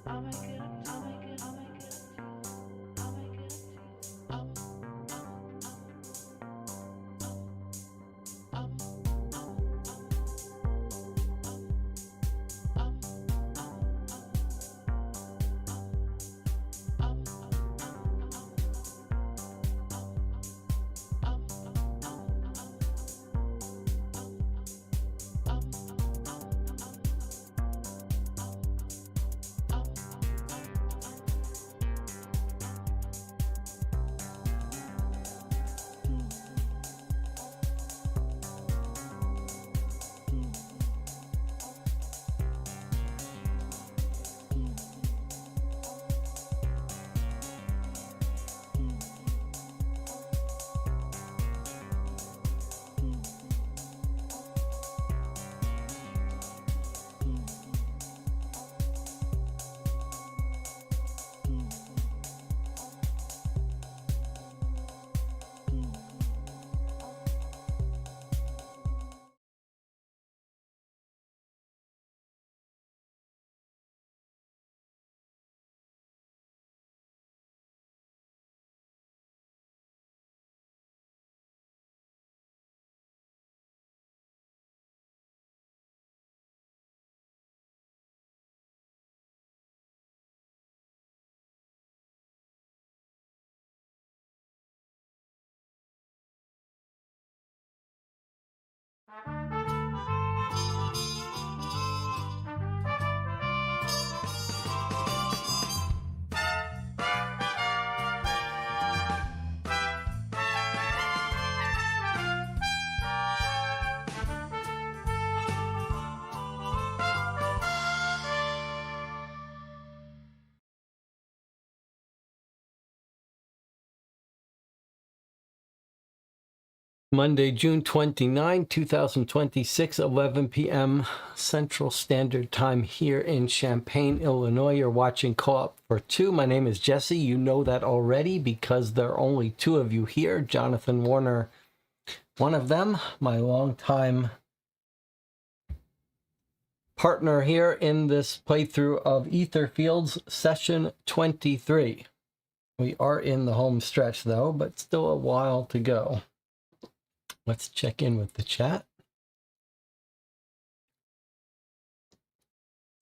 I'll make it up. I'll make it. I'll make it up. I'll make it up. Monday, June 29, 2026, 11 p.m. Central Standard Time here in Champaign, Illinois. You're watching Co-op for Two. My name is Jesse. You know that already because there are only two of you here. Jonathan Warner, one of them, my longtime partner here in this playthrough of Etherfields Session 23. We are in the home stretch, though, but still a while to go. Let's check in with the chat.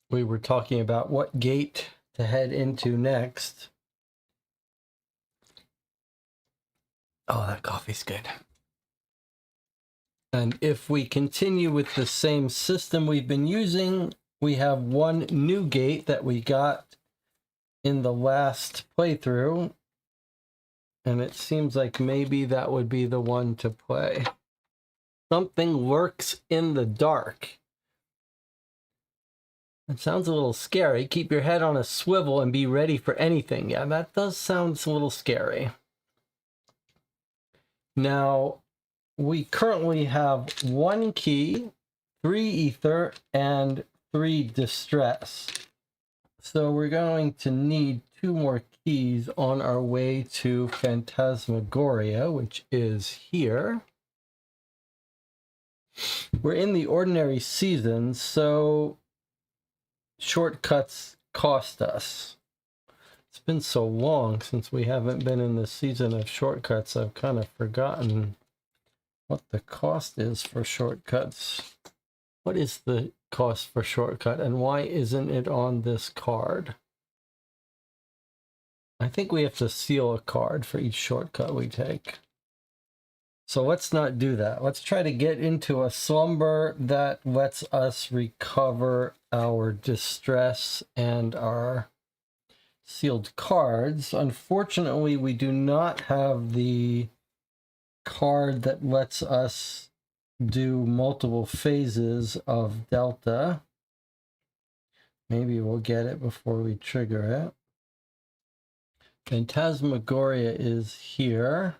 We were talking about what gate to head into next. Oh, that coffee's good. And if we continue with the same system we've been using, we have one new gate that we got in the last playthrough. And it seems like maybe that would be the one to play. Something lurks in the dark. It sounds a little scary. Keep your head on a swivel and be ready for anything. Yeah, that does sound a little scary. Now, we currently have 1 key, 3 ether, and 3 distress. So we're going to need 2 more keys on our way to Phantasmagoria, which is here. We're in the ordinary season, so shortcuts cost us. It's been so long since we haven't been in the season of shortcuts, I've kind of forgotten what the cost is for shortcuts. What is the cost for shortcut, and why isn't it on this card? I think we have to seal a card for each shortcut we take. So let's not do that. Let's try to get into a slumber that lets us recover our distress and our sealed cards. Unfortunately, we do not have the card that lets us do multiple phases of Delta. Maybe we'll get it before we trigger it. Phantasmagoria is here.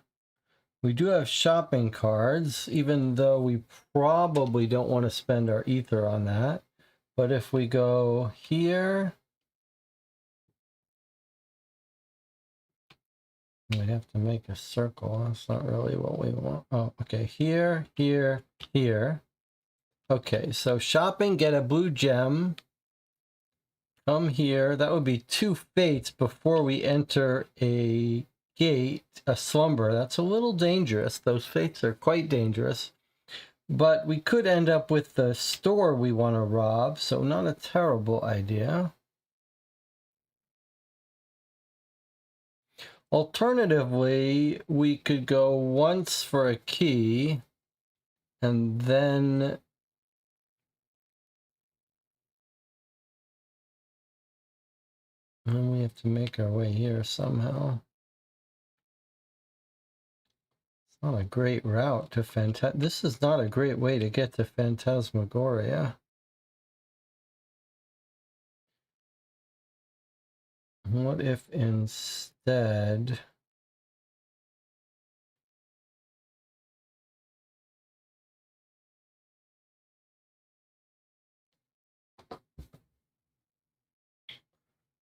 We do have shopping cards, even though we probably don't want to spend our ether on that. But if we go here, we have to make a circle. That's not really what we want. Oh, okay. Here, here, here. Okay, so shopping, get a blue gem. come here. That would be 2 fates before we enter a gate, a slumber. That's a little dangerous. Those fates are quite dangerous. But we could end up with the store we want to rob, so not a terrible idea. Alternatively, we could go once for a key, and then we have to make our way here somehow. It's not a great route to This is not a great way to get to Phantasmagoria. What if instead...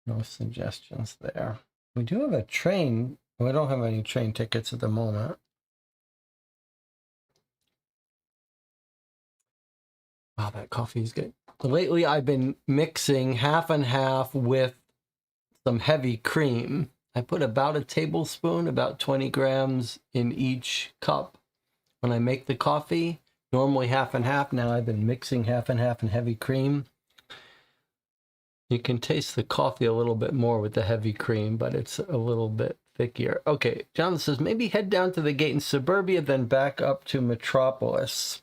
No suggestions there. We do have a train. We don't have any train tickets at the moment. Wow, that coffee is good. Lately, I've been mixing half and half with some heavy cream. I put about a tablespoon, about 20 grams in each cup when I make the coffee. Normally half and half. Now I've been mixing half and half in heavy cream. You can taste the coffee a little bit more with the heavy cream, but it's a little bit thickier. Okay, John says maybe head down to the gate in Suburbia, then back up to Metropolis.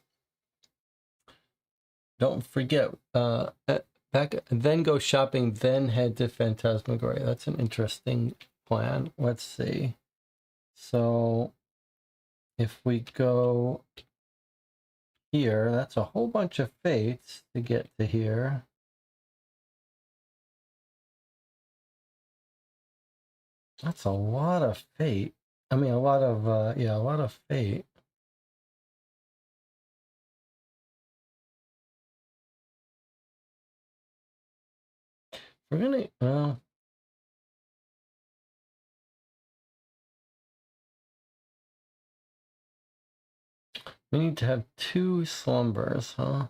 Don't forget, then go shopping, then head to Phantasmagoria. That's an interesting plan. Let's see. So if we go here, that's a whole bunch of fates to get to here. That's a lot of fate. I mean, a lot of fate. We're gonna, we need to have 2 slumbers, huh?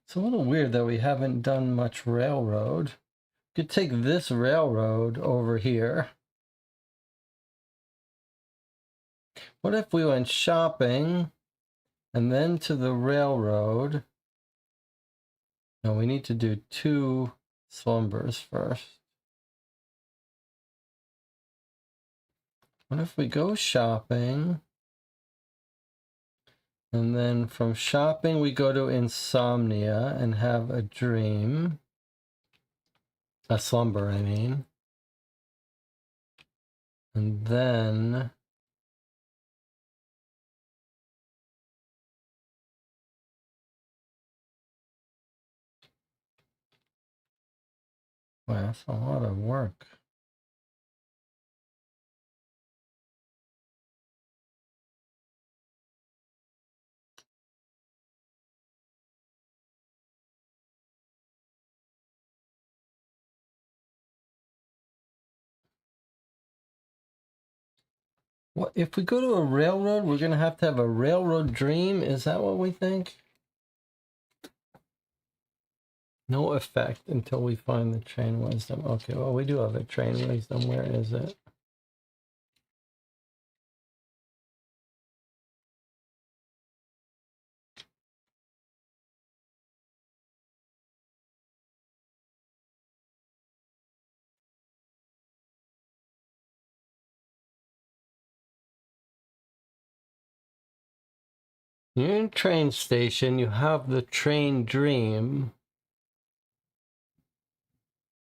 It's a little weird that we haven't done much railroad. Could take this railroad over here. What if we went shopping and then to the railroad? No, we need to do 2 slumbers first. What if we go shopping and then from shopping we go to insomnia and have a dream? A slumber, I mean. And then wow, that's a lot of work. What if we go to a railroad, we're gonna have to have a railroad dream? Is that what we think? No effect until we find the train wisdom. Okay, well, we do have a train wisdom. Where is it? You're in train station, you have the train dream.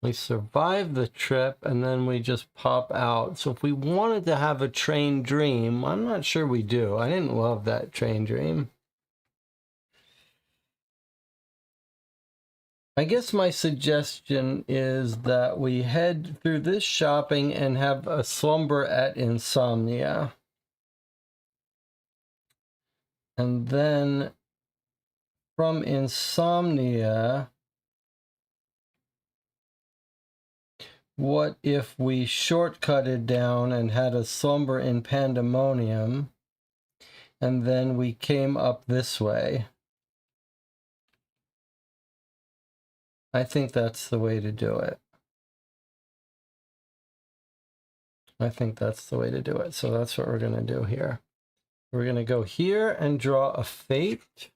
We survive the trip and then we just pop out. So if we wanted to have a train dream, I'm not sure we do. I didn't love that train dream. I guess my suggestion is that we head through this shopping and have a slumber at insomnia. And then from insomnia, what if we shortcutted down and had a slumber in pandemonium, and then we came up this way? I think that's the way to do it. I think that's the way to do it. So that's what we're going to do here. We're going to go here and draw a fate.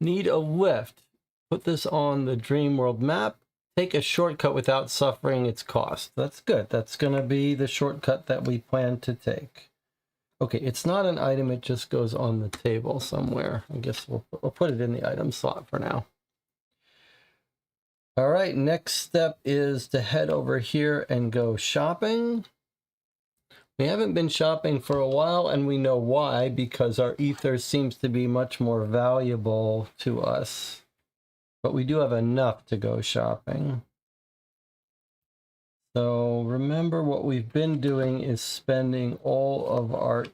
Need a lift. Put this on the dream world map. Take a shortcut without suffering its cost. That's good. That's going to be the shortcut that we plan to take. Okay, it's not an item. It just goes on the table somewhere. I guess we'll put it in the item slot for now. All right, next step is to head over here and go shopping. We haven't been shopping for a while, and we know why, because our ether seems to be much more valuable to us. But we do have enough to go shopping. So remember, what we've been doing is spending all of our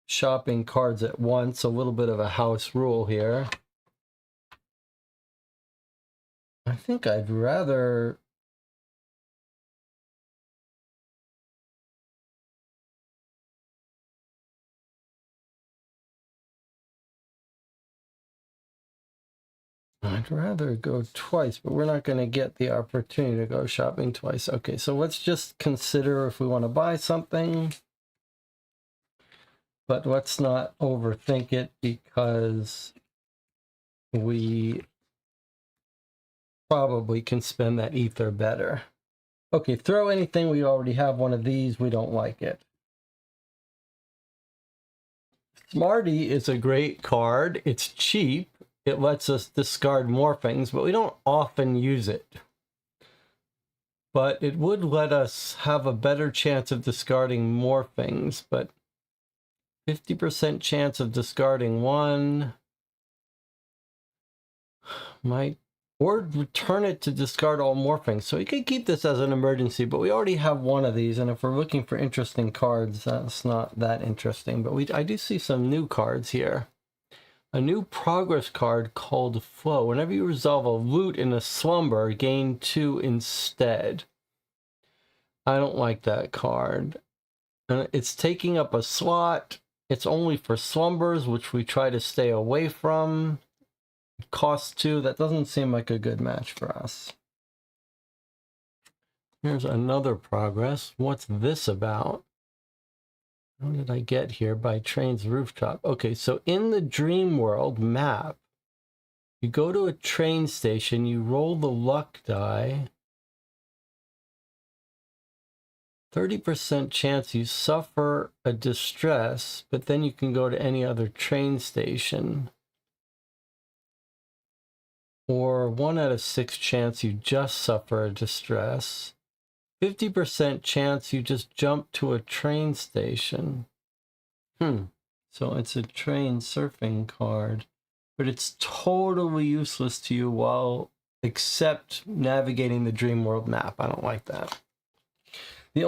shopping cards at once. A little bit of a house rule here. I think I'd rather... go twice, but we're not going to get the opportunity to go shopping twice. Okay, so let's just consider if we want to buy something. But let's not overthink it, because we probably can spend that ether better. Okay, throw anything. We already have one of these. We don't like it. Smarty is a great card. It's cheap. It lets us discard more things, but we don't often use it. But it would let us have a better chance of discarding more things, but 50% chance of discarding one might, or return it to discard all morphings. So we could keep this as an emergency, but we already have one of these, and if we're looking for interesting cards, that's not that interesting. But I do see some new cards here. A new progress card called Flow. Whenever you resolve a loot in a slumber, gain 2 instead. I don't like that card. And it's taking up a slot. It's only for slumbers, which we try to stay away from. It costs 2. That doesn't seem like a good match for us. Here's another progress. What's this about? How did I get here? By Train's Rooftop. Okay, so in the Dream World map, you go to a train station, you roll the luck die. 30% chance you suffer a distress, but then you can go to any other train station. Or 1 out of 6 chance you just suffer a distress. 50% chance you just jump to a train station. So it's a train surfing card, but it's totally useless to you while except navigating the Dream World map. I don't like that. The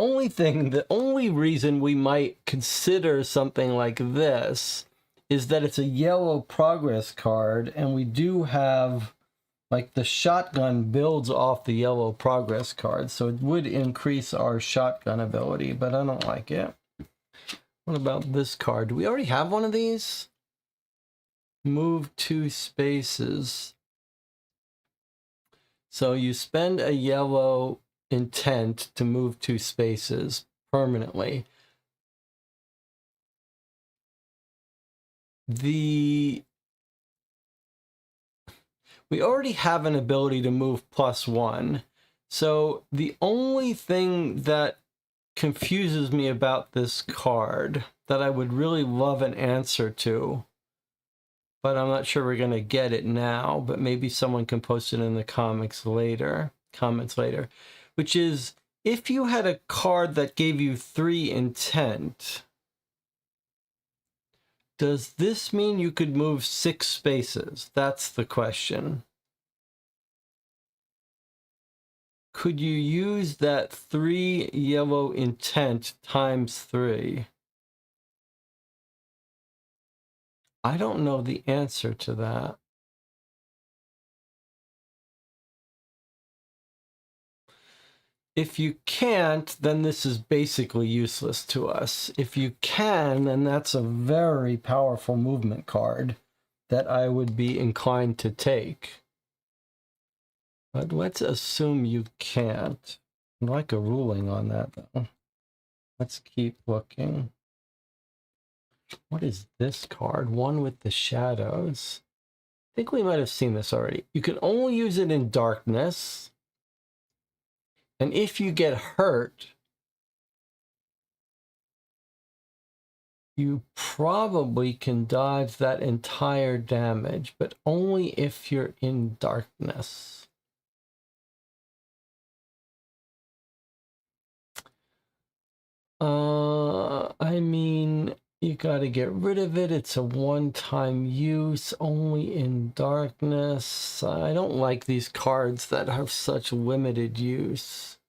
only reason we might consider something like this is that it's a yellow progress card, and we do have, like, the shotgun builds off the yellow progress card, so it would increase our shotgun ability, but I don't like it. What about this card? Do we already have one of these? Move 2 spaces. So you spend a yellow intent to move 2 spaces permanently. We already have an ability to move +1. So the only thing that confuses me about this card that I would really love an answer to, but I'm not sure we're going to get it now, but maybe someone can post it in the comments later, which is, if you had a card that gave you 3 intent, does this mean you could move 6 spaces? That's the question. Could you use that 3 yellow intent times 3? I don't know the answer to that. If you can't, then this is basically useless to us. If you can, then that's a very powerful movement card that I would be inclined to take. But let's assume you can't. I'd like a ruling on that, though. Let's keep looking. What is this card? One with the shadows. I think we might have seen this already. You can only use it in darkness. And if you get hurt, you probably can dodge that entire damage, but only if you're in darkness. I mean, you gotta get rid of it. It's a one-time use, only in darkness. I don't like these cards that have such limited use.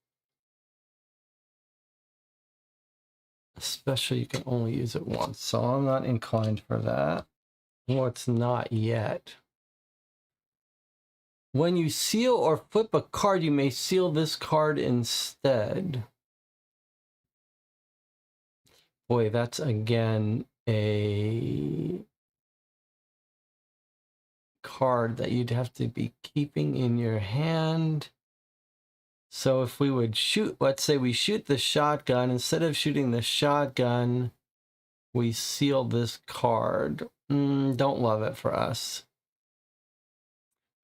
Especially you can only use it once, so I'm not inclined for that. Well, it's not yet. When you seal or flip a card, you may seal this card instead. Boy, that's again a card that you'd have to be keeping in your hand. So if we would shoot, let's say we shoot the shotgun, instead of shooting the shotgun, we seal this card. Don't love it for us.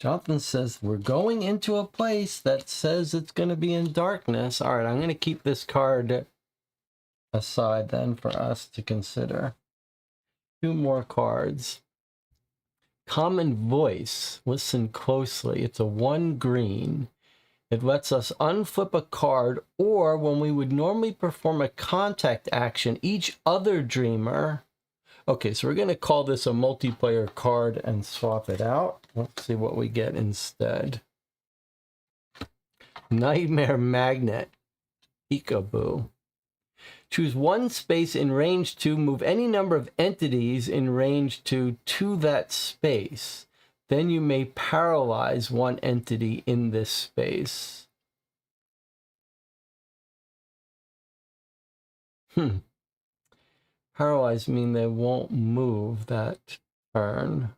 Jonathan says, we're going into a place that says it's going to be in darkness. All right, I'm going to keep this card aside then for us to consider. 2 more cards. Common Voice. Listen closely. It's a 1 green. It lets us unflip a card, or when we would normally perform a contact action, each other dreamer. Okay, so we're going to call this a multiplayer card and swap it out. Let's see what we get instead. Nightmare Magnet. Peekaboo. Choose 1 space in range 2. Move any number of entities in range 2 to that space. Then you may paralyze 1 entity in this space. Paralyze mean they won't move that turn.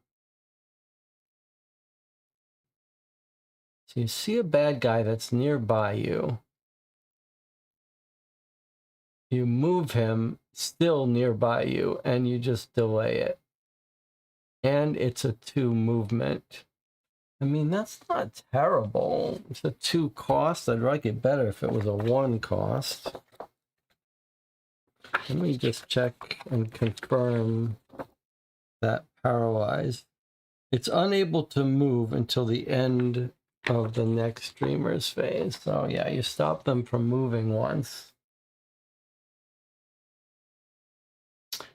So you see a bad guy that's nearby you. You move him still nearby you, and you just delay it. And it's a 2 movement. I mean, that's not terrible. It's a 2 cost. I'd like it better if it was a 1 cost. Let me just check and confirm that paralyzed. It's unable to move until the end of the next streamer's phase. So yeah, you stop them from moving once.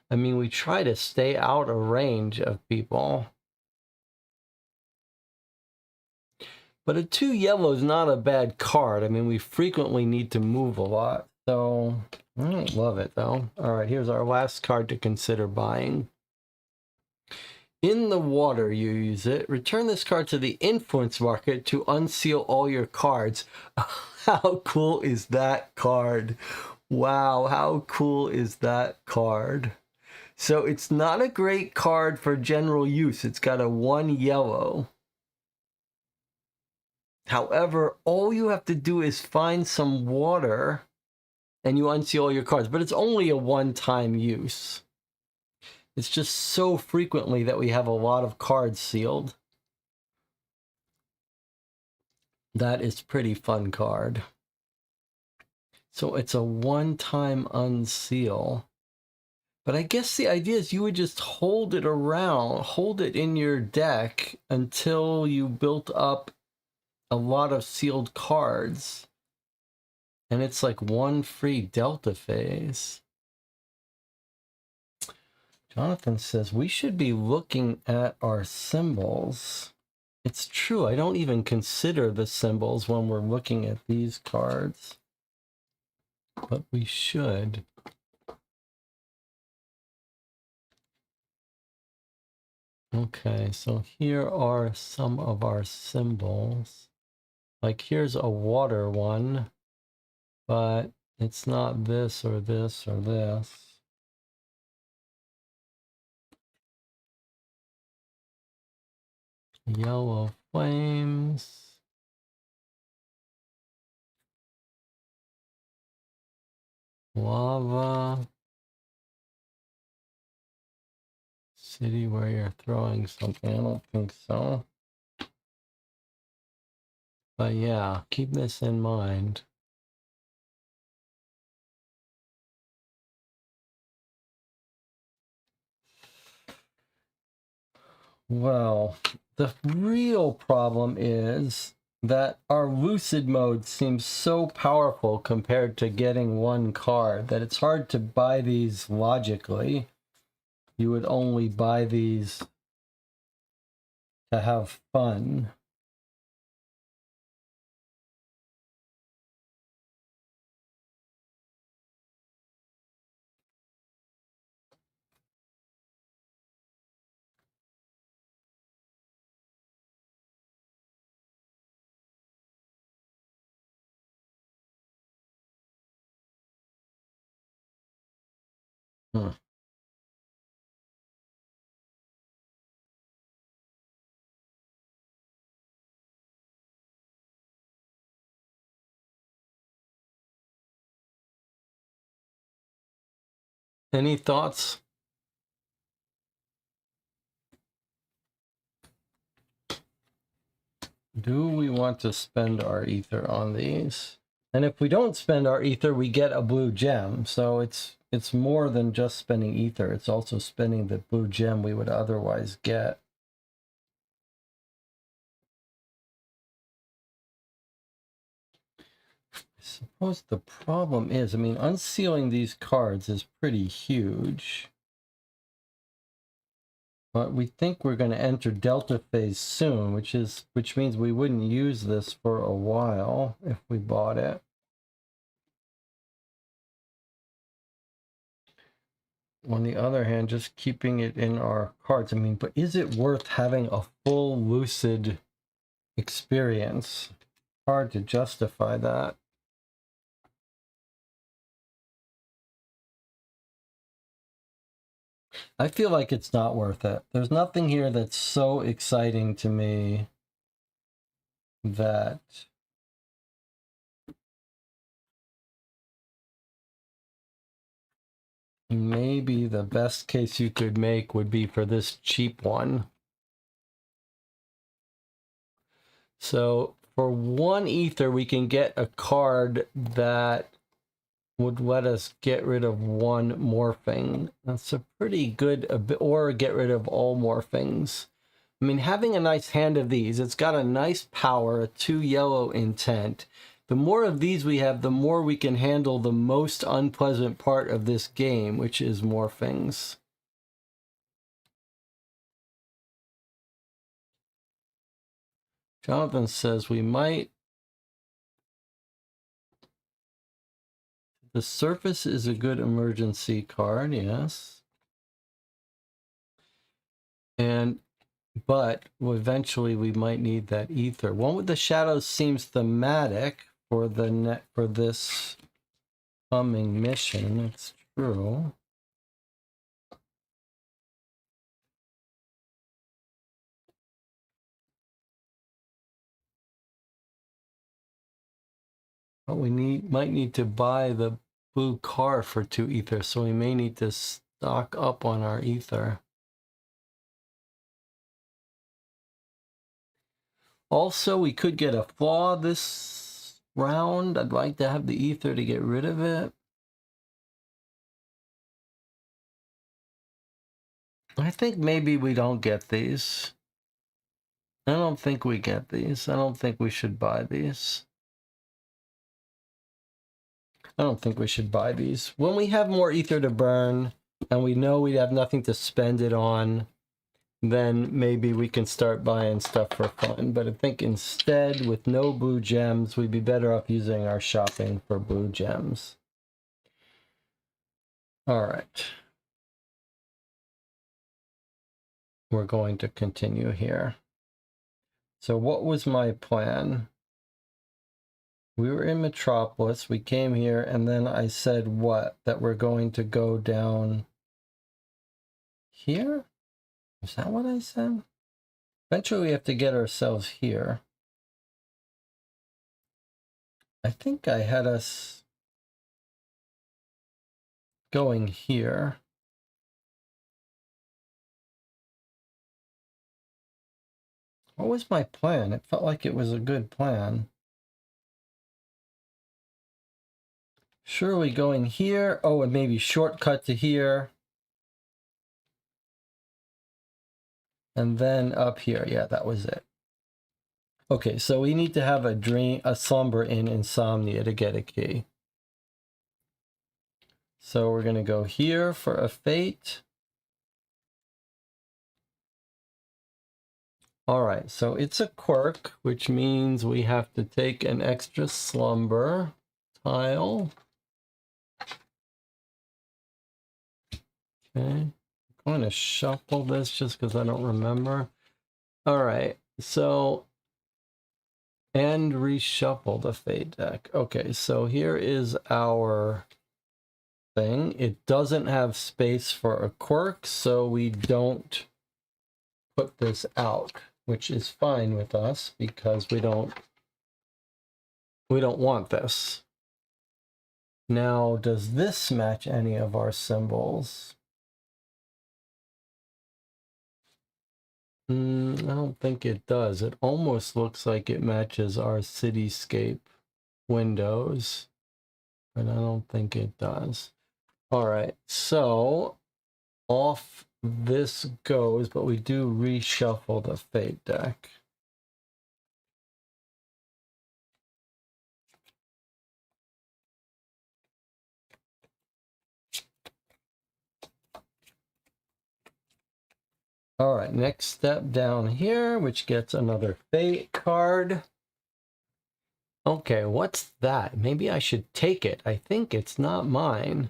I mean, we try to stay out of range of people. But a 2 yellow is not a bad card. I mean, we frequently need to move a lot. So I don't love it, though. All right, here's our last card to consider buying. In the water, you use it. Return this card to the influence market to unseal all your cards. How cool is that card? Wow, how cool is that card? So it's not a great card for general use. It's got a 1 yellow. However, all you have to do is find some water and you unseal all your cards. But it's only a one-time use. It's just so frequently that we have a lot of cards sealed. That is pretty fun card. So it's a one-time unseal. But I guess the idea is you would just hold it around, hold it in your deck until you built up a lot of sealed cards. And it's like 1 free Delta phase. Jonathan says we should be looking at our symbols. It's true, I don't even consider the symbols when we're looking at these cards. But we should. Okay, so here are some of our symbols. Like here's a water one, but it's not this or this or this. Yellow flames. Lava. City where you're throwing something. I don't think so. But yeah, keep this in mind. Well, the real problem is that our lucid mode seems so powerful compared to getting one card that it's hard to buy these logically. You would only buy these to have fun. Hmm. Any thoughts? Do we want to spend our ether on these? And if we don't spend our ether, we get a blue gem. So it's more than just spending ether. It's also spending the blue gem we would otherwise get. I suppose the problem is, I mean, unsealing these cards is pretty huge. But we think we're going to enter Delta phase soon, which means we wouldn't use this for a while if we bought it. On the other hand, just keeping it in our cards. I mean, but is it worth having a full lucid experience? Hard to justify that. I feel like it's not worth it. There's nothing here that's so exciting to me that maybe the best case you could make would be for this cheap one. So for one ether, we can get a card that would let us get rid of one morphing. That's a pretty good, or get rid of all morphings. I mean, having a nice hand of these, it's got a nice power, a 2 yellow intent. The more of these we have, the more we can handle the most unpleasant part of this game, which is morphings. Jonathan says we might. The surface is a good emergency card, yes. But eventually we might need that ether. One with the shadows seems thematic for this coming mission. It's true. But we might need to buy the blue car for 2 ether, so we may need to stock up on our ether. Also, we could get a flaw this round. I'd like to have the ether to get rid of it. I think maybe we don't get these. I don't think we get these. I don't think we should buy these. I don't think we should buy these. When we have more ether to burn and we know we have nothing to spend it on, then maybe we can start buying stuff for fun. But I think instead, with no blue gems, we'd be better off using our shopping for blue gems. All right. We're going to continue here. So what was my plan? We were in Metropolis. We came here, and then I said what? That we're going to go down here? Is that what I said? Eventually we have to get ourselves here. I think I had us going here. What was my plan? It felt like it was a good plan. Surely going here. Oh, and maybe shortcut to here. And then up here. Yeah, that was it. Okay, so we need to have a slumber in insomnia to get a key. So we're going to go here for a fate. All right, so it's a quirk, which means we have to take an extra slumber tile. Okay, I'm going to shuffle this just because I don't remember. All right, so, and reshuffle the fate deck. Okay, so here is our thing. It doesn't have space for a quirk, so we don't put this out, which is fine with us because we don't want this. Now, does this match any of our symbols? I don't think it does. It almost looks like it matches our cityscape windows, but I don't think it does. All right, so off this goes, but we do reshuffle the fate deck. All right, next step down here, which gets another fate card. Okay, what's that? Maybe I should take it. I think it's not mine.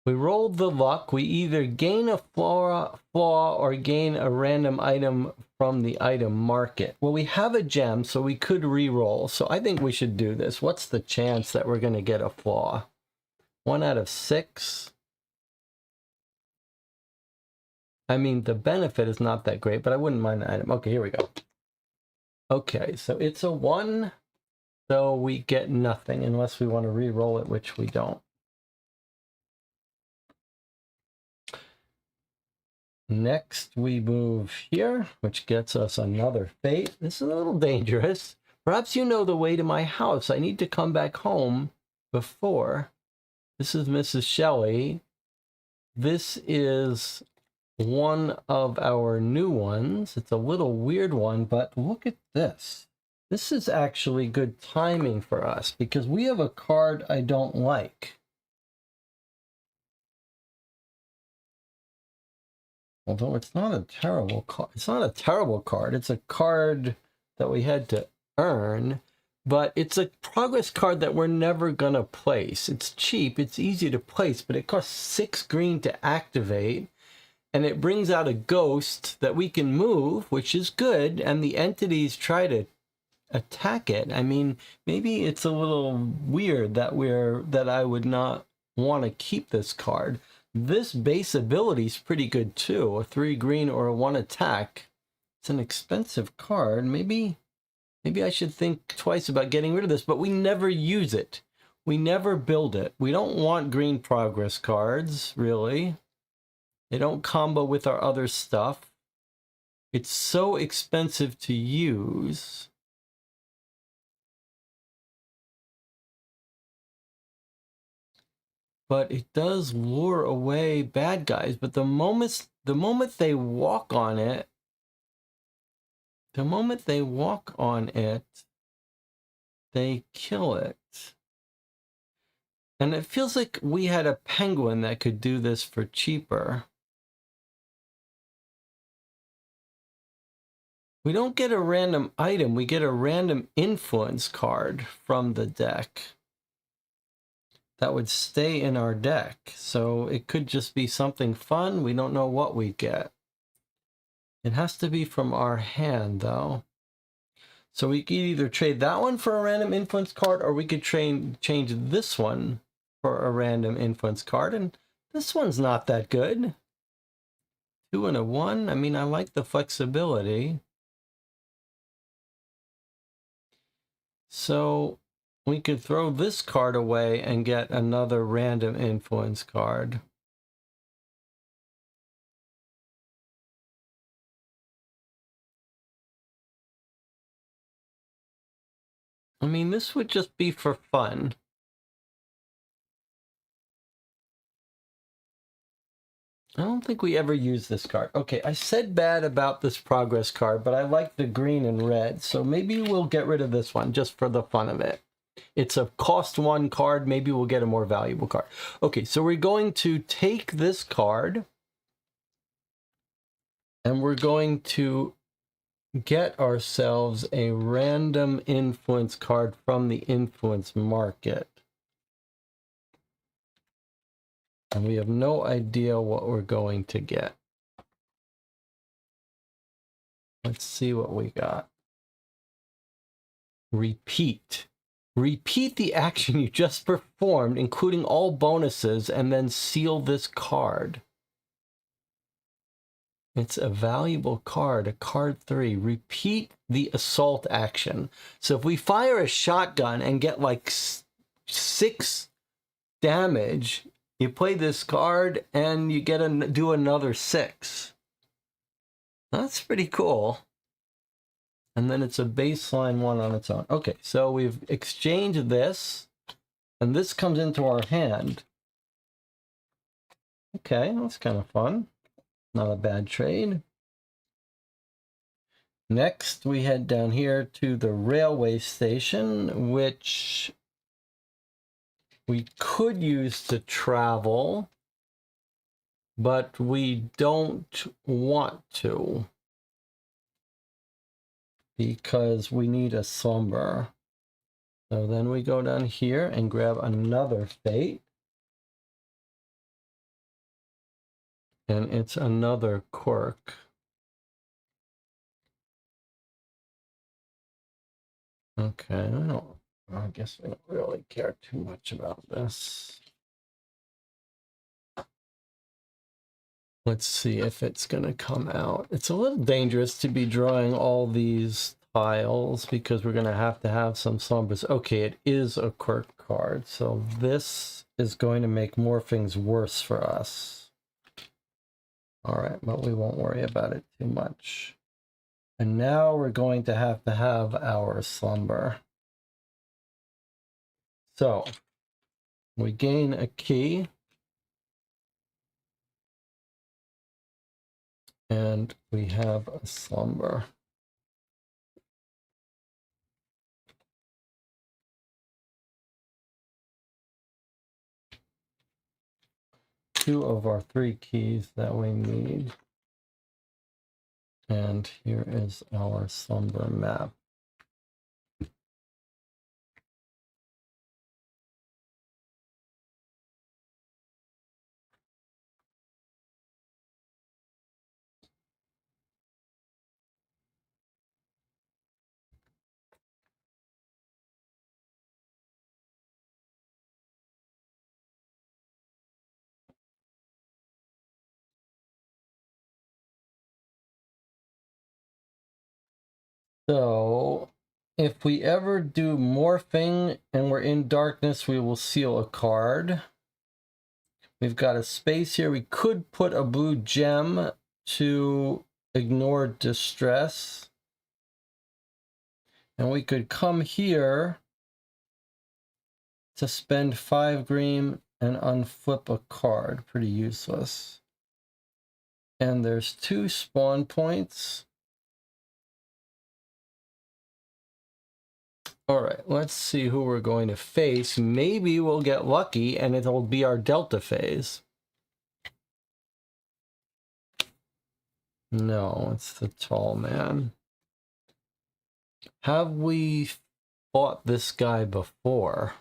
We rolled the luck. We either gain a flaw or gain a random item from the item market. Well, we have a gem, so we could re-roll. So I think we should do this. What's the chance that we're going to get a flaw? 1 out of 6. I mean, the benefit is not that great, but I wouldn't mind the item. Okay, here we go. Okay, so it's a 1, so we get nothing unless we want to re-roll it, which we don't. Next, we move here, which gets us another fate. This is a little dangerous. Perhaps you know the way to my house. I need to come back home before. This is Mrs. Shelley. This is one of our new ones. It's a little weird one, but look at this. This is actually good timing for us because we have a card I don't like. Although it's not a terrible card. It's not a terrible card. It's a card that we had to earn, but it's a progress card that we're never going to place. It's cheap. It's easy to place, but it costs 6 green to activate. And it brings out a ghost that we can move, which is good. And the entities try to attack it. I mean, maybe it's a little weird that I would not want to keep this card. This base ability is pretty good too. A 3 green or a 1 attack. It's an expensive card. Maybe I should think twice about getting rid of this, but we never use it. We never build it. We don't want green progress cards, really. They don't combo with our other stuff. It's so expensive to use. But it does lure away bad guys. But the moment they walk on it, they kill it. And it feels like we had a penguin that could do this for cheaper. We don't get a random item, we get a random influence card from the deck that would stay in our deck. So it could just be something fun. We don't know what we get. It has to be from our hand, though. So we could either trade that one for a random influence card, or we could change this one for a random influence card. And this one's not that good. 2 and a 1. I mean, I like the flexibility. So we could throw this card away and get another random influence card. I mean, this would just be for fun. I don't think we ever use this card. Okay, I said bad about this progress card, but I like the green and red, so maybe we'll get rid of this one just for the fun of it. It's a cost 1 card. Maybe we'll get a more valuable card. Okay, so we're going to take this card and we're going to get ourselves a random influence card from the influence market. And we have no idea what we're going to get. Let's see what we got. Repeat. Repeat the action you just performed, including all bonuses, and then seal this card. It's a valuable card, a card 3. Repeat the assault action. So if we fire a shotgun and get like 6 damage, you play this card and you get do another 6. That's pretty cool. And then it's a baseline 1 on its own. Okay, so we've exchanged this, and this comes into our hand. Okay, that's kind of fun. Not a bad trade. Next, we head down here to the railway station, which we could use to travel, but we don't want to because we need a slumber. So then we go down here and grab another fate. And it's another quirk. Okay, I guess we don't really care too much about this. Let's see if it's gonna come out. It's a little dangerous to be drawing all these tiles because we're gonna have some slumbers. Okay, it is a quirk card, so this is going to make more things worse for us. All right, but we won't worry about it too much. And now we're going to have our slumber. So we gain a key. And we have a slumber. Two of our 3 keys that we need. And here is our slumber map. So if we ever do morphing and we're in darkness, we will seal a card. We've got a space here. We could put a blue gem to ignore distress. And we could come here to spend 5 green and unflip a card. Pretty useless. And there's 2 spawn points. All right, let's see who we're going to face. Maybe we'll get lucky and it'll be our Delta phase. No, it's the tall man. Have we fought this guy before?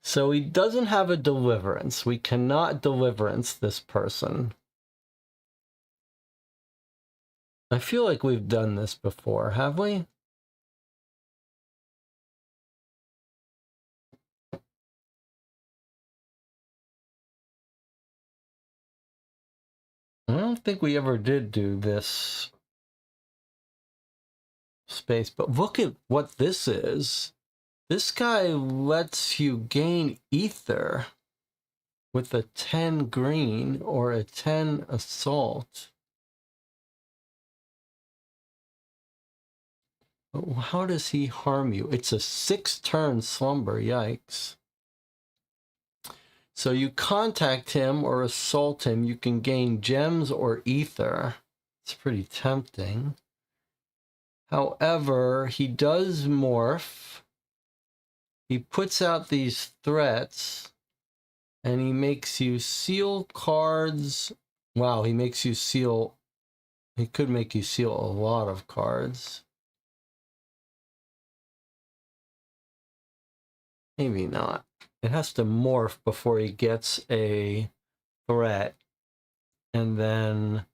So he doesn't have a deliverance. We cannot deliverance this person. I feel like we've done this before, have we? I don't think we ever did do this space, but look at what this is. This guy lets you gain ether with a 10 green or a 10 assault. But how does he harm you? It's a 6-turn slumber, yikes. So you contact him or assault him, you can gain gems or ether. It's pretty tempting. However, he does morph. He puts out these threats, and he makes you seal cards. Wow, he makes you seal. He could make you seal a lot of cards. Maybe not. It has to morph before he gets a threat. And then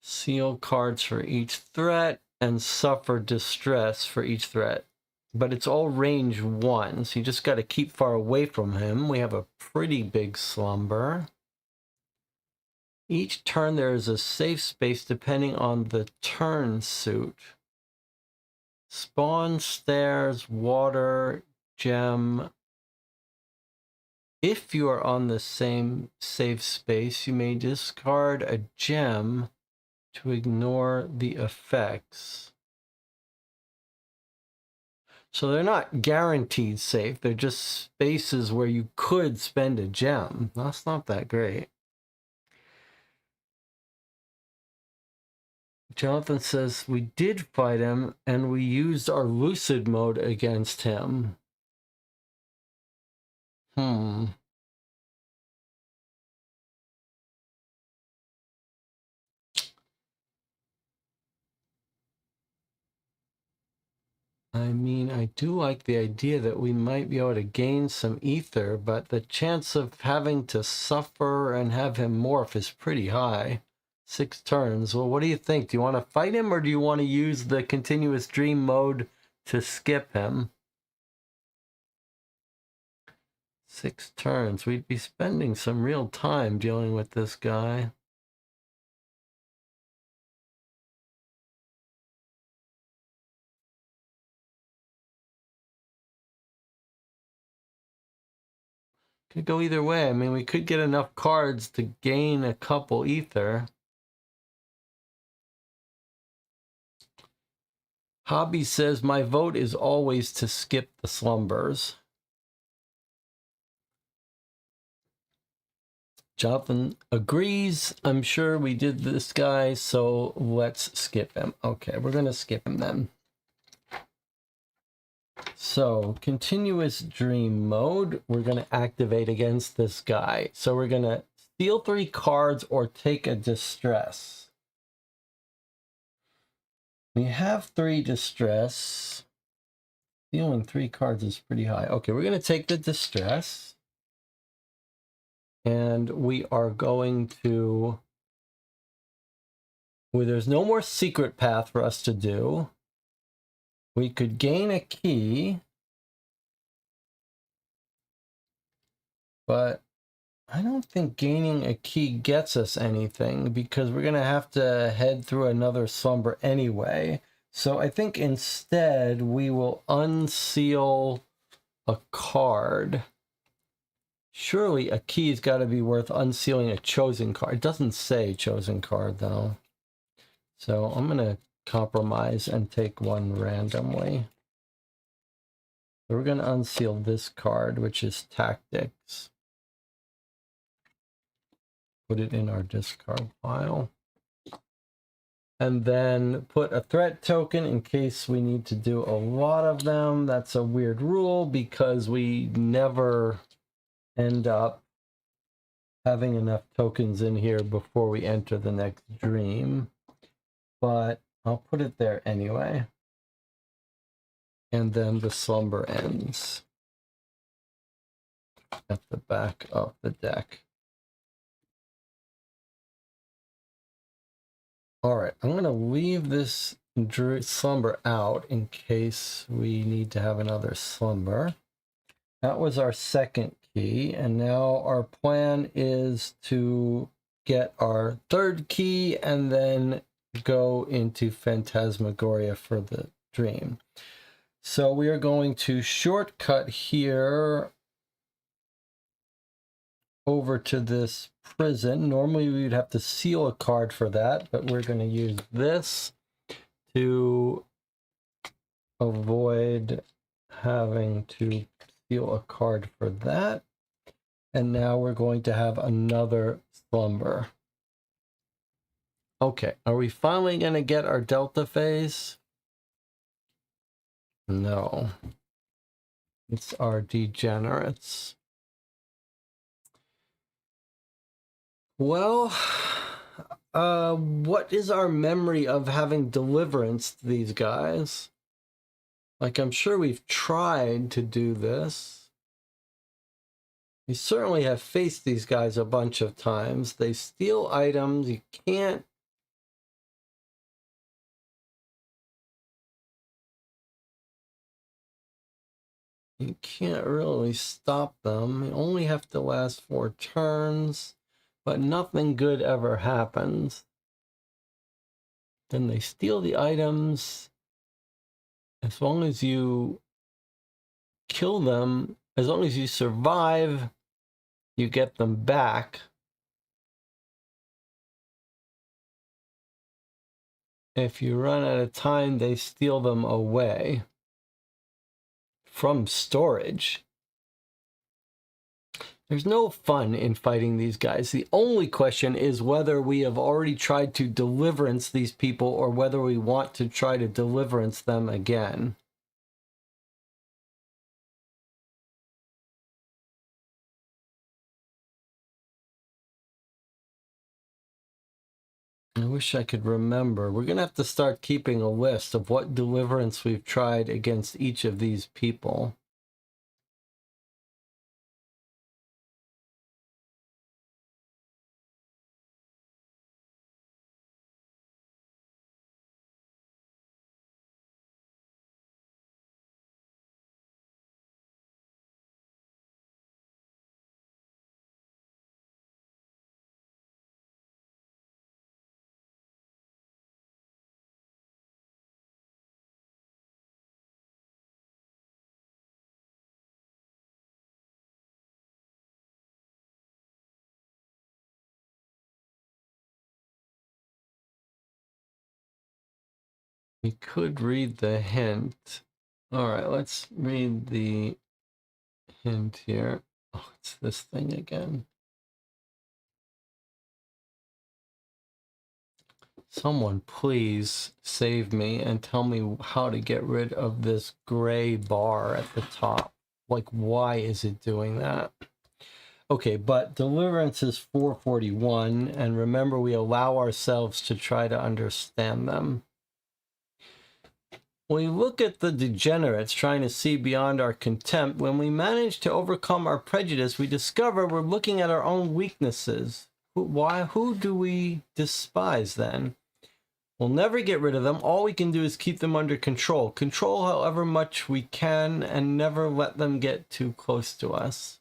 seal cards for each threat and suffer distress for each threat. But it's all range 1, so you just got to keep far away from him. We have a pretty big slumber. Each turn there is a safe space depending on the turn suit. Spawn, stairs, water, gem. If you are on the same safe space, you may discard a gem to ignore the effects. So they're not guaranteed safe. They're just spaces where you could spend a gem. That's not that great. Jonathan says, we did fight him and we used our lucid mode against him. I mean, I do like the idea that we might be able to gain some ether, but the chance of having to suffer and have him morph is pretty high. 6 turns. Well, what do you think? Do you want to fight him or do you want to use the continuous dream mode to skip him? 6 turns. We'd be spending some real time dealing with this guy. Could go either way. I mean, we could get enough cards to gain a couple ether. Hobby says, my vote is always to skip the slumbers. Jonathan agrees. I'm sure we did this guy, so let's skip him. Okay, we're going to skip him then. So, continuous dream mode, we're going to activate against this guy. So we're going to steal 3 cards or take a distress. We have 3 distress. Stealing 3 cards is pretty high. Okay, we're going to take the distress. And we are going to... well, there's no more secret path for us to do. We could gain a key. But I don't think gaining a key gets us anything because we're going to have to head through another slumber anyway. So I think instead we will unseal a card. Surely a key's got to be worth unsealing a chosen card. It doesn't say chosen card though. So I'm going to compromise and take one randomly. So we're going to unseal this card, which is Tactics. Put it in our discard pile. And then put a threat token in case we need to do a lot of them. That's a weird rule because we never end up having enough tokens in here before we enter the next dream. But I'll put it there anyway. And then the slumber ends at the back of the deck. All right, I'm going to leave this slumber out in case we need to have another slumber. That was our second key, and now our plan is to get our third key and then go into Phantasmagoria for the dream. So we are going to shortcut here over to this prison. Normally we would have to seal a card for that, but we're going to use this to avoid having to seal a card for that. And now we're going to have another slumber. Okay, are we finally going to get our delta phase? No. It's our degenerates. Well, what is our memory of having deliverance to these guys? Like, I'm sure we've tried to do this. We certainly have faced these guys a bunch of times. They steal items. You can't really stop them. You only have to last 4 turns, but nothing good ever happens. Then they steal the items. As long as you kill them, as long as you survive, you get them back. If you run out of time, they steal them away from storage. There's no fun in fighting these guys. The only question is whether we have already tried to deliverance these people or whether we want to try to deliverance them again. I wish I could remember. We're going to have to start keeping a list of what deliverance we've tried against each of these people. We could read the hint. All right, let's read the hint here. Oh, it's this thing again. Someone please save me and tell me how to get rid of this gray bar at the top. Like, why is it doing that? Okay, but deliverance is 441, and remember we allow ourselves to try to understand them. When we look at the degenerates trying to see beyond our contempt, when we manage to overcome our prejudice, we discover we're looking at our own weaknesses. Who do we despise then? We'll never get rid of them. All we can do is keep them under control. Control however much we can and never let them get too close to us.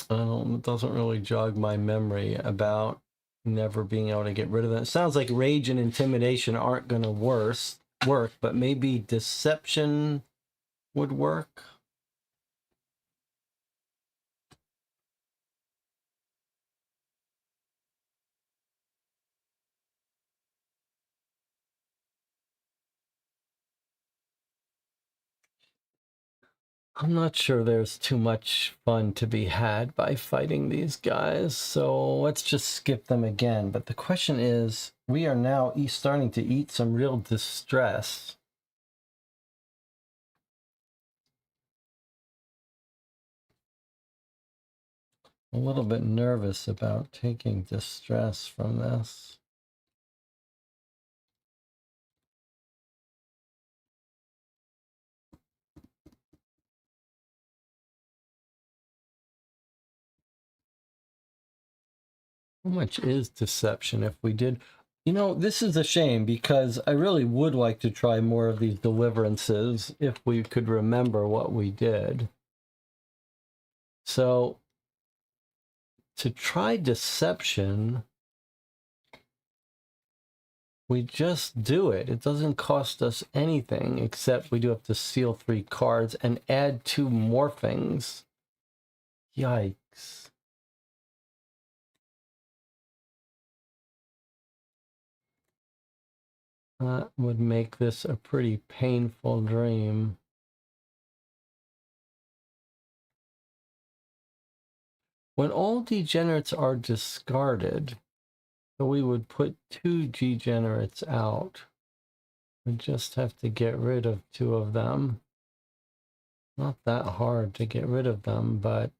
It doesn't really jog my memory about never being able to get rid of them. It sounds like rage and intimidation aren't going to work, but maybe deception would work. I'm not sure there's too much fun to be had by fighting these guys, so let's just skip them again. But the question is, we are now starting to eat some real distress. A little bit nervous about taking distress from this. How much is deception if we did? You know, this is a shame because I really would like to try more of these deliverances if we could remember what we did. So to try deception, we just do it. It doesn't cost us anything, except we do have to seal 3 cards and add 2 morphings. Yikes. That would make this a pretty painful dream. When all degenerates are discarded, so we would put 2 degenerates out. We just have to get rid of 2 of them. Not that hard to get rid of them, but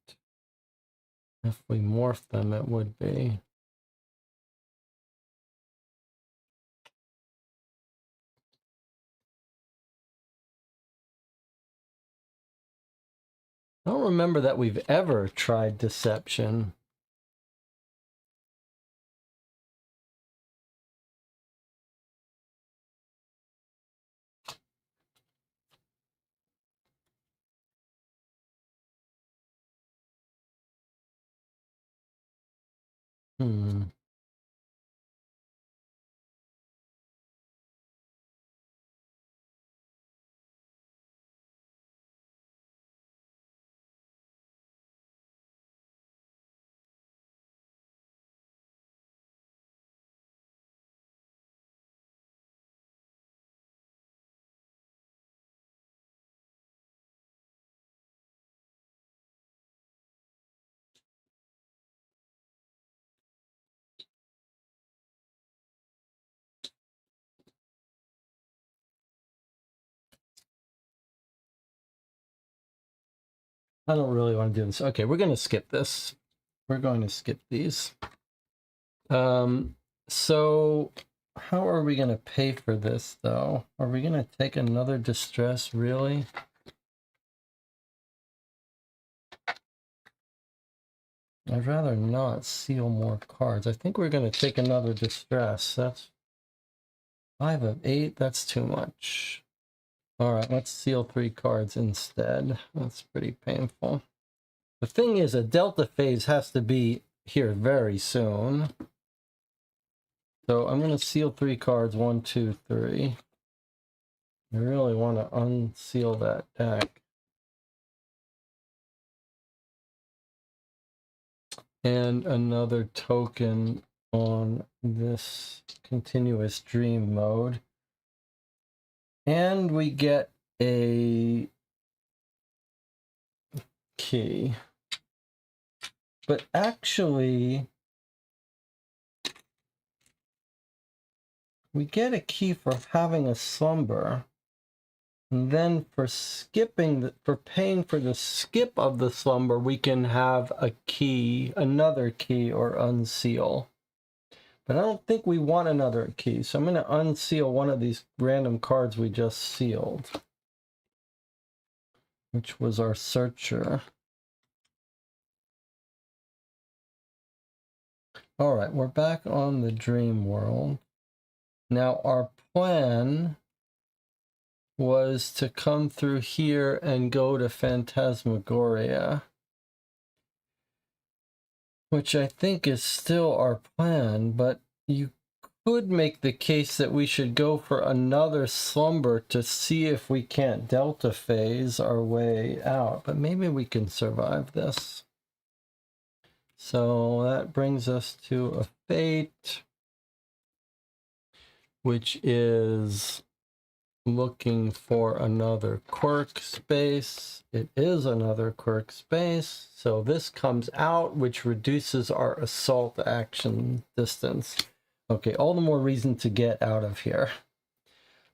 if we morph them, it would be. I don't remember that we've ever tried deception. Hmm. I don't really want to do this. Okay, we're going to skip this. We're going to skip these. So how are we going to pay for this, though? Are we going to take another distress, really? I'd rather not seal more cards. I think we're going to take another distress. That's 5 of 8. That's too much. All right, let's seal 3 cards instead. That's pretty painful. The thing is, a delta phase has to be here very soon. So I'm going to seal 3 cards. 1, 2, 3. I really want to unseal that deck. And another token on this continuous dream mode. And we get a key. But actually, we get a key for having a slumber. And then for paying for the skip of the slumber, we can have a key, another key, or unseal. But I don't think we want another key, so I'm going to unseal one of these random cards we just sealed, which was our searcher. All right, we're back on the dream world. Now our plan was to come through here and go to Phantasmagoria, which I think is still our plan, but you could make the case that we should go for another slumber to see if we can't delta phase our way out, but maybe we can survive this. So that brings us to a fate, which is looking for another quirk space. It is another quirk space. So this comes out, which reduces our assault action distance. Okay, all the more reason to get out of here.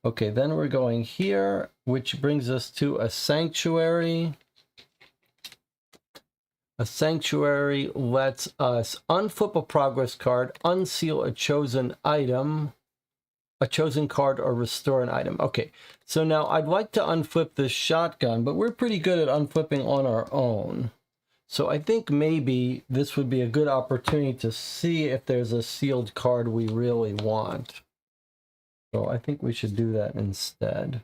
Okay, then we're going here, which brings us to a sanctuary. A sanctuary lets us unflip a progress card, unseal a chosen item, a chosen card, or restore an item. Okay, so now I'd like to unflip this shotgun, but we're pretty good at unflipping on our own. So I think maybe this would be a good opportunity to see if there's a sealed card we really want. So I think we should do that instead.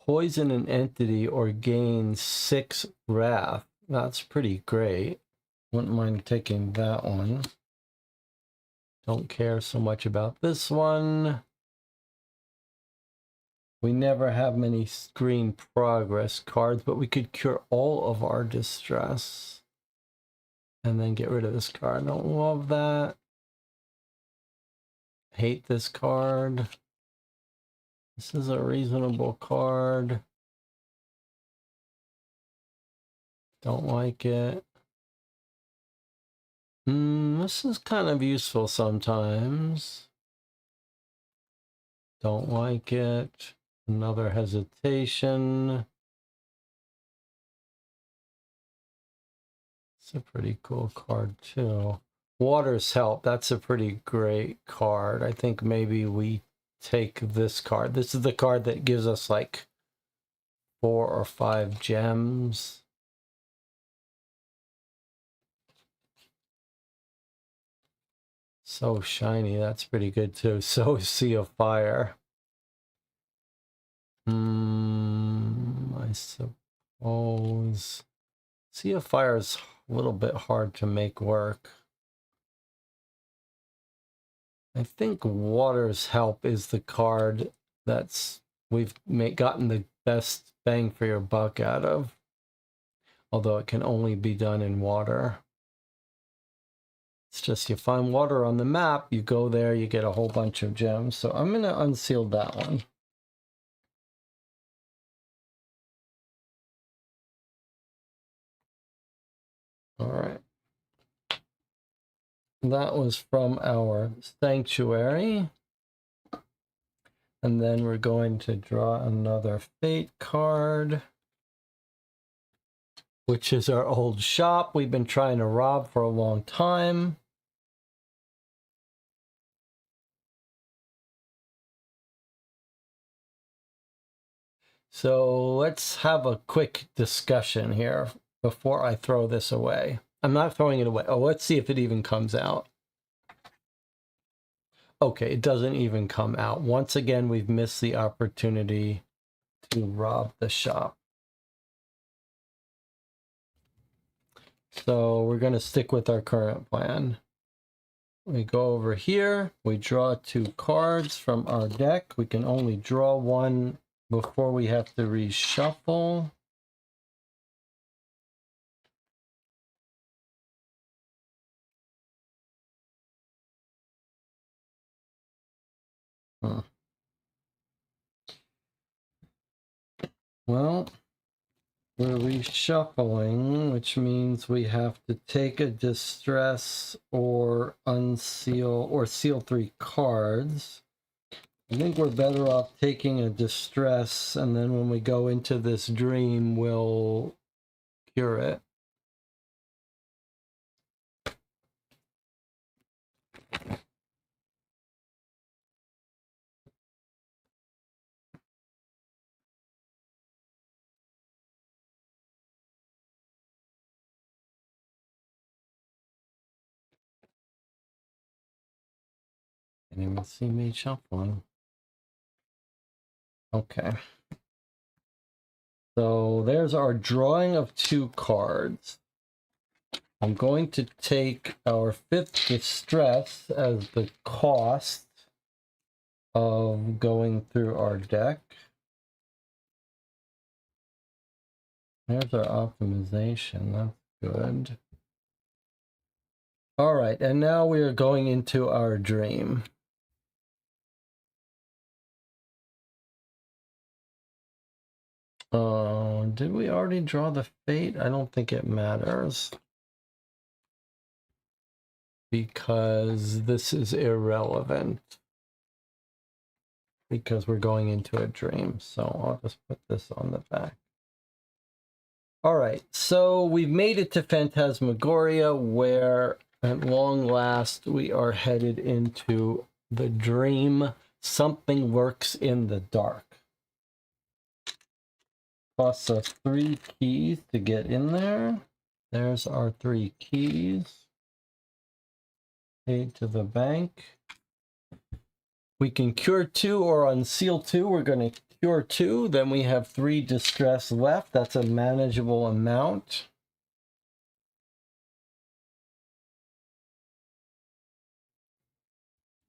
Poison an entity or gain 6 wrath. That's pretty great. Wouldn't mind taking that one. Don't care so much about this one. We never have many screen progress cards, but we could cure all of our distress. And then get rid of this card. I don't love that. Hate this card. This is a reasonable card. Don't like it. This is kind of useful sometimes. Don't like it. Another hesitation. It's a pretty cool card too. Water's Help. That's a pretty great card. I think maybe we take this card. This is the card that gives us like 4 or 5 gems. So shiny. That's pretty good too. So Sea of Fire. I suppose Sea of Fire is a little bit hard to make work. I think Water's Help is the card that's we've gotten the best bang for your buck out of. Although it can only be done in water. It's just you find water on the map, you go there, you get a whole bunch of gems. So I'm going to unseal that one. All right. That was from our Sanctuary. And then we're going to draw another Fate card, which is our old shop we've been trying to rob for a long time. So let's have a quick discussion here before I throw this away. I'm not throwing it away. Oh, let's see if it even comes out. Okay, it doesn't even come out. Once again, we've missed the opportunity to rob the shop. So we're going to stick with our current plan. We go over here. We draw 2 cards from our deck. We can only draw 1 before we have to reshuffle. Well, we're reshuffling, which means we have to take a distress or unseal or seal 3 cards. I think we're better off taking a distress, and then when we go into this dream, we'll cure it. Can't even see me shuffling. Okay. So there's our drawing of 2 cards. I'm going to take our 5th distress as the cost of going through our deck. There's our optimization. That's good. All right, and now we are going into our dream. Did we already draw the fate? I don't think it matters, because this is irrelevant, because we're going into a dream. So I'll just put this on the back. All right, so we've made it to Phantasmagoria, where at long last we are headed into the dream. Something lurks in the dark. Costs us 3 keys to get in there. There's our 3 keys. Paid to the bank. We can cure 2 or unseal 2. We're going to cure 2, then we have 3 distress left. That's a manageable amount.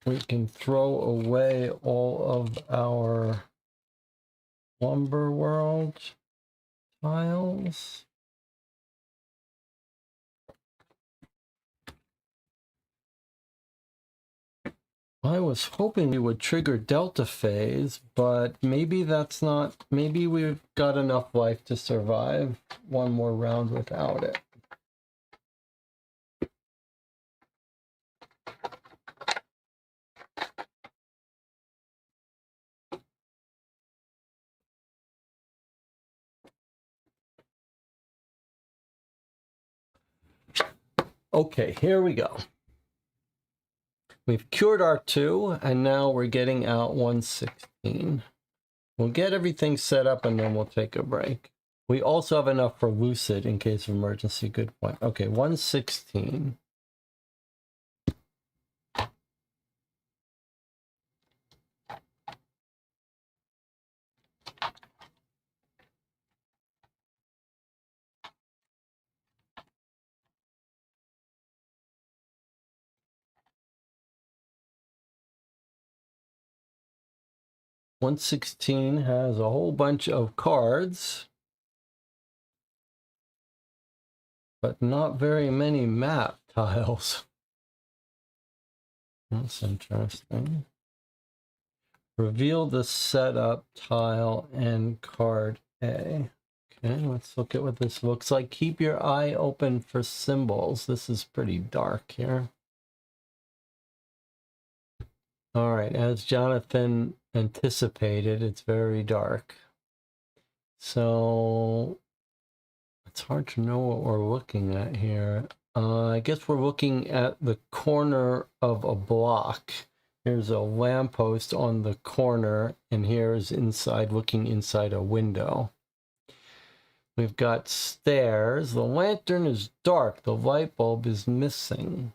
We can throw away all of our Lumber World tiles. I was hoping we would trigger Delta Phase, but maybe that's not, maybe we've got enough life to survive one more round without it. Okay, here we go. We've cured our 2, and now we're getting out 116. We'll get everything set up, and then we'll take a break. We also have enough for Lucid in case of emergency. Good point. Okay, 116. .116 has a whole bunch of cards, but not very many map tiles. That's interesting. Reveal the setup tile and card A. Okay, let's look at what this looks like. Keep your eye open for symbols. This is pretty dark here. All right, as Jonathan anticipated, it's very dark. So it's hard to know what we're looking at here. I guess we're looking at the corner of a block. There's a lamppost on the corner, and here's inside, looking inside a window. We've got stairs. The lantern is dark. The light bulb is missing.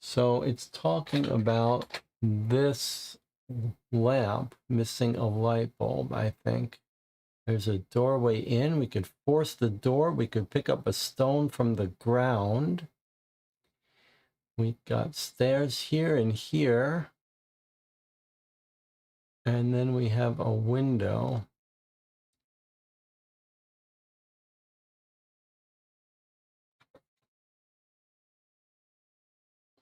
So it's talking about this lamp missing a light bulb, I think. There's a doorway in. We could force the door. We could pick up a stone from the ground. We got stairs here and here. And then we have a window.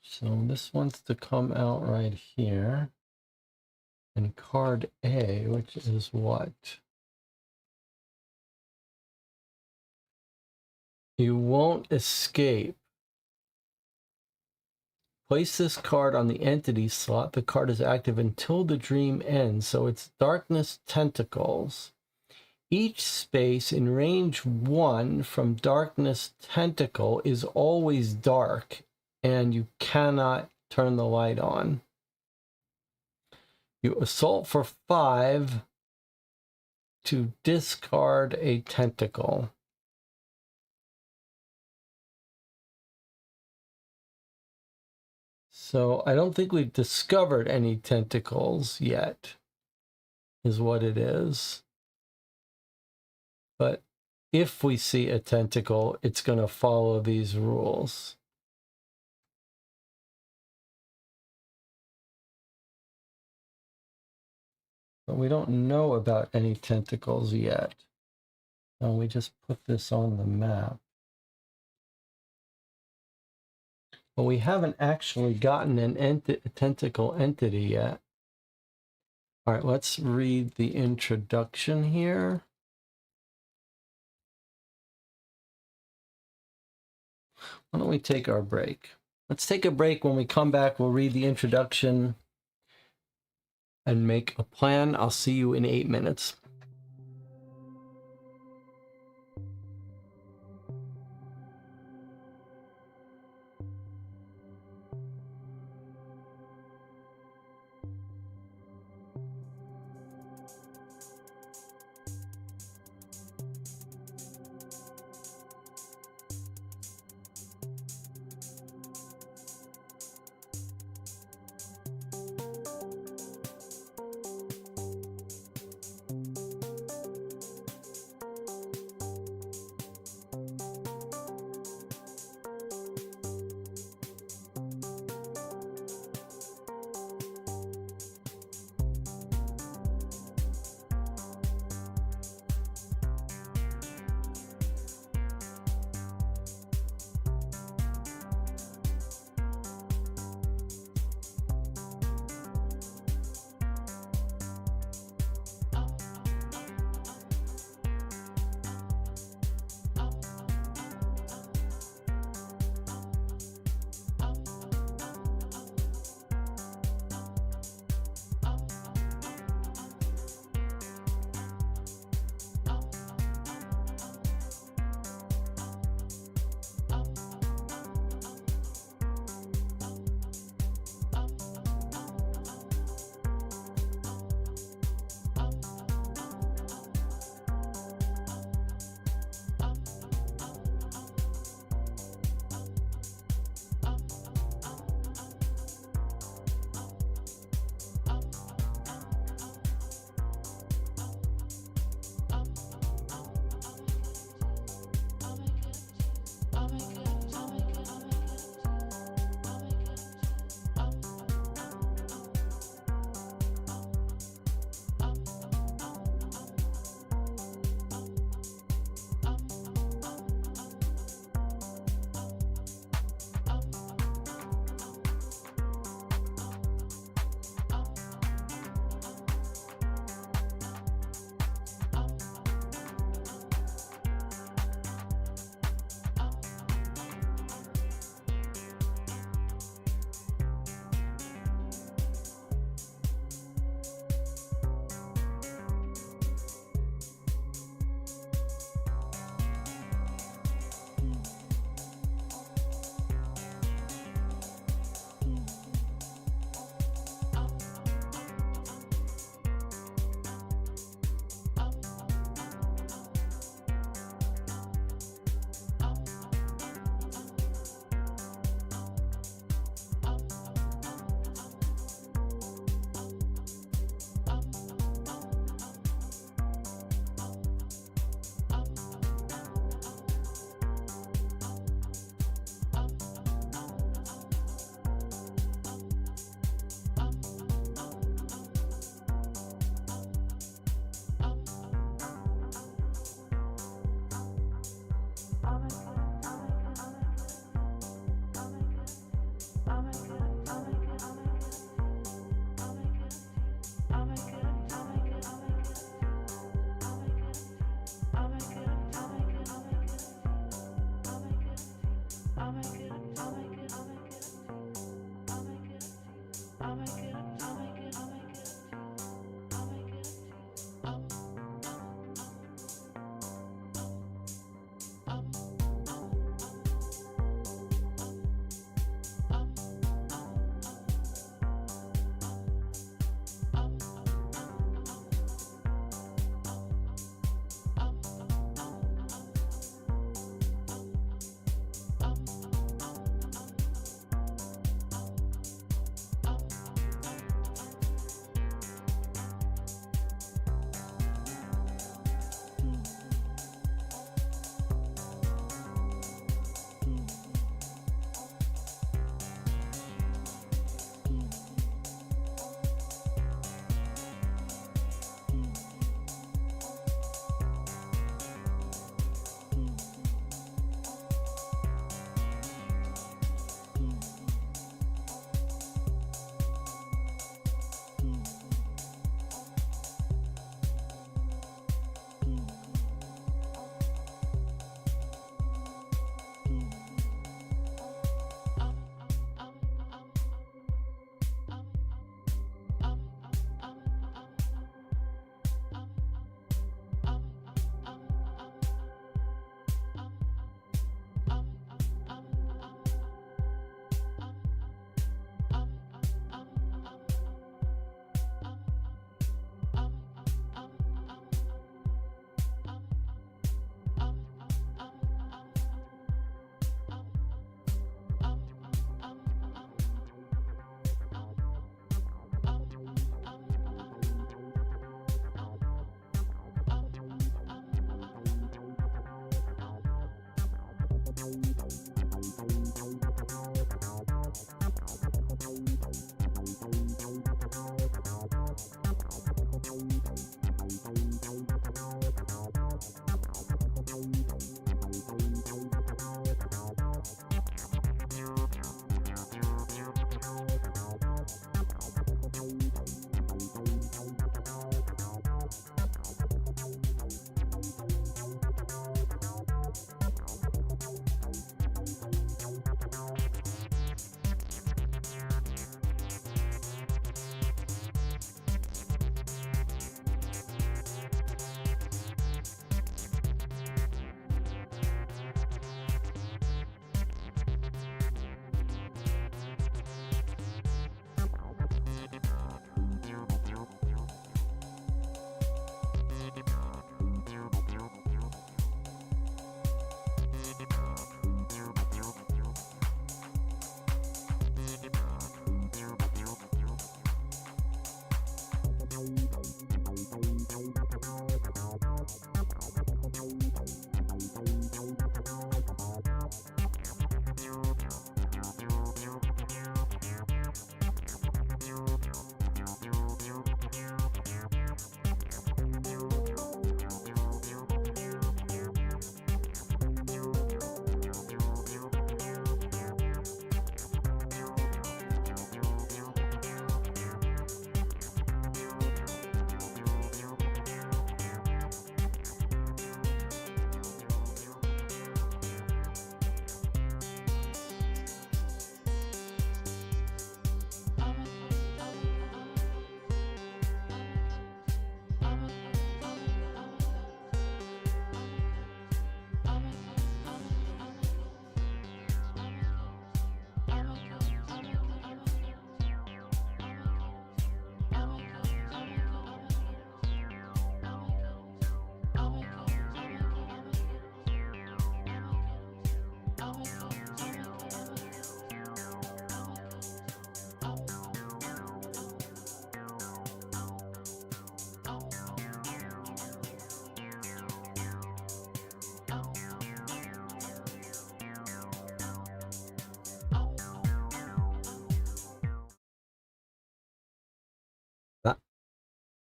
So this wants to come out right here. And card A, which is what? You won't escape. Place this card on the entity slot. The card is active until the dream ends. So it's Darkness Tentacles. Each space in range 1 from Darkness Tentacle is always dark, and you cannot turn the light on. You assault for 5 to discard a tentacle. So I don't think we've discovered any tentacles yet, is what it is. But if we see a tentacle, it's going to follow these rules. But we don't know about any tentacles yet. So we just put this on the map. But we haven't actually gotten a tentacle entity yet. All right, let's read the introduction here. Why don't we take our break? Let's take a break. When we come back, we'll read the introduction and make a plan. I'll see you in 8 minutes.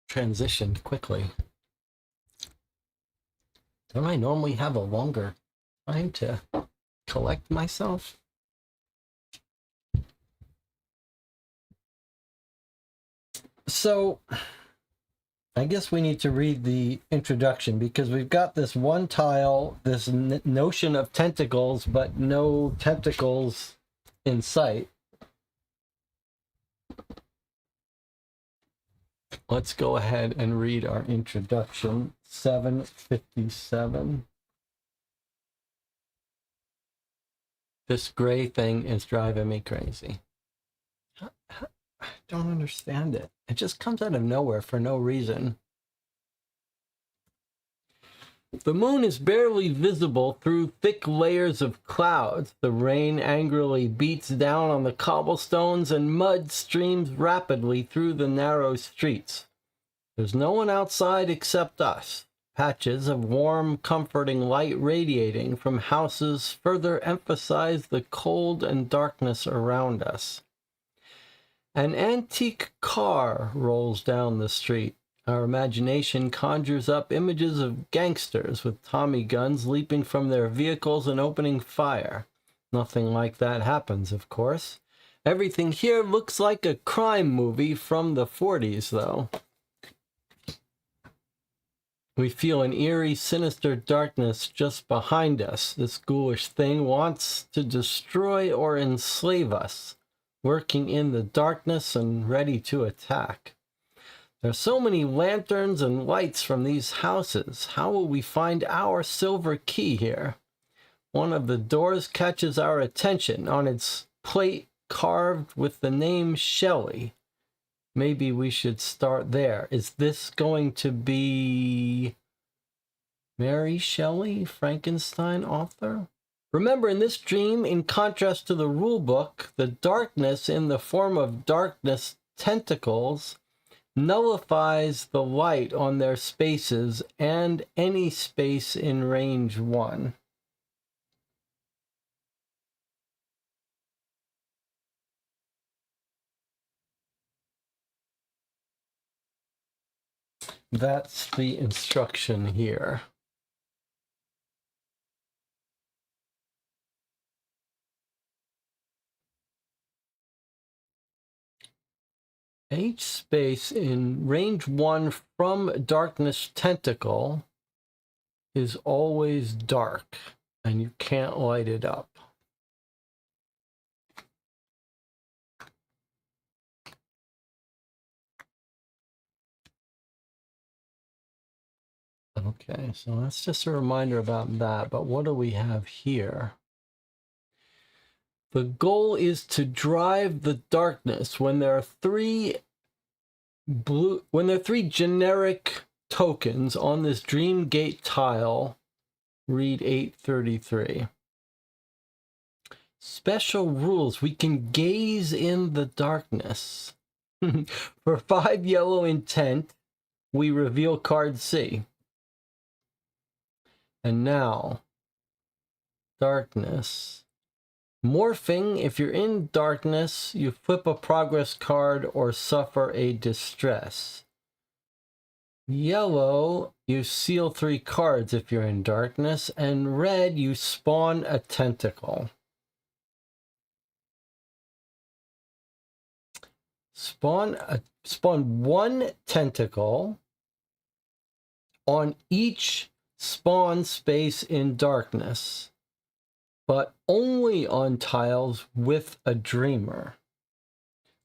transitioned quickly. Don't I normally have a longer time to collect myself? So, I guess we need to read the introduction because we've got this one tile, this notion of tentacles, but no tentacles in sight. Let's go ahead and read our introduction. 757. This gray thing is driving me crazy. I don't understand it. It just comes out of nowhere for no reason. The moon is barely visible through thick layers of clouds. The rain angrily beats down on the cobblestones and mud streams rapidly through the narrow streets. There's no one outside except us. Patches of warm, comforting light radiating from houses further emphasize the cold and darkness around us. An antique car rolls down the street. Our imagination conjures up images of gangsters with Tommy guns leaping from their vehicles and opening fire. Nothing like that happens, of course. Everything here looks like a crime movie from the 40s, though. We feel an eerie, sinister darkness just behind us. This ghoulish thing wants to destroy or enslave us, working in the darkness and ready to attack. There are so many lanterns and lights from these houses. How will we find our silver key here? One of the doors catches our attention. On its plate carved with the name Shelley. Maybe we should start there. Is this going to be Mary Shelley, Frankenstein author? Remember, in this dream, in contrast to the rule book, the darkness in the form of darkness tentacles nullifies the light on their spaces and any space in range 1. That's the instruction here. Each space in range 1 from darkness tentacle is always dark, and you can't light it up. Okay, so that's just a reminder about that, but what do we have here? The goal is to drive the darkness when there are three generic tokens on this dream gate tile. Read 833. Special rules. We can gaze in the darkness. For 5 yellow intent, we reveal card C. And now, darkness. Morphing, if you're in darkness, you flip a progress card or suffer a distress. Yellow, you seal 3 cards if you're in darkness. And red, you spawn a tentacle. Spawn 1 tentacle on each spawn space in darkness, but only on tiles with a dreamer.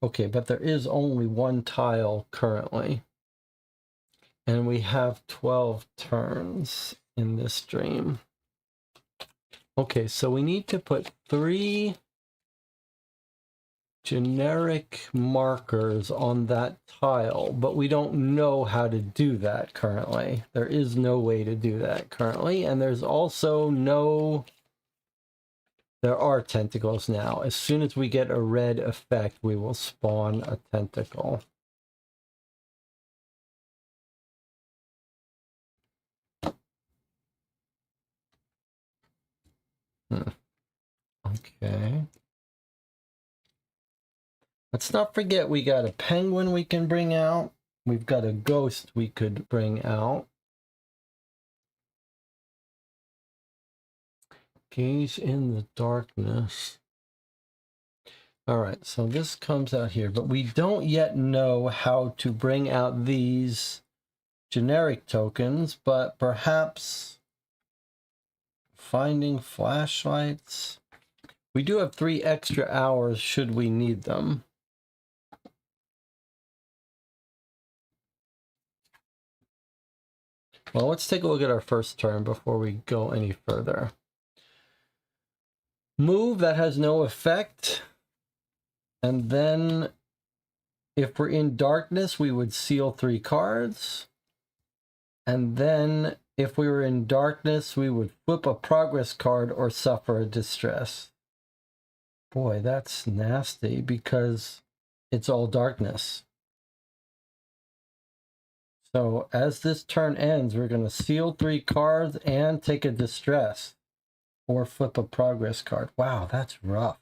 Okay, but there is only 1 tile currently. And we have 12 turns in this dream. Okay, so we need to put 3 generic markers on that tile, but we don't know how to do that currently. There is no way to do that currently, and there's also no... There are tentacles now. As soon as we get a red effect, we will spawn a tentacle. Okay. Let's not forget we got a penguin we can bring out. we've got a ghost we could bring out. Gaze in the darkness. All right, so this comes out here, but we don't yet know how to bring out these generic tokens, but perhaps finding flashlights. We do have 3 extra hours should we need them. Well, let's take a look at our first turn before we go any further. Move, that has no effect. And then if we're in darkness, we would seal 3 cards. And then if we were in darkness, we would flip a progress card or suffer a distress. Boy, that's nasty because it's all darkness. So as this turn ends, we're going to seal 3 cards and take a distress or flip a progress card. Wow, that's rough.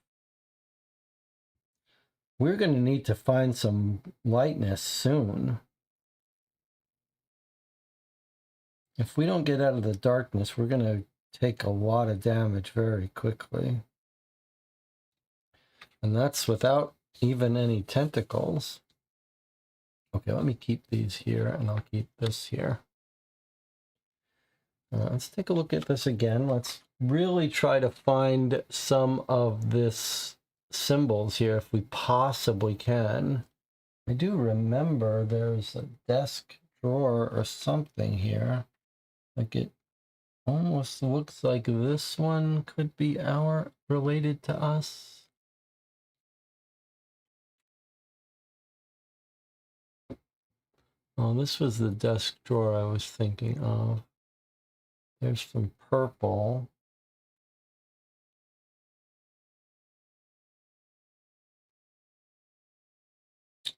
We're going to need to find some lightness soon. If we don't get out of the darkness, we're going to take a lot of damage very quickly. And that's without even any tentacles. Okay, let me keep these here, and I'll keep this here. Let's take a look at this again. Let's really try to find some of this symbols here if we possibly can. I do remember there's a desk drawer or something here. Like it almost looks like this one could be related to us. Oh, this was the desk drawer I was thinking of. There's some purple.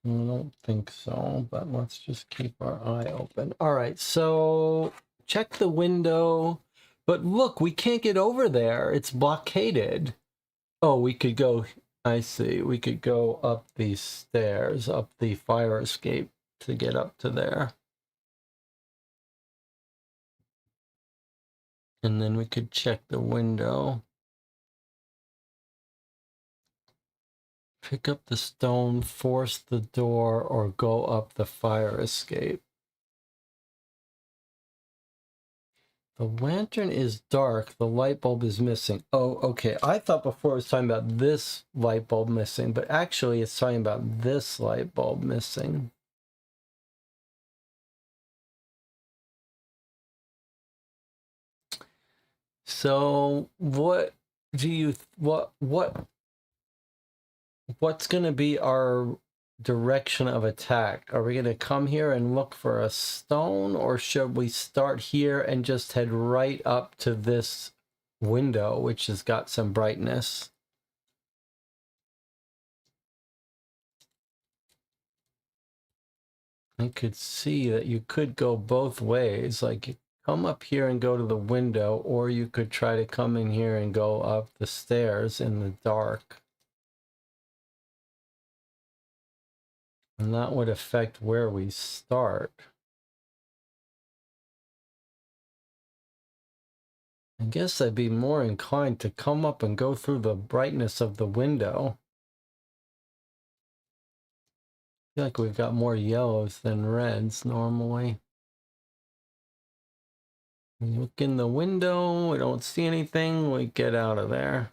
I don't think so, but let's just keep our eye open. All right, so check the window. But look, we can't get over there. It's blockaded. Oh, we could go, I see. We could go up these stairs, up the fire escape to get up to there. And then we could check the window. Pick up the stone, force the door, or go up the fire escape. The lantern is dark. The light bulb is missing. Oh, okay. I thought before it was talking about this light bulb missing, but actually it's talking about this light bulb missing. So what do you, what's going to be our direction of attack? Are we going to come here and look for a stone, or should we start here and just head right up to this window, which has got some brightness? I could see that you could go both ways. Like, you come up here and go to the window, or you could try to come in here and go up the stairs in the dark. And that would affect where we start. I guess I'd be more inclined to come up and go through the brightness of the window. I feel like we've got more yellows than reds normally. We look in the window, we don't see anything, we get out of there.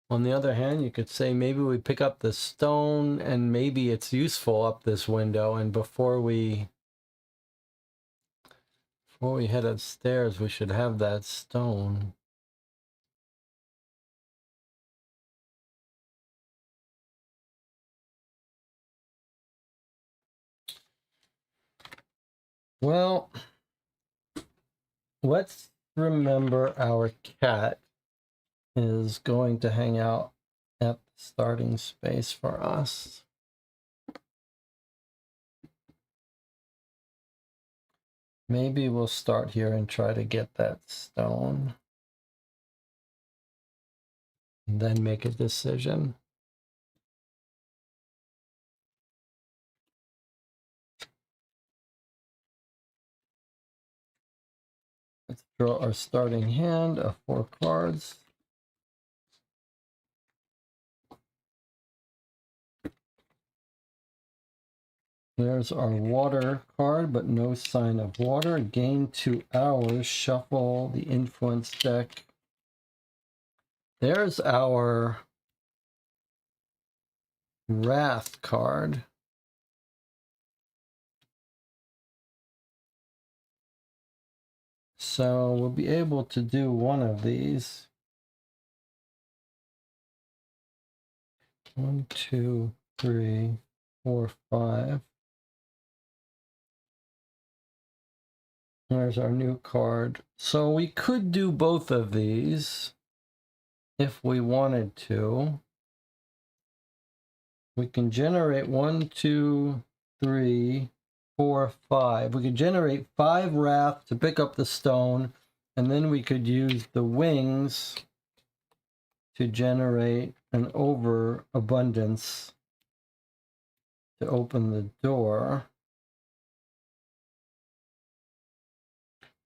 On the other hand, you could say maybe we pick up the stone and maybe it's useful up this window, and before we head upstairs, we should have that stone. Well, let's remember our cat is going to hang out at the starting space for us. Maybe we'll start here and try to get that stone, and then make a decision. Draw our starting hand of 4 cards. There's our water card, but no sign of water. Gain 2 hours. Shuffle the influence deck. There's our Wrath card. So we'll be able to do one of these. 1, 2, 3, 4, 5. There's our new card. So we could do both of these if we wanted to. We can generate 1, 2, 3, 4, 5. We could generate 5 wrath to pick up the stone, and then we could use the wings to generate an overabundance to open the door.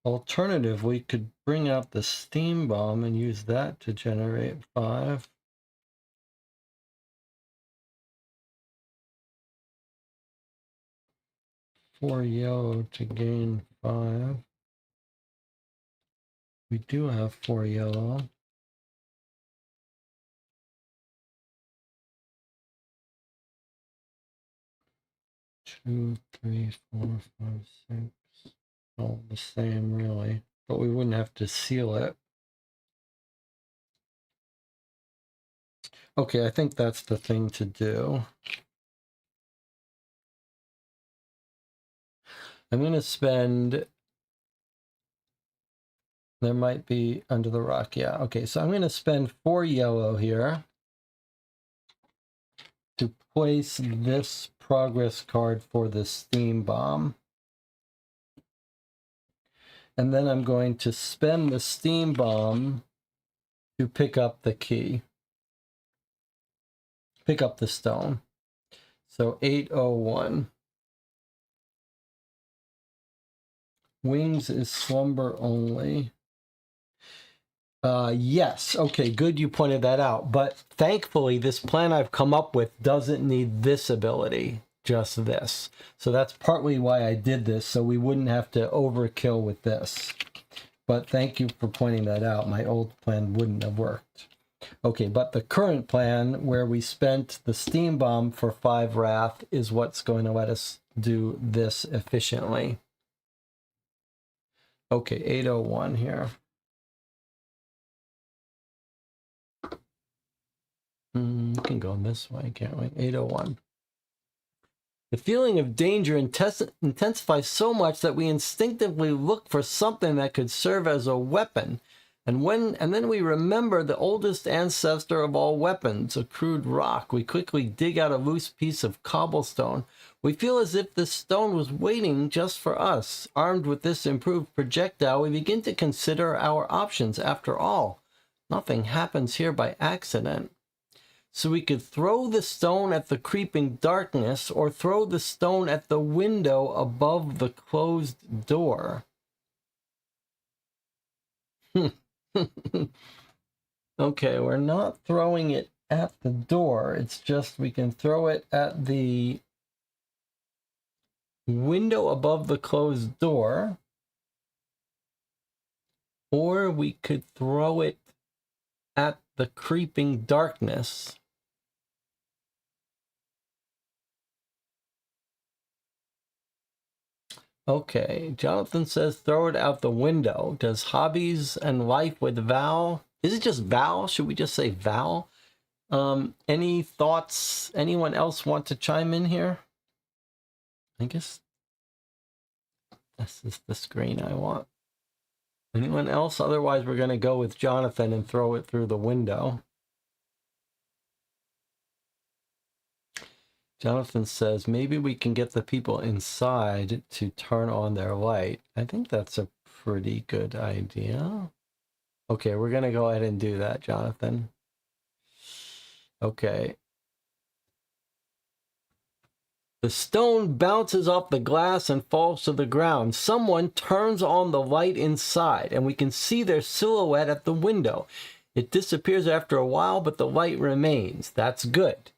Alternative, we could bring out the steam bomb and use that to generate 5. Four yellow to gain 5. We do have 4 yellow. Two, three, 4, 5, 6. All the same, really. But we wouldn't have to seal it. Okay, I think that's the thing to do. I'm going to spend... There might be under the rock, yeah. Okay, so I'm going to spend 4 yellow here to place this progress card for the steam bomb. And then I'm going to spend the steam bomb to pick up the key. Pick up the stone. So 801. Wings is slumber only. Yes. Okay, good you pointed that out. But thankfully, this plan I've come up with doesn't need this ability, just this. So that's partly why I did this, so we wouldn't have to overkill with this. But thank you for pointing that out. My old plan wouldn't have worked. Okay, but the current plan, where we spent the steam bomb for 5 wrath, is what's going to let us do this efficiently. Okay, 801 here. We can go this way, can't we? 801. The feeling of danger intensifies so much that we instinctively look for something that could serve as a weapon. And then we remember the oldest ancestor of all weapons, a crude rock. We quickly dig out a loose piece of cobblestone. We feel as if this stone was waiting just for us. Armed with this improved projectile, we begin to consider our options. After all, nothing happens here by accident. So we could throw the stone at the creeping darkness or throw the stone at the window above the closed door. Okay, we're not throwing it at the door. It's just we can throw it at the window above the closed door. Or we could throw it at the creeping darkness. Okay, Jonathan says throw it out the window. Does hobbies and life with Val? Is it just Val? Should we just say Val? Any thoughts? Anyone else want to chime in here? I guess this is the screen I want. Anyone else? Otherwise, we're going to go with Jonathan and throw it through the window. Jonathan says, maybe we can get the people inside to turn on their light. I think that's a pretty good idea. Okay, we're going to go ahead and do that, Jonathan. Okay. The stone bounces off the glass and falls to the ground. Someone turns on the light inside, and we can see their silhouette at the window. It disappears after a while, but the light remains. That's good.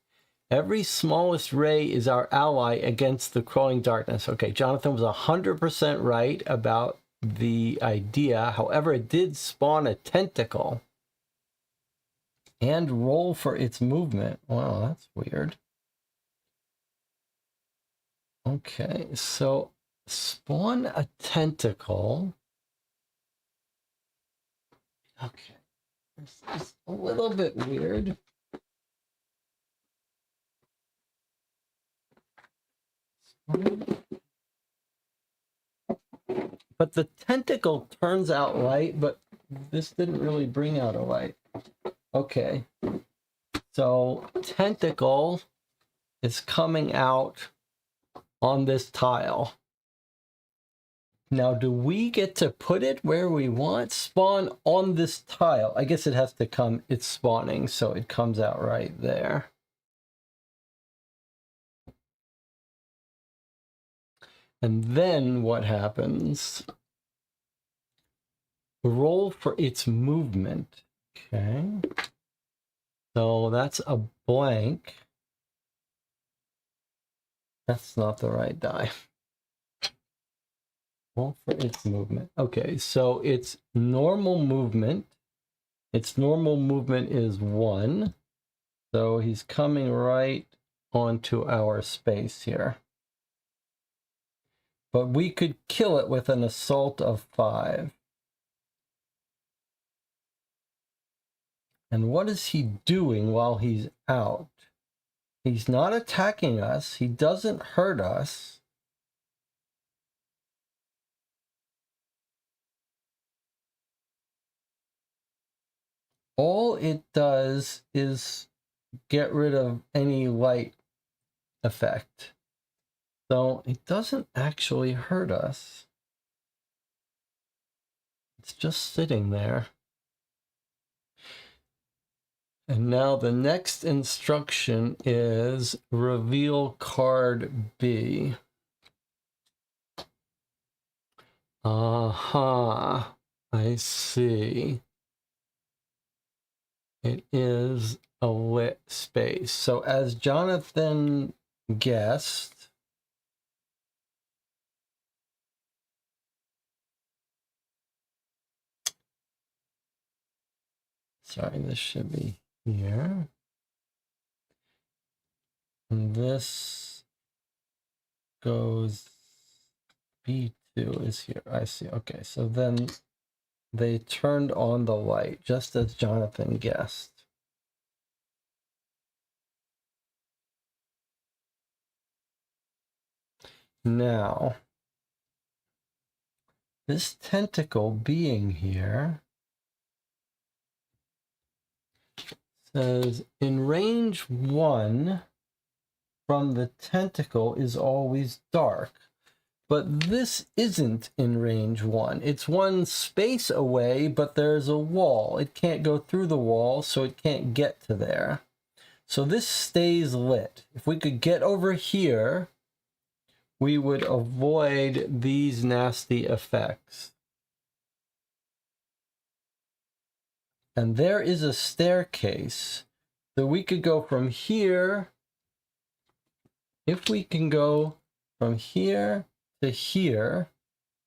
Every smallest ray is our ally against the crawling darkness. Okay, Jonathan was 100% right about the idea. However, it did spawn a tentacle and roll for its movement. Wow, that's weird. Okay, so spawn a tentacle. Okay, this is a little bit weird. But the tentacle turns out light, but this didn't really bring out a light. Okay, so tentacle is coming out on this tile. Now, do we get to put it where we want? Spawn on this tile. I guess it has to come, it's spawning, so it comes out right there. And then what happens? Roll for its movement. Okay. So that's a blank. That's not the right die. Roll for its movement. Okay, so its normal movement. Its normal movement is 1. So he's coming right onto our space here. But we could kill it with an assault of 5. And what is he doing while he's out? He's not attacking us. He doesn't hurt us. All it does is get rid of any light effect. So it doesn't actually hurt us. It's just sitting there. And now the next instruction is reveal card B. Aha, I see. It is a lit space. So as Jonathan guessed, sorry, this should be here. And this goes, B2 is here. I see. Okay, so then they turned on the light, just as Jonathan guessed. Now, this tentacle being here says in range 1 from the tentacle is always dark. But this isn't in range 1. It's 1 space away, but there's a wall. It can't go through the wall, so it can't get to there. So this stays lit. If we could get over here, we would avoid these nasty effects. And there is a staircase. So we could go from here. If we can go from here to here,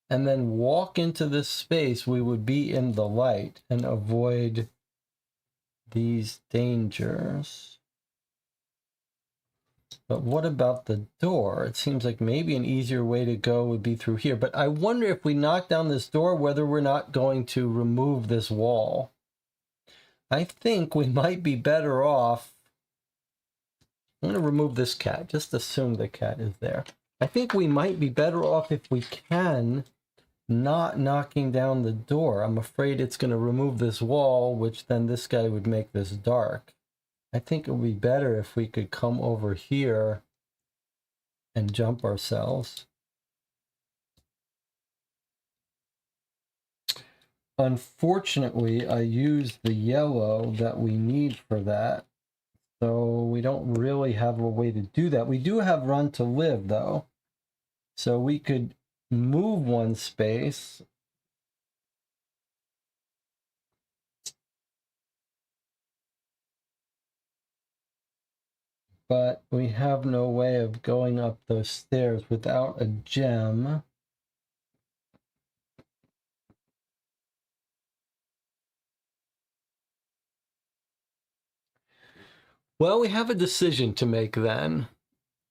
and then walk into this space, we would be in the light and avoid these dangers. But what about the door? It seems like maybe an easier way to go would be through here. But I wonder if we knock down this door, whether we're not going to remove this wall. I think we might be better off. I'm going to remove this cat. Just assume the cat is there. I think we might be better off if we can not knocking down the door. I'm afraid it's going to remove this wall, which then this guy would make this dark. I think it would be better if we could come over here and jump ourselves. Unfortunately, I used the yellow that we need for that. So we don't really have a way to do that. We do have run to live, though. So we could move one space. But we have no way of going up those stairs without a gem. Well, we have a decision to make then.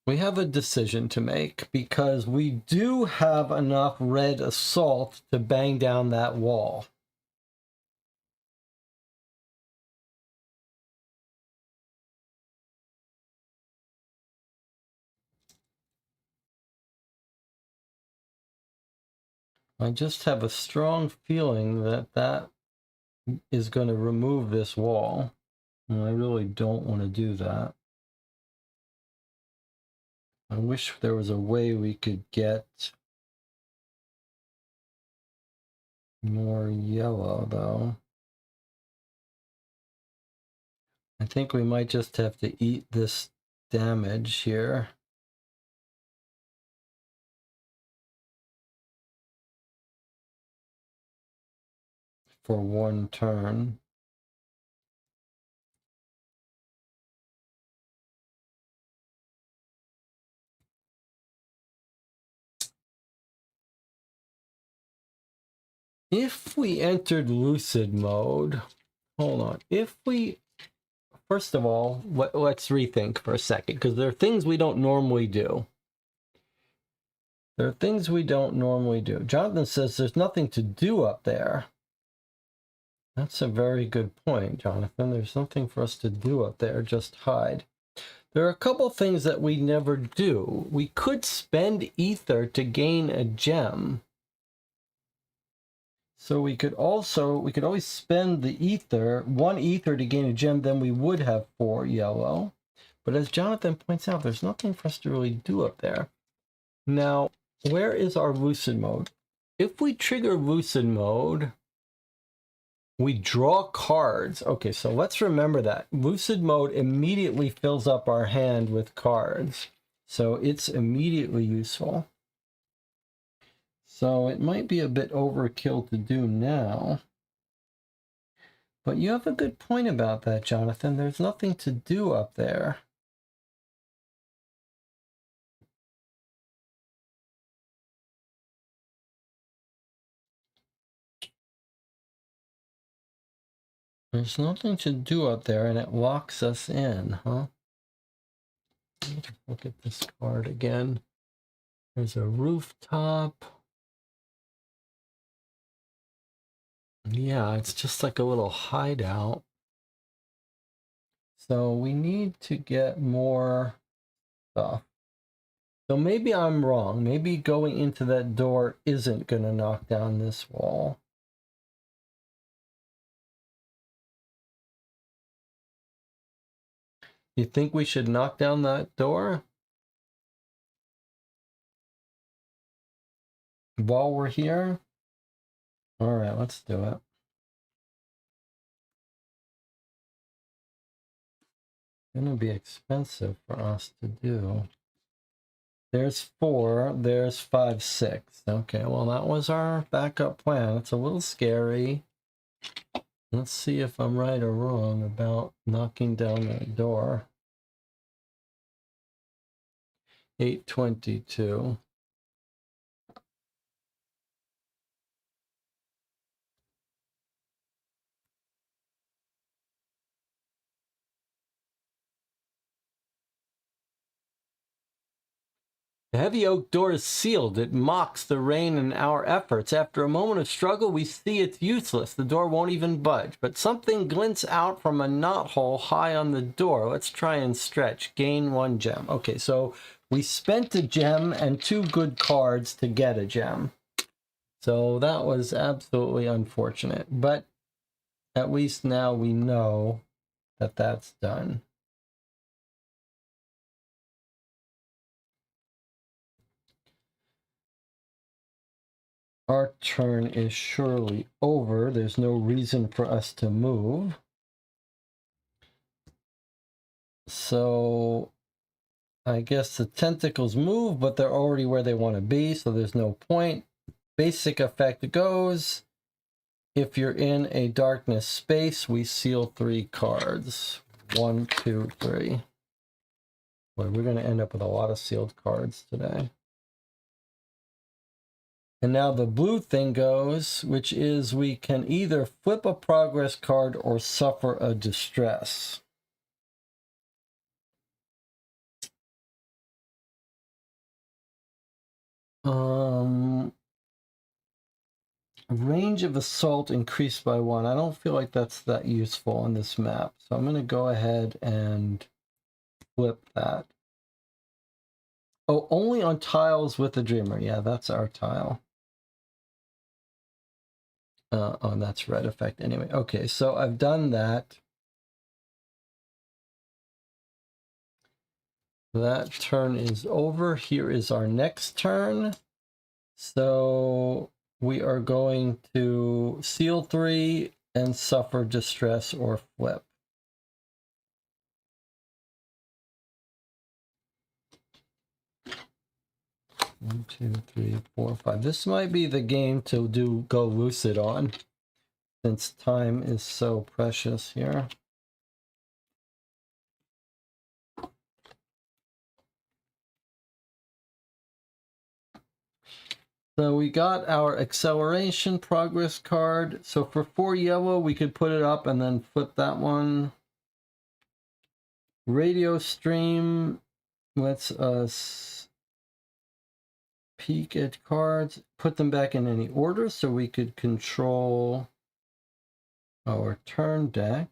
We have a decision to make because we do have enough red assault to bang down that wall. I just have a strong feeling that that is going to remove this wall. And I really don't want to do that. I wish there was a way we could get more yellow, though. I think we might just have to eat this damage here. For one turn. If we entered lucid mode, hold on. If we, first of all, let's rethink for a second, because there are things we don't normally do. There are things we don't normally do. Jonathan says there's nothing to do up there. That's a very good point, Jonathan. There's nothing for us to do up there, just hide. There are a couple things that we never do. We could spend ether to gain a gem. So we could always spend the ether, one ether to gain a gem, then we would have 4 yellow. But as Jonathan points out, there's nothing for us to really do up there. Now, where is our lucid mode? If we trigger lucid mode, we draw cards. Okay, so let's remember that. Lucid mode immediately fills up our hand with cards. So it's immediately useful. So it might be a bit overkill to do now. But you have a good point about that, Jonathan. There's nothing to do up there. There's nothing to do up there, and it locks us in, huh? Let's look at this card again. There's a rooftop. Yeah, it's just like a little hideout. So we need to get more stuff. So maybe I'm wrong. Maybe going into that door isn't going to knock down this wall. You think we should knock down that door while we're here? All right, let's do it. It's gonna be expensive for us to do. There's 4, there's 5, 6. Okay, well, that was our backup plan. It's a little scary. Let's see if I'm right or wrong about knocking down that door. 822. The heavy oak door is sealed. It mocks the rain and our efforts. After a moment of struggle, we see it's useless. The door won't even budge. But something glints out from a knothole high on the door. Let's try and stretch. Gain 1 gem. Okay, so we spent a gem and 2 good cards to get a gem. So that was absolutely unfortunate. But at least now we know that that's done. Our turn is surely over. There's no reason for us to move. So I guess the tentacles move, but they're already where they want to be, so there's no point. Basic effect goes, if you're in a darkness space, we seal 3 cards. 1, 2, 3. Boy, we're going to end up with a lot of sealed cards today. And now the blue thing goes, which is we can either flip a progress card or suffer a distress. Range of assault increased by 1. I don't feel like that's that useful on this map. So I'm going to go ahead and flip that. Oh, only on tiles with the Dreamer. Yeah, that's our tile. Oh, that's red effect anyway. Okay, so I've done that. That turn is over. Here is our next turn. So we are going to seal 3 and suffer distress or flip. One, 2, 3, 4, 5. This might be the game to go lucid on, since time is so precious here. So we got our acceleration progress card. So for 4 yellow, we could put it up and then flip that one. Radio stream lets us peek at cards, put them back in any order so we could control our turn deck.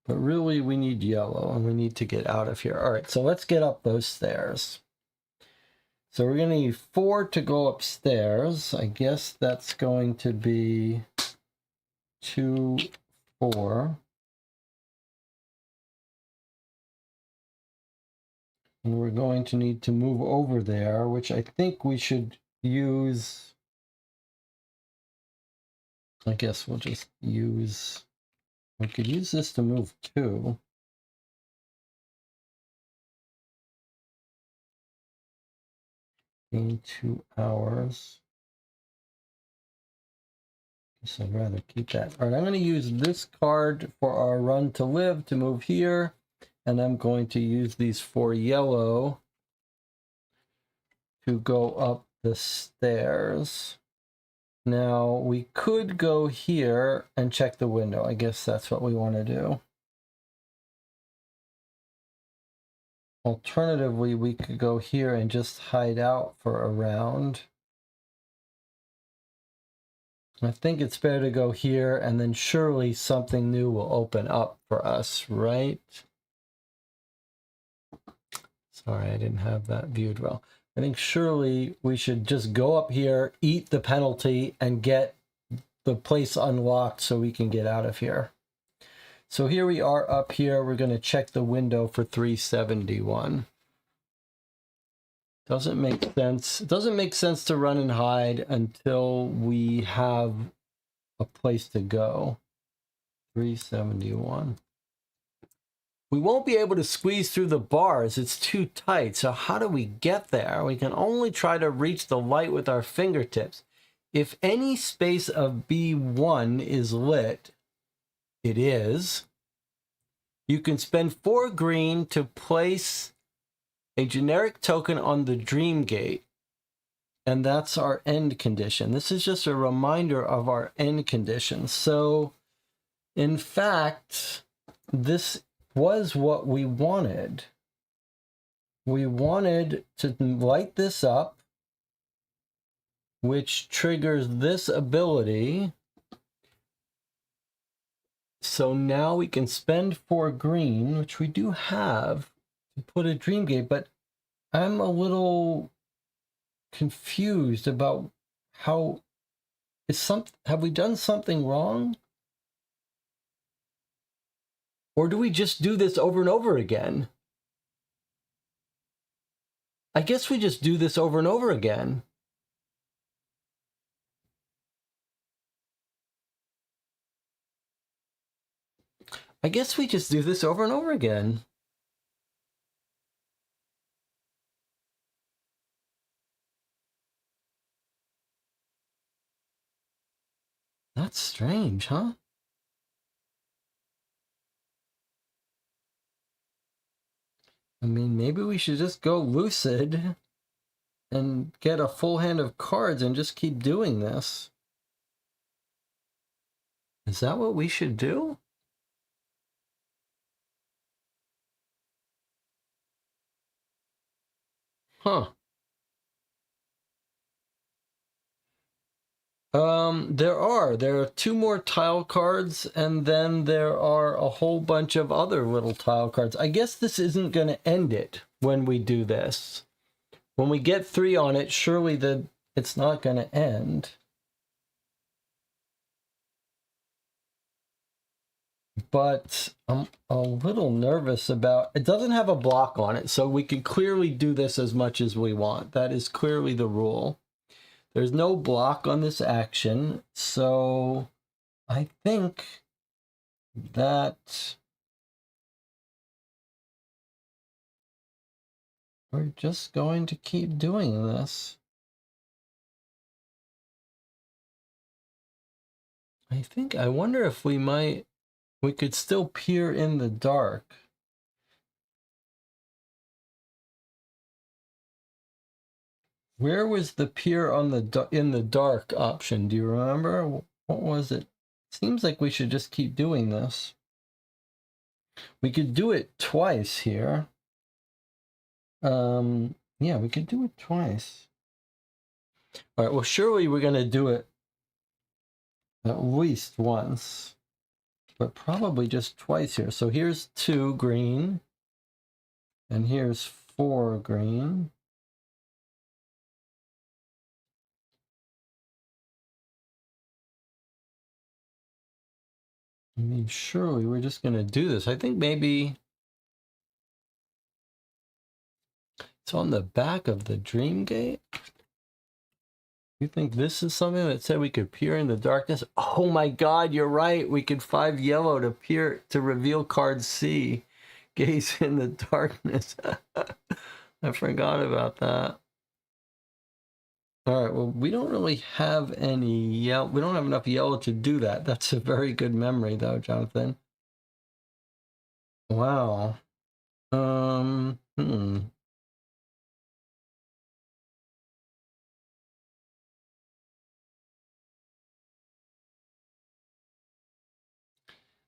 But really, we need yellow, and we need to get out of here. All right, so let's get up those stairs. So we're going to need 4 to go upstairs. I guess that's going to be 2, 4. And we're going to need to move over there, which I think we should use. I guess we'll just use. We could use this to move 2. In 2 hours. Guess I'd rather keep that. All right, I'm going to use this card for our run to live to move here. And I'm going to use these 4 yellow to go up the stairs. Now, we could go here and check the window. I guess that's what we want to do. Alternatively, we could go here and just hide out for a round. I think it's better to go here, and then surely something new will open up for us, right? Sorry, I didn't have that viewed well. I think surely we should just go up here, eat the penalty, and get the place unlocked so we can get out of here. So here we are up here. We're going to check the window for 371. Doesn't make sense. It doesn't make sense to run and hide until we have a place to go. 371. We won't be able to squeeze through the bars. It's too tight. So how do we get there? We can only try to reach the light with our fingertips. If any space of B1 is lit, it is. You can spend 4 green to place a generic token on the dream gate. And that's our end condition. This is just a reminder of our end condition. So, in fact, this was what we wanted. We wanted to light this up, which triggers this ability. So now we can spend 4 green, which we do have, to put a dream gate, but I'm a little confused about how have we done something wrong? Or do we just do this over and over again? I guess we just do this over and over again. I guess we just do this over and over again. That's strange, huh? I mean, maybe we should just go lucid and get a full hand of cards and just keep doing this. Is that what we should do? Huh. There are two more tile cards, and then there are a whole bunch of other little tile cards. I guess this isn't going to end it when we do this. When we get 3 on it, surely it's not going to end. But I'm a little nervous about it. Doesn't have a block on it, so we can clearly do this as much as we want. That is clearly the rule. There's no block on this action, so I think that we're just going to keep doing this. I wonder if we could still peer in the dark. Where was the peer on in the dark option? Do you remember? What was it? Seems like we should just keep doing this. We could do it twice here. Yeah, we could do it twice. All right, well, surely we're going to do it at least once, but probably just twice here. So here's 2 green, and here's 4 green. I mean, surely we're just going to do this. I think maybe it's on the back of the dream gate. You think this is something that said we could peer in the darkness? Oh my God, you're right. We could 5 yellow to peer to reveal card C. Gaze in the darkness. I forgot about that. All right, well, we don't really have any yellow. We don't have enough yellow to do that. That's a very good memory, though, Jonathan. Wow.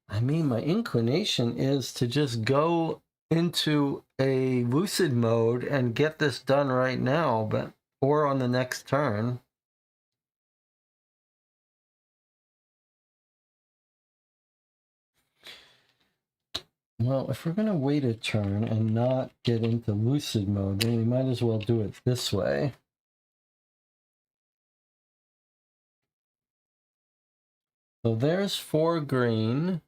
I mean, my inclination is to just go into a lucid mode and get this done right now, or on the next turn. Well, if we're going to wait a turn and not get into lucid mode, then we might as well do it this way. So there's 4 green.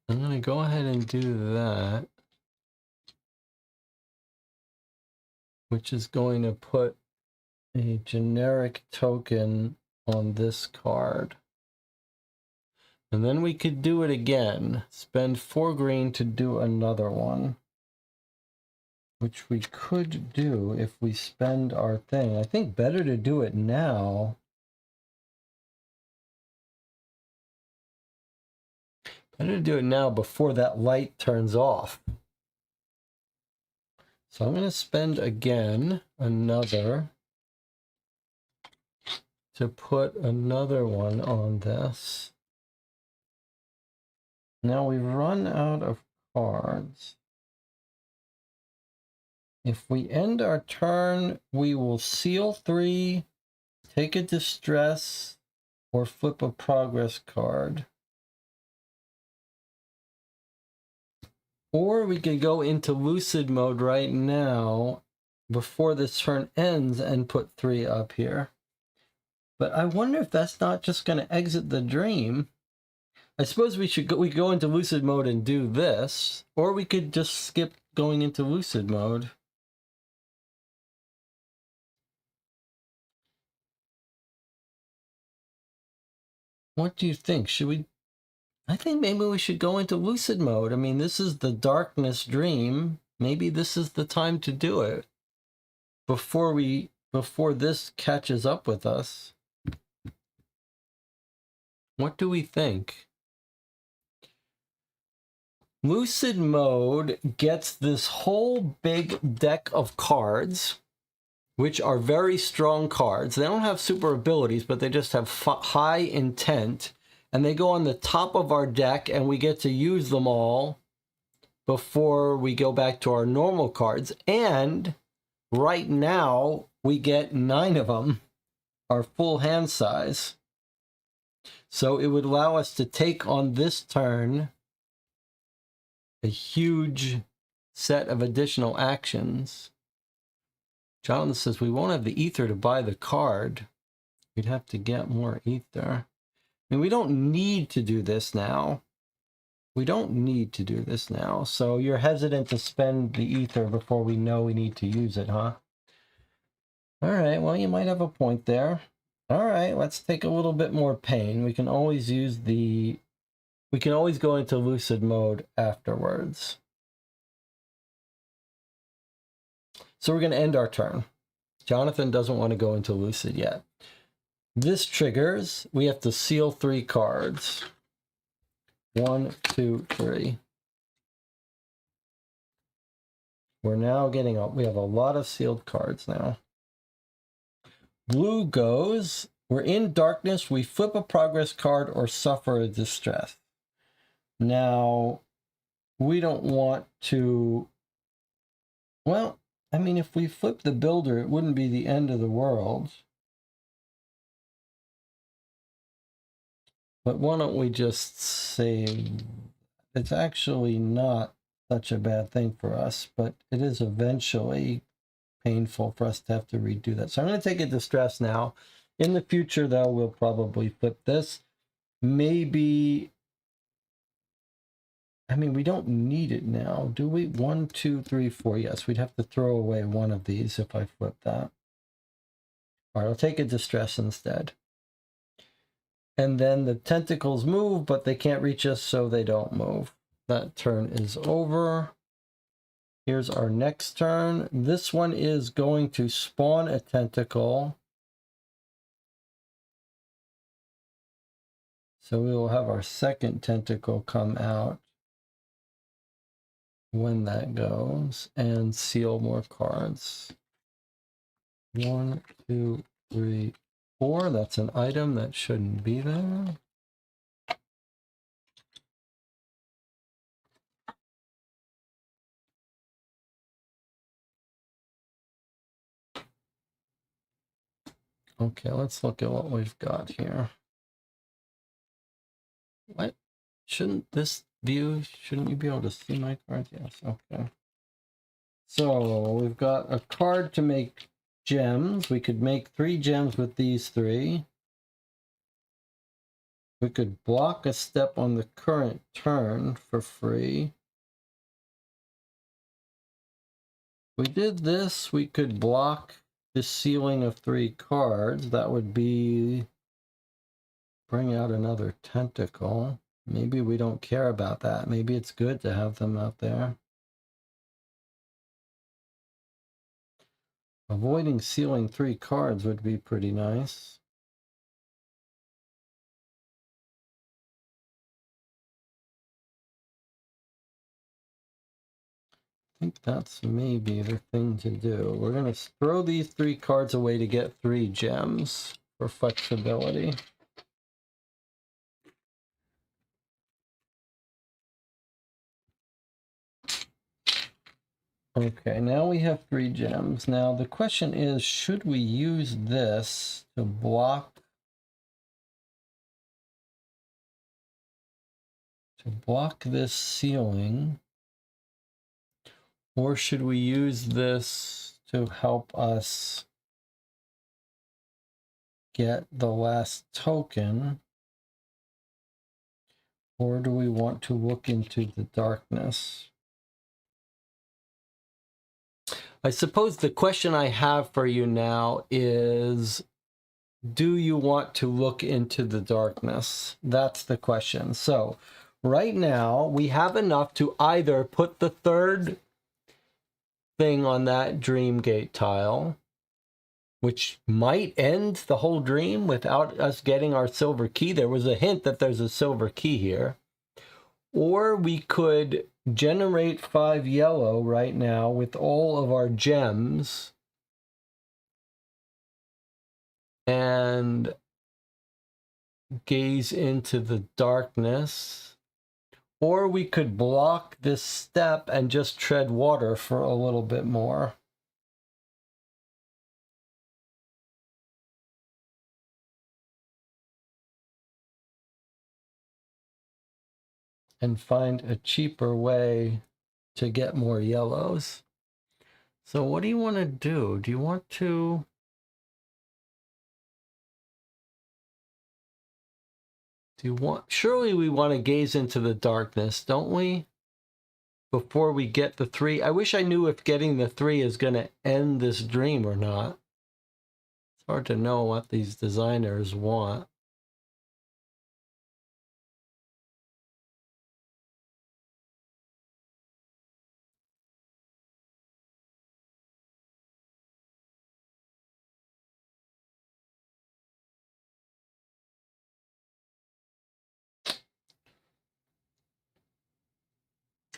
I'm going to go ahead and do that, which is going to put a generic token on this card. And then we could do it again. Spend 4 green to do another one, which we could do if we spend our thing. I think better to do it now. Better to do it now before that light turns off. So I'm going to spend again another to put another one on this. Now we've run out of cards. If we end our turn, we will seal 3, take a distress, or flip a progress card. Or we could go into lucid mode right now before this turn ends and put 3 up here. But I wonder if that's not just going to exit the dream. I suppose we go into lucid mode and do this, or we could just skip going into lucid mode. What do you think? Should we? I think maybe we should go into lucid mode. I mean, this is the darkness dream. Maybe this is the time to do it before this catches up with us. What do we think? Lucid mode gets this whole big deck of cards, which are very strong cards. They don't have super abilities, but they just have high intent. And they go on the top of our deck, and we get to use them all before we go back to our normal cards. And right now, we get 9 of them, our full hand size. So it would allow us to take on this turn a huge set of additional actions. Jonathan says we won't have the ether to buy the card. We'd have to get more ether. I mean, we don't need to do this now. We don't need to do this now. So you're hesitant to spend the ether before we know we need to use it, huh? All right, well, you might have a point there. All right, let's take a little bit more pain. We can always go into lucid mode afterwards. So we're going to end our turn. Jonathan doesn't want to go into lucid yet. This triggers, we have to seal 3 cards. 1, 2, 3. We're now we have a lot of sealed cards now. Blue goes, we're in darkness, we flip a progress card or suffer a distress. Now, we don't want to, well, I mean, if we flip the builder, it wouldn't be the end of the world. But why don't we just say it's actually not such a bad thing for us, but it is eventually painful for us to have to redo that. So I'm going to take a distress now. In the future, though, we'll probably flip this. Maybe, I mean, we don't need it now, do we? 1, 2, 3, 4. Yes, we'd have to throw away one of these if I flip that. All right, I'll take a distress instead. And then the tentacles move, but they can't reach us, so they don't move. That turn is over. Here's our next turn. This one is going to spawn a tentacle. So we will have our second tentacle come out when that goes and seal more cards. 1, 2, 3, 4. That's an item that shouldn't be there. Okay, let's look at what we've got here. What? Shouldn't you be able to see my cards? Yes, okay. So we've got a card to make gems. We could make 3 gems with these 3. We could block a step on the current turn for free. If we did this, we could block the sealing of 3 cards. That would be bring out another tentacle. Maybe we don't care about that. Maybe it's good to have them out there. Avoiding sealing 3 cards would be pretty nice. I think that's maybe the thing to do. We're going to throw these 3 cards away to get 3 gems for flexibility. Okay, now we have 3 gems. Now the question is, should we use this to block this sealing? Or should we use this to help us get the last token? Or do we want to look into the darkness? I suppose the question I have for you now is, do you want to look into the darkness? That's the question. So right now we have enough to either put the third thing on that dream gate tile, which might end the whole dream without us getting our silver key. There was a hint that there's a silver key here. Or we could generate 5 yellow right now with all of our gems and gaze into the darkness. Or we could block this step and just tread water for a little bit more. And find a cheaper way to get more yellows. So what do you want to do? Do you want to... Surely we want to gaze into the darkness, don't we? Before we get the 3. I wish I knew if getting the 3 is going to end this dream or not. It's hard to know what these designers want.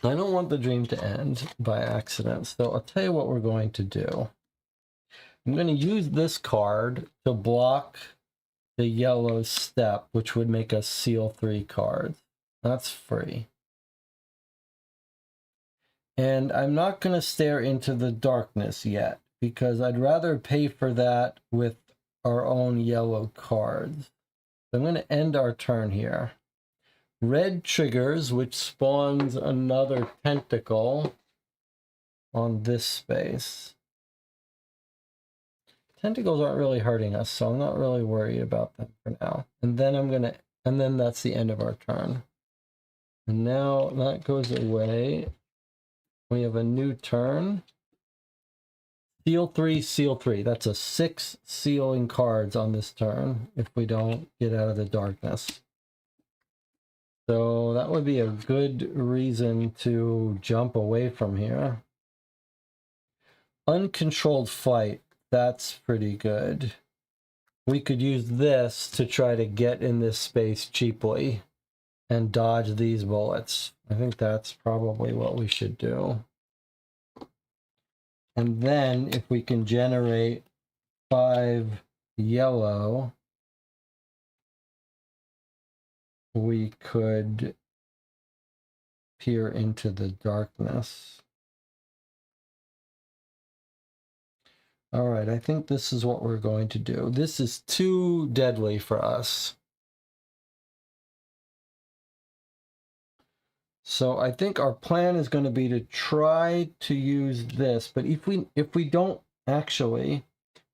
I don't want the dream to end by accident, so I'll tell you what we're going to do. I'm going to use this card to block the yellow step, which would make us seal 3 cards. That's free. And I'm not going to stare into the darkness yet, because I'd rather pay for that with our own yellow cards. So I'm going to end our turn here. Red triggers, which spawns another tentacle on this space. Tentacles aren't really hurting us, so I'm not really worried about them for now. And then that's the end of our turn. And now that goes away. We have a new turn. Seal 3, seal 3. That's a 6 sealing cards on this turn if we don't get out of the darkness. So that would be a good reason to jump away from here. Uncontrolled flight. That's pretty good. We could use this to try to get in this space cheaply and dodge these bullets. I think that's probably what we should do. And then if we can generate 5 yellow, we could peer into the darkness. All right, I think this is what we're going to do. This is too deadly for us. So I think our plan is going to be to try to use this, but if we don't actually,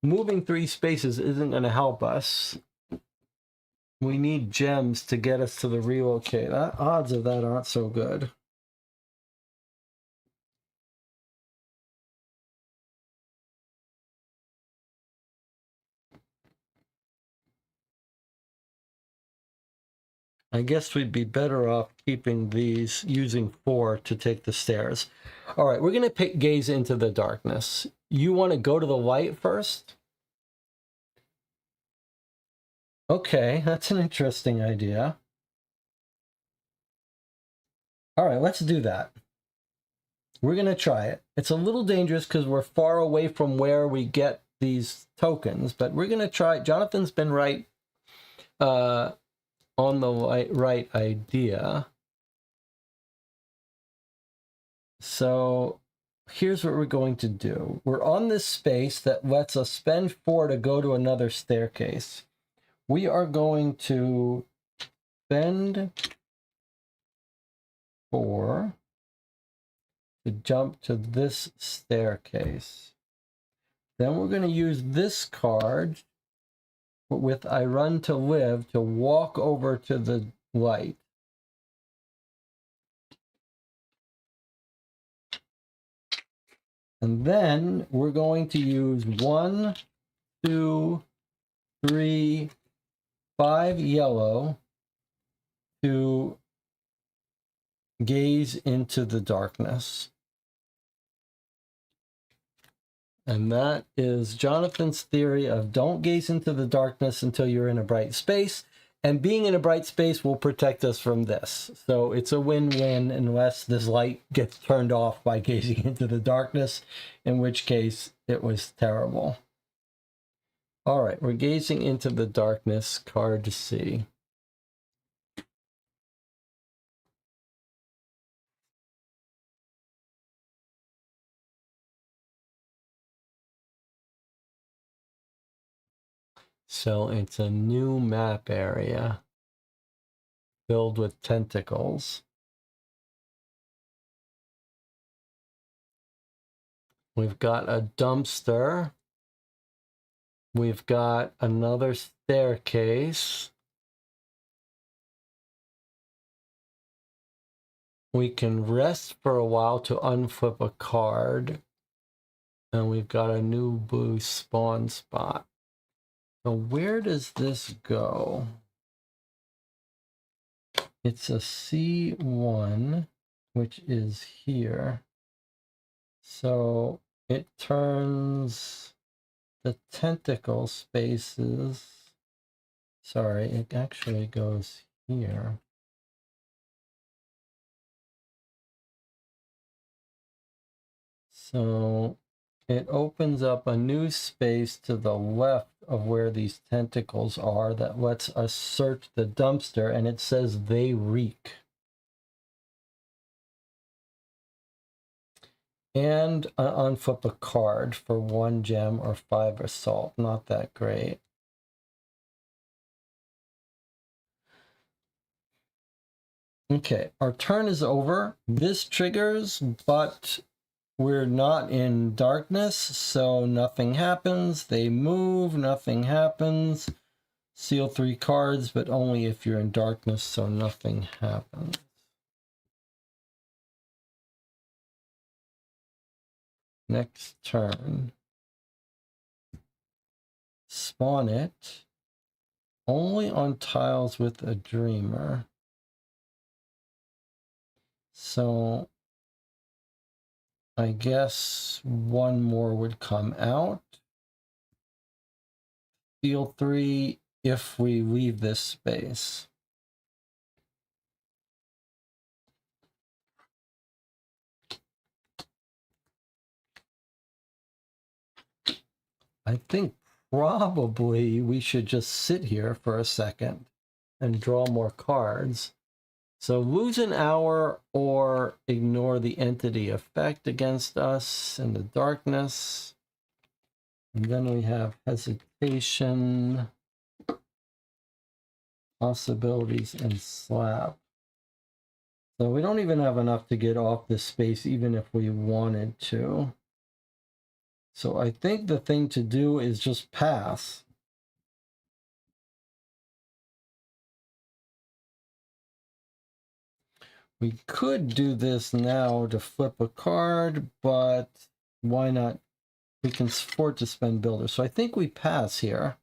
moving 3 spaces isn't going to help us. We need gems to get us to the relocate. Odds of that aren't so good. I guess we'd be better off keeping these, using 4 to take the stairs. All right, we're going to gaze into the darkness. You want to go to the light first? Okay, that's an interesting idea. All right, let's do that. We're going to try it. It's a little dangerous because we're far away from where we get these tokens, but we're going to try it. Jonathan's been right on the right idea. So here's what we're going to do. We're on this space that lets us spend 4 to go to another staircase. We are going to spend 4 to jump to this staircase. Then we're going to use this card with I run to live to walk over to the light. And then we're going to use 1, 2, 3, 5 yellow to gaze into the darkness. And that is Jonathan's theory of don't gaze into the darkness until you're in a bright space. And being in a bright space will protect us from this. So it's a win-win unless this light gets turned off by gazing into the darkness, in which case it was terrible. All right, we're gazing into the darkness, card C. So it's a new map area filled with tentacles. We've got a dumpster. We've got another staircase. We can rest for a while to unflip a card. And we've got a new blue spawn spot. So where does this go? It's a C1, which is here. So it turns the tentacle spaces. Sorry, it actually goes here. So it opens up a new space to the left of where these tentacles are that lets us search the dumpster, and it says they reek. And unflip a card for 1 gem or 5 assault. Not that great. Okay, our turn is over. This triggers, but we're not in darkness, so nothing happens. They move, nothing happens. Seal 3 cards, but only if you're in darkness, so nothing happens. Next turn. Spawn it only on tiles with a dreamer. So I guess 1 more would come out. Seal 3 if we leave this space. I think probably we should just sit here for a second and draw more cards. So lose an hour or ignore the entity effect against us in the darkness. And then we have hesitation, possibilities, and slap. So we don't even have enough to get off this space even if we wanted to. So I think the thing to do is just pass. We could do this now to flip a card, but why not? We can afford to spend builder. So I think we pass here.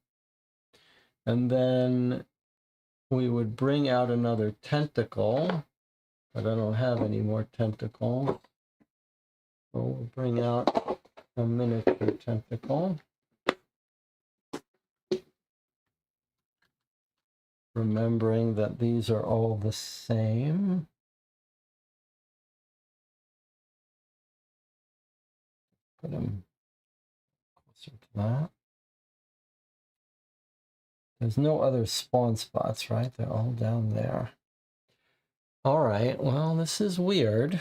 And then we would bring out another tentacle, but I don't have any more tentacles. So we'll bring out a miniature tentacle. Remembering that these are all the same. Put them closer to that. There's no other spawn spots, right? They're all down there. All right, well, this is weird.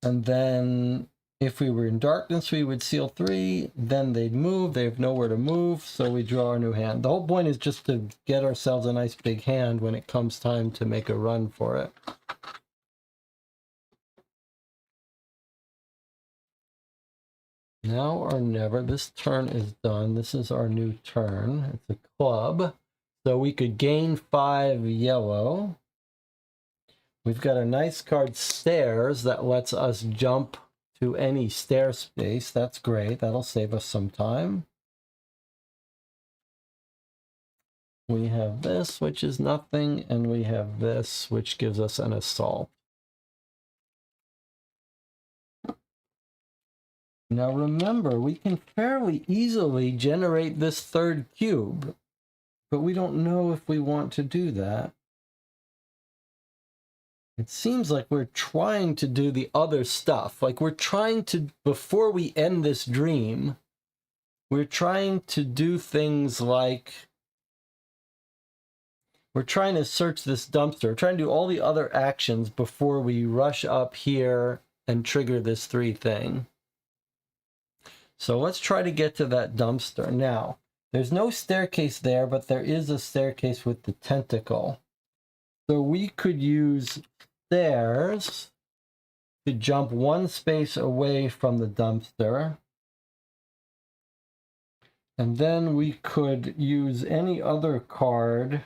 And then if we were in darkness, we would seal 3. Then they'd move. They have nowhere to move, so we draw our new hand. The whole point is just to get ourselves a nice big hand when it comes time to make a run for it. Now or never. This turn is done. This is our new turn. It's a club. So we could gain 5 yellow. We've got a nice card, Stairs, that lets us jump to any stair space. That's great. That'll save us some time. We have this, which is nothing, and we have this, which gives us an assault. Now remember, we can fairly easily generate this third cube, but we don't know if we want to do that. It seems like we're trying to do the other stuff. Like we're trying to, before we end this dream, we're trying to do things like, we're trying to search this dumpster, we're trying to do all the other actions before we rush up here and trigger this 3 thing. So let's try to get to that dumpster. Now, there's no staircase there, but there is a staircase with the tentacle. So we could use stairs to jump 1 space away from the dumpster. And then we could use any other card.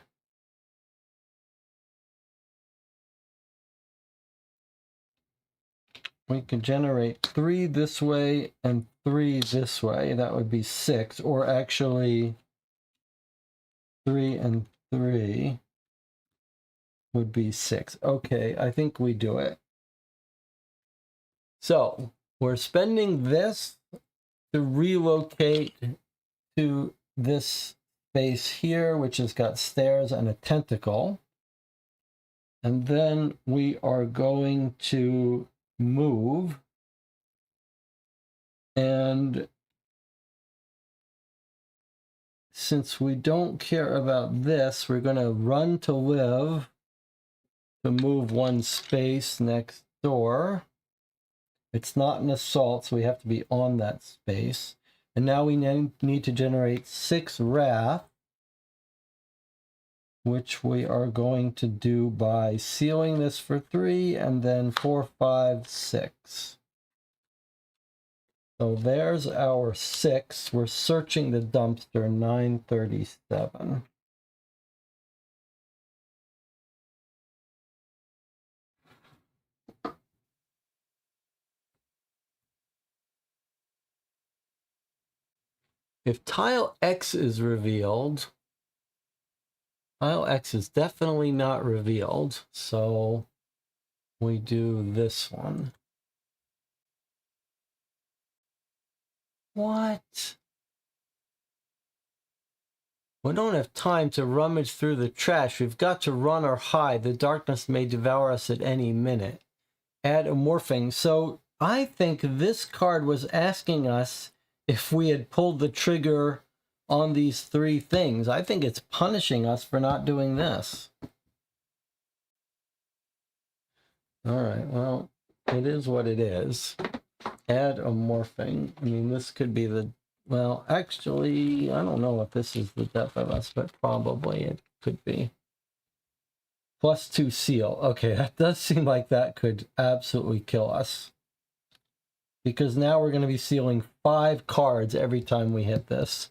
We can generate 3 this way and 3 this way. That would be 6, or actually 3 and 3 would be 6. Okay, I think we do it. So we're spending this to relocate to this space here, which has got stairs and a tentacle. And then we are going to move, and since we don't care about this, we're going to run to live to move 1 space next door. It's not an assault, so we have to be on that space. And now we need to generate 6 wrath, which we are going to do by sealing this for 3 and then 4, 5, 6. So there's our 6. We're searching the dumpster, 937. If tile X is revealed, tile X is definitely not revealed, so we do this one. What? We don't have time to rummage through the trash. We've got to run or hide. The darkness may devour us at any minute. Add a morphing. So I think this card was asking us if we had pulled the trigger on these 3 things. I think it's punishing us for not doing this. All right, well, it is what it is. Add a morphing. I mean, this could be the, well, actually, I don't know if this is the death of us, but probably it could be. +2 seal. Okay, that does seem like that could absolutely kill us. Because now we're going to be sealing 5 cards every time we hit this.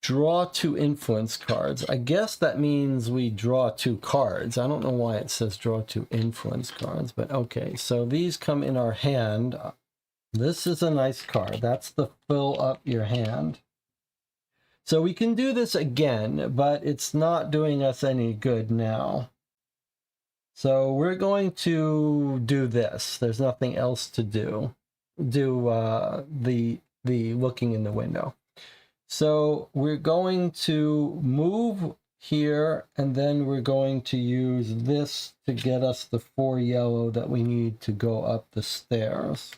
Draw 2 influence cards. I guess that means we draw 2 cards. I don't know why it says draw 2 influence cards, but okay. So these come in our hand. This is a nice card. That's the fill up your hand. So we can do this again, but it's not doing us any good now. So we're going to do this. There's nothing else to do. Do the looking in the window. So we're going to move here, and then we're going to use this to get us the 4 yellow that we need to go up the stairs.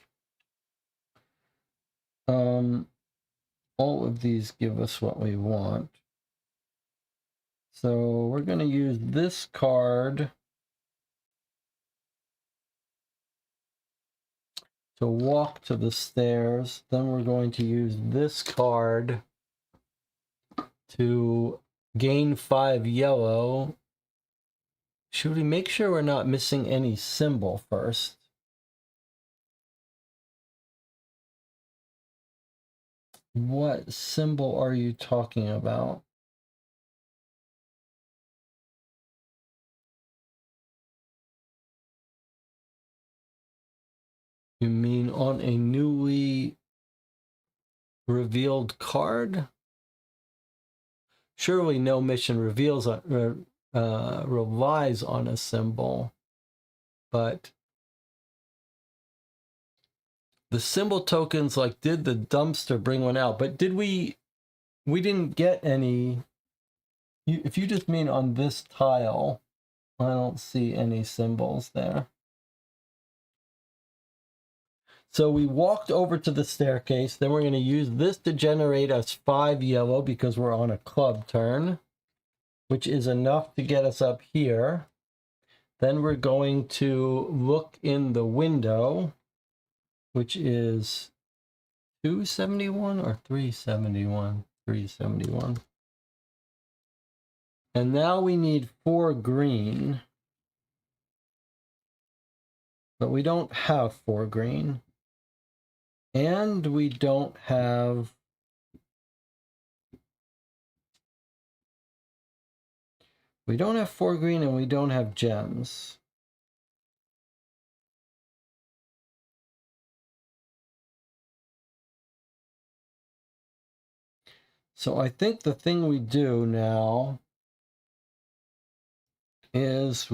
All of these give us what we want. So we're going to use this card to walk to the stairs. Then we're going to use this card to gain 5 yellow. Should we make sure we're not missing any symbol first? What symbol are you talking about? You mean on a newly revealed card? Surely no mission relies on a symbol, but the symbol tokens, like, did the dumpster bring one out? But did we didn't get any. If you just mean on this tile, I don't see any symbols there. So we walked over to the staircase. Then we're going to use this to generate us 5 yellow because we're on a club turn, which is enough to get us up here. Then we're going to look in the window, which is 271 or 371? 371. And now we need 4 green. But we don't have 4 green. And we don't have... We don't have 4 green and we don't have gems. So I think the thing we do now is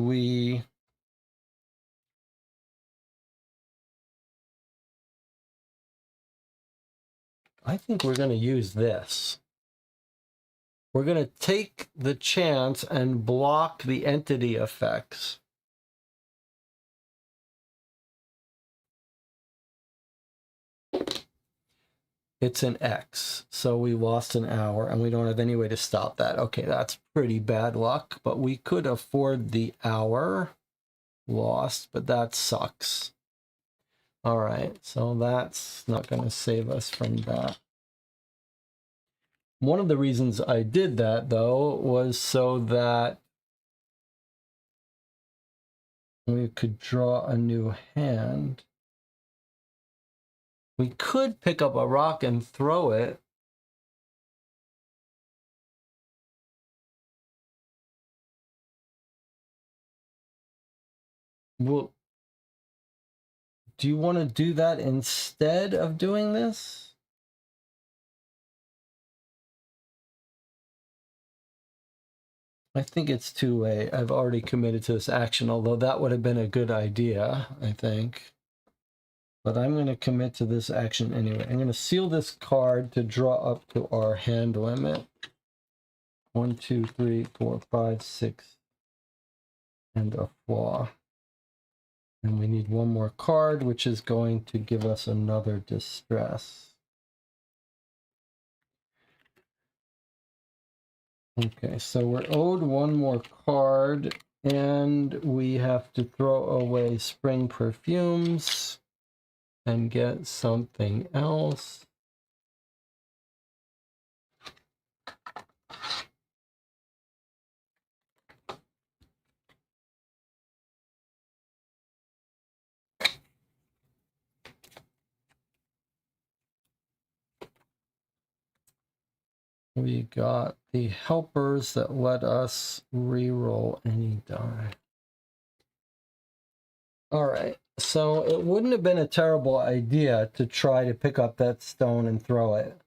I think we're going to use this. We're going to take the chance and block the entity effects. It's an X, so we lost an hour and we don't have any way to stop that. Okay, that's pretty bad luck, but we could afford the hour lost, but that sucks. All right, so that's not going to save us from that. One of the reasons I did that, though, was so that we could draw a new hand. We could pick up a rock and throw it. Well, do you want to do that instead of doing this? I think it's too late. I've already committed to this action, although that would have been a good idea, I think. But I'm going to commit to this action anyway. I'm going to seal this card to draw up to our hand limit. 1, 2, 3, 4, 5, 6, and a flaw. And we need one more card, which is going to give us another distress. Okay, so we're owed one more card, and we have to throw away Spring Perfumes and get something else. We got the helpers that let us re-roll any die. All right, so it wouldn't have been a terrible idea to try to pick up that stone and throw it.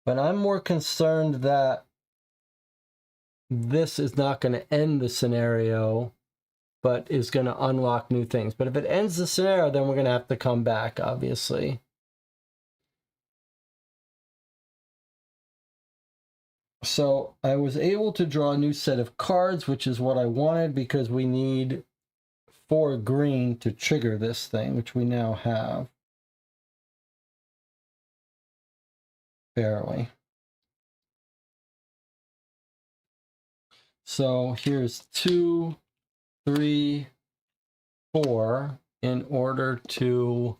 But I'm more concerned that this is not going to end the scenario, but is going to unlock new things. But if it ends the scenario, then we're going to have to come back, obviously. So I was able to draw a new set of cards, which is what I wanted, because we need 4 green to trigger this thing, which we now have. Barely. So here's 2, 3, 4 in order to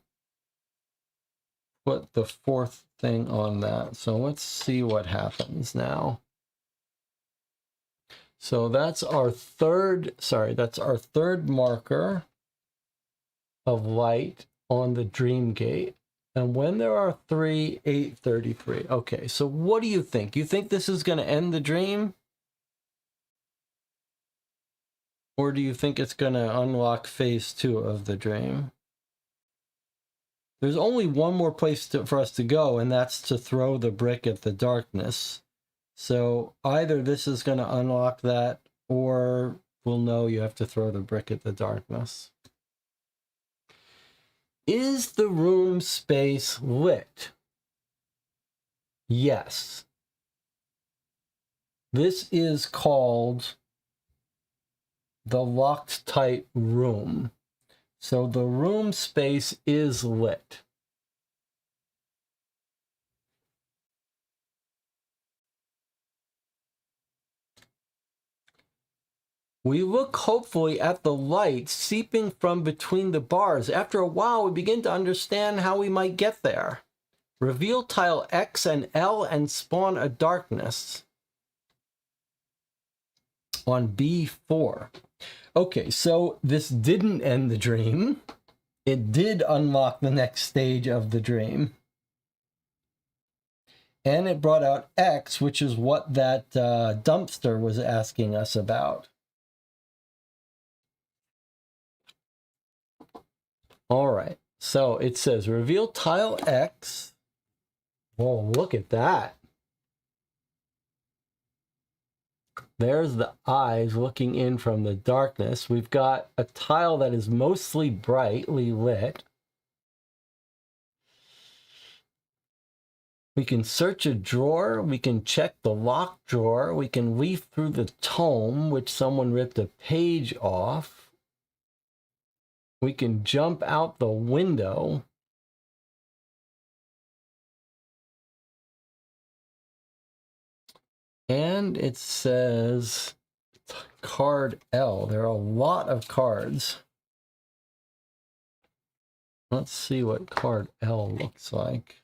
put the 4th thing on that. So let's see what happens now. So that's our third marker of light on the dream gate. And when there are 3, 8, 33. Okay, so what do you think? You think this is going to end the dream? Or do you think it's going to unlock phase 2 of the dream? There's only one more place for us to go, and that's to throw the brick at the darkness. So either this is going to unlock that, or we'll know you have to throw the brick at the darkness. Is the room space lit? Yes. This is called the locked tight room. So the room space is lit. We look hopefully at the light seeping from between the bars. After a while, we begin to understand how we might get there. Reveal tile X and L and spawn a darkness on B4. Okay, so this didn't end the dream. It did unlock the next stage of the dream. And it brought out X, which is what that dumpster was asking us about. All right, so it says reveal tile X. Whoa, look at that. There's the eyes looking in from the darkness. We've got a tile that is mostly brightly lit. We can search a drawer. We can check the locked drawer. We can leaf through the tome, which someone ripped a page off. We can jump out the window. And it says card L. There are a lot of cards. Let's see what card L looks like.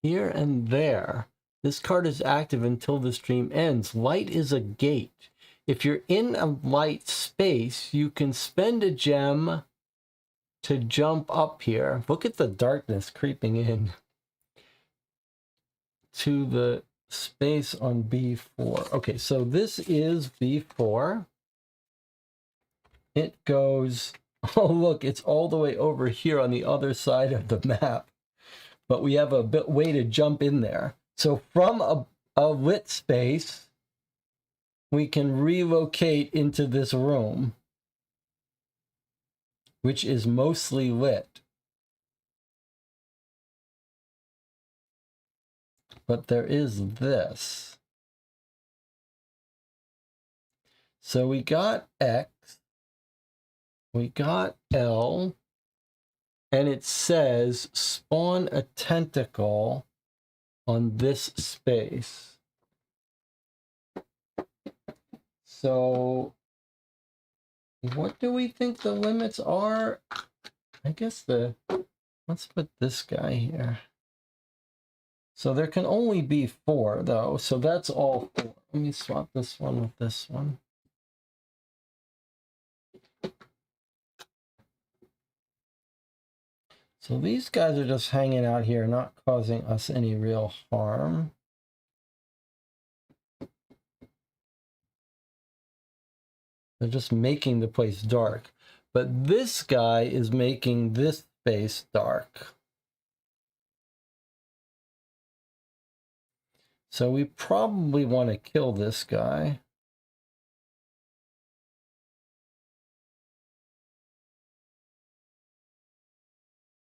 Here and there. This card is active until the stream ends. Light is a gate. If you're in a light space, you can spend a gem to jump up here. Look at the darkness creeping in to the space on B4. Okay, so this is B4. It goes, oh look, it's all the way over here on the other side of the map. But we have a bit way to jump in there. So from a lit space, we can relocate into this room, which is mostly lit. But there is this. So we got X, we got L, and it says spawn a tentacle on this space. So what do we think the limits are? I guess let's put this guy here. So there can only be 4 though, so that's all 4. Let me swap this one with this one. So these guys are just hanging out here, not causing us any real harm. They're just making the place dark. But this guy is making this space dark. So we probably want to kill this guy.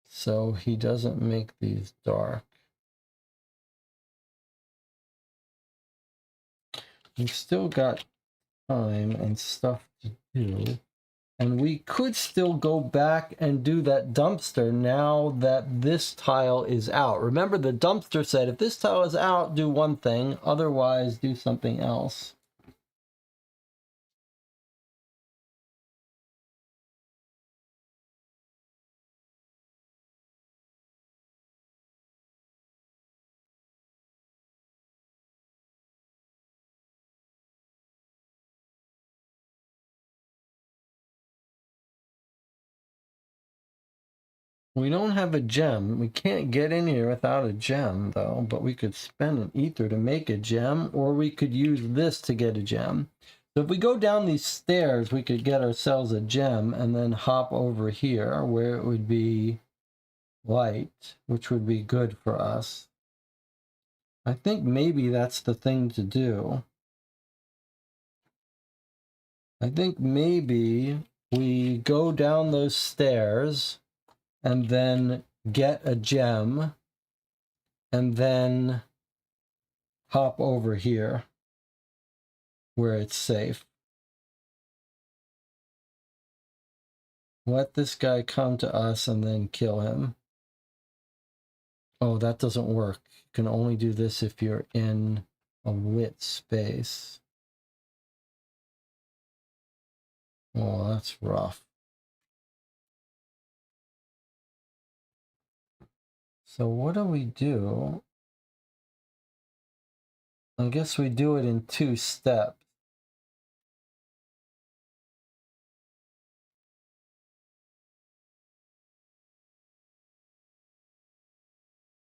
So he doesn't make these dark. We've still got time and stuff to do. And we could still go back and do that dumpster now that this tile is out. Remember, the dumpster said, if this tile is out, do one thing. Otherwise, do something else. We don't have a gem. We can't get in here without a gem, though. But we could spend an ether to make a gem, or we could use this to get a gem. So if we go down these stairs, we could get ourselves a gem and then hop over here where it would be light, which would be good for us. I think maybe that's the thing to do. I think maybe we go down those stairs and then get a gem and then hop over here where it's safe. Let this guy come to us and then kill him. Oh, that doesn't work. You can only do this if you're in a lit space. Oh, that's rough. So what do we do? I guess we do it in 2 steps.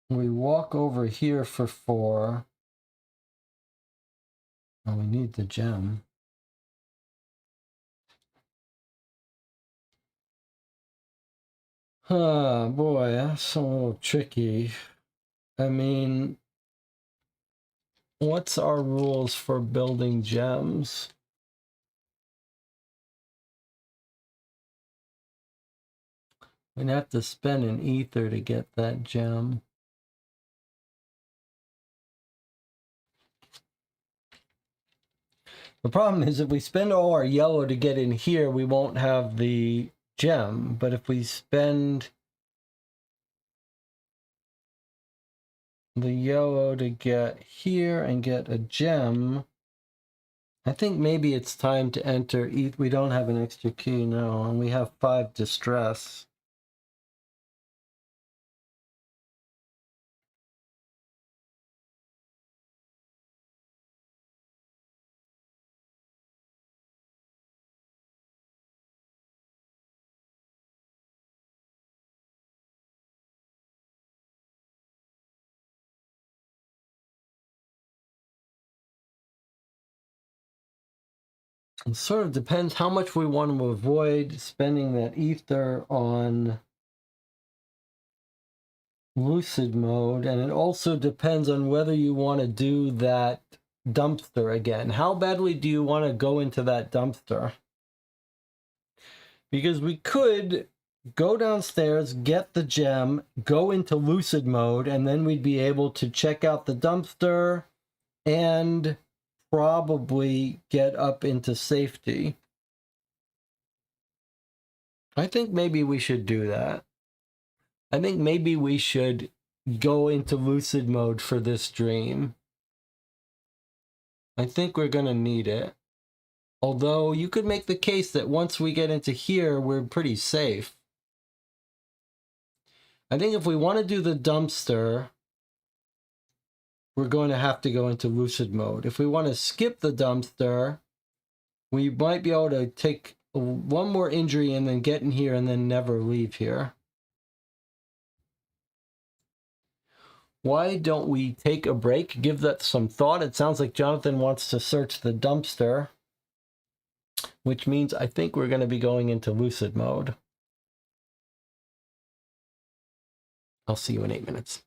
We walk over here for 4. Oh, we need the gem. Oh boy, that's a little tricky. I mean, what's our rules for building gems? We'd have to spend an ether to get that gem. The problem is if we spend all our yellow to get in here, we won't have the gem. But if we spend the yellow to get here and get a gem, I think maybe it's time to enter. We don't have an extra key now, and we have 5 distress. It sort of depends how much we want to avoid spending that ether on lucid mode, and it also depends on whether you want to do that dumpster again. How badly do you want to go into that dumpster? Because we could go downstairs, get the gem, go into lucid mode, and then we'd be able to check out the dumpster and probably get up into safety. I think maybe we should do that. I think maybe we should go into lucid mode for this dream. I think we're going to need it. Although you could make the case that once we get into here, we're pretty safe. I think if we want to do the dumpster, we're going to have to go into lucid mode. If we want to skip the dumpster, we might be able to take 1 more injury and then get in here and then never leave here. Why don't we take a break, give that some thought? It sounds like Jonathan wants to search the dumpster, which means I think we're going to be going into lucid mode. I'll see you in 8 minutes.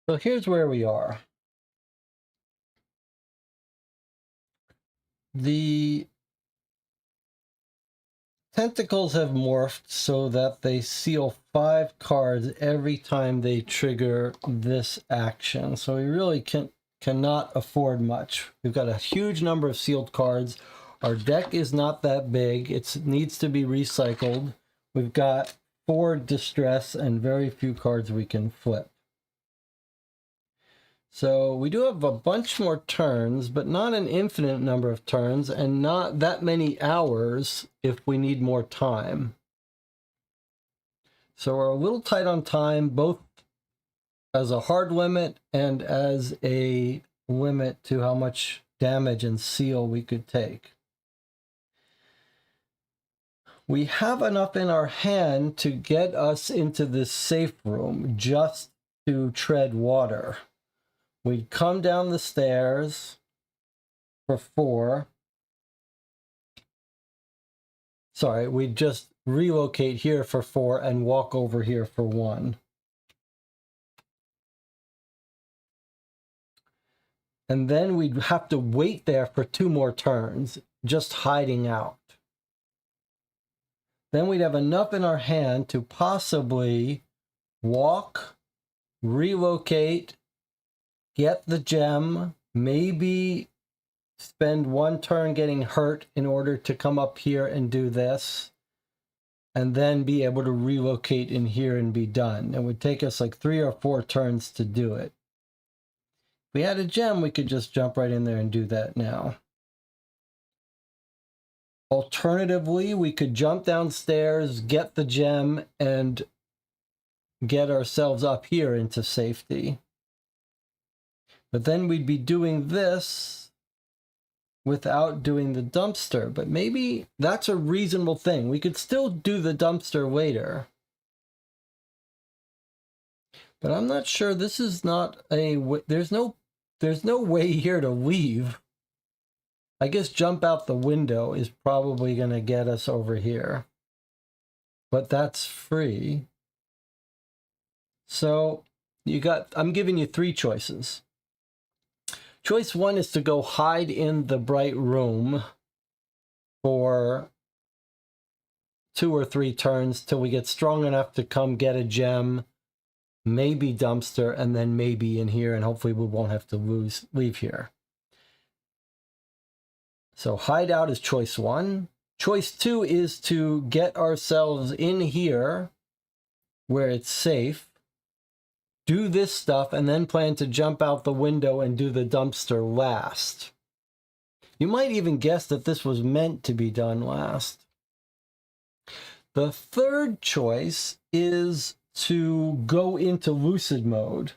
So here's where we are. The tentacles have morphed so that they seal 5 cards every time they trigger this action. So we really cannot afford much. We've got a huge number of sealed cards. Our deck is not that big. It needs to be recycled. We've got 4 distress and very few cards we can flip. So we do have a bunch more turns, but not an infinite number of turns, and not that many hours if we need more time. So we're a little tight on time, both as a hard limit and as a limit to how much damage and seal we could take. We have enough in our hand to get us into this safe room just to tread water. We'd come down the stairs for 4. Sorry, we'd just relocate here for 4 and walk over here for 1. And then we'd have to wait there for 2 more turns, just hiding out. Then we'd have enough in our hand to possibly walk, relocate, get the gem, maybe spend 1 turn getting hurt in order to come up here and do this, and then be able to relocate in here and be done. It would take us like 3 or 4 turns to do it. If we had a gem, we could just jump right in there and do that now. Alternatively, we could jump downstairs, get the gem, and get ourselves up here into safety. But then we'd be doing this without doing the dumpster. But maybe that's a reasonable thing. We could still do the dumpster later. But I'm not sure. This is not a... There's no way here to leave. I guess jump out the window is probably going to get us over here. But that's free. So I'm giving you 3 choices. Choice 1 is to go hide in the bright room for 2 or 3 turns till we get strong enough to come get a gem, maybe dumpster, and then maybe in here, and hopefully we won't have to leave here. So hideout is choice 1. Choice 2 is to get ourselves in here where it's safe, do this stuff, and then plan to jump out the window and do the dumpster last. You might even guess that this was meant to be done last. The 3rd choice is to go into lucid mode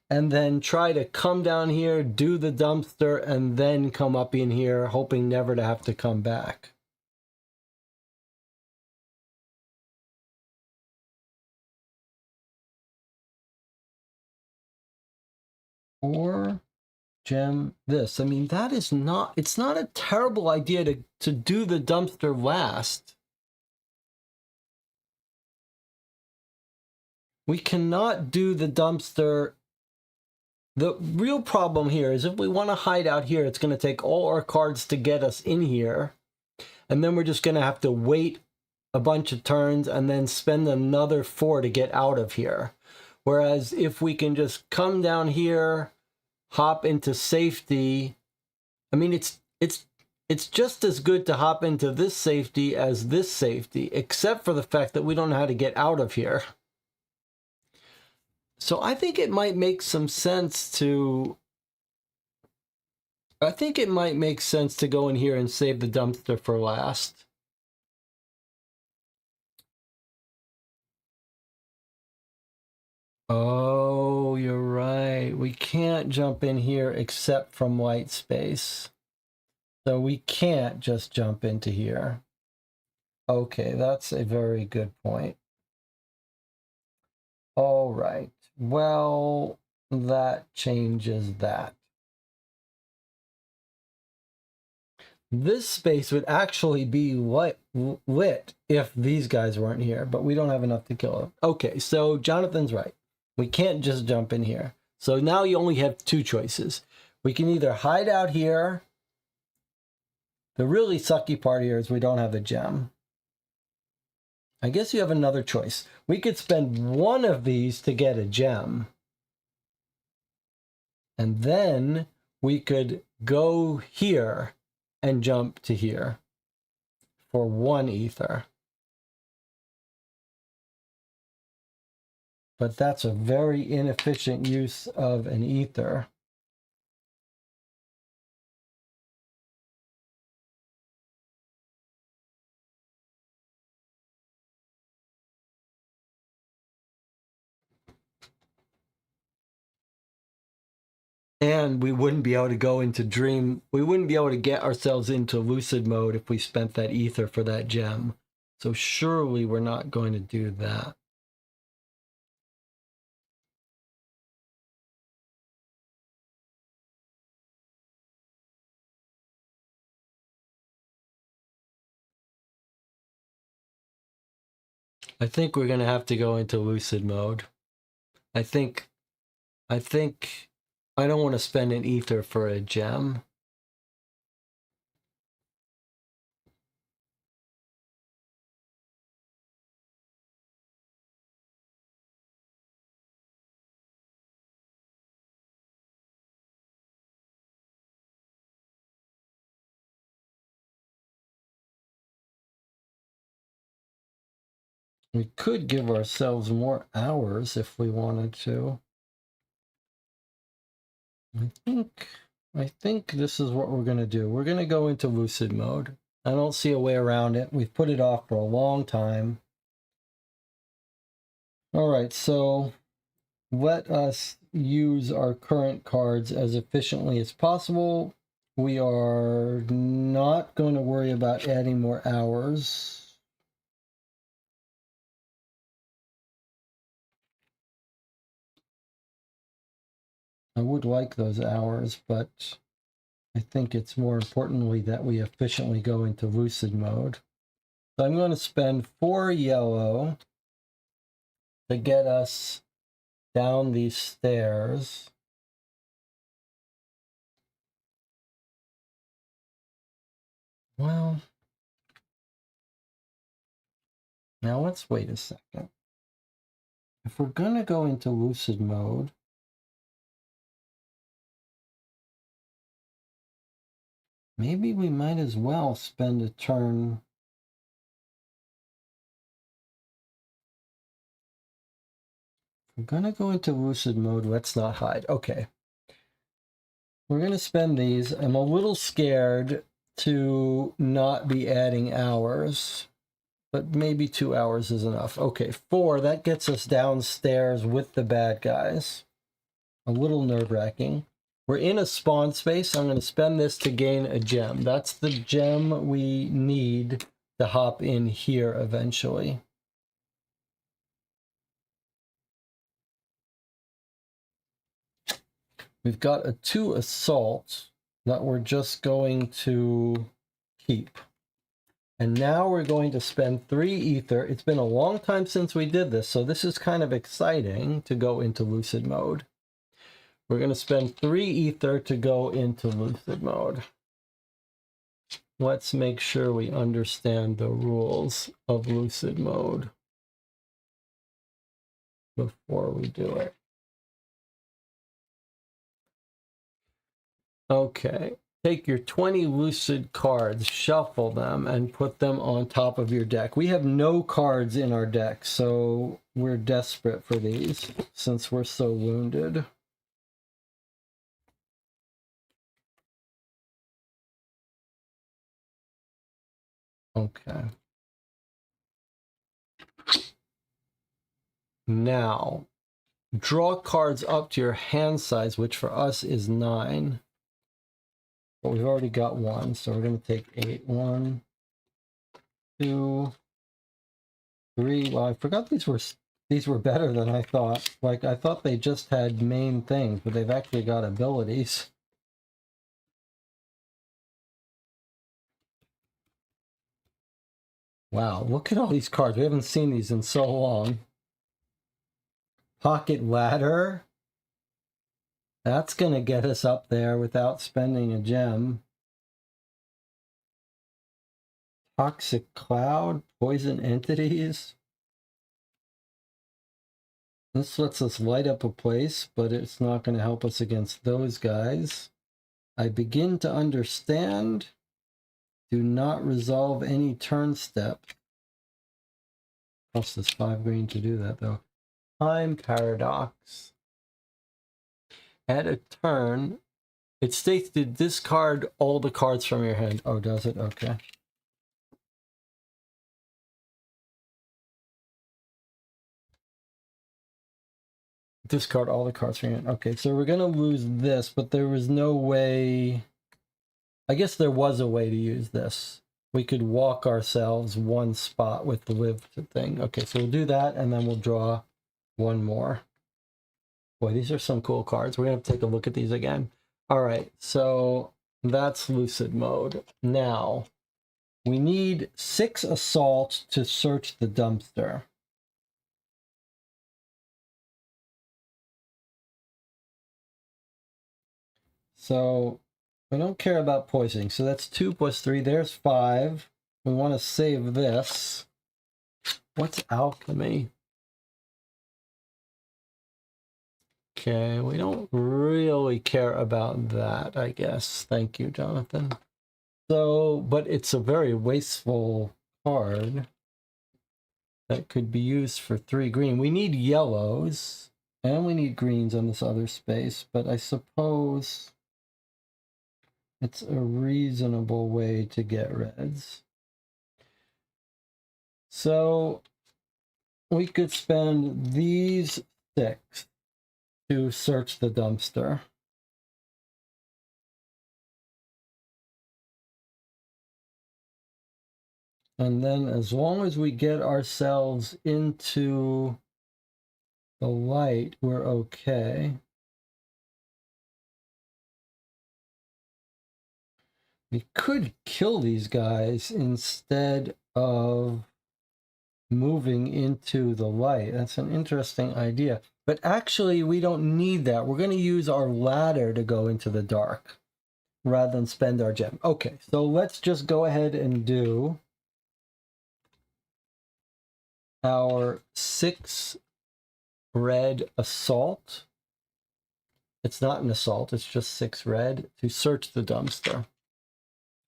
and then try to come down here, do the dumpster, and then come up in here, hoping never to have to come back. Or gem this. I mean, that is not, it's not a terrible idea to do the dumpster last. We cannot do the dumpster. The real problem here is if we want to hide out here, it's going to take all our cards to get us in here. And then we're just going to have to wait a bunch of turns and then spend another 4 to get out of here. Whereas if we can just come down here, hop into safety, I mean, it's just as good to hop into this safety as this safety, except for the fact that we don't know how to get out of here. So I think it might make some sense to... I think it might make sense to go in here and save the dumpster for last. Oh, you're right. We can't jump in here except from white space. So we can't just jump into here. Okay, that's a very good point. All right. Well, that changes that. This space would actually be lit if these guys weren't here, but we don't have enough to kill them. Okay, so Jonathan's right. We can't just jump in here. So now you only have 2 choices. We can either hide out here. The really sucky part here is we don't have a gem. I guess you have another choice. We could spend 1 of these to get a gem. And then we could go here and jump to here for 1 ether. But that's a very inefficient use of an ether. And we wouldn't be able to go into dream. We wouldn't be able to get ourselves into lucid mode if we spent that ether for that gem. So surely we're not going to do that. I think we're going to have to go into lucid mode. I think I don't want to spend an ether for a gem. We could give ourselves more hours if we wanted to. I think this is what we're going to do. We're going to go into lucid mode. I don't see a way around it. We've put it off for a long time. All right, so let us use our current cards as efficiently as possible. We are not going to worry about adding more hours. I would like those hours, but I think it's more importantly that we efficiently go into lucid mode. So I'm going to spend 4 yellow to get us down these stairs. Well, now let's wait a second. If we're going to go into lucid mode, maybe we might as well spend a turn. We're going to go into lucid mode. Let's not hide. Okay. We're going to spend these. I'm a little scared to not be adding hours, but maybe 2 hours is enough. Okay, 4. That gets us downstairs with the bad guys. A little nerve-wracking. We're in a spawn space. I'm going to spend this to gain a gem. That's the gem we need to hop in here eventually. We've got a 2 assault that we're just going to keep. And now we're going to spend 3 ether. It's been a long time since we did this, so this is kind of exciting to go into lucid mode. We're going to spend 3 ether to go into lucid mode. Let's make sure we understand the rules of lucid mode before we do it. Okay, take your 20 lucid cards, shuffle them, and put them on top of your deck. We have no cards in our deck, so we're desperate for these since we're so wounded. Okay. Now, draw cards up to your hand size, which for us is 9. But we've already got 1, so we're going to take 8. 1, 2, 3. Well, I forgot these were better than I thought. Like, I thought they just had main things, but they've actually got abilities. Wow, look at all these cards. We haven't seen these in so long. Pocket Ladder. That's going to get us up there without spending a gem. Toxic Cloud. Poison Entities. This lets us light up a place, but it's not going to help us against those guys. I begin to understand. Do not resolve any turn step. Cost us 5 green to do that, though. Time paradox. At a turn, it states to discard all the cards from your hand. Oh, does it? Okay. Discard all the cards from your hand. Okay, so we're going to lose this, but there was no way... I guess there was a way to use this. We could walk ourselves one spot with the live thing. Okay, so we'll do that, and then we'll draw one more. Boy, these are some cool cards. We're going to take a look at these again. All right, so that's lucid mode. Now, we need 6 assault to search the dumpster. So we don't care about poisoning. So that's 2 plus 3. There's 5. We want to save this. What's alchemy? Okay, we don't really care about that, I guess. Thank you, Jonathan. So, but it's a very wasteful card that could be used for 3 green. We need yellows and we need greens on this other space, but I suppose it's a reasonable way to get reds. So we could spend these 6 to search the dumpster. And then as long as we get ourselves into the light, we're okay. We could kill these guys instead of moving into the light. That's an interesting idea. But actually, we don't need that. We're going to use our ladder to go into the dark rather than spend our gem. Okay, so let's just go ahead and do our 6 red assault. It's not an assault, it's just 6 red to search the dumpster.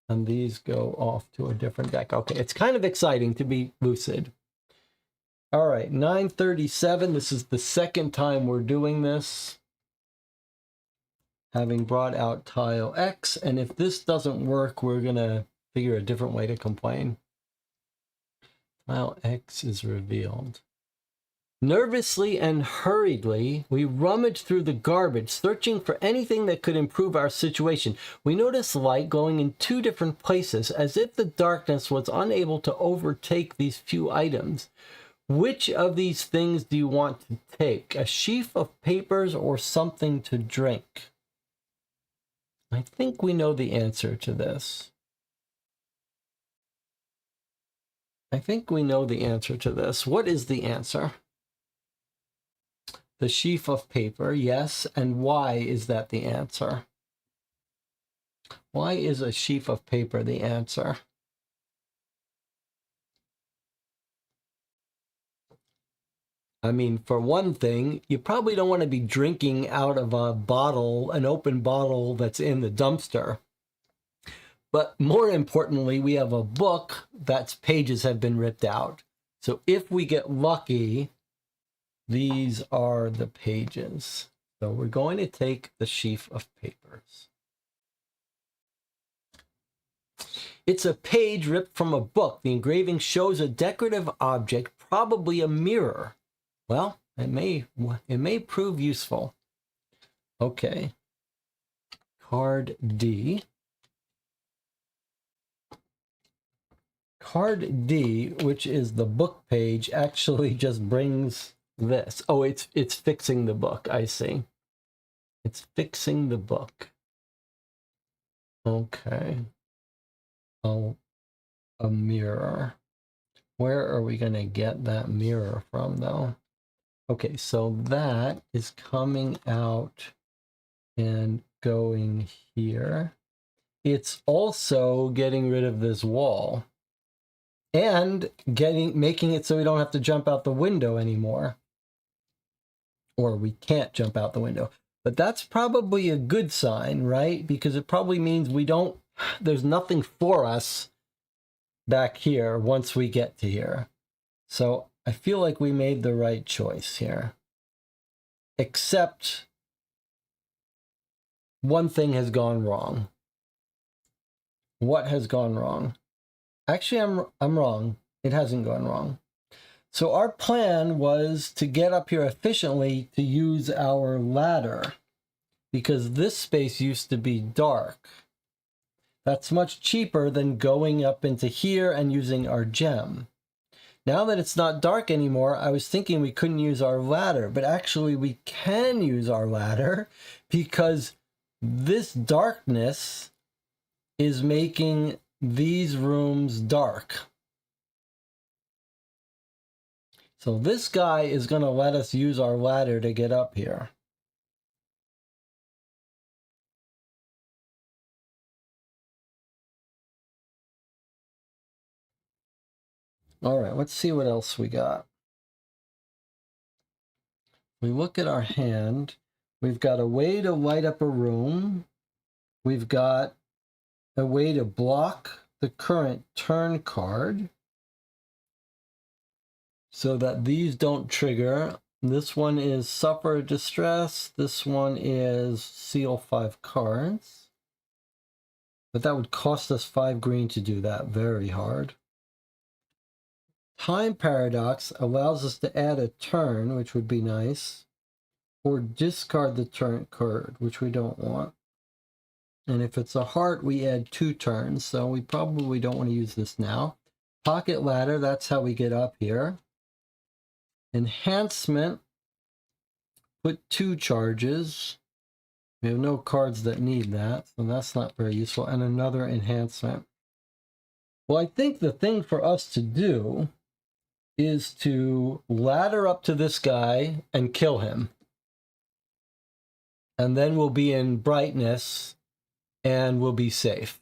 And these go off to a different deck. Okay, it's kind of exciting to be lucid. All right, 937. This is the second time we're doing this. Having brought out tile X. And if this doesn't work, we're going to figure a different way to complain. Tile X is revealed. Nervously and hurriedly, we rummage through the garbage, searching for anything that could improve our situation. We notice light going in 2 different places, as if the darkness was unable to overtake these few items. Which of these things do you want to take? A sheaf of papers or something to drink? I think we know the answer to this. I think we know the answer to this. What is the answer? The sheaf of paper, yes. And why is that the answer? Why is a sheaf of paper the answer? I mean, for one thing, you probably don't want to be drinking out of a bottle, an open bottle that's in the dumpster. But more importantly, we have a book that's pages have been ripped out. So if we get lucky, these are the pages. So we're going to take the sheaf of papers. It's a page ripped from a book. The engraving shows a decorative object, probably a mirror. Well, it may prove useful. Okay. Card D. Card D, which is the book page, actually just brings this. Oh, it's fixing the book. I see. It's fixing the book. Okay. Oh, a mirror. Where are we going to get that mirror from, though? Okay, so that is coming out and going here. It's also getting rid of this wall and making it so we don't have to jump out the window anymore. Or we can't jump out the window. But that's probably a good sign, right? Because it probably means there's nothing for us back here once we get to here. So I feel like we made the right choice here. Except one thing has gone wrong. What has gone wrong? Actually, I'm wrong. It hasn't gone wrong. So our plan was to get up here efficiently to use our ladder, because this space used to be dark. That's much cheaper than going up into here and using our gem. Now that it's not dark anymore, I was thinking we couldn't use our ladder, but actually we can use our ladder because this darkness is making these rooms dark. So this guy is going to let us use our ladder to get up here. All right, let's see what else we got. We look at our hand. We've got a way to light up a room. We've got a way to block the current turn card so that these don't trigger. This one is Suffer Distress. This one is Seal 5 cards. But that would cost us 5 green to do that. Very hard. Time Paradox allows us to add a turn, which would be nice, or discard the turn card, which we don't want. And if it's a heart, we add 2 turns, so we probably don't want to use this now. Pocket Ladder, that's how we get up here. Enhancement, put 2 charges. We have no cards that need that, so that's not very useful. And another enhancement. Well, I think the thing for us to do is to ladder up to this guy and kill him. And then we'll be in brightness and we'll be safe.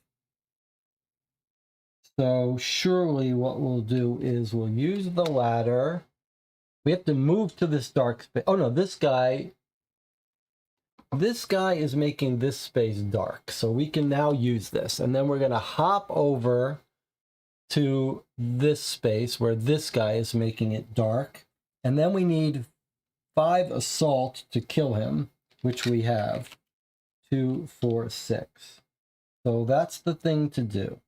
So surely what we'll do is we'll use the ladder. We have to move to this dark space. Oh no, this guy is making this space dark. So we can now use this. And then we're going to hop over to this space where this guy is making it dark. And then we need 5 assault to kill him, which we have. 2, 4, 6. So that's the thing to do.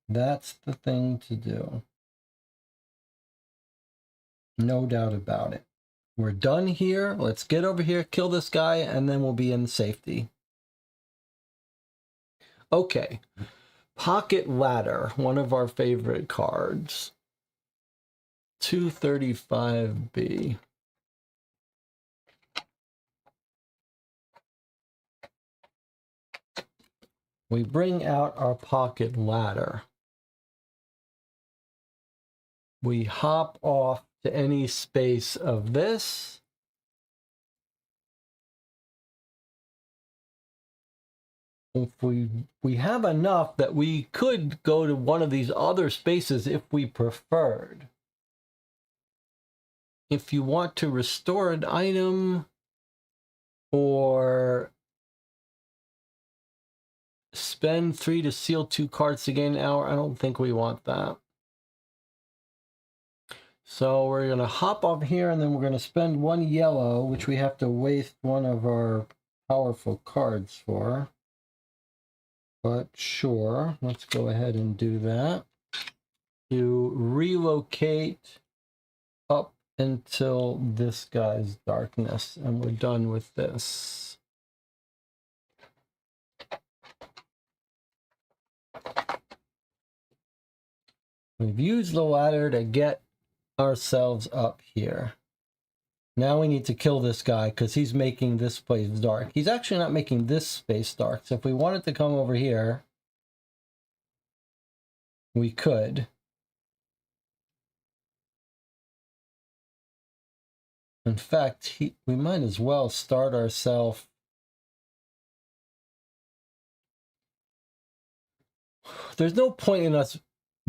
That's the thing to do. No doubt about it. We're done here. Let's get over here, kill this guy, and then we'll be in safety. Okay. Pocket Ladder, one of our favorite cards. 235B. We bring out our Pocket Ladder. We hop off to any space of this. If we have enough that we could go to one of these other spaces if we preferred. If you want to restore an item or spend 3 to seal 2 cards to gain an hour, I don't think we want that. So we're going to hop off here and then we're going to spend 1 yellow, which we have to waste one of our powerful cards for. But sure, let's go ahead and do that. To relocate up until this guy's darkness, and we're done with this. We've used the ladder to get ourselves up here. Now we need to kill this guy because he's making this place dark. He's actually not making this space dark. So if we wanted to come over here, we could. In fact, we might as well start ourselves. There's no point in us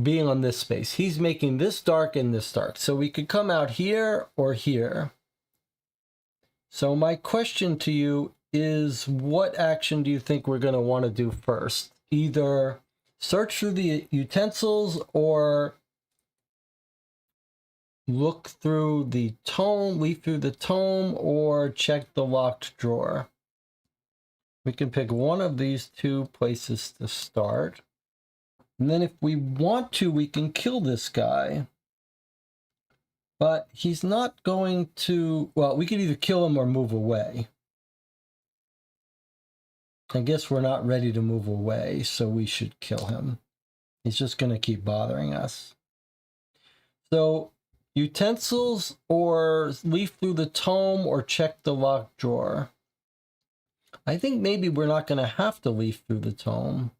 being on this space. He's making this dark and this dark. So we could come out here or here. So my question to you is, what action do you think we're going to want to do first? Either search through the utensils or look through the tome, leaf through the tome, or check the locked drawer. We can pick one of these two places to start. And then if we want to, we can kill this guy. But he's not going to... Well, we could either kill him or move away. I guess we're not ready to move away, so we should kill him. He's just going to keep bothering us. So, utensils or leaf through the tome or check the locked drawer. I think maybe we're not going to have to leaf through the tome.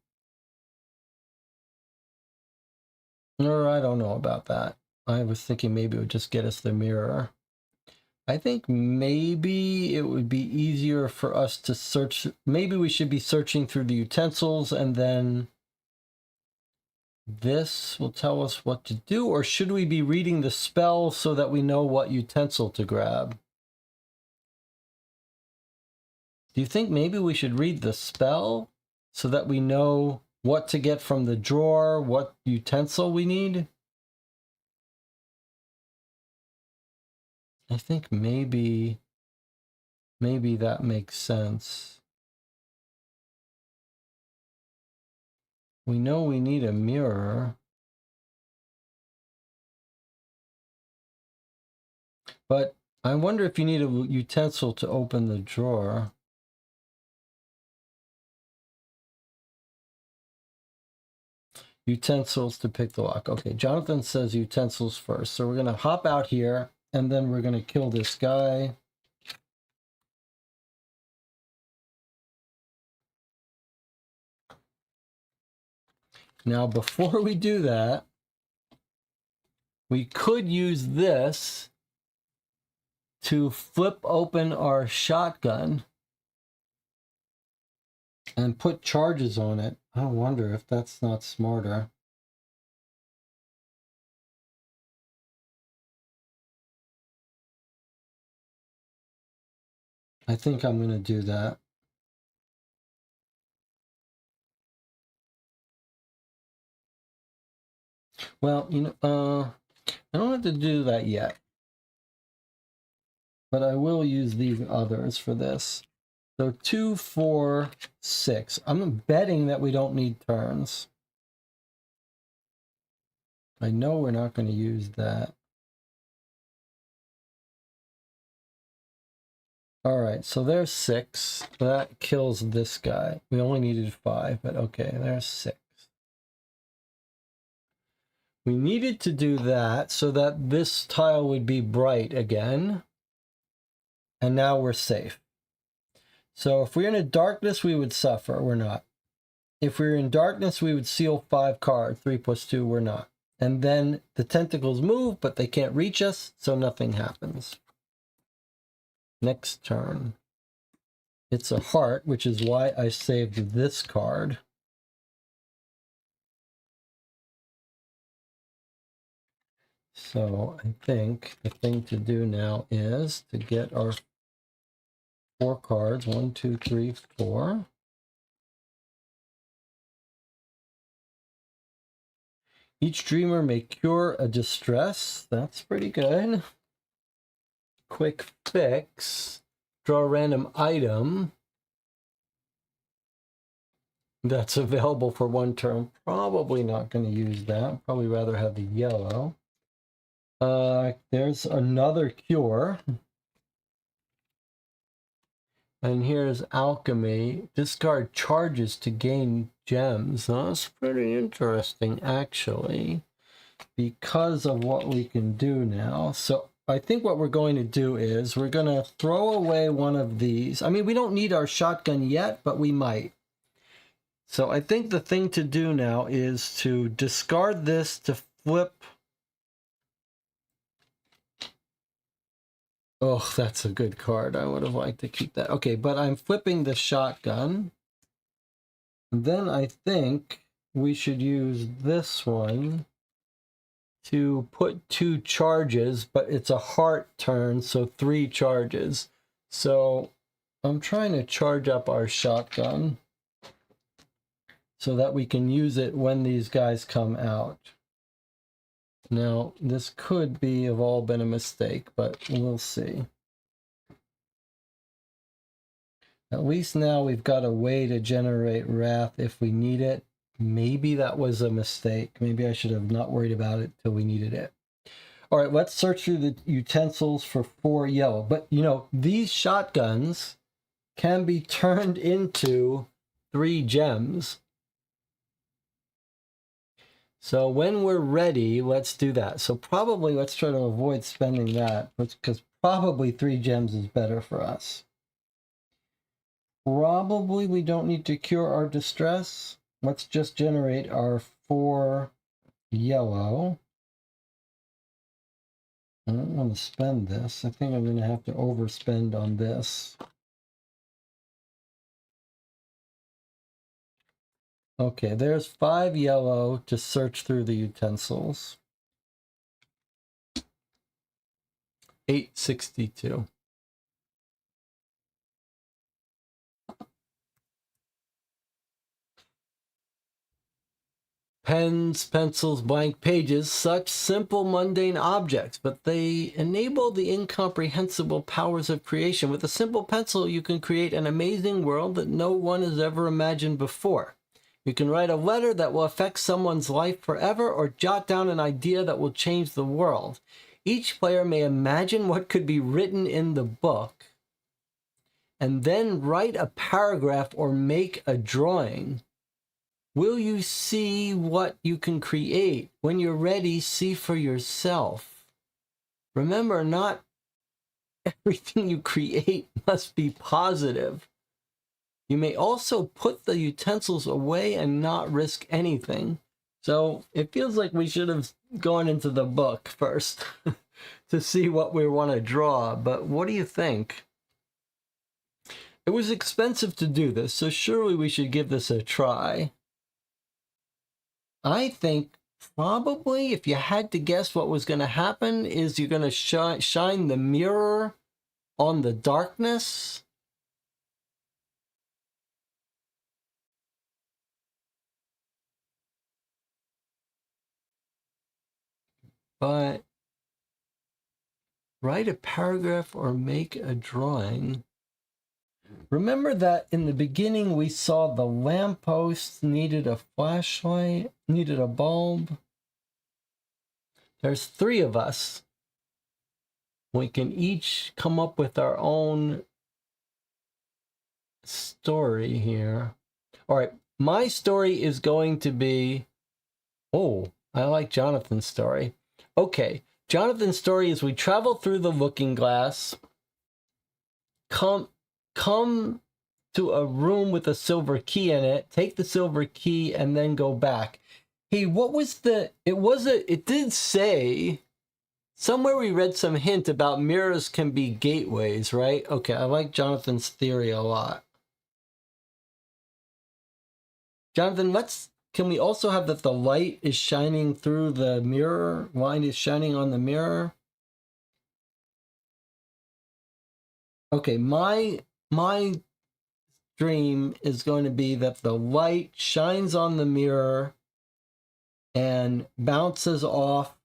Or I don't know about that. I was thinking maybe it would just get us the mirror. I think maybe it would be easier for us to search. Maybe we should be searching through the utensils and then this will tell us what to do. Or should we be reading the spell so that we know what utensil to grab? Do you think maybe we should read the spell so that we know what to get from the drawer, what utensil we need? I think maybe that makes sense. We know we need a mirror. But I wonder if you need a utensil to open the drawer. Utensils to pick the lock. Okay, Jonathan says utensils first. So we're going to hop out here, and then we're going to kill this guy. Now, before we do that, we could use this to flip open our shotgun and put charges on it. I wonder if that's not smarter. I think I'm going to do that. Well, I don't have to do that yet. But I will use these others for this. So 2, 4, 6. I'm betting that we don't need turns. I know we're not going to use that. All right, so there's 6. That kills this guy. We only needed 5, but okay, there's 6. We needed to do that so that this tile would be bright again. And now we're safe. So if we're in a darkness, we would suffer. We're not. If we're in darkness, we would seal 5 cards. 3 plus 2, we're not. And then the tentacles move, but they can't reach us, so nothing happens. Next turn. It's a heart, which is why I saved this card. So I think the thing to do now is to get our 4 cards. 1, 2, 3, 4. Each dreamer may cure a distress. That's pretty good. Quick fix. Draw a random item that's available for 1 turn. Probably not going to use that. Probably rather have the yellow. There's another cure. And here's alchemy. Discard charges to gain gems. That's pretty interesting, actually, because of what we can do now. So I think what we're going to do is we're going to throw away one of these. I mean, we don't need our shotgun yet, but we might. So I think the thing to do now is to discard this to flip. Oh, that's a good card. I would have liked to keep that. Okay, but I'm flipping the shotgun. Then I think we should use this one to put 2 charges, but it's a heart turn, so 3 charges. So I'm trying to charge up our shotgun. so that we can use it when these guys come out. Now, this could have all been a mistake, but we'll see. At least now we've got a way to generate wrath if we need it. Maybe that was a mistake. Maybe I should have not worried about it till we needed it. All right, let's search through the utensils for 4 yellow. But, you know, these shotguns can be turned into 3 gems. So when we're ready, let's do that. So probably let's try to avoid spending that, because probably 3 gems is better for us. Probably we don't need to cure our distress. Let's just generate our 4 yellow. I don't want to spend this. I think I'm going to have to overspend on this. Okay, there's 5 yellow to search through the utensils. 862. Pens, pencils, blank pages, such simple, mundane objects, but they enable the incomprehensible powers of creation. With a simple pencil, you can create an amazing world that no one has ever imagined before. You can write a letter that will affect someone's life forever, or jot down an idea that will change the world. Each player may imagine what could be written in the book, and then write a paragraph or make a drawing. Will you see what you can create? When you're ready, see for yourself. Remember, not everything you create must be positive. You may also put the utensils away and not risk anything. So it feels like we should have gone into the book first to see what we want to draw. But what do you think? It was expensive to do this, so surely we should give this a try. I think probably, if you had to guess what was going to happen, is you're going to shine the mirror on the darkness. But write a paragraph or make a drawing. Remember that in the beginning we saw the lamppost needed a flashlight, needed a bulb. There's 3 of us. We can each come up with our own story here. All right, my story is going to be, oh, I like Jonathan's story. Okay, Jonathan's story is we travel through the looking glass, come to a room with a silver key in it, take the silver key, and then go back. Hey, what was it did say, somewhere we read some hint about mirrors can be gateways, right? Okay, I like Jonathan's theory a lot. Jonathan, can we also have that the light is shining through the mirror? Light is shining on the mirror. Okay, my dream is going to be that the light shines on the mirror and bounces off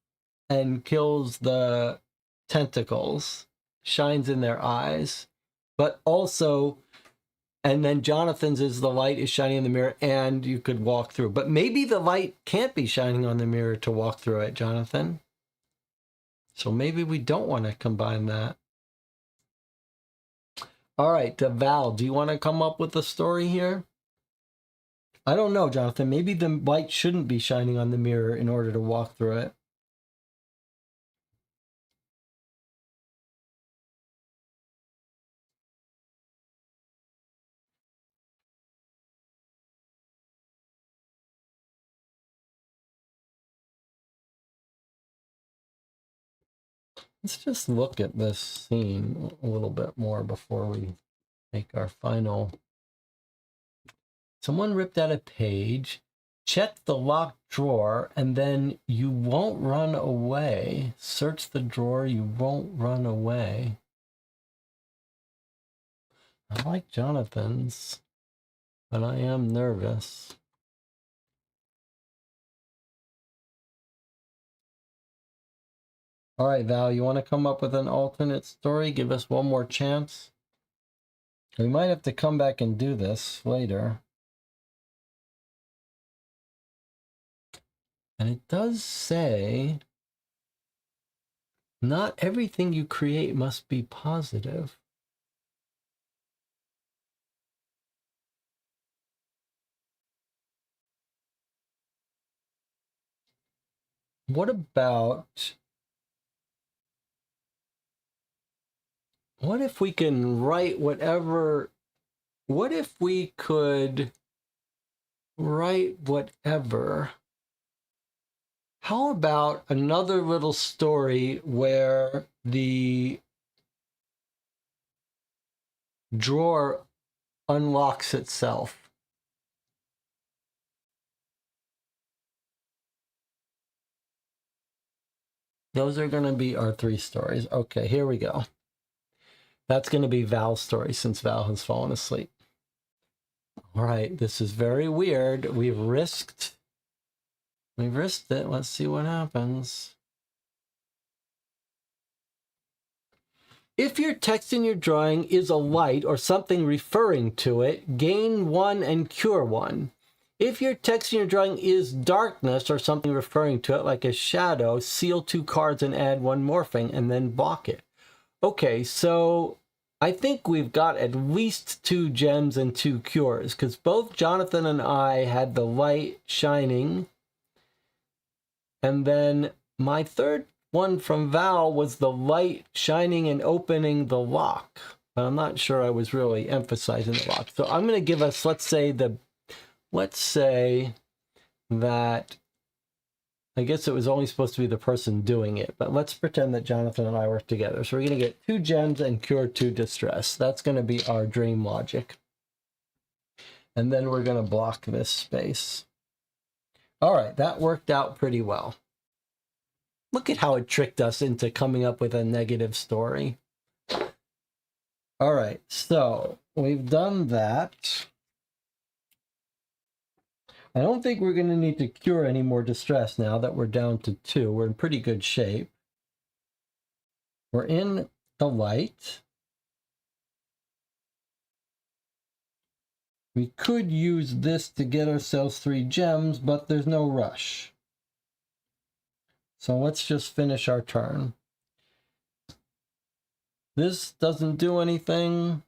and kills the tentacles, shines in their eyes, but also, and then Jonathan's is the light is shining in the mirror and you could walk through. But maybe the light can't be shining on the mirror to walk through it, Jonathan. So maybe we don't want to combine that. All right, Val, do you want to come up with a story here? I don't know, Jonathan. Maybe the light shouldn't be shining on the mirror in order to walk through it. Let's just look at this scene a little bit more before we make our final. Someone ripped out a page, check the locked drawer, and then you won't run away. Search the drawer, you won't run away. I like Jonathan's, but I am nervous. All right, Val, you want to come up with an alternate story? Give us one more chance. We might have to come back and do this later. And it does say, not everything you create must be positive. What about, what if we can write whatever, what if we could write whatever? How about another little story where the drawer unlocks itself? Those are going to be our 3 stories. Okay, here we go. That's going to be Val's story since Val has fallen asleep. All right, this is very weird. We've risked it. Let's see what happens. If your text in your drawing is a light or something referring to it, gain 1 and cure 1. If your text in your drawing is darkness or something referring to it, like a shadow, seal 2 cards and add 1 morphing and then block it. Okay, so I think we've got at least 2 gems and 2 cures, because both Jonathan and I had the light shining, and then my third one from Val was the light shining and opening the lock. But I'm not sure I was really emphasizing the lock. So I'm going to give us, let's say that, I guess it was only supposed to be the person doing it, but let's pretend that Jonathan and I work together. So we're going to get 2 gems and cure 2 distress. That's going to be our dream logic. And then we're going to block this space. All right, that worked out pretty well. Look at how it tricked us into coming up with a negative story. All right, so we've done that. I don't think we're going to need to cure any more distress now that we're down to 2. We're in pretty good shape. We're in the light. We could use this to get ourselves 3 gems, but there's no rush. So let's just finish our turn. This doesn't do anything.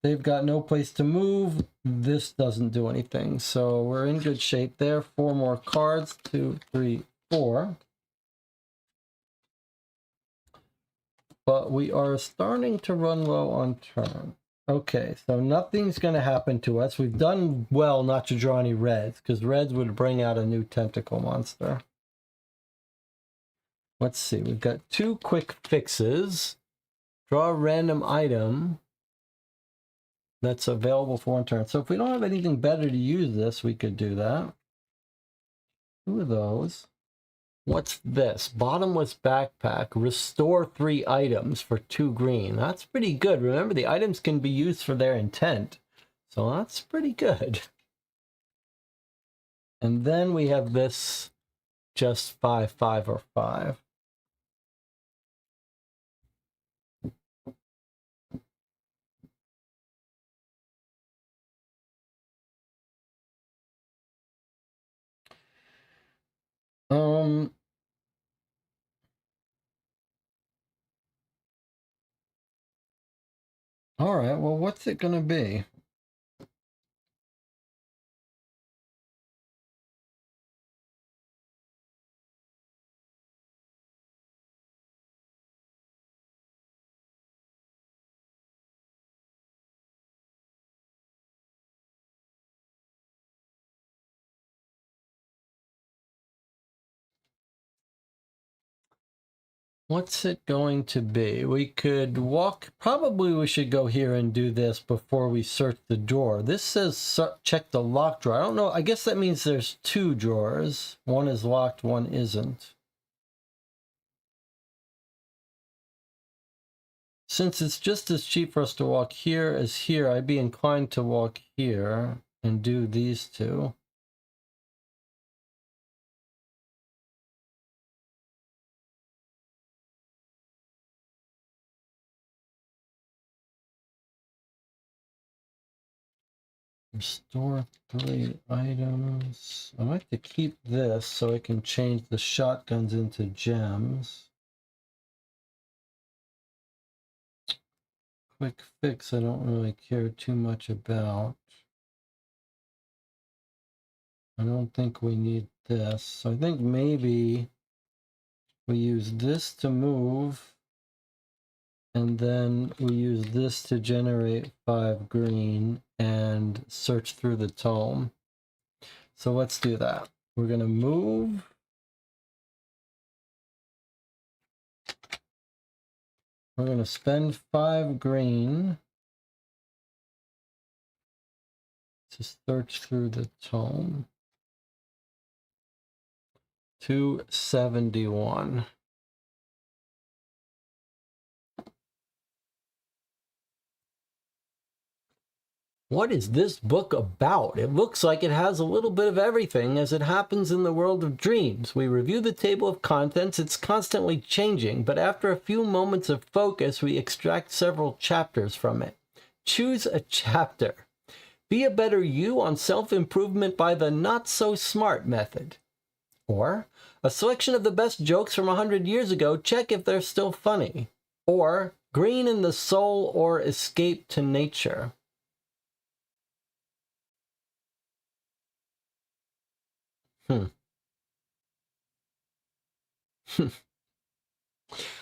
They've got no place to move. This doesn't do anything. So we're in good shape there. 4 more cards. 2, 3, 4. But we are starting to run low on turn. Okay, so nothing's going to happen to us. We've done well not to draw any reds, because reds would bring out a new tentacle monster. Let's see. We've got 2 quick fixes. Draw a random item that's available for 1 turn. So if we don't have anything better to use this, we could do that. 2 of those. What's this? Bottomless backpack. Restore 3 items for 2 green. That's pretty good. Remember, the items can be used for their intent. So that's pretty good. And then we have this just 5, 5, or 5. All right, well, what's it going to be? What's it going to be? We could walk. Probably we should go here and do this before we search the drawer. This says check the lock drawer. I don't know. I guess that means there's 2 drawers. One is locked, one isn't. Since it's just as cheap for us to walk here as here, I'd be inclined to walk here and do these 2. Restore 3 items. I like to keep this so I can change the shotguns into gems. Quick fix I don't really care too much about. I don't think we need this. So I think maybe we use this to move, and then we use this to generate 5 green and search through the tome. So let's do that. We're going to move. We're going to spend 5 green to search through the tome. 271. What is this book about? It looks like it has a little bit of everything as it happens in the world of dreams. We review the table of contents. It's constantly changing, but after a few moments of focus, we extract several chapters from it. Choose a chapter. Be a better you on self-improvement by the not-so-smart method. Or, a selection of the best jokes from 100 years ago, check if they're still funny. Or, green in the soul or escape to nature.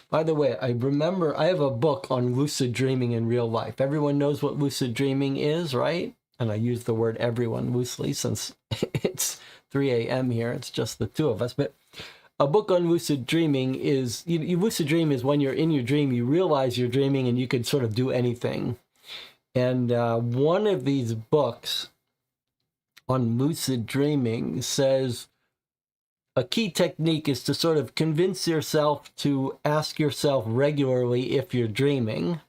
By the way, I remember I have a book on lucid dreaming in real life. Everyone knows what lucid dreaming is, right? And I use the word everyone loosely since it's 3 a.m. here. It's just the two of us. But a book on lucid dreaming is, you lucid dream is when you're in your dream, you realize you're dreaming and you could sort of do anything. And one of these books on lucid dreaming says, a key technique is to sort of convince yourself to ask yourself regularly if you're dreaming.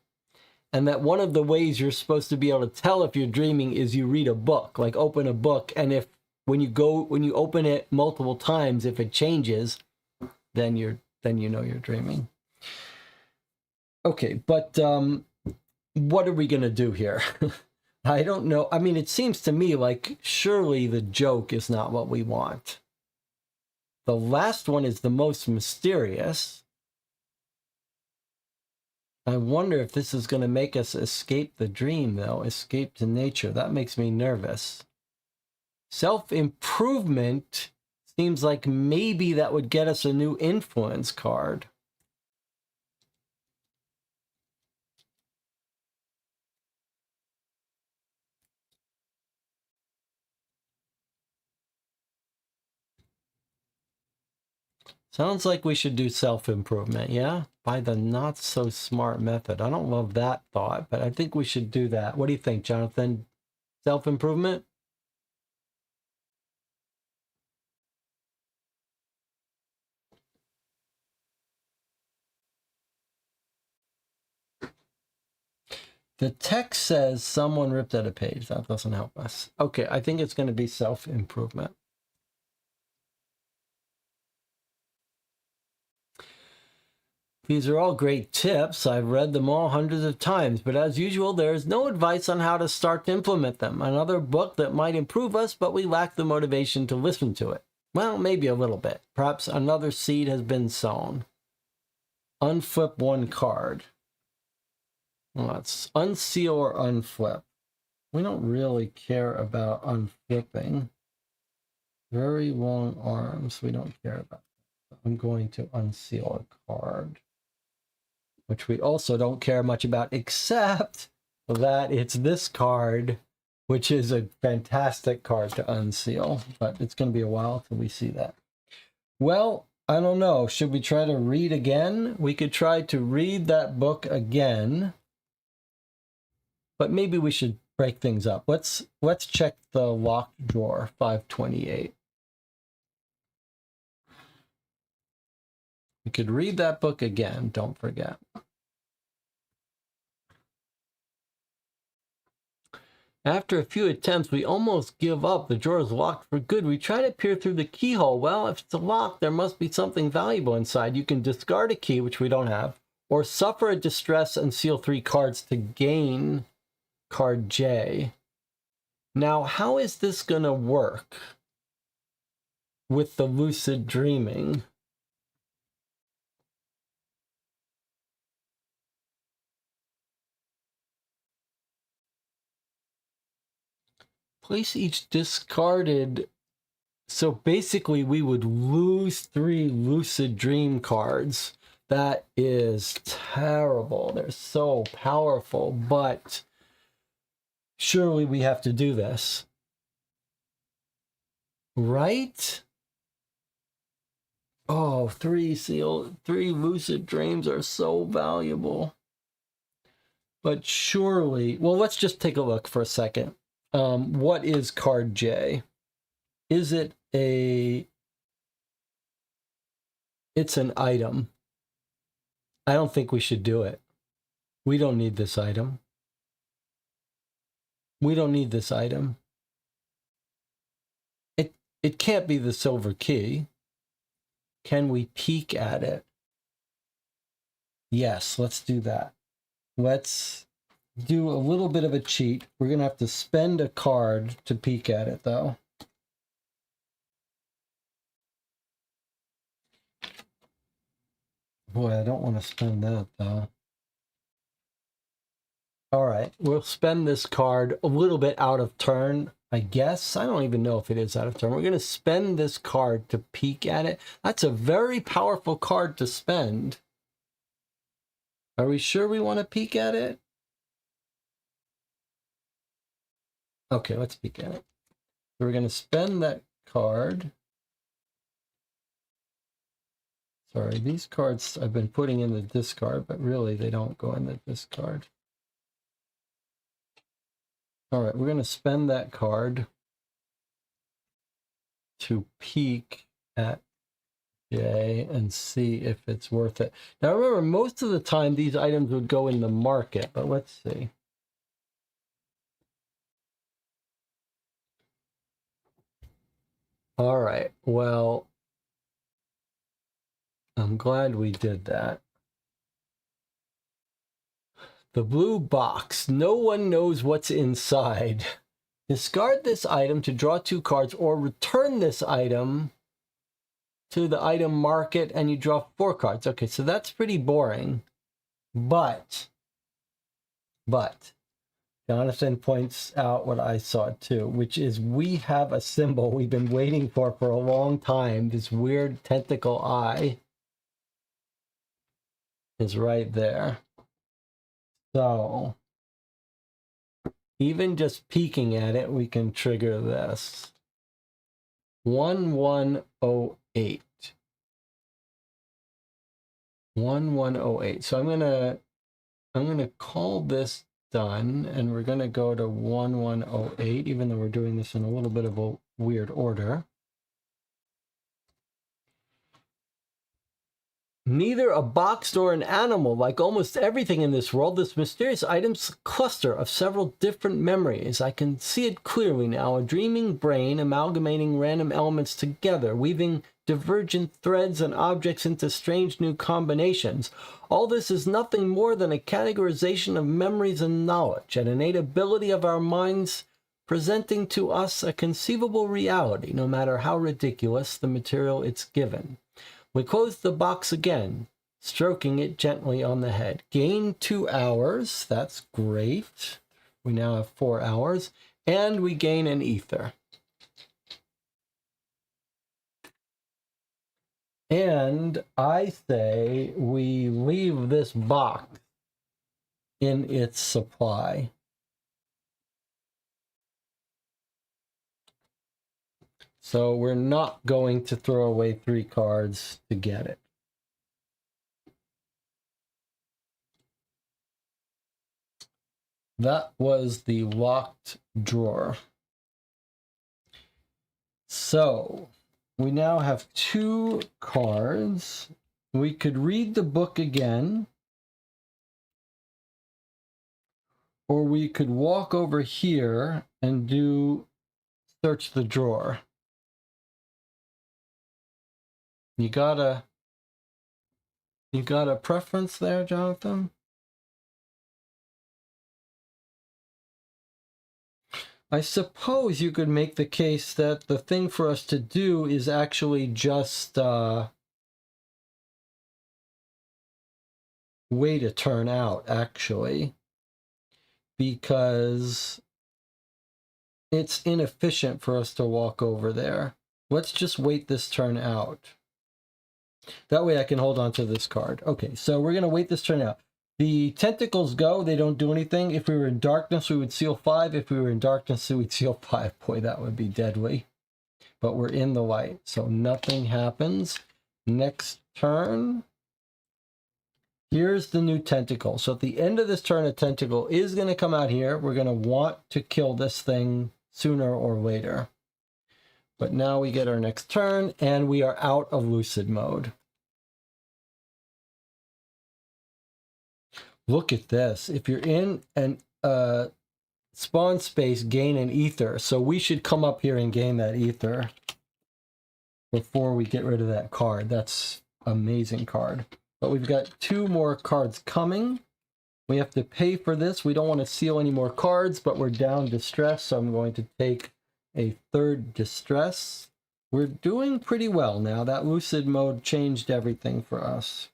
And that one of the ways you're supposed to be able to tell if you're dreaming is you read a book, like open a book. And if when you open it multiple times, if it changes, then you know you're dreaming. Okay, but what are we going to do here? I don't know. I mean, it seems to me like surely the joke is not what we want. The last one is the most mysterious. I wonder if this is going to make us escape the dream, though. Escape to nature. That makes me nervous. Self-improvement seems like maybe that would get us a new influence card. Sounds like we should do self-improvement, yeah? By the not-so-smart method. I don't love that thought, but I think we should do that. What do you think, Jonathan? Self-improvement? The text says someone ripped out a page. That doesn't help us. Okay, I think it's going to be self-improvement. These are all great tips. I've read them all hundreds of times, but as usual, there is no advice on how to start to implement them. Another book that might improve us, but we lack the motivation to listen to it. Well, maybe a little bit. Perhaps another seed has been sown. Unflip one card. Well, let's unseal or unflip. We don't really care about unflipping. Very long arms. We don't care about that. I'm going to unseal a card, which we also don't care much about, except that it's this card, which is a fantastic card to unseal, but it's going to be a while till we see that. Well, I don't know. Should we try to read again? We could try to read that book again, but maybe we should break things up. Let's check the locked drawer, 528. We could read that book again, don't forget. After a few attempts, we almost give up. The drawer is locked for good. We try to peer through the keyhole. Well, if it's locked, there must be something valuable inside. You can discard a key, which we don't have, or suffer a distress and seal 3 cards to gain card J. Now, how is this going to work with the lucid dreaming? Place each discarded. So basically, we would lose 3 lucid dream cards. That is terrible. They're so powerful, but surely we have to do this. Right? Oh, 3 lucid dreams are so valuable. But surely, well, let's just take a look for a second. What is card J? Is it it's an item. I don't think we should do it. We don't need this item. We don't need this item. It can't be the silver key. Can we peek at it? Yes, let's do that. Let's do a little bit of a cheat. We're going to have to spend a card to peek at it, though. Boy, I don't want to spend that, though. All right, we'll spend this card a little bit out of turn, I guess. I don't even know if it is out of turn. We're going to spend this card to peek at it. That's a very powerful card to spend. Are we sure we want to peek at it? Okay, let's peek at it. So we're going to spend that card. Sorry, these cards I've been putting in the discard, but really they don't go in the discard. All right, we're going to spend that card to peek at J and see if it's worth it. Now remember, most of the time these items would go in the market, but let's see. All right, well, I'm glad we did that. The blue box. No one knows what's inside. Discard this item to draw 2 cards or return this item to the item market and you draw 4 cards. Okay, so that's pretty boring. But Jonathan points out what I saw too, which is we have a symbol we've been waiting for a long time. This weird tentacle eye is right there. So even just peeking at it, we can trigger this. 1108. 1108. So I'm gonna call this done, and we're gonna go to 1108, even though we're doing this in a little bit of a weird order. Neither a box nor an animal. Like almost everything in this world, this mysterious item's cluster of several different memories. I can see it clearly now, a dreaming brain amalgamating random elements together, weaving divergent threads and objects into strange new combinations. All this is nothing more than a categorization of memories and knowledge, an innate ability of our minds presenting to us a conceivable reality, no matter how ridiculous the material it's given. We close the box again, stroking it gently on the head. Gain 2 hours. That's great. We now have 4 hours. And we gain an ether. And I say we leave this box in its supply. So we're not going to throw away 3 cards to get it. That was the locked drawer. So we now have 2 cards. We could read the book again, or we could walk over here and do search the drawer. You got a preference there, Jonathan? I suppose you could make the case that the thing for us to do is actually just wait a turn out, actually, because it's inefficient for us to walk over there. Let's just wait this turn out. That way I can hold on to this card. Okay, so we're going to wait this turn out. The tentacles go, they don't do anything. If we were in darkness, we would seal 5. If we were in darkness, we would seal 5. Boy, that would be deadly. But we're in the light, so nothing happens. Next turn. Here's the new tentacle. So at the end of this turn, a tentacle is going to come out here. We're going to want to kill this thing sooner or later. But now we get our next turn, and we are out of lucid mode. Look at this. If you're in an spawn space, gain an ether. So we should come up here and gain that ether before we get rid of that card. That's an amazing card. But we've got 2 more cards coming. We have to pay for this. We don't want to seal any more cards, but we're down distress, so I'm going to take a 3rd distress. We're doing pretty well now. That lucid mode changed everything for us.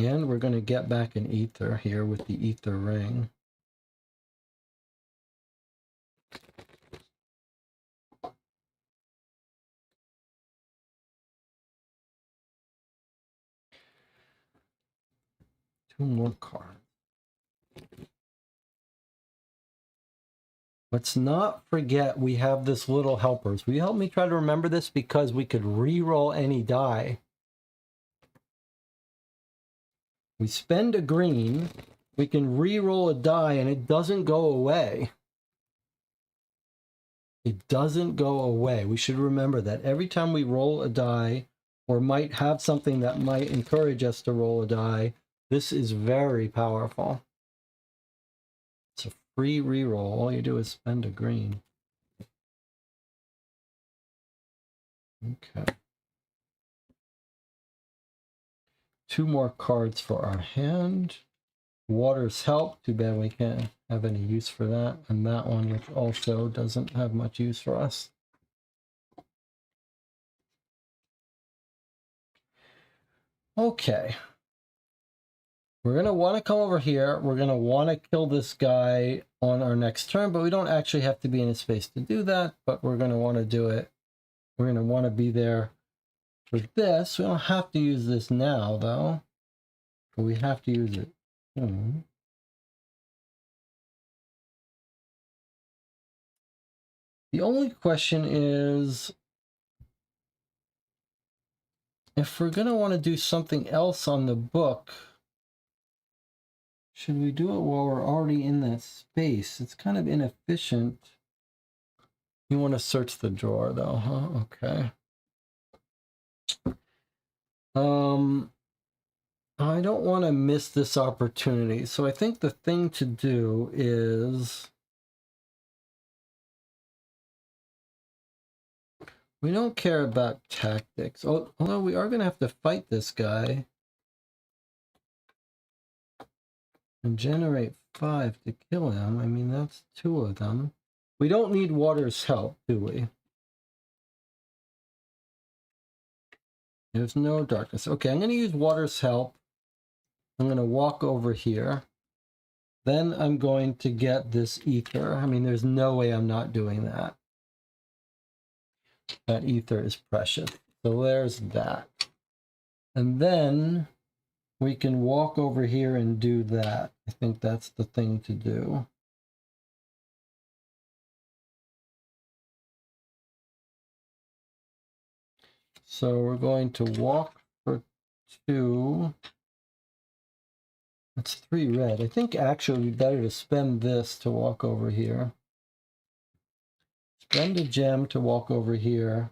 And we're going to get back an ether here with the ether ring. Two more cards. Let's not forget we have this little helpers. Will you help me try to remember this? Because we could re-roll any die. We spend a green, we can re-roll a die and it doesn't go away. It doesn't go away. We should remember that every time we roll a die or might have something that might encourage us to roll a die, this is very powerful. It's a free re-roll. All you do is spend a green. Okay. 2 more cards for our hand. Water's help. Too bad we can't have any use for that. And that one, which also doesn't have much use for us. Okay. We're going to want to come over here. We're going to want to kill this guy on our next turn, but we don't actually have to be in a space to do that, but we're going to want to do it. We're going to want to be there for this. We don't have to use this now, though. But we have to use it. The only question is, if we're going to want to do something else on the book, should we do it while we're already in that space? It's kind of inefficient. You want to search the drawer, though, huh? Okay. I don't want to miss this opportunity. So I think the thing to do is, we don't care about tactics. Although we are going to have to fight this guy and generate 5 to kill him. I mean, that's 2 of them. We don't need water's help, do we? There's no darkness. Okay, I'm going to use water's help. I'm going to walk over here. Then I'm going to get this ether. I mean, there's no way I'm not doing that. That ether is precious. So there's that. And then we can walk over here and do that. I think that's the thing to do. So we're going to walk for 2. That's 3 red. I think actually it'd be better to spend this to walk over here. Spend a gem to walk over here.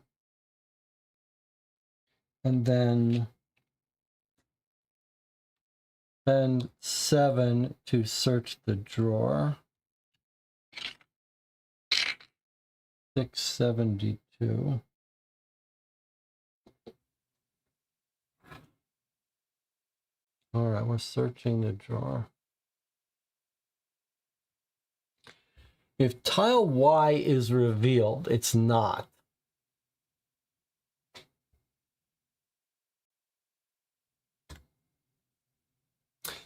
And then spend 7 to search the drawer. 672. All right, we're searching the drawer. If tile Y is revealed, it's not.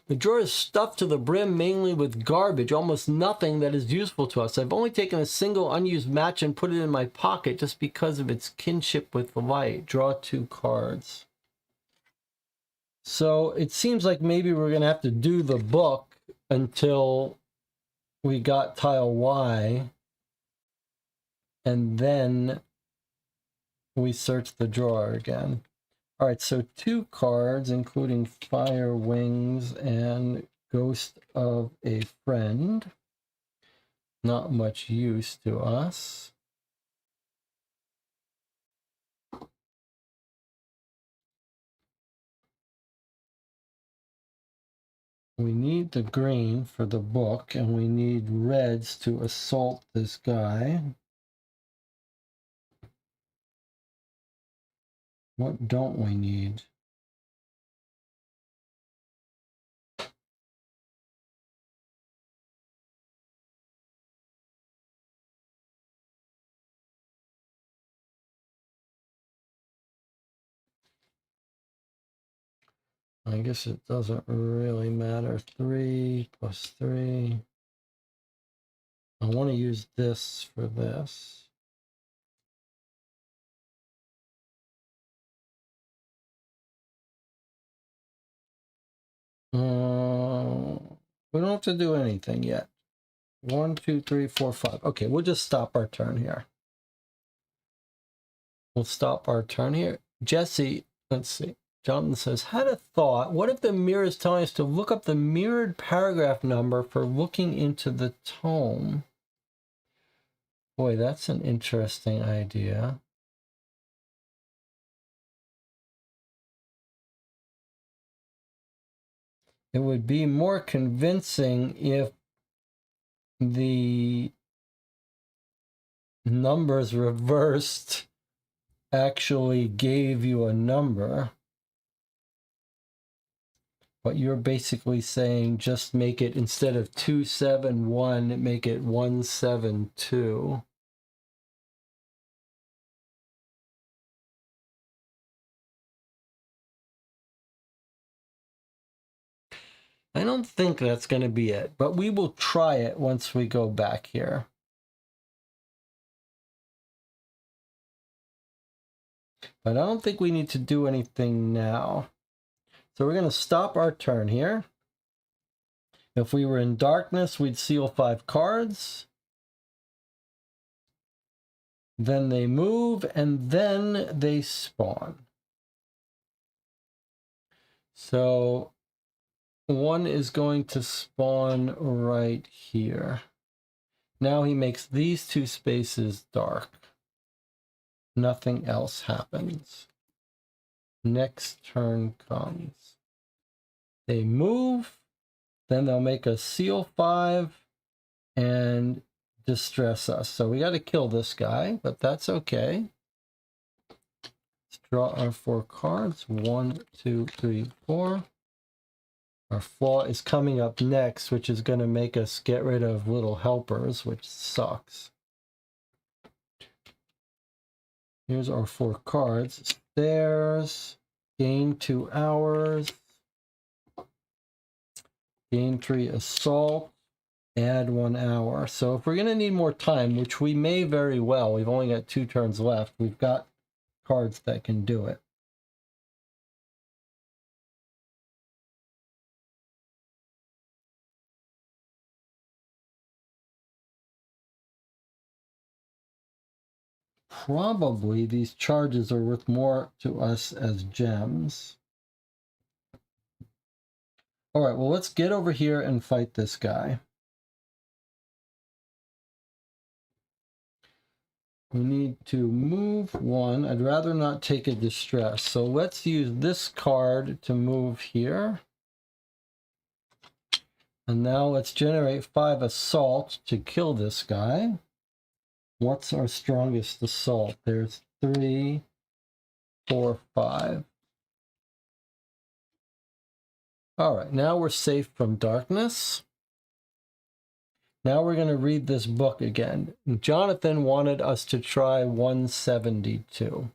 The drawer is stuffed to the brim mainly with garbage, almost nothing that is useful to us. I've only taken a single unused match and put it in my pocket just because of its kinship with the light. Draw 2 cards. So it seems like maybe we're going to have to do the book until we got tile Y, and then we search the drawer again. All right, so 2 cards, including Fire Wings and Ghost of a Friend. Not much use to us. We need the green for the book, and we need reds to assault this guy. What don't we need? I guess it doesn't really matter. 3 plus 3. I want to use this for this. We don't have to do anything yet. 1, 2, 3, 4, 5. Okay, we'll just stop our turn here. We'll stop our turn here. Jesse, let's see. Jonathan says, had a thought. What if the mirror is telling us to look up the mirrored paragraph number for looking into the tome? Boy, that's an interesting idea. It would be more convincing if the numbers reversed actually gave you a number. But you're basically saying just make it, instead of 271, make it 172. I don't think that's going to be it, but we will try it once we go back here. But I don't think we need to do anything now. So we're going to stop our turn here. If we were in darkness, we'd seal 5 cards. Then they move, and then they spawn. So one is going to spawn right here. Now he makes these 2 spaces dark. Nothing else happens. Next turn comes. They move, then they'll make a seal 5 and distress us. So we got to kill this guy, but that's okay. Let's draw our 4 cards. 1, 2, 3, 4. Our flaw is coming up next, which is going to make us get rid of little helpers, which sucks. Here's our 4 cards. Stairs, gain 2 hours, gain 3 assault, add 1 hour. So if we're going to need more time, which we may very well, we've only got 2 turns left, we've got cards that can do it. Probably these charges are worth more to us as gems. All right, well, let's get over here and fight this guy. We need to move 1. I'd rather not take a distress. So let's use this card to move here. And now let's generate 5 assault to kill this guy. What's our strongest assault? There's 3, 4, 5. All right, now we're safe from darkness. Now we're going to read this book again. Jonathan wanted us to try 172.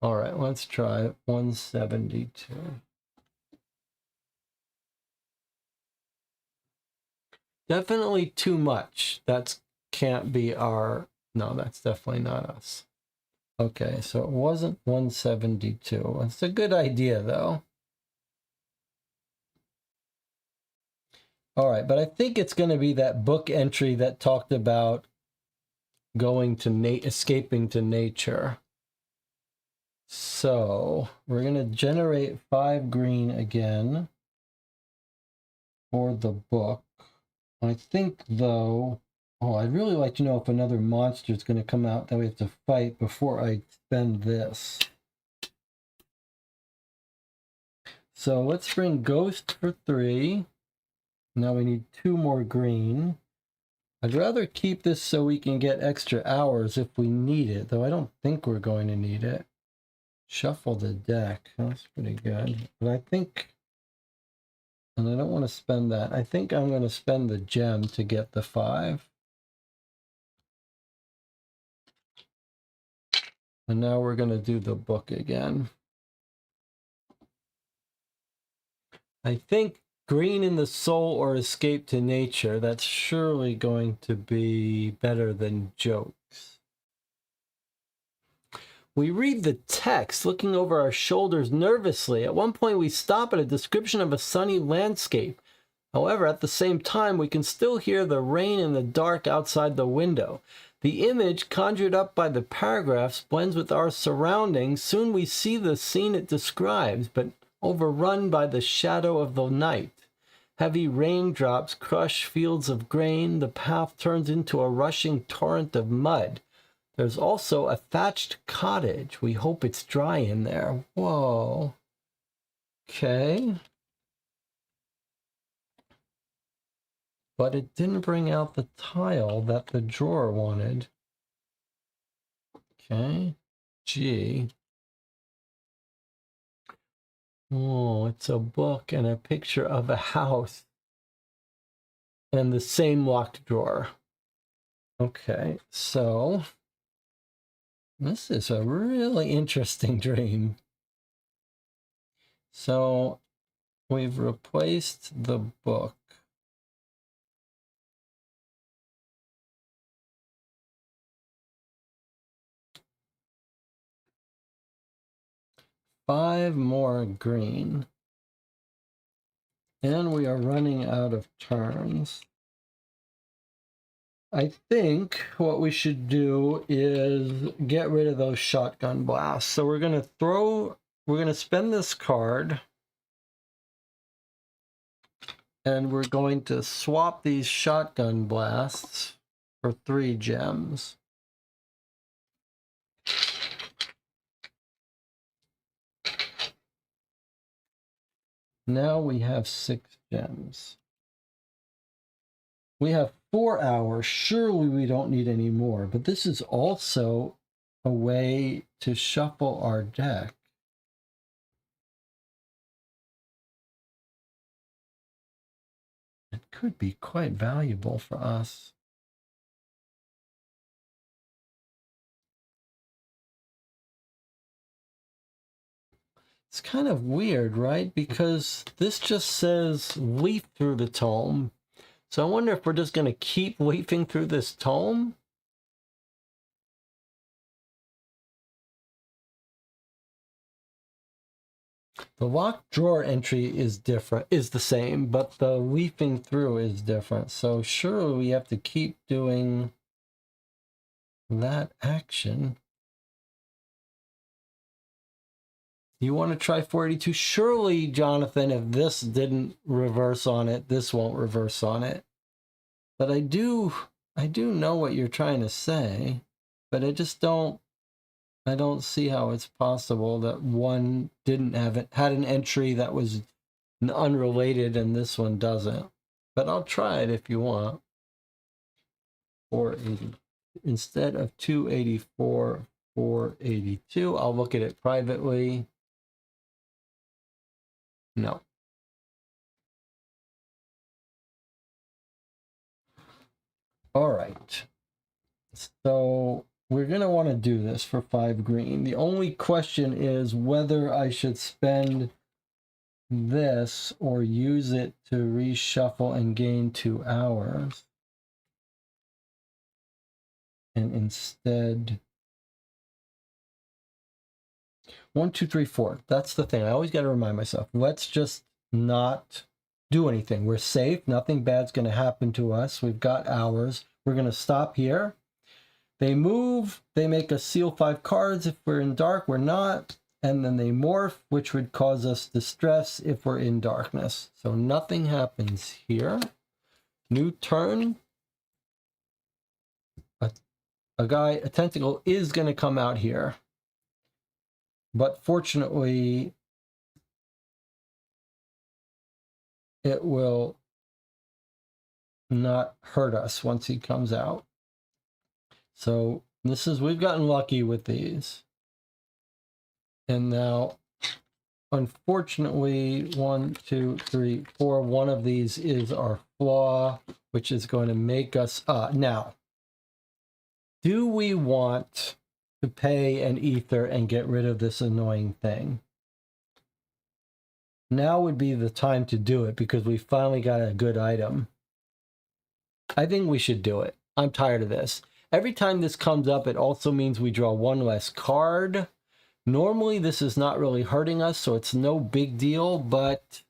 All right, let's try 172. Definitely too much. That can't be our... No, that's definitely not us. Okay, so it wasn't 172. It's a good idea, though. All right, but I think it's going to be that book entry that talked about going to escaping to nature. So we're going to generate 5 green again for the book. I think, though, oh, I'd really like to know if another monster is going to come out that we have to fight before I spend this. So let's bring Ghost for 3. Now we need 2 more green. I'd rather keep this so we can get extra hours if we need it, though I don't think we're going to need it. Shuffle the deck. That's pretty good. But I think, and I don't want to spend that. I think I'm going to spend the gem to get the 5. And now we're going to do the book again. I think green in the soul or escape to nature, that's surely going to be better than jokes. We read the text, looking over our shoulders nervously. At one point, we stop at a description of a sunny landscape. However, at the same time, we can still hear the rain in the dark outside the window. The image conjured up by the paragraphs blends with our surroundings. Soon we see the scene it describes, but overrun by the shadow of the night. Heavy raindrops crush fields of grain. The path turns into a rushing torrent of mud. There's also a thatched cottage. We hope it's dry in there. Whoa. Okay. But it didn't bring out the tile that the drawer wanted. Okay. G. Oh, it's a book and a picture of a house. And the same locked drawer. Okay, so this is a really interesting dream. So we've replaced the book. Five more green. And we are running out of turns. I think what we should do is get rid of those shotgun blasts. So we're going to spend this card. And we're going to swap these shotgun blasts for 3 gems. Now we have 6 gems. We have 4 hours. Surely we don't need any more. But this is also a way to shuffle our deck. It could be quite valuable for us. It's kind of weird, right? Because this just says leaf through the tome. So I wonder if we're just going to keep leafing through this tome? The locked drawer entry is the same, but the leafing through is different. So surely we have to keep doing that action. You want to try 482? Surely, Jonathan, if this didn't reverse on it, this won't reverse on it. But I do know what you're trying to say, but I don't see how it's possible that one didn't had an entry that was unrelated and this one doesn't. But I'll try it if you want. 480 instead of 284, 482. I'll look at it privately. No. All right. So we're going to want to do this for 5 green. The only question is whether I should spend this or use it to reshuffle and gain 2 hours. And instead, 1, 2, 3, 4. That's the thing. I always got to remind myself. Let's just not do anything. We're safe. Nothing bad's going to happen to us. We've got hours. We're going to stop here. They move. They make us seal 5 cards. If we're in dark, we're not. And then they morph, which would cause us distress if we're in darkness. So nothing happens here. New turn. A tentacle is going to come out here. But fortunately, it will not hurt us once he comes out. So we've gotten lucky with these. And now, unfortunately, 1, 2, 3, 4, one of these is our flaw, which is going to make us, now, do we want to pay an ether and get rid of this annoying thing? Now would be the time to do it because we finally got a good item. I think we should do it. I'm tired of this. Every time this comes up, it also means we draw 1 less card. Normally, this is not really hurting us, so it's no big deal, but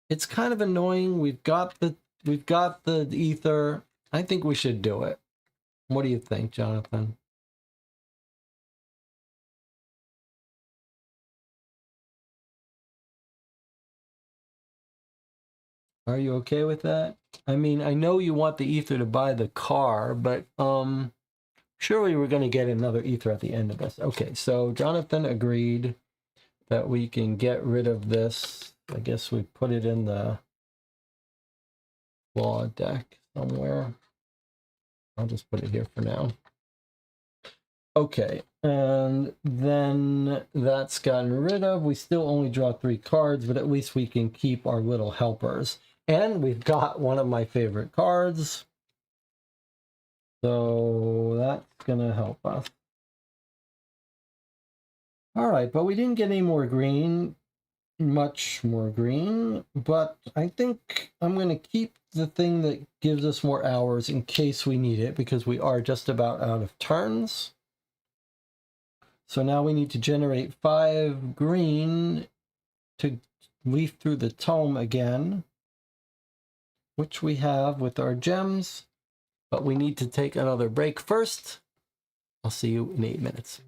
it's kind of annoying. We've got the ether. I think we should do it. What do you think, Jonathan? Are you okay with that? I mean, I know you want the ether to buy the car, but surely we're going to get another ether at the end of this. Okay, so Jonathan agreed that we can get rid of this. I guess we put it in the law deck somewhere. I'll just put it here for now. Okay, and then that's gotten rid of. We still only draw 3 cards, but at least we can keep our little helpers. And we've got one of my favorite cards. So that's going to help us. All right, but we didn't get any more green, much more green, but I think I'm going to keep the thing that gives us more hours in case we need it, because we are just about out of turns. So now we need to generate 5 green to leaf through the tome again, which we have with our gems, but we need to take another break first. I'll see you in 8 minutes.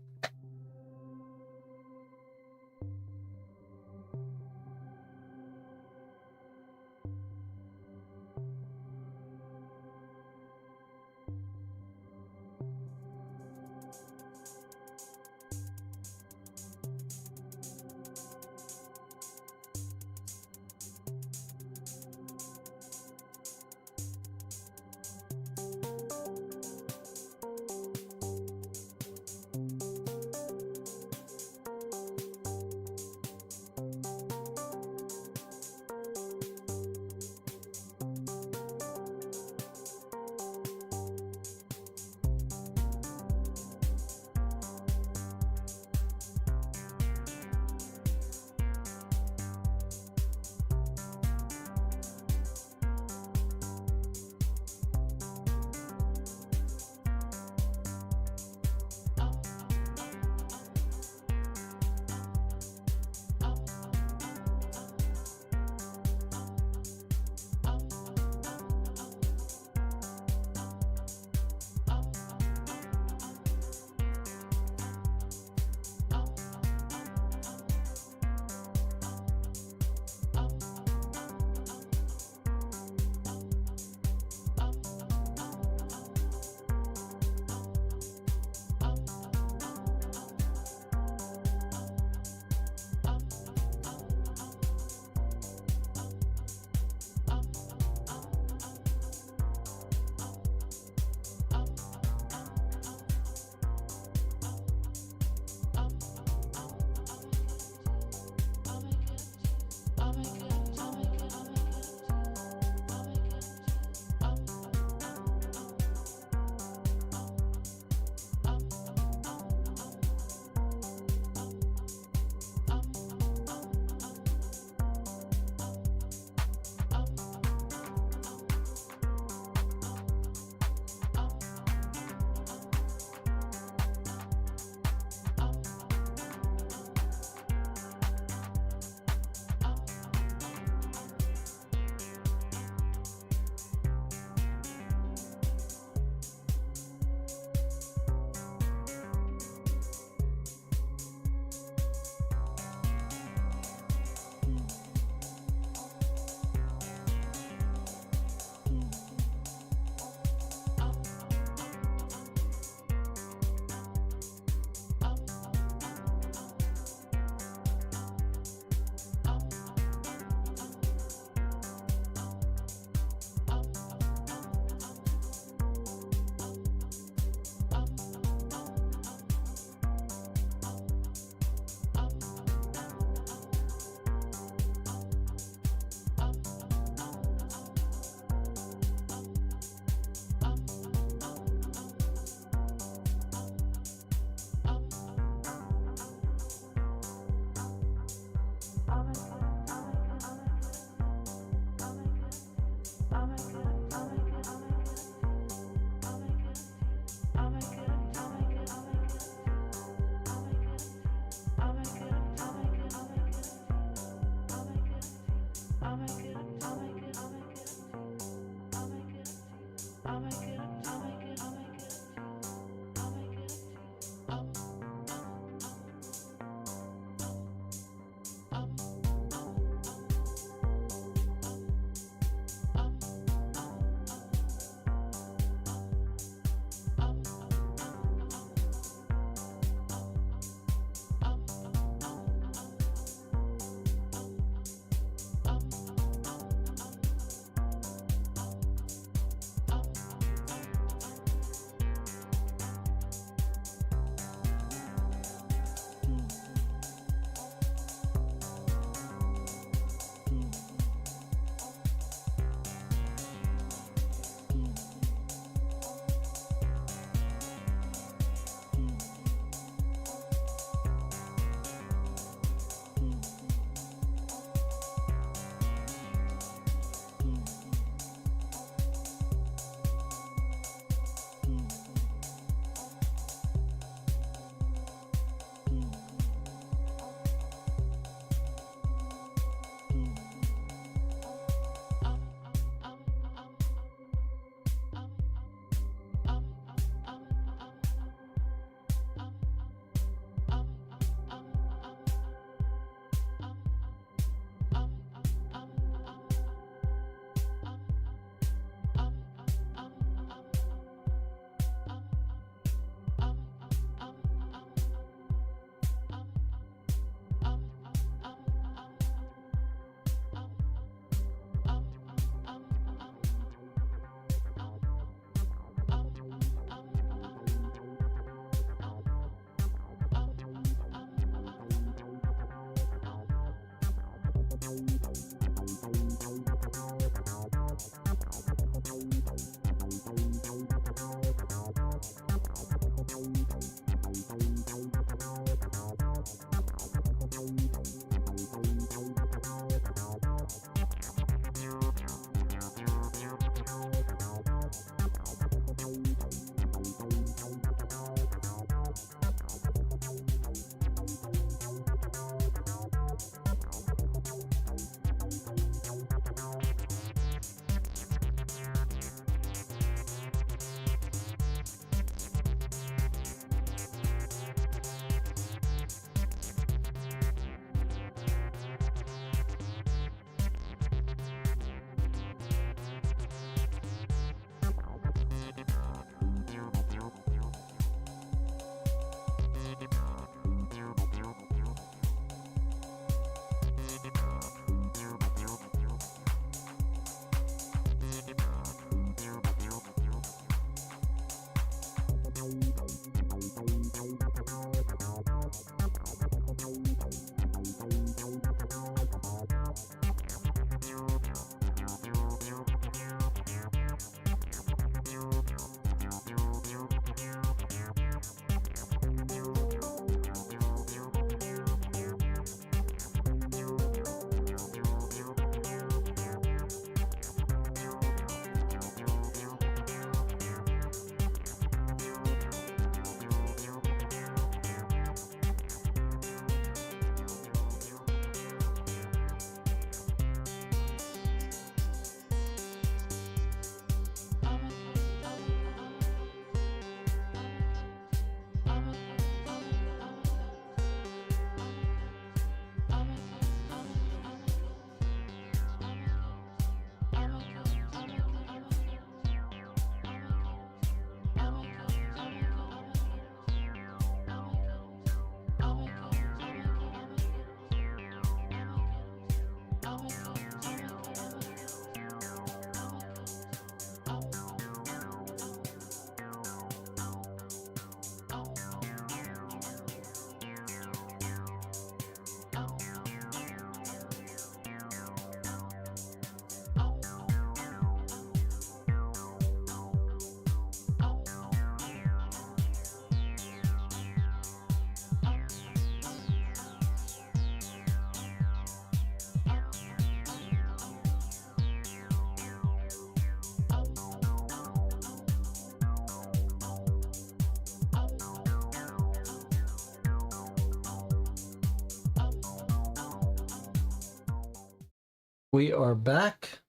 We are back.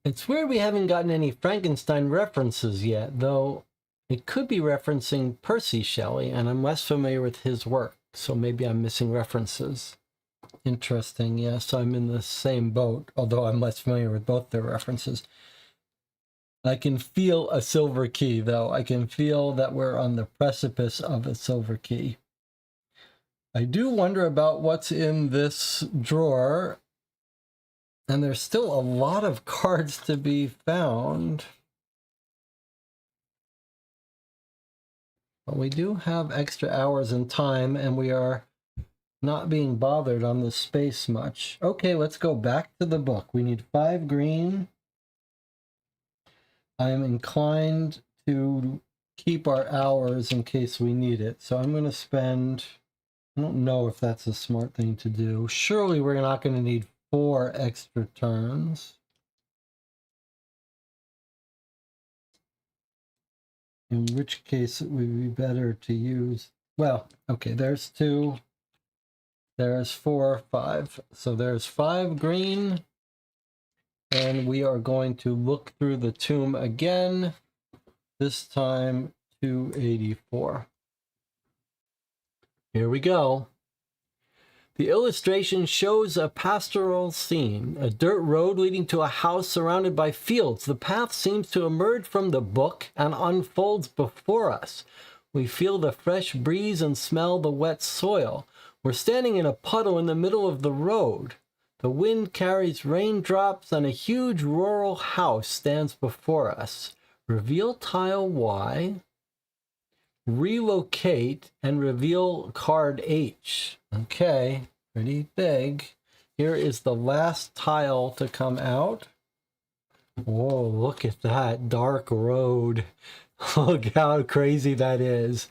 It's weird we haven't gotten any Frankenstein references yet, though it could be referencing Percy Shelley, and I'm less familiar with his work, so maybe I'm missing references. Interesting, yes, I'm in the same boat, although I'm less familiar with both their references. I can feel a silver key, though. I can feel that we're on the precipice of a silver key. I do wonder about what's in this drawer. And there's still a lot of cards to be found. But we do have extra hours and time, and we are not being bothered on the space much. Okay, let's go back to the book. We need 5 green. I am inclined to keep our hours in case we need it. So I'm going to spend... I don't know if that's a smart thing to do. Surely we're not going to need 4 extra turns. In which case it would be better to use... Well, okay, there's 2. There's 4, 5. So there's 5 green. And we are going to look through the tomb again. This time 284. Here we go. The illustration shows a pastoral scene, a dirt road leading to a house surrounded by fields. The path seems to emerge from the book and unfolds before us. We feel the fresh breeze and smell the wet soil. We're standing in a puddle in the middle of the road. The wind carries raindrops and a huge rural house stands before us. Reveal tile Y. relocate and reveal card H. Okay, pretty big. Here is the last tile to come out. Whoa, look at that dark road. Look how crazy that is.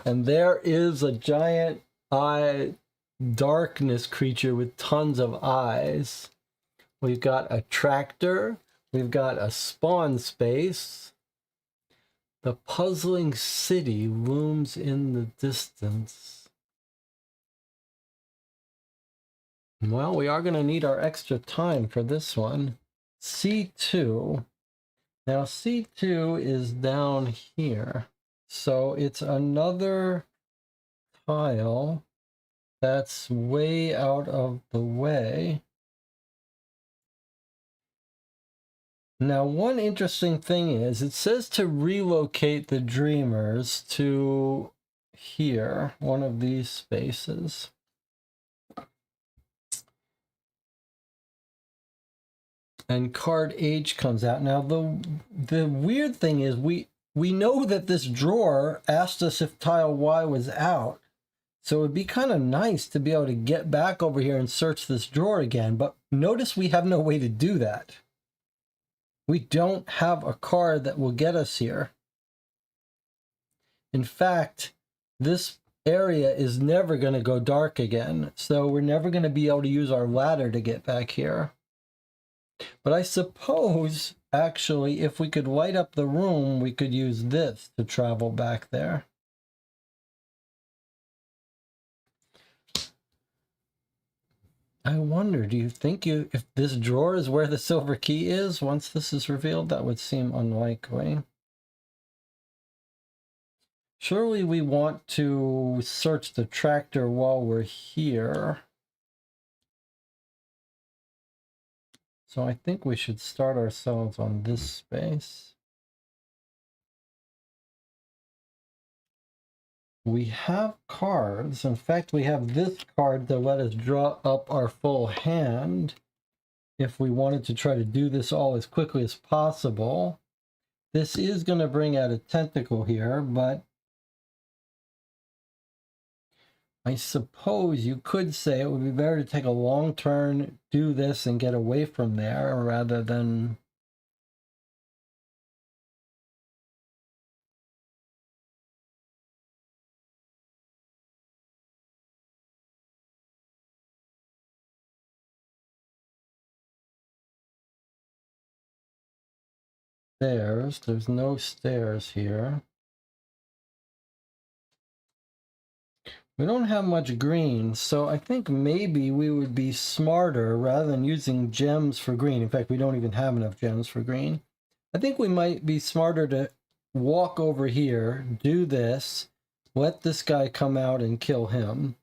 And there is a giant eye darkness creature with tons of eyes. We've got a tractor. We've got a spawn space. The puzzling city looms in the distance. Well, we are going to need our extra time for this one. C2. Now C2 is down here. So it's another tile that's way out of the way. Now, one interesting thing is it says to relocate the dreamers to here, one of these spaces. And card H comes out. Now, the weird thing is we know that this drawer asked us if tile Y was out. So it'd be kind of nice to be able to get back over here and search this drawer again. But notice we have no way to do that. We don't have a card that will get us here. In fact, this area is never going to go dark again. So we're never going to be able to use our ladder to get back here. But I suppose, actually, if we could light up the room, we could use this to travel back there. I wonder, do you think if this drawer is where the silver key is once this is revealed? That would seem unlikely. Surely we want to search the tractor while we're here. So I think we should start ourselves on this space. We have cards. In fact, we have this card to let us draw up our full hand if we wanted to try to do this all as quickly as possible. This is going to bring out a tentacle here, but I suppose you could say it would be better to take a long turn, do this, and get away from there rather than... Stairs. There's no stairs here. We don't have much green, so I think maybe we would be smarter rather than using gems for green. In fact, we don't even have enough gems for green. I think we might be smarter to walk over here, do this, let this guy come out and kill him.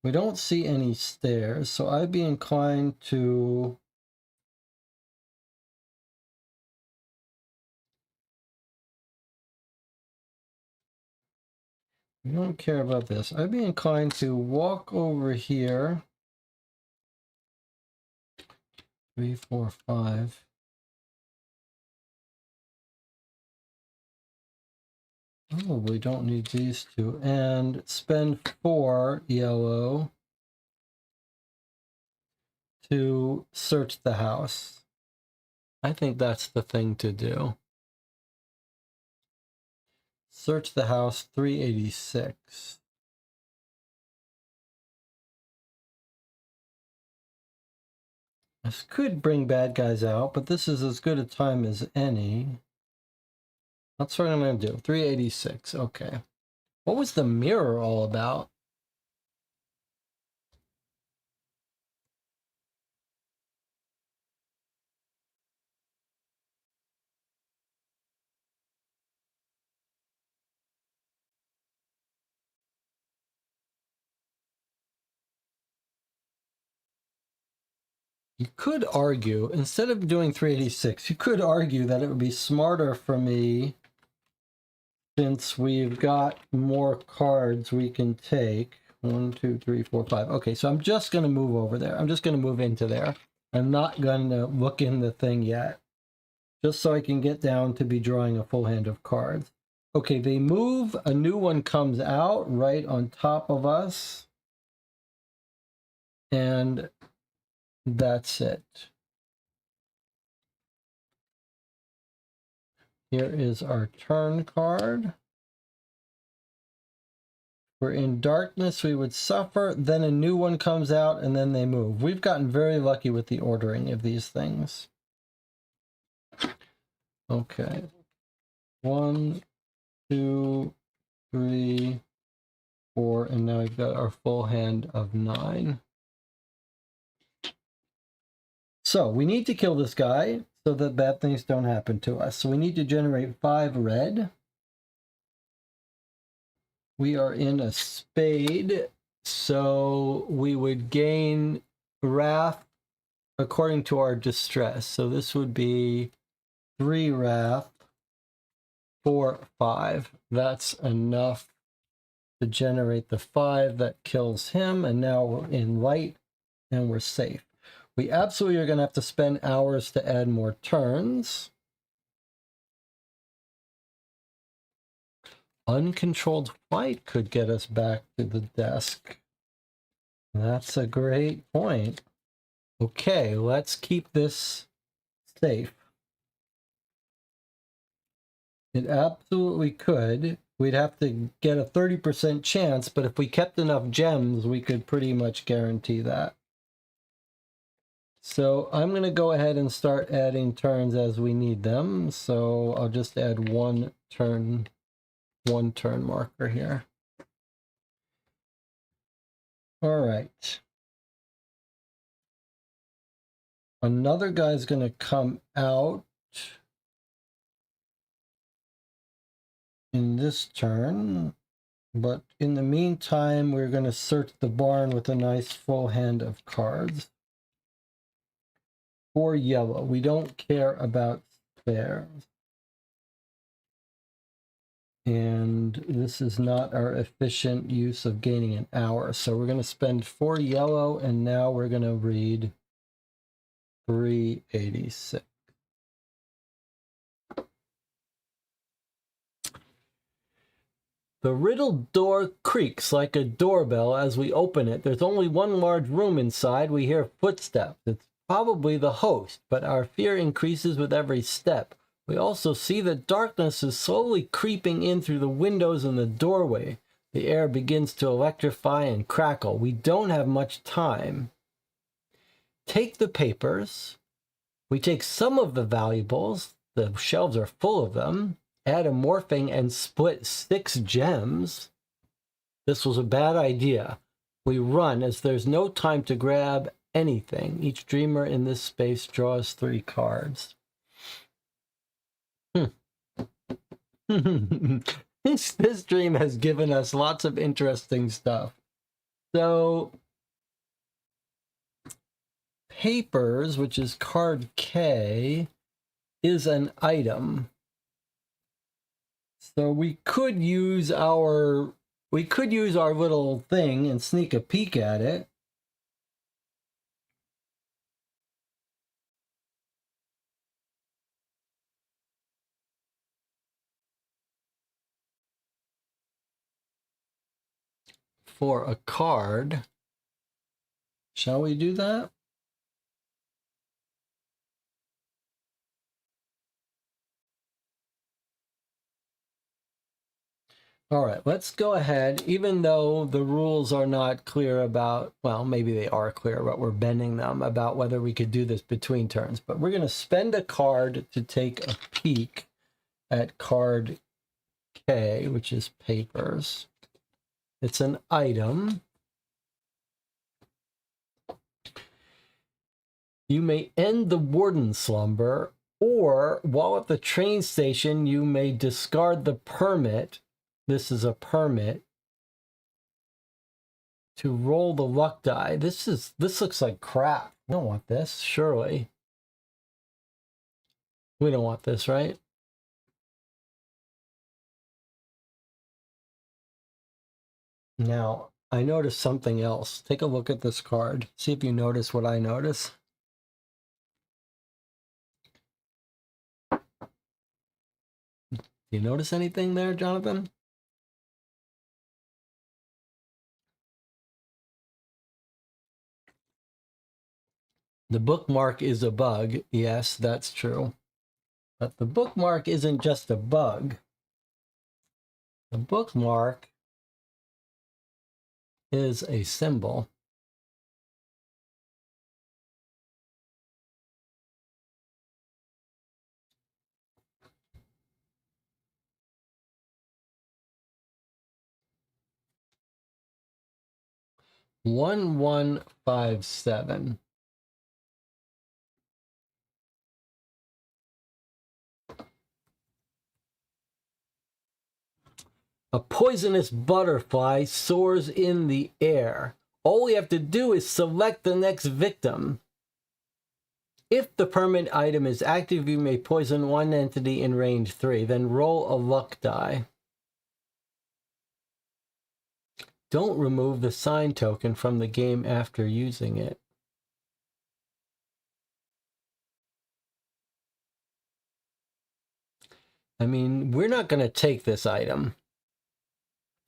We don't see any stairs, so I'd be inclined to... We don't care about this. I'd be inclined to walk over here. 3, 4, 5. Probably don't need these two. And spend 4 yellow to search the house. I think that's the thing to do. Search the house, 386. This could bring bad guys out, but this is as good a time as any. That's what I'm going to do. 386. Okay. What was the mirror all about? You could argue, instead of doing 386, you could argue that it would be smarter for me, since we've got more cards we can take. 1, 2, 3, 4, 5. Okay, so I'm just going to move over there. I'm just going to move into there. I'm not going to look in the thing yet. just so I can get down to be drawing a full hand of cards. Okay, they move, a new one comes out right on top of us, and that's it. Here is our turn card. We're in darkness, we would suffer, then a new one comes out, and then they move. We've gotten very lucky with the ordering of these things. Okay. 1, 2, 3, 4, and now we've got our full hand of 9. So we need to kill this guy so that bad things don't happen to us. So we need to generate 5 red. We are in a spade, so we would gain wrath according to our distress. So this would be 3 wrath, 4, 5. That's enough to generate the 5 that kills him, and now we're in light and we're safe. We absolutely are going to have to spend hours to add more turns. Uncontrolled flight could get us back to the desk. That's a great point. Okay, let's keep this safe. It absolutely could. We'd have to get a 30% chance, but if we kept enough gems, we could pretty much guarantee that. So I'm going to go ahead and start adding turns as we need them. So I'll just add one turn marker here. All right. Another guy's going to come out in this turn, but in the meantime, we're going to search the barn with a nice full hand of cards. 4 yellow. We don't care about spares. And this is not our efficient use of gaining an hour. So we're going to spend 4 yellow, and now we're going to read 386. The riddled door creaks like a doorbell as we open it. There's only one large room inside. We hear footsteps. It's probably the host, but our fear increases with every step. We also see that darkness is slowly creeping in through the windows and the doorway. The air begins to electrify and crackle. We don't have much time. Take the papers. We take some of the valuables. The shelves are full of them. Add a morphing and split 6 gems. This was a bad idea. We run as there's no time to grab anything. Each dreamer in this space draws 3 cards. This dream has given us lots of interesting stuff. So, papers, which is card K, is an item. So we could use our little thing and sneak a peek at it. For a card. Shall we do that? All right, let's go ahead, even though the rules are not clear about, well, maybe they are clear, but we're bending them about whether we could do this between turns. But we're going to spend a card to take a peek at card K, which is papers. It's an item. You may end the warden slumber, or while at the train station, you may discard the permit. This is a permit to roll the luck die. This looks like crap. We don't want this, surely. We don't want this, right? Now, I noticed something else. Take a look at this card. See if you notice what I notice. Do you notice anything there, Jonathan? The bookmark is a bug. Yes, that's true. But the bookmark isn't just a bug. The bookmark is a symbol. One 1157. A poisonous butterfly soars in the air. All we have to do is select the next victim. If the permanent item is active, you may poison one entity in range 3. Then roll a luck die. Don't remove the sign token from the game after using it. I mean, we're not going to take this item.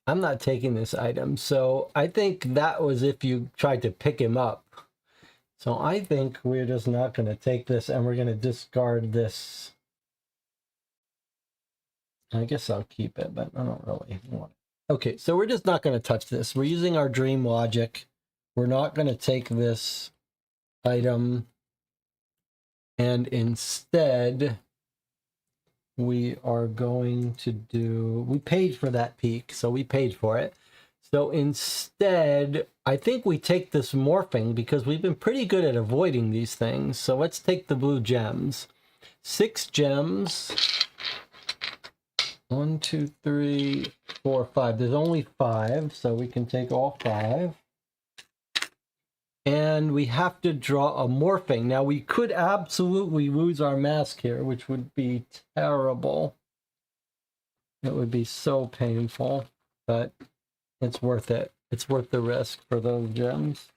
I'm not taking this item. So I think that was if you tried to pick him up. So I think we're just not going to take this, and we're going to discard this. I guess I'll keep it, but I don't really want it. Okay, so we're just not going to touch this. We're using our dream logic. We're not going to take this item. And instead, we are going to do... We paid for that peak, so we paid for it. So instead, I think we take this morphing because we've been pretty good at avoiding these things. So let's take the blue gems. 6 gems. 1, 2, 3, 4, 5. There's only 5, so we can take all 5. And we have to draw a morphing. Now, we could absolutely lose our mask here, which would be terrible. It would be so painful, but it's worth it. It's worth the risk for those gems.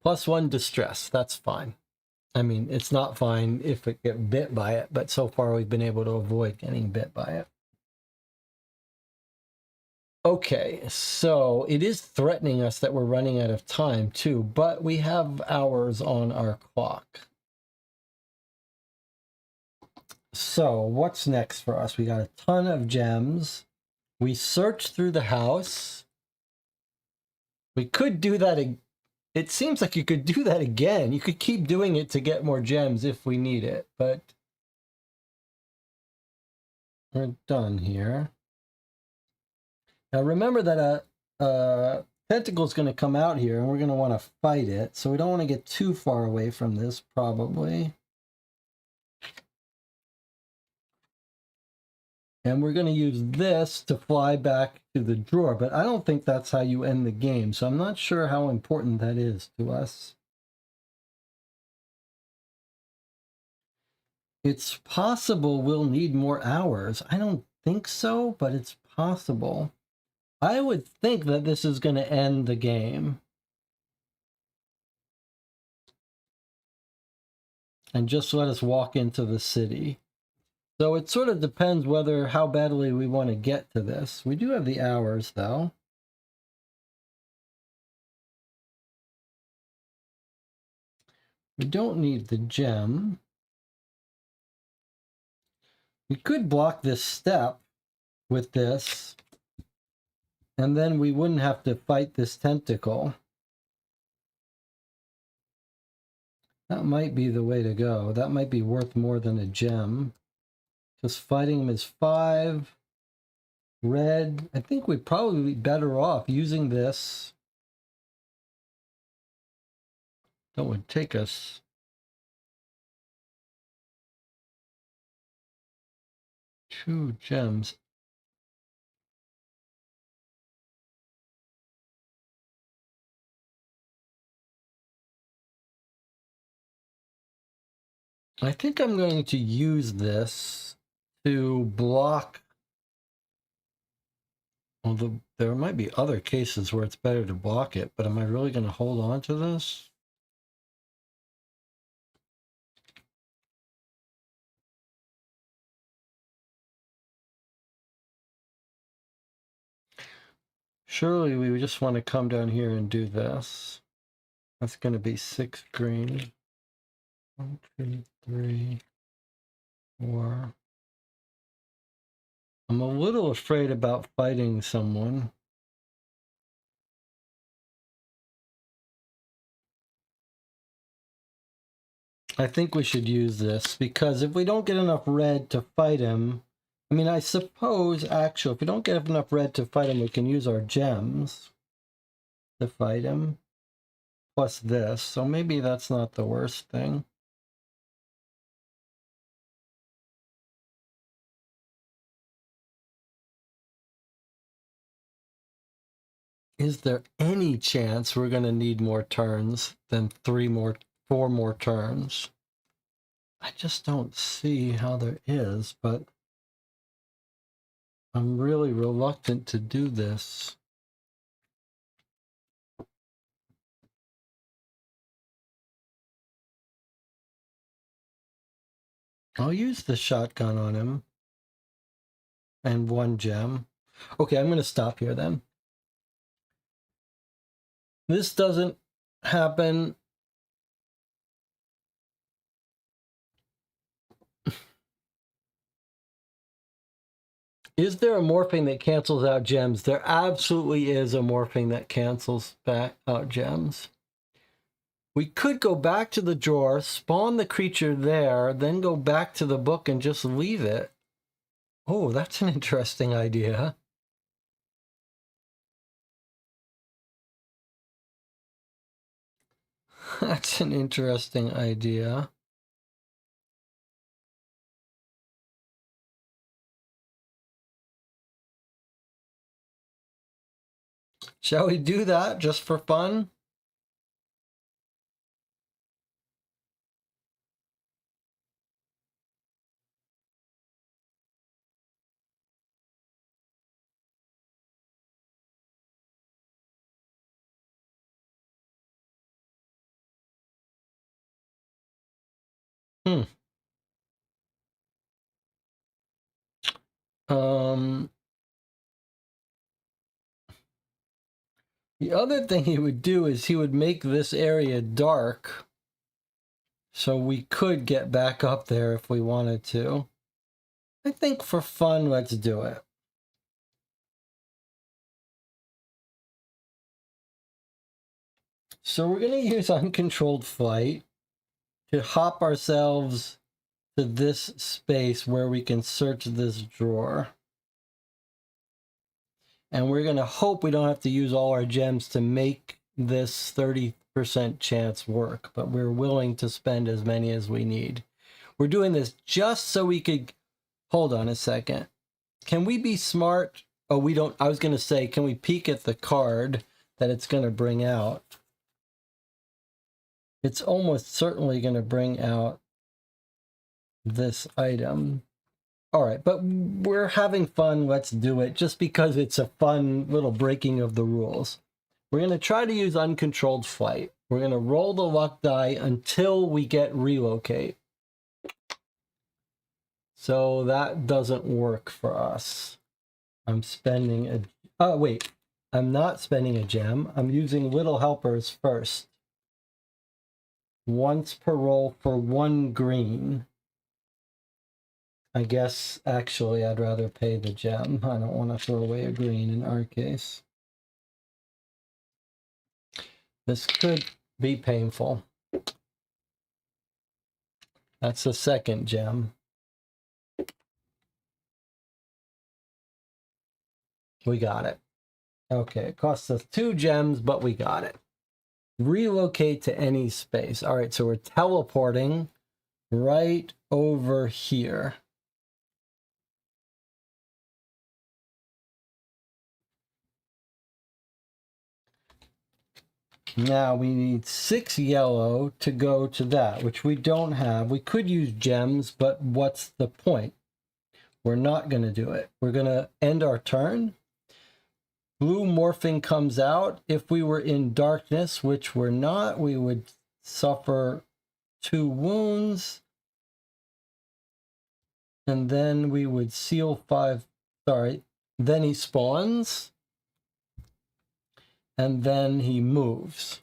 +1 distress. That's fine. I mean, it's not fine if it get bit by it, but so far we've been able to avoid getting bit by it. Okay, so it is threatening us that we're running out of time too, but we have hours on our clock. So what's next for us? We got a ton of gems. We searched through the house. We could do that. It seems like you could do that again. You could keep doing it to get more gems if we need it, but we're done here. Now remember that a tentacle is going to come out here and we're going to want to fight it. So we don't want to get too far away from this probably. And we're going to use this to fly back to the drawer, but I don't think that's how you end the game. So I'm not sure how important that is to us. It's possible we'll need more hours. I don't think so, but it's possible. I would think that this is going to end the game. And just let us walk into the city. So it sort of depends how badly we want to get to this. We do have the hours, though. We don't need the gem. We could block this step with this, and then we wouldn't have to fight this tentacle. That might be the way to go. That might be worth more than a gem. Because fighting him is 5. Red. I think we'd probably be better off using this. That would take us 2 gems. I think I'm going to use this to block. Although there might be other cases where it's better to block it, but am I really going to hold on to this? Surely we just want to come down here and do this. That's going to be 6 green. 1, 2, 3, 4. I'm a little afraid about fighting someone. I think we should use this, because if we don't get enough red to fight him, I mean, I suppose, actually, if we don't get enough red to fight him, we can use our gems to fight him, plus this. So maybe that's not the worst thing. Is there any chance we're going to need more turns than 4 more turns? I just don't see how there is, but I'm really reluctant to do this. I'll use the shotgun on him. And 1 gem. Okay, I'm going to stop here then. This doesn't happen. Is there a morphing that cancels out gems? There absolutely is a morphing that cancels out gems. We could go back to the drawer, spawn the creature there, then go back to the book and just leave it. Oh, that's an interesting idea. That's an interesting idea. Shall we do that just for fun? Hmm. The other thing he would do is he would make this area dark, so we could get back up there if we wanted to. I think for fun, let's do it. So we're going to use uncontrolled flight to hop ourselves to this space where we can search this drawer. And we're going to hope we don't have to use all our gems to make this 30% chance work, but we're willing to spend as many as we need. We're doing this just so we could... Hold on a second. Can we be smart? Oh, we don't... I was going to say, can we peek at the card that it's going to bring out? It's almost certainly going to bring out this item. All right, but we're having fun. Let's do it just because it's a fun little breaking of the rules. We're going to try to use uncontrolled flight. We're going to roll the luck die until we get relocate. So that doesn't work for us. I'm spending a... Oh, wait. I'm not spending a gem. I'm using little helpers first. Once per roll for 1 green. I guess, actually, I'd rather pay the gem. I don't want to throw away a green in our case. This could be painful. That's the 2nd gem. We got it. Okay, it costs us 2 gems, but we got it. Relocate to any space. All right, so we're teleporting right over here. Now we need 6 yellow to go to that, which we don't have. We could use gems, but what's the point? We're not going to do it. We're going to end our turn. Blue morphing comes out. If we were in darkness, which we're not, we would suffer 2 wounds. And then we would seal 5. Sorry. Then he spawns. and then he moves.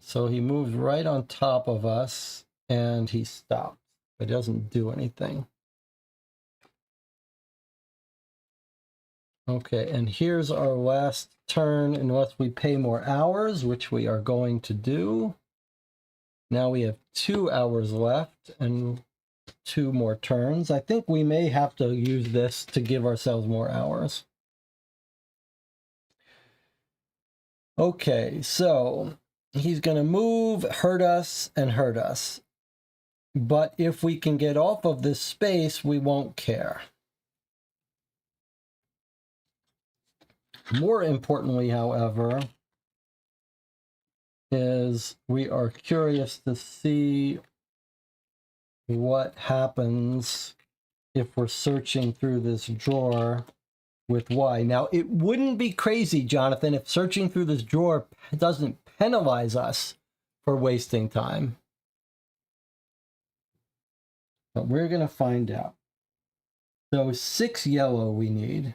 So he moves right on top of us, and he stops. But doesn't do anything. Okay, and here's our last turn, unless we pay more hours, which we are going to do. Now we have 2 hours left and 2 more turns. I think we may have to use this to give ourselves more hours. Okay, so he's going to move, hurt us, and hurt us. But if we can get off of this space, we won't care. More importantly, however, is we are curious to see what happens if we're searching through this drawer with Y. Now, it wouldn't be crazy, Jonathan, if searching through this drawer doesn't penalize us for wasting time. But we're going to find out. So 6 yellow we need.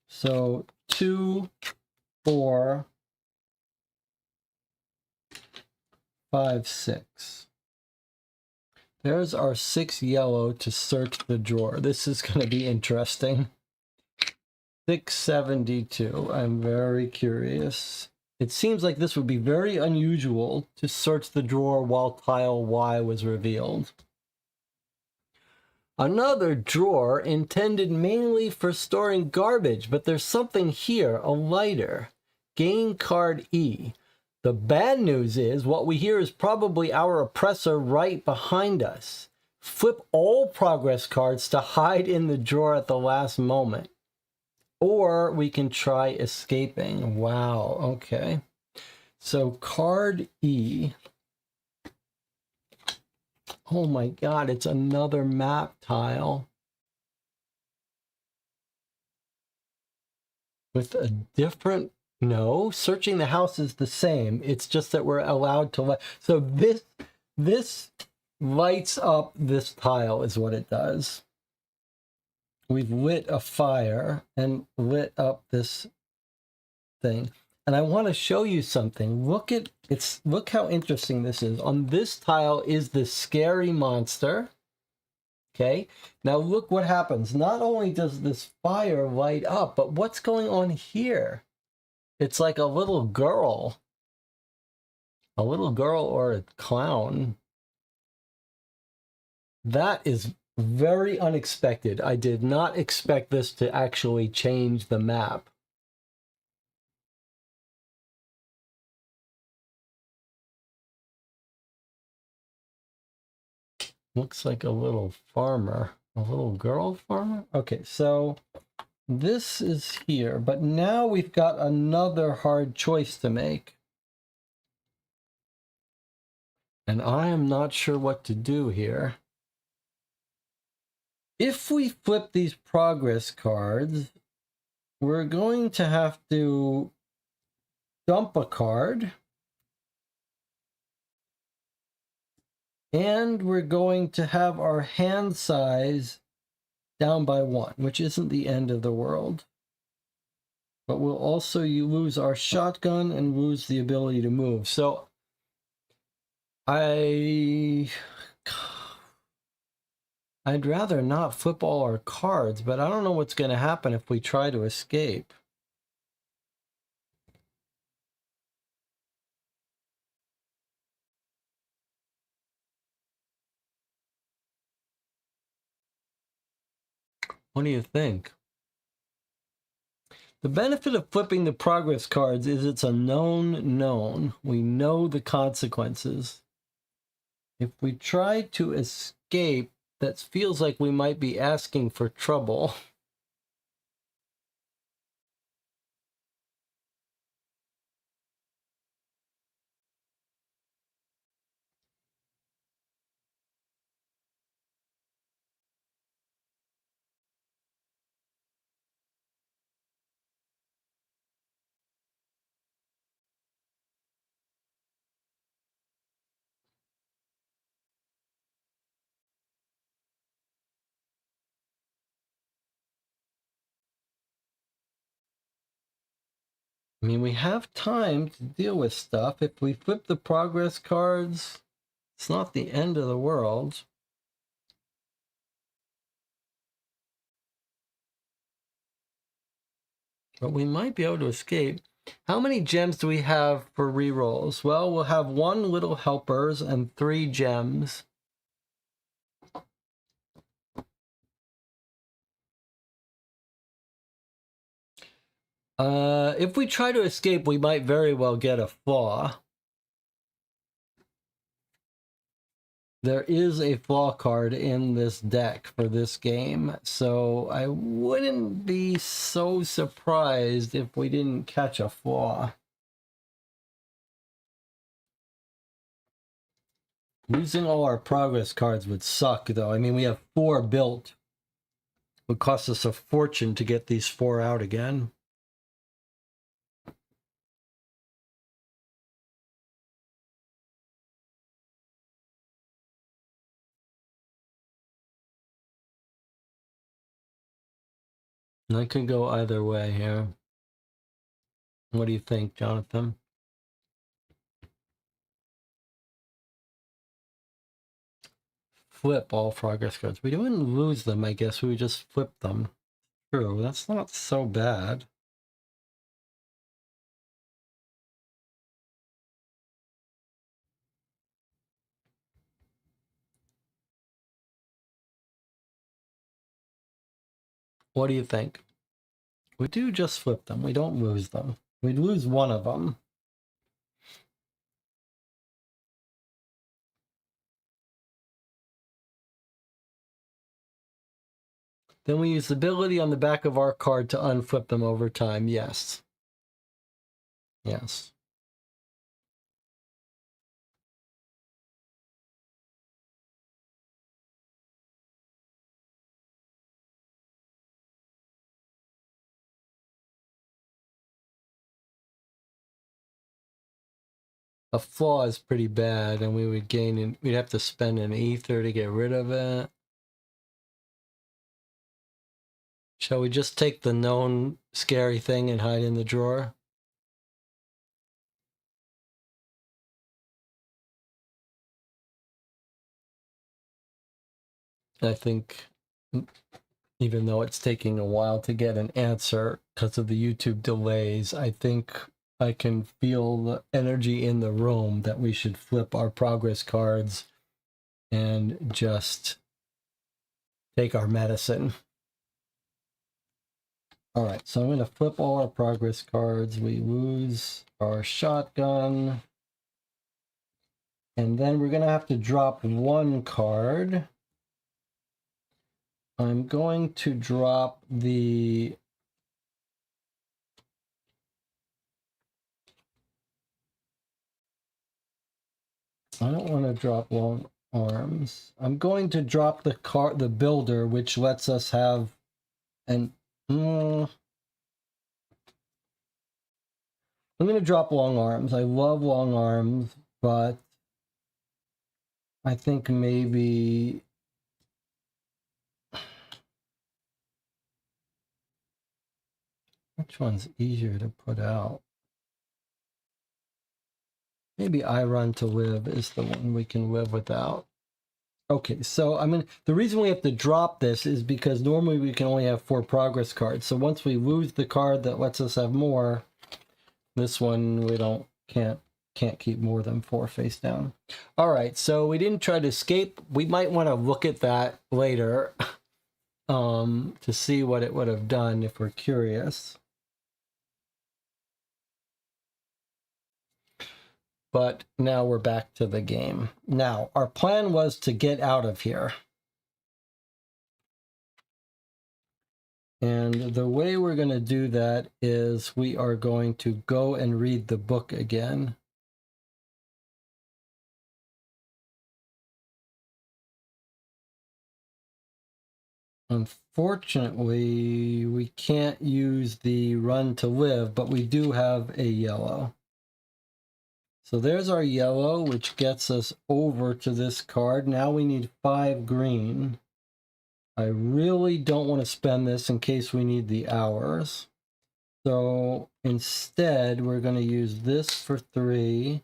So 2, 4, 5, 6. There's our 6 yellow to search the drawer. This is going to be interesting. 672. I'm very curious. It seems like this would be very unusual to search the drawer while tile Y was revealed. Another drawer intended mainly for storing garbage, but there's something here, a lighter. Gain card E. The bad news is what we hear is probably our oppressor right behind us. Flip all progress cards to hide in the drawer at the last moment. Or we can try escaping. Wow, okay. So card E. Oh my God, it's another map tile. With a different, no, searching the house is the same. It's just that we're allowed to let, so this lights up this tile is what it does. We've lit a fire and lit up this thing. And I want to show you something. Look how interesting this is. On this tile is the scary monster. Okay, now look what happens. Not only does this fire light up, but what's going on here? It's like a little girl or a clown. That is very unexpected. I did not expect this to actually change the map. Looks like a little farmer. A little girl farmer? Okay, so this is here, but now we've got another hard choice to make. And I am not sure what to do here. If we flip these progress cards, we're going to have to dump a card. And we're going to have our hand size down by 1, which isn't the end of the world. But we'll also lose our shotgun and lose the ability to move. So I'd rather not flip all our cards, but I don't know what's going to happen if we try to escape. What do you think? The benefit of flipping the progress cards is it's a known known. We know the consequences. If we try to escape, that feels like we might be asking for trouble. I mean, we have time to deal with stuff. If we flip the progress cards, it's not the end of the world. But we might be able to escape. How many gems do we have for rerolls? Well, we'll have 1 little helpers and 3 gems. If we try to escape, we might very well get a flaw. There is a flaw card in this deck for this game, so I wouldn't be so surprised if we didn't catch a flaw. Losing all our progress cards would suck, though. I mean, we have 4 built. It would cost us a fortune to get these 4 out again. And I could go either way here. What do you think, Jonathan? Flip all progress cards. We wouldn't lose them, I guess. We would just flip them. True, that's not so bad. What do you think? We do just flip them. We don't lose them. We'd lose one of them. Then we use the ability on the back of our card to unflip them over time. Yes. Yes. A flaw is pretty bad, and we would gain, we'd have to spend an ether to get rid of it. Shall we just take the known scary thing and hide in the drawer? I think, even though it's taking a while to get an answer because of the YouTube delays, I think I can feel the energy in the room that we should flip our progress cards and just take our medicine. All right, so I'm going to flip all our progress cards. We lose our shotgun. And then we're going to have to drop 1 card. I'm going to drop the... I don't want to drop long arms. I'm going to drop the builder, which lets us have an... I'm going to drop long arms. I love long arms, but I think maybe... Which one's easier to put out? Maybe I Run to Live is the one we can live without. Okay, so I mean, the reason we have to drop this is because normally we can only have 4 progress cards. So once we lose the card that lets us have more, this one we can't keep more than 4 face down. All right, so we didn't try to escape. We might want to look at that later to see what it would have done if we're curious. But now we're back to the game. Now, our plan was to get out of here. And the way we're going to do that is we are going to go and read the book again. Unfortunately, we can't use the Run to Live, but we do have a yellow. So there's our yellow, which gets us over to this card. Now we need 5 green. I really don't want to spend this in case we need the hours. So instead, we're going to use this for 3,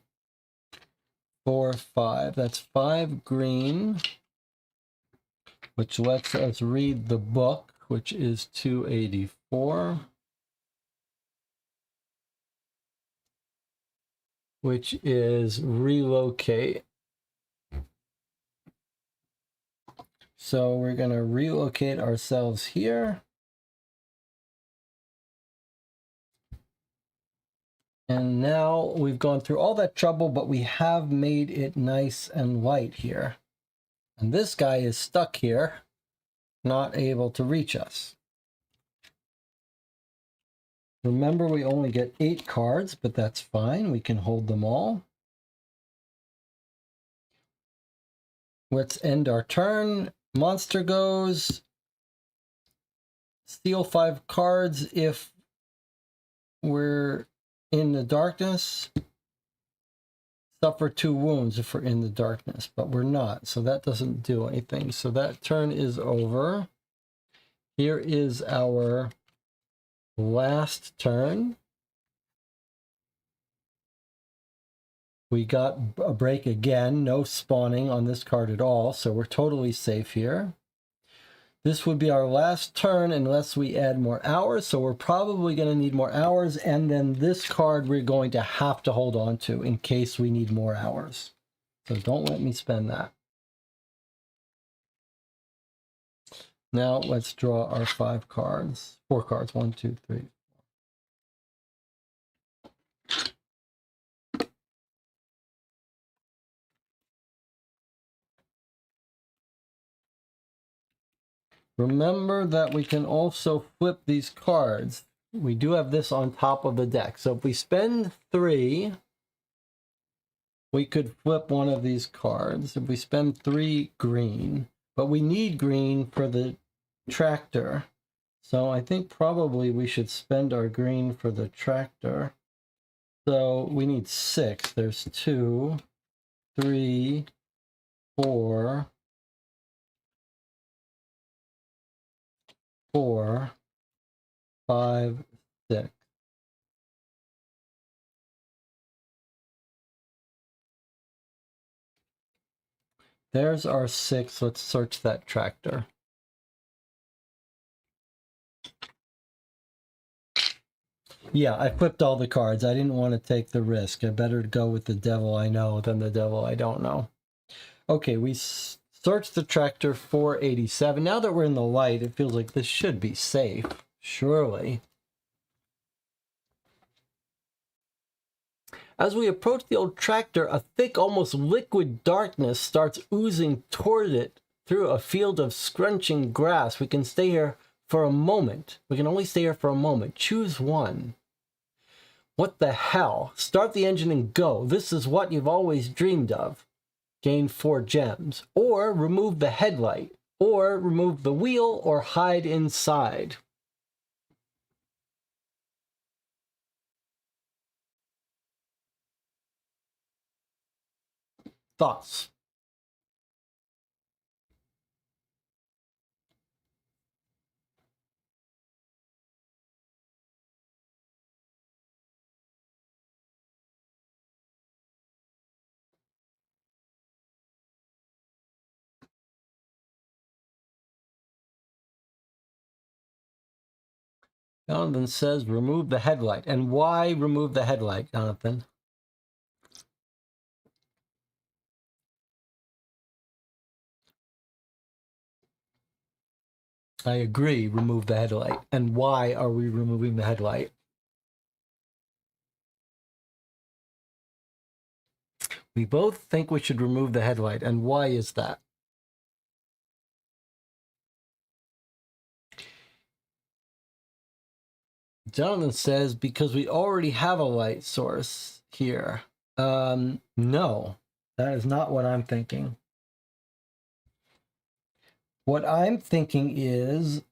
4, 5. That's 5 green, which lets us read the book, which is 284, which is relocate. So we're going to relocate ourselves here. And now we've gone through all that trouble, but we have made it nice and light here. And this guy is stuck here, not able to reach us. Remember, we only get 8 cards, but that's fine. We can hold them all. Let's end our turn. Monster goes. Steal 5 cards if we're in the darkness. Suffer 2 wounds if we're in the darkness, but we're not, so that doesn't do anything. So that turn is over. Here is our last turn. We got a break again, no spawning on this card at all, so we're totally safe here. This would be our last turn unless we add more hours, so we're probably going to need more hours, and then this card we're going to have to hold on to in case we need more hours. So don't let me spend that. Now let's draw our 5 cards. 4 cards. 1, 2, 3. Remember that we can also flip these cards. We do have this on top of the deck. So if we spend 3, we could flip one of these cards. If we spend 3 green, but we need green for the tractor. So I think probably we should spend our green for the tractor. So we need 6. There's 2, 3, 4, 4, 5, 6. There's our 6. Let's search that tractor. Yeah, I flipped all the cards. I didn't want to take the risk. I better go with the devil I know than the devil I don't know. Okay, we searched the tractor 487. Now that we're in the light, it feels like this should be safe. Surely. As we approach the old tractor, a thick, almost liquid darkness starts oozing toward it through a field of scrunching grass. We can stay here for a moment. We can only stay here for a moment. Choose one. What the hell? Start the engine and go. This is what you've always dreamed of. Gain 4 gems. Or remove the headlight. Or remove the wheel or hide inside. Thoughts? Jonathan says remove the headlight. And why remove the headlight, Jonathan? I agree, remove the headlight. And why are we removing the headlight? We both think we should remove the headlight. And why is that? Jonathan says because we already have a light source here. No, that is not what I'm thinking. What I'm thinking is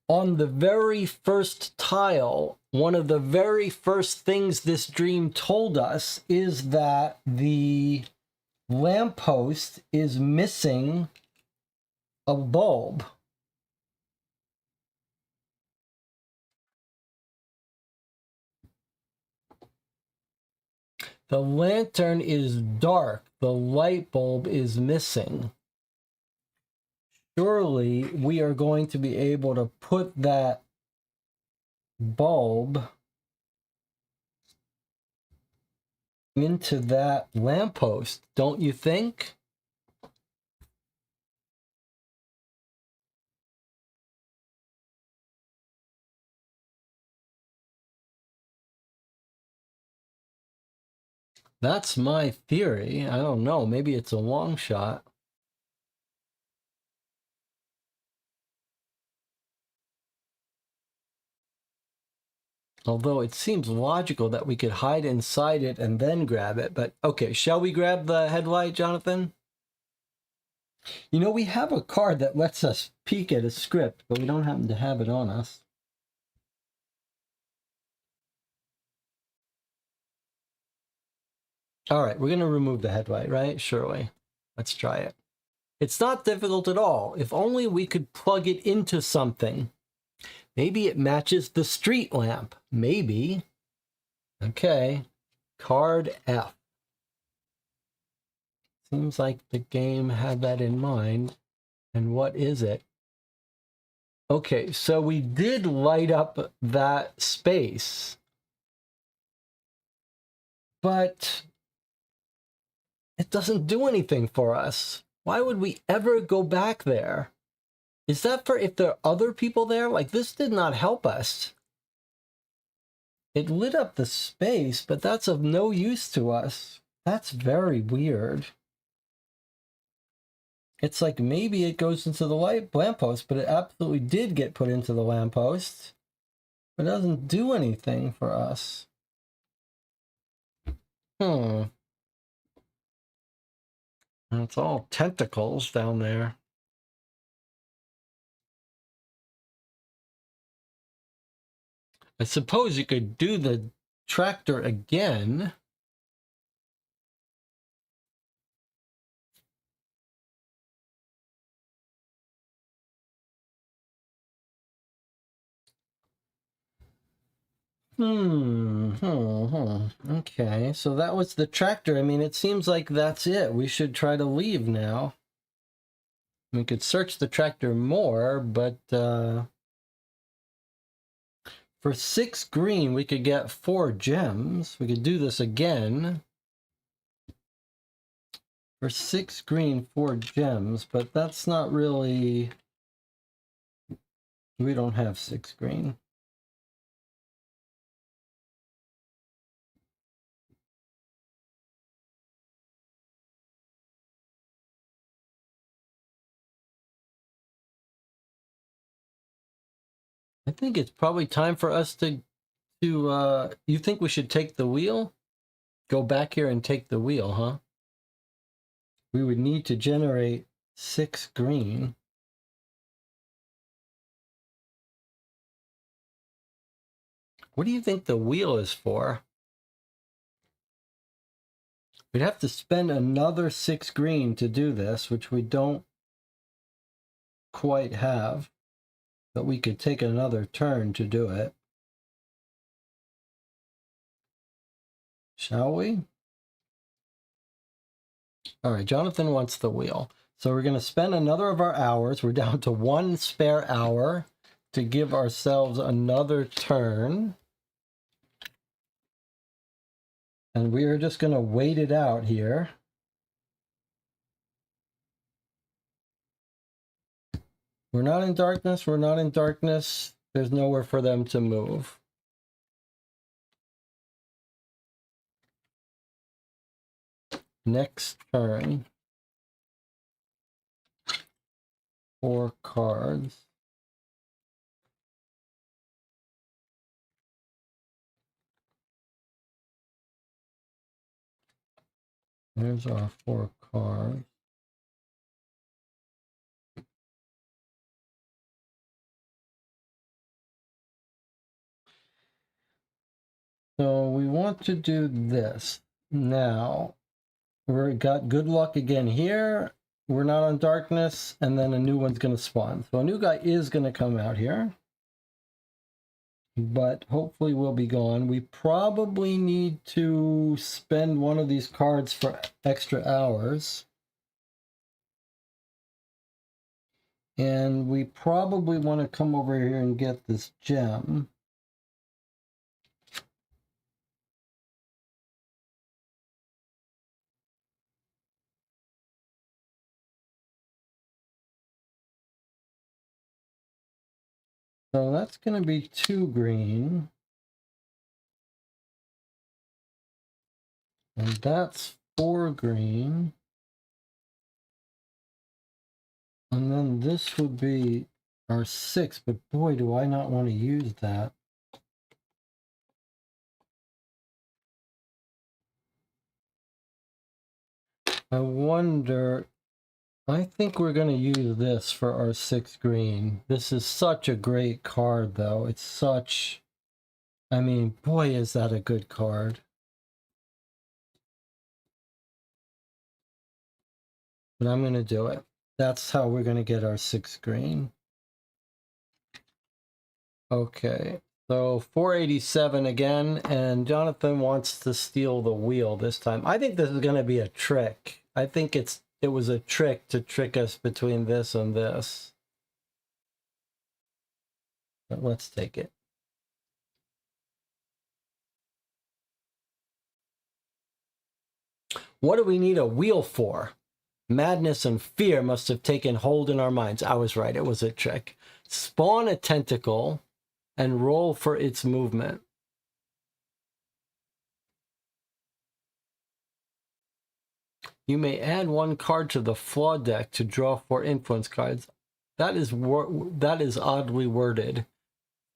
on the very first tile, one of the very first things this dream told us is that the lamppost is missing a bulb. The lantern is dark. The light bulb is missing. Surely we are going to be able to put that bulb into that lamppost, don't you think? That's my theory. I don't know. Maybe it's a long shot. Although it seems logical that we could hide inside it and then grab it. But okay, shall we grab the headlight, Jonathan? You know, we have a card that lets us peek at a script, but we don't happen to have it on us. All right, we're going to remove the headlight, right? Surely. Let's try it. It's not difficult at all. If only we could plug it into something. Maybe it matches the street lamp. Maybe. Okay. Card F. Seems like the game had that in mind. And what is it? Okay, so we did light up that space. But it doesn't do anything for us. Why would we ever go back there? Is that for if there are other people there? Like, this did not help us. It lit up the space, but that's of no use to us. That's very weird. It's like maybe it goes into the lamppost, but it absolutely did get put into the lamppost. But it doesn't do anything for us. And it's all tentacles down there. I suppose you could do the tractor again. Okay, so that was the tractor. I mean, it seems like that's it. We should try to leave now. We could search the tractor more, but for 6 green, we could get 4 gems. We could do this again. For 6 green, 4 gems, but that's not really... We don't have 6 green. I think it's probably time for us to you think we should take the wheel? Go back here and take the wheel, huh? We would need to generate 6 green. What do you think the wheel is for? We'd have to spend another 6 green to do this, which we don't quite have. But we could take another turn to do it. Shall we? All right, Jonathan wants the wheel. So we're going to spend another of our hours. We're down to 1 spare hour to give ourselves another turn. And we are just going to wait it out here. We're not in darkness. We're not in darkness. There's nowhere for them to move. Next turn. 4 cards. There's our 4 cards. So we want to do this. Now, we've got good luck again here. We're not on darkness, and then a new one's going to spawn. So a new guy is going to come out here. but hopefully we'll be gone. We probably need to spend one of these cards for extra hours. And we probably want to come over here and get this gem. So that's going to be 2 green. And that's 4 green. And then this would be our 6, but boy, do I not want to use that. I wonder, I think we're going to use this for our 6 green. This is such a great card, though. It's such, I mean, boy, is that a good card. But I'm going to do it. That's how we're going to get our 6 green. Okay, so 487 again, and Jonathan wants to steal the wheel this time. I think this is going to be a trick. I think it was a trick to trick us between this and this. But let's take it. What do we need a wheel for? Madness and fear must have taken hold in our minds. I was right, it was a trick. Spawn a tentacle and roll for its movement. You may add 1 card to the flaw deck to draw 4 influence cards. That is oddly worded.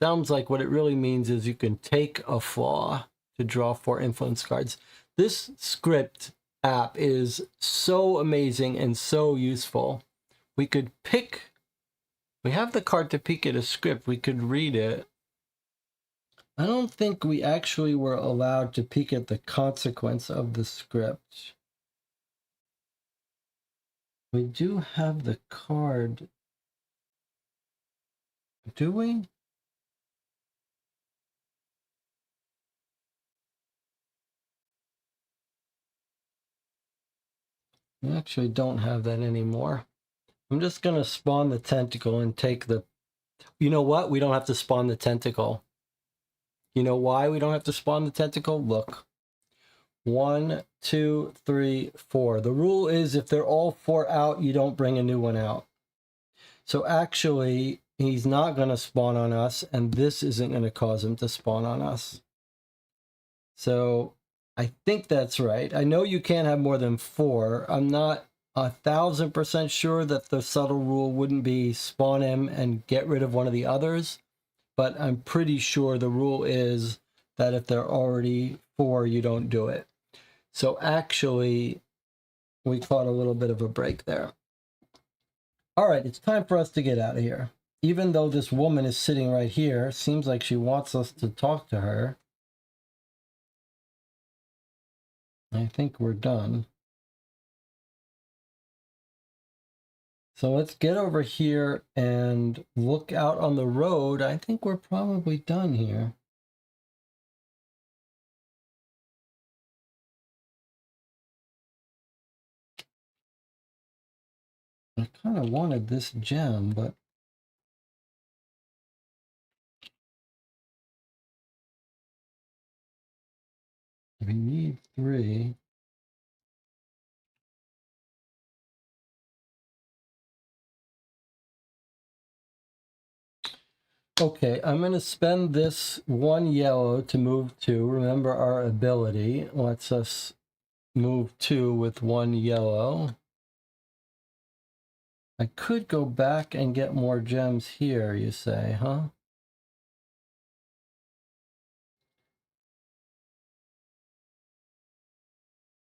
Sounds like what it really means is you can take a flaw to draw 4 influence cards. This script app is so amazing and so useful. We could pick, we have the card to peek at a script. We could read it. I don't think we actually were allowed to peek at the consequence of the script. We do have the card. Do we? We actually don't have that anymore. I'm just going to spawn the tentacle and take the... You know what? We don't have to spawn the tentacle. You know why we don't have to spawn the tentacle? Look. 1, 2, 3, 4. The rule is if they're all 4 out, you don't bring a new one out. So actually, he's not going to spawn on us, and this isn't going to cause him to spawn on us. So I think that's right. I know you can't have more than 4. I'm not 1,000% sure that the subtle rule wouldn't be spawn him and get rid of one of the others, but I'm pretty sure the rule is that if they're already 4, you don't do it. So actually, we caught a little bit of a break there. All right, it's time for us to get out of here. Even though this woman is sitting right here, seems like she wants us to talk to her. I think we're done. So let's get over here and look out on the road. I think we're probably done here. I kind of wanted this gem, but we need 3. Okay, I'm going to spend this 1 yellow to move 2. Remember, our ability lets us move 2 with 1 yellow. I could go back and get more gems here, you say, huh?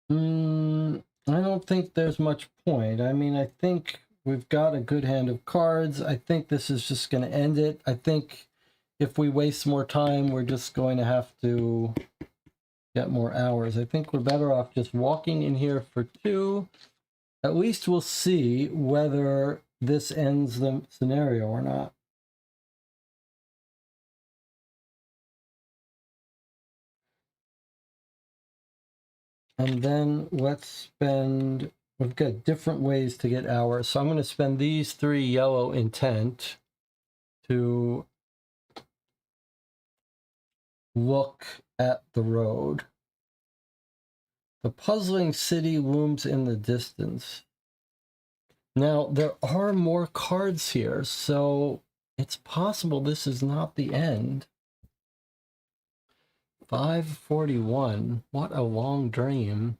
I don't think there's much point. I mean, I think we've got a good hand of cards. I think this is just going to end it. I think if we waste more time, we're just going to have to get more hours. I think we're better off just walking in here for 2. At least we'll see whether this ends the scenario or not. And then let's spend, we've got different ways to get hours. So I'm going to spend these 3 yellow intent to look at the road. The puzzling city looms in the distance. Now, there are more cards here, so it's possible this is not the end. 541. What a long dream.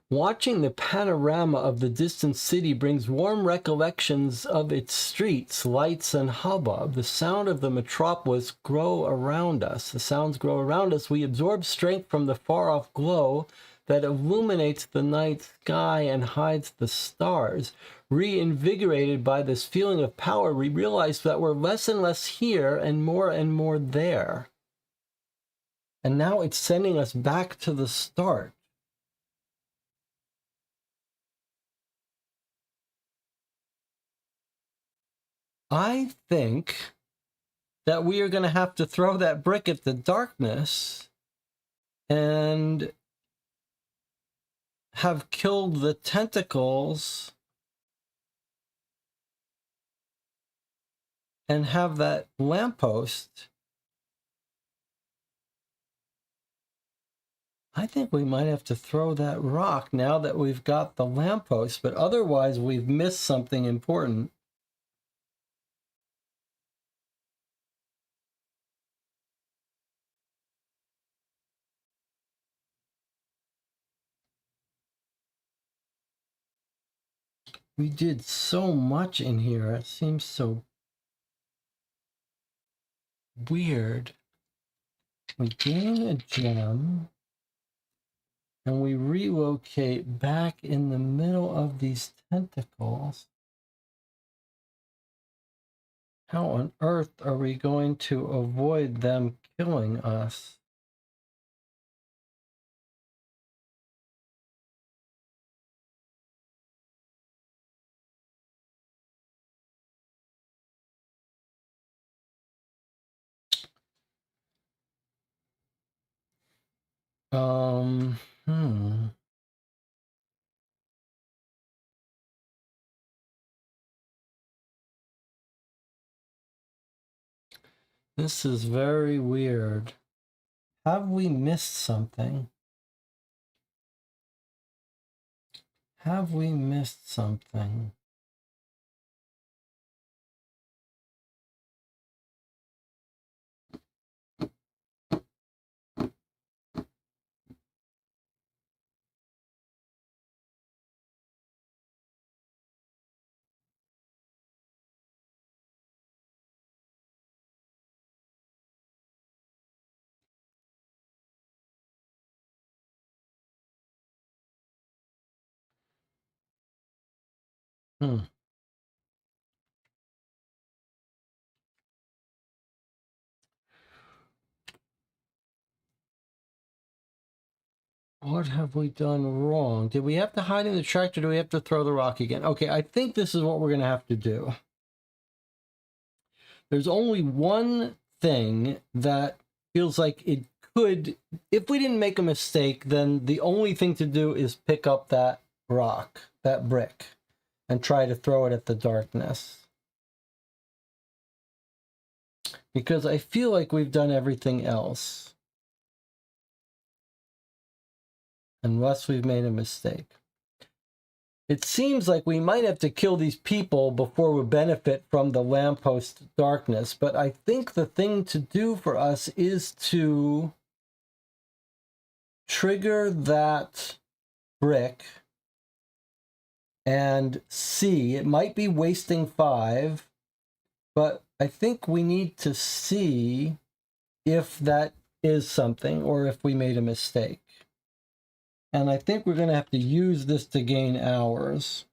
Watching the panorama of the distant city brings warm recollections of its streets, lights, and hubbub. The sound of the metropolis grow around us. The sounds grow around us. We absorb strength from the far-off glow that illuminates the night sky and hides the stars. Reinvigorated by this feeling of power, we realize that we're less and less here and more there. And now it's sending us back to the start. I think that we are going to have to throw that brick at the darkness and have killed the tentacles and have that lamppost. I think we might have to throw that rock now that we've got the lamppost, but otherwise we've missed something important. We did so much in here. It seems so weird. We gain a gem and we relocate back in the middle of these tentacles. How on earth are we going to avoid them killing us? Um, hmm. This is very weird. Have we missed something? Have we missed something? Hmm. What have we done wrong? Did we have to hide in the tractor? Do we have to throw the rock again? Okay, I think this is what we're going to have to do. There's only one thing that feels like it could, if we didn't make a mistake, then the only thing to do is pick up that rock, that brick, and try to throw it at the darkness. Because I feel like we've done everything else. Unless we've made a mistake. It seems like we might have to kill these people before we benefit from the lamppost darkness, but I think the thing to do for us is to trigger that brick and see. It might be wasting 5, but I think we need to see if that is something or if we made a mistake. And I think we're going to have to use this to gain hours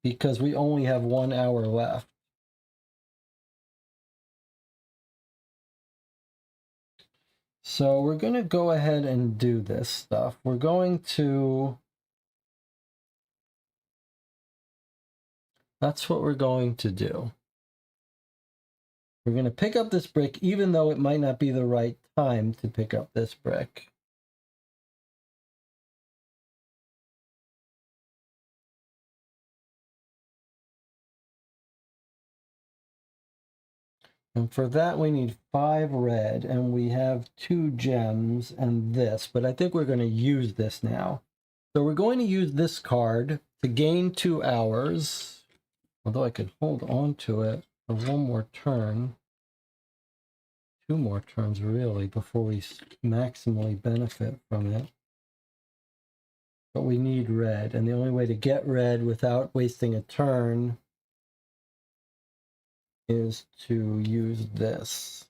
because we only have 1 hour left. So we're going to go ahead and do this stuff. We're going to... That's what we're going to do. We're going to pick up this brick, even though it might not be the right time to pick up this brick. And for that, we need 5 red, and we have 2 gems and this, but I think we're going to use this now. So we're going to use this card to gain 2 hours, although I could hold on to it for 1 more turn. 2 more turns, really, before we maximally benefit from it. But we need red, and the only way to get red without wasting a turn is to use this.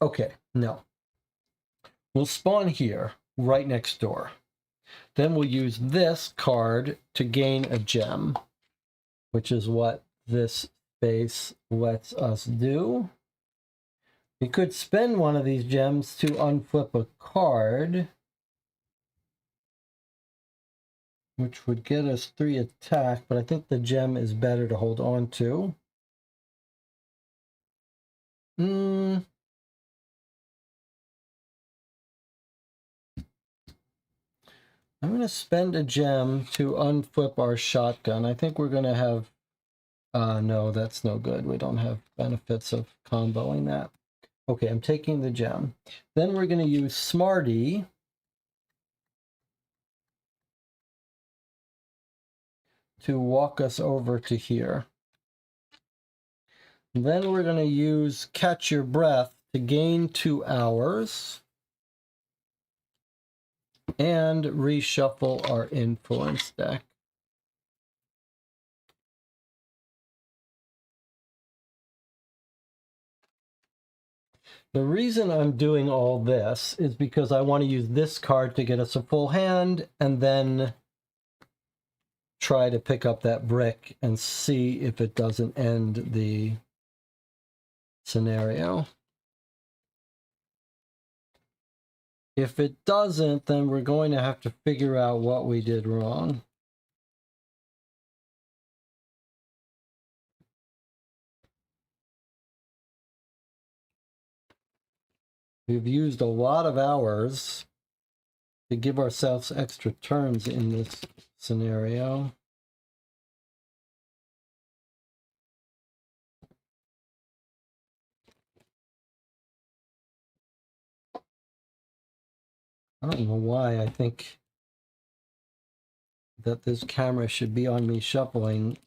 Okay, no. We'll spawn here, right next door. Then we'll use this card to gain a gem, which is what this space lets us do. We could spend one of these gems to unflip a card, which would get us 3 attack, but I think the gem is better to hold on to. I'm going to spend a gem to unflip our shotgun. I think we're going to have... no, that's no good. We don't have benefits of comboing that. Okay, I'm taking the gem. Then we're going to use Smarty to walk us over to here. Then we're going to use Catch Your Breath to gain 2 hours and reshuffle our influence deck. The reason I'm doing all this is because I want to use this card to get us a full hand and then try to pick up that brick and see if it doesn't end the scenario. If it doesn't, then we're going to have to figure out what we did wrong. We've used a lot of hours to give ourselves extra turns in this scenario. I don't know why I think that this camera should be on me shuffling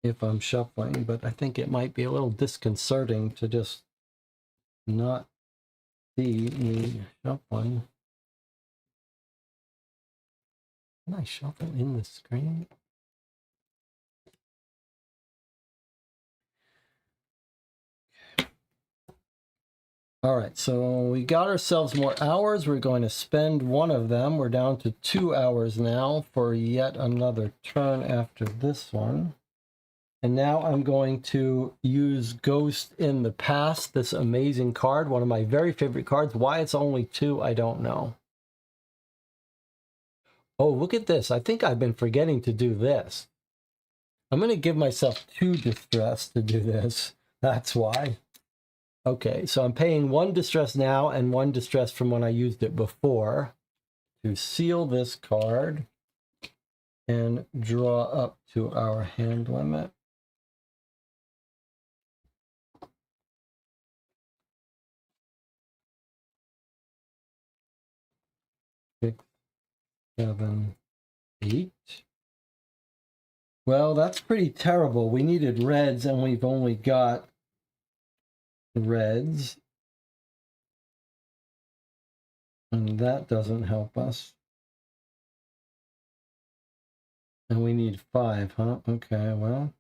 if I'm shuffling, but I think it might be a little disconcerting to just not see me shuffling. Can I shuffle in the screen? All right, so we got ourselves more hours. We're going to spend one of them. We're down to 2 hours now for yet another turn after this one. And now I'm going to use Ghost in the Past, this amazing card, one of my very favorite cards. Why it's only 2, I don't know. Oh, look at this. I think I've been forgetting to do this. I'm going to give myself 2 distress to do this. That's why. Okay, so I'm paying 1 distress now and 1 distress from when I used it before to seal this card and draw up to our hand limit. 6, 7, 8. Well, that's pretty terrible. We needed reds and we've only got reds. And that doesn't help us. And we need 5, huh? Okay, well.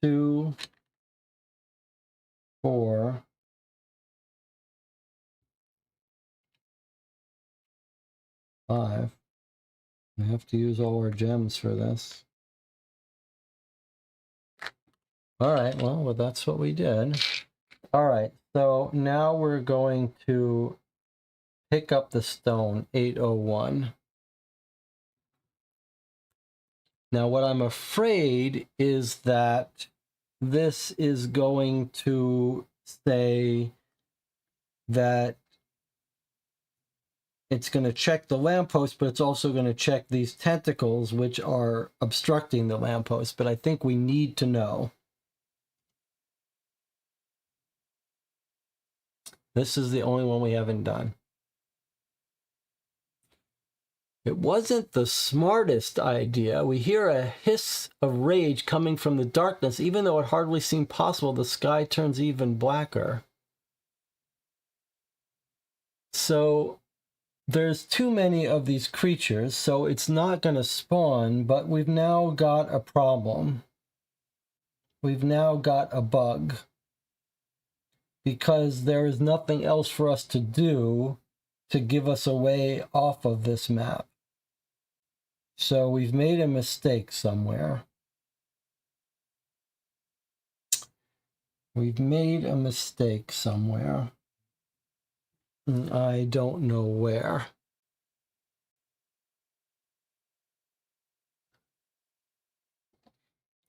2, 4, 5. We have to use all our gems for this. All right, well, that's what we did. All right, so now we're going to pick up the stone, 801. Now, what I'm afraid is that this is going to say that it's going to check the lamppost, but it's also going to check these tentacles, which are obstructing the lamppost. But I think we need to know. This is the only one we haven't done. It wasn't the smartest idea. We hear a hiss of rage coming from the darkness. Even though it hardly seemed possible, the sky turns even blacker. So there's too many of these creatures, so it's not going to spawn, but we've now got a problem. We've now got a bug. Because there is nothing else for us to do to give us a way off of this map. So we've made a mistake somewhere. We've made a mistake somewhere. I don't know where.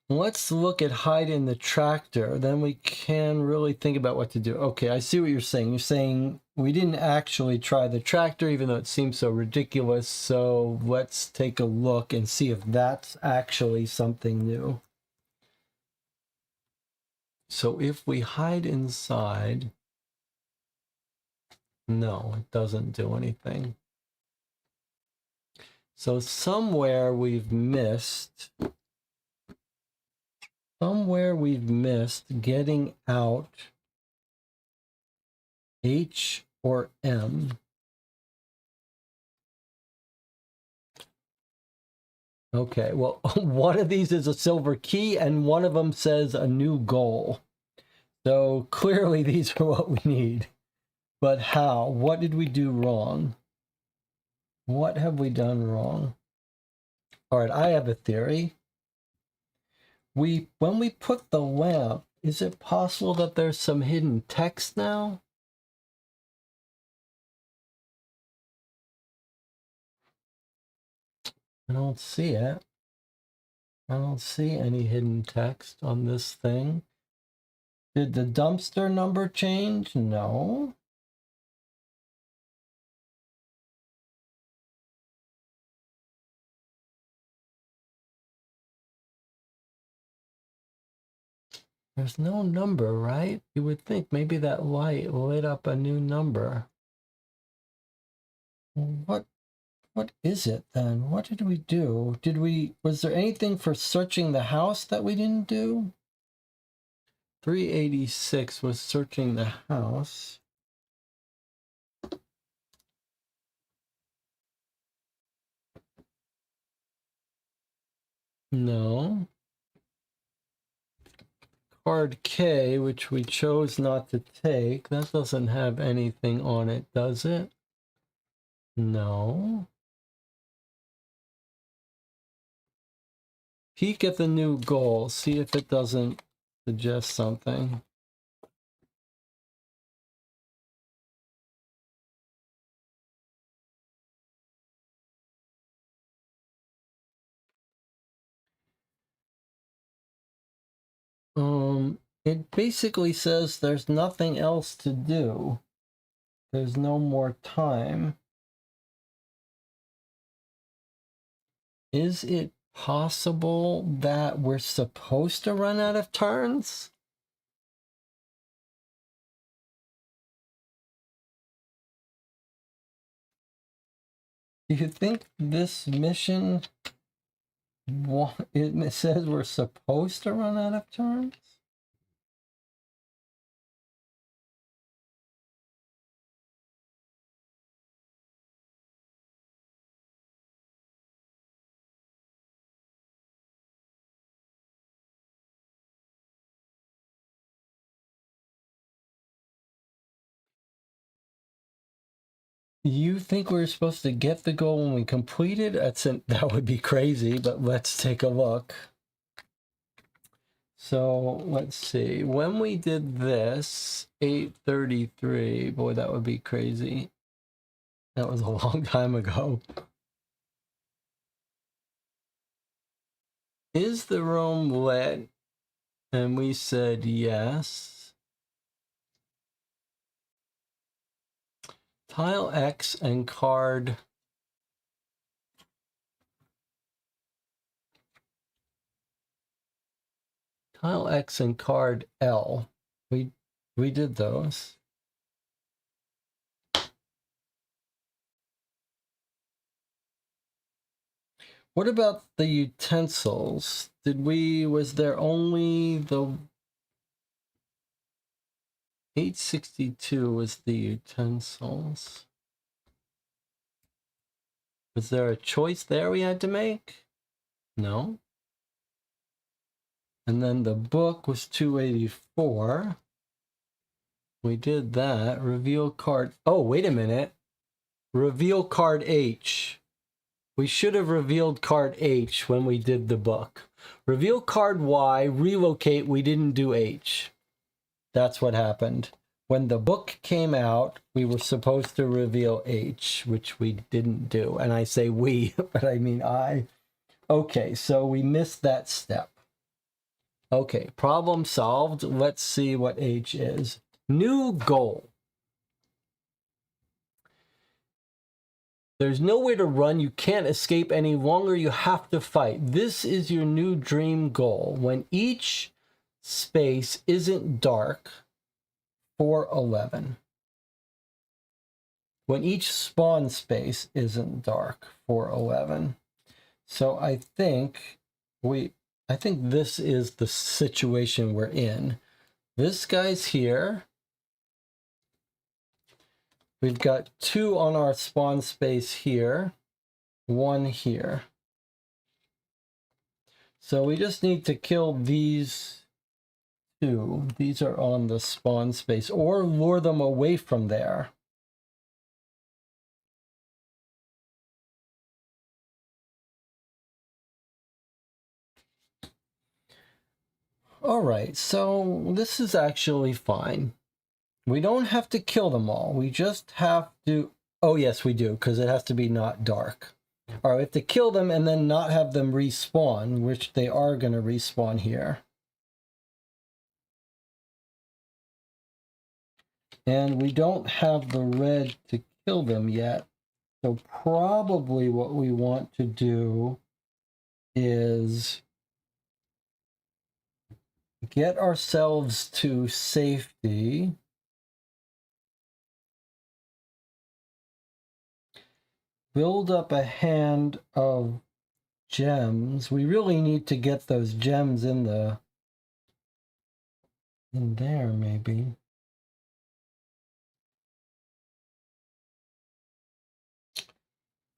Let's look at hide in the tractor. Then we can really think about what to do. Okay, I see what you're saying. You're saying we didn't actually try the tractor, even though it seems so ridiculous. So let's take a look and see if that's actually something new. So if we hide inside, no, it doesn't do anything. So somewhere we've missed getting out H or M. Okay, well, one of these is a silver key and one of them says a new goal. So clearly these are what we need. But how? What did we do wrong? What have we done wrong? All right, I have a theory. When we put the lamp, is it possible that there's some hidden text now? I don't see it. I don't see any hidden text on this thing. Did the dumpster number change? No. There's no number, right? You would think maybe that light lit up a new number. What is it then? What did we do? Was there anything for searching the house that we didn't do? 386 was searching the house. No. Card K, which we chose not to take, that doesn't have anything on it, does it? No. Peek at the new goal, see if it doesn't suggest something. It basically says there's nothing else to do. There's no more time. Is it possible that we're supposed to run out of turns? Do you think this mission, it says we're supposed to run out of turns? You think we're supposed to get the goal when we complete it? That would be crazy, but let's take a look. So let's see. When we did this, 833, boy, that would be crazy. That was a long time ago. Is the room lit? And we said yes. Tile X and card. Tile X and card L. We did those. What about the utensils? Was there only the 862 was the utensils? Was there a choice there we had to make? No. And then the book was 284. We did that. Reveal card. Oh, wait a minute. Reveal card H. We should have revealed card H when we did the book. Reveal card Y, relocate, we didn't do H. That's what happened. When the book came out, we were supposed to reveal H, which we didn't do. And I say we, but I mean I. Okay, so we missed that step. Okay, problem solved. Let's see what H is. New goal. There's nowhere to run. You can't escape any longer. You have to fight. This is your new dream goal. When each space isn't dark, 411. When each spawn space isn't dark, 411. So I think this is the situation we're in. This guy's here. We've got 2 on our spawn space here, 1 here. So we just need to kill these 2. These are on the spawn space, or lure them away from there. All right, so this is actually fine. We don't have to kill them all. We just have to... Oh, yes, we do, because it has to be not dark. All right, we have to kill them and then not have them respawn, which they are going to respawn here. And we don't have the red to kill them yet. So probably what we want to do is get ourselves to safety. Build up a hand of gems. We really need to get those gems in there maybe.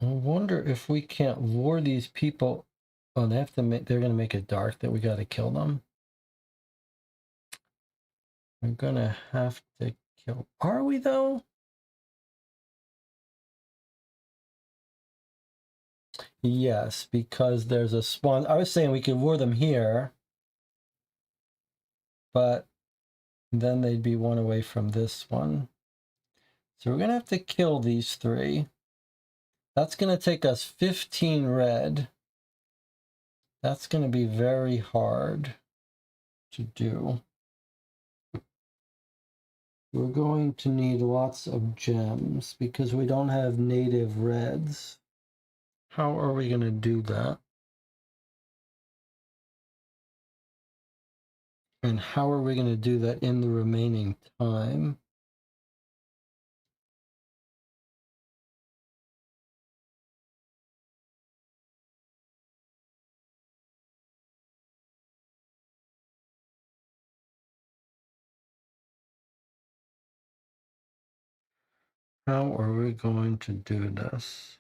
I wonder if we can't lure these people. Oh, they're going to make it dark that we got to kill them. We're going to have to kill. Are we though? Yes, because there's a spawn. I was saying we could lure them here, but then they'd be 1 away from this one. So we're going to have to kill these 3. That's going to take us 15 red. That's going to be very hard to do. We're going to need lots of gems because we don't have native reds. How are we going to do that? And how are we going to do that in the remaining time? How are we going to do this?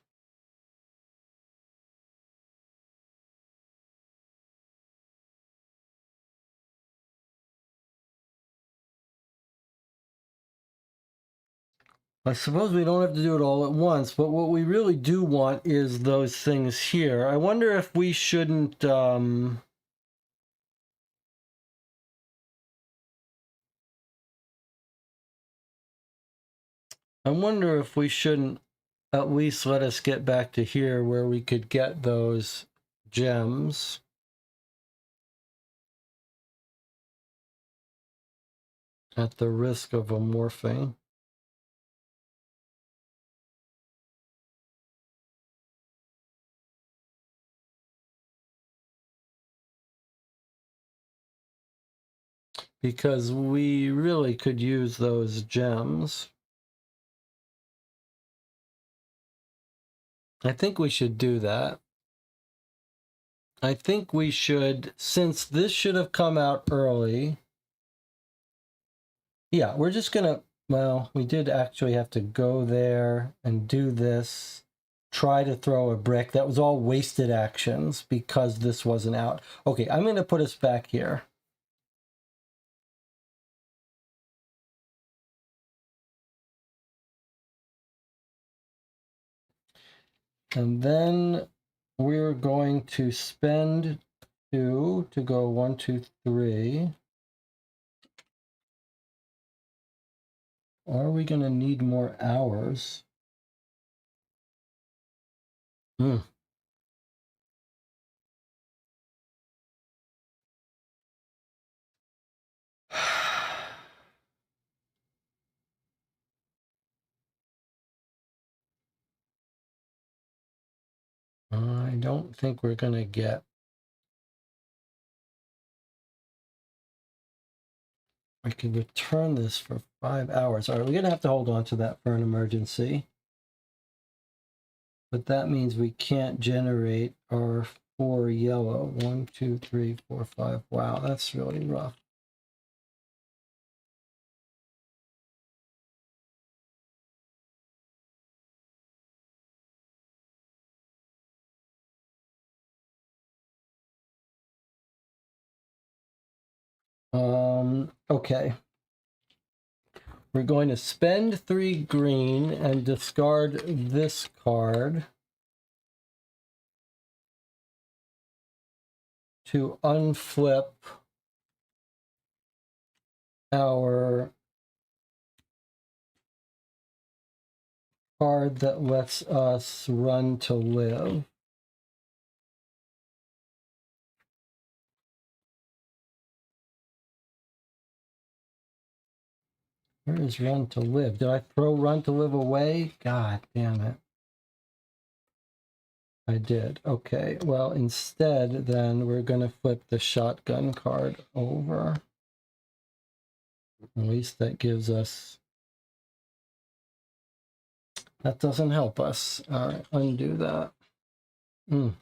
I suppose we don't have to do it all at once, but what we really do want is those things here. I wonder if we shouldn't I wonder if we shouldn't at least let us get back to here where we could get those gems. At the risk of a morphing. Because we really could use those gems. I think we should do that. I think we should, since this should have come out early. Yeah, we're just gonna, well, we did actually have to go there and do this. Try to throw a brick. That was all wasted actions because this wasn't out. Okay, I'm gonna put us back here. And then we're going to spend 2 to go 1, 2, 3. Are we going to need more hours? Hmm. I don't think we're going to get. I could return this for 5 hours. All right, we're going to have to hold on to that for an emergency. But that means we can't generate our 4 yellow. 1, 2, 3, 4, 5. Wow, that's really rough. Okay. We're going to spend 3 green and discard this card to unflip our card that lets us run to live. Where is run to live? Did I throw run to live away? God damn it. I did. Okay, well, instead, then we're going to flip the shotgun card over. At least that gives us... That doesn't help us. All right, undo that. Well,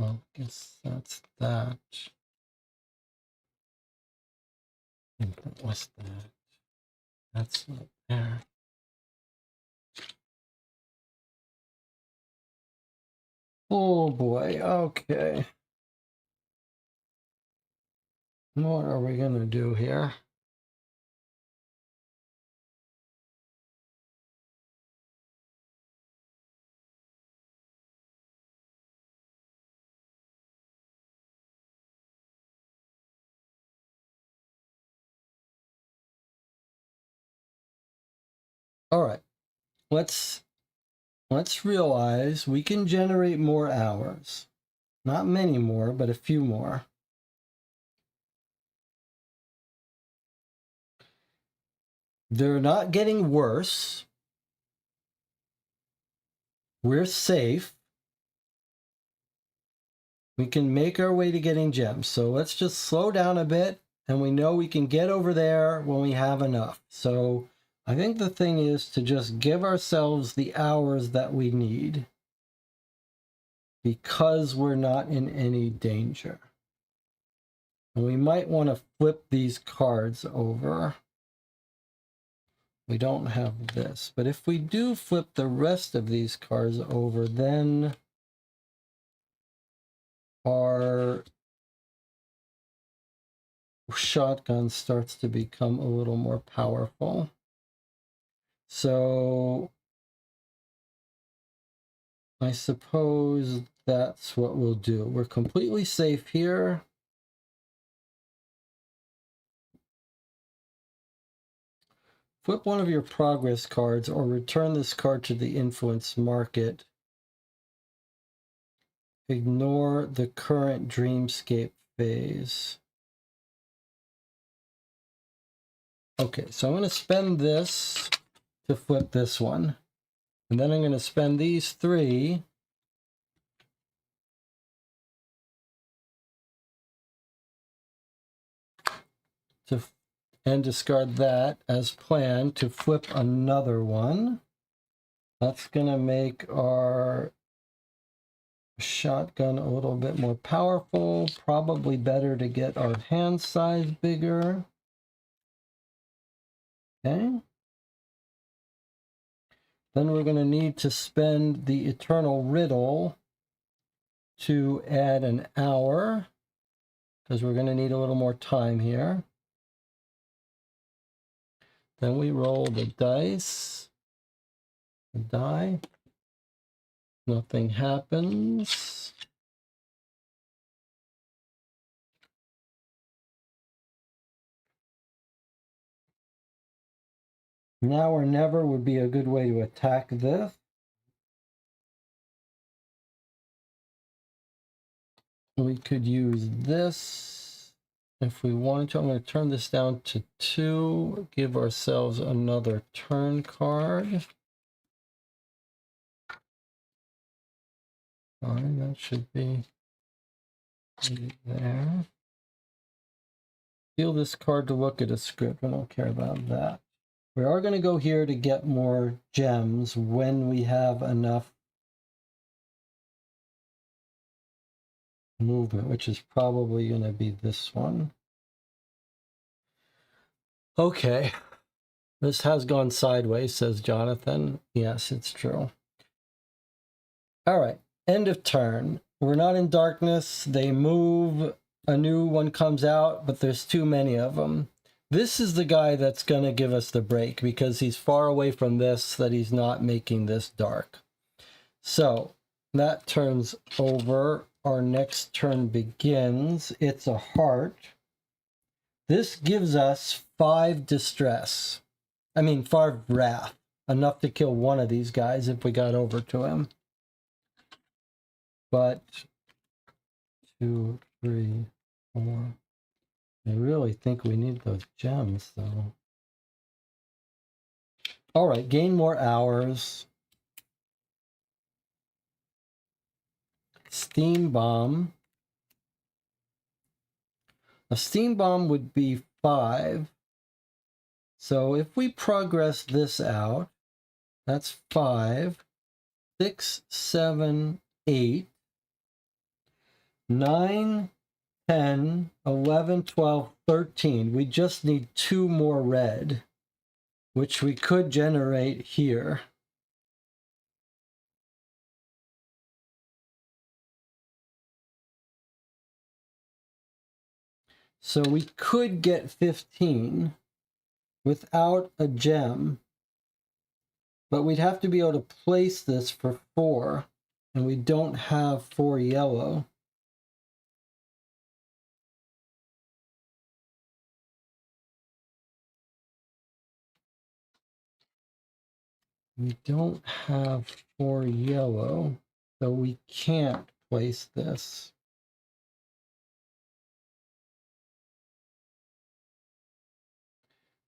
I guess that's that. What's that? That's not there. Oh boy, okay. What are we gonna do here? All right, let's realize we can generate more hours. Not many more, but a few more. They're not getting worse. We're safe. We can make our way to getting gems. So let's just slow down a bit, and we know we can get over there when we have enough. So I think the thing is to just give ourselves the hours that we need because we're not in any danger. And we might want to flip these cards over. We don't have this, but if we do flip the rest of these cards over, then our shotgun starts to become a little more powerful. So I suppose that's what we'll do. We're completely safe here. Flip one of your progress cards or return this card to the influence market. Ignore the current dreamscape phase. Okay, so I'm going to spend this to flip this one. And then I'm going to spend these 3 to and discard that as planned to flip another one. That's going to make our shotgun a little bit more powerful. Probably better to get our hand size bigger. Okay. Then we're going to need to spend the Eternal Riddle to add an hour, because we're going to need a little more time here. Then we roll the dice. The die. Nothing happens. Now or never would be a good way to attack this. We could use this if we wanted to. I'm going to turn this down to 2. Give ourselves another turn card. All right, that should be there. Steal this card to look at a script. I don't care about that. We are going to go here to get more gems when we have enough movement, which is probably going to be this one. Okay. This has gone sideways, says Jonathan. Yes, it's true. All right. End of turn. We're not in darkness. They move. A new one comes out, but there's too many of them. This is the guy that's going to give us the break because he's far away from this, that he's not making this dark. So that turns over. Our next turn begins. It's a heart. This gives us 5 distress. 5 wrath. Enough to kill one of these guys if we got over to him. But 2, 3, 4. I really think we need those gems, though. All right, gain more hours. Steam bomb. A steam bomb would be 5. So if we progress this out, that's 5, 6, 7, 8, 9, 10, 11, 12, 13. We just need 2 more red, which we could generate here. So we could get 15 without a gem, but we'd have to be able to place this for 4, and we don't have 4 yellow. We don't have 4 yellow, so we can't place this.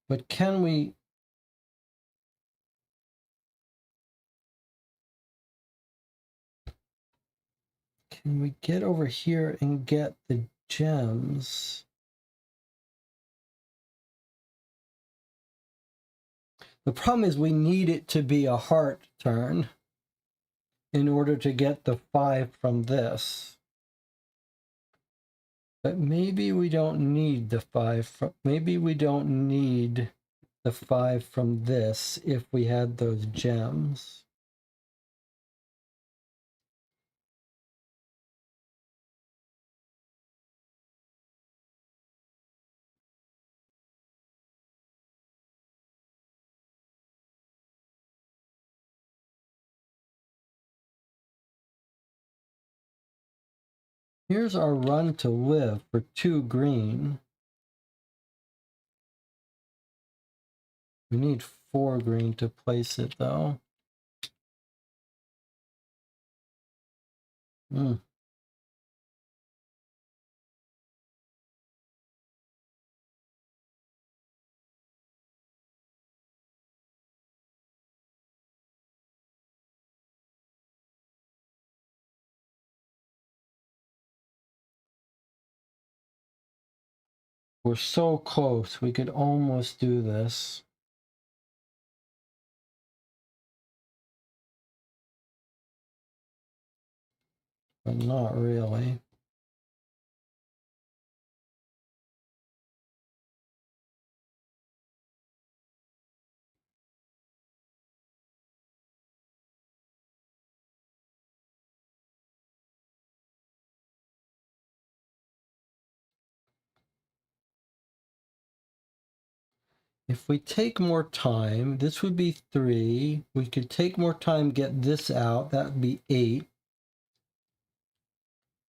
But can we... Can we get over here and get the gems? The problem is we need it to be a heart turn in order to get the 5 from this. But maybe we don't need the 5 from... Maybe we don't need the 5 from this if we had those gems. Here's our run to live for 2 green. We need 4 green to place it though. Hmm. We're so close. We could almost do this. But not really. If we take more time, this would be 3. We could take more time, get this out. That would be 8.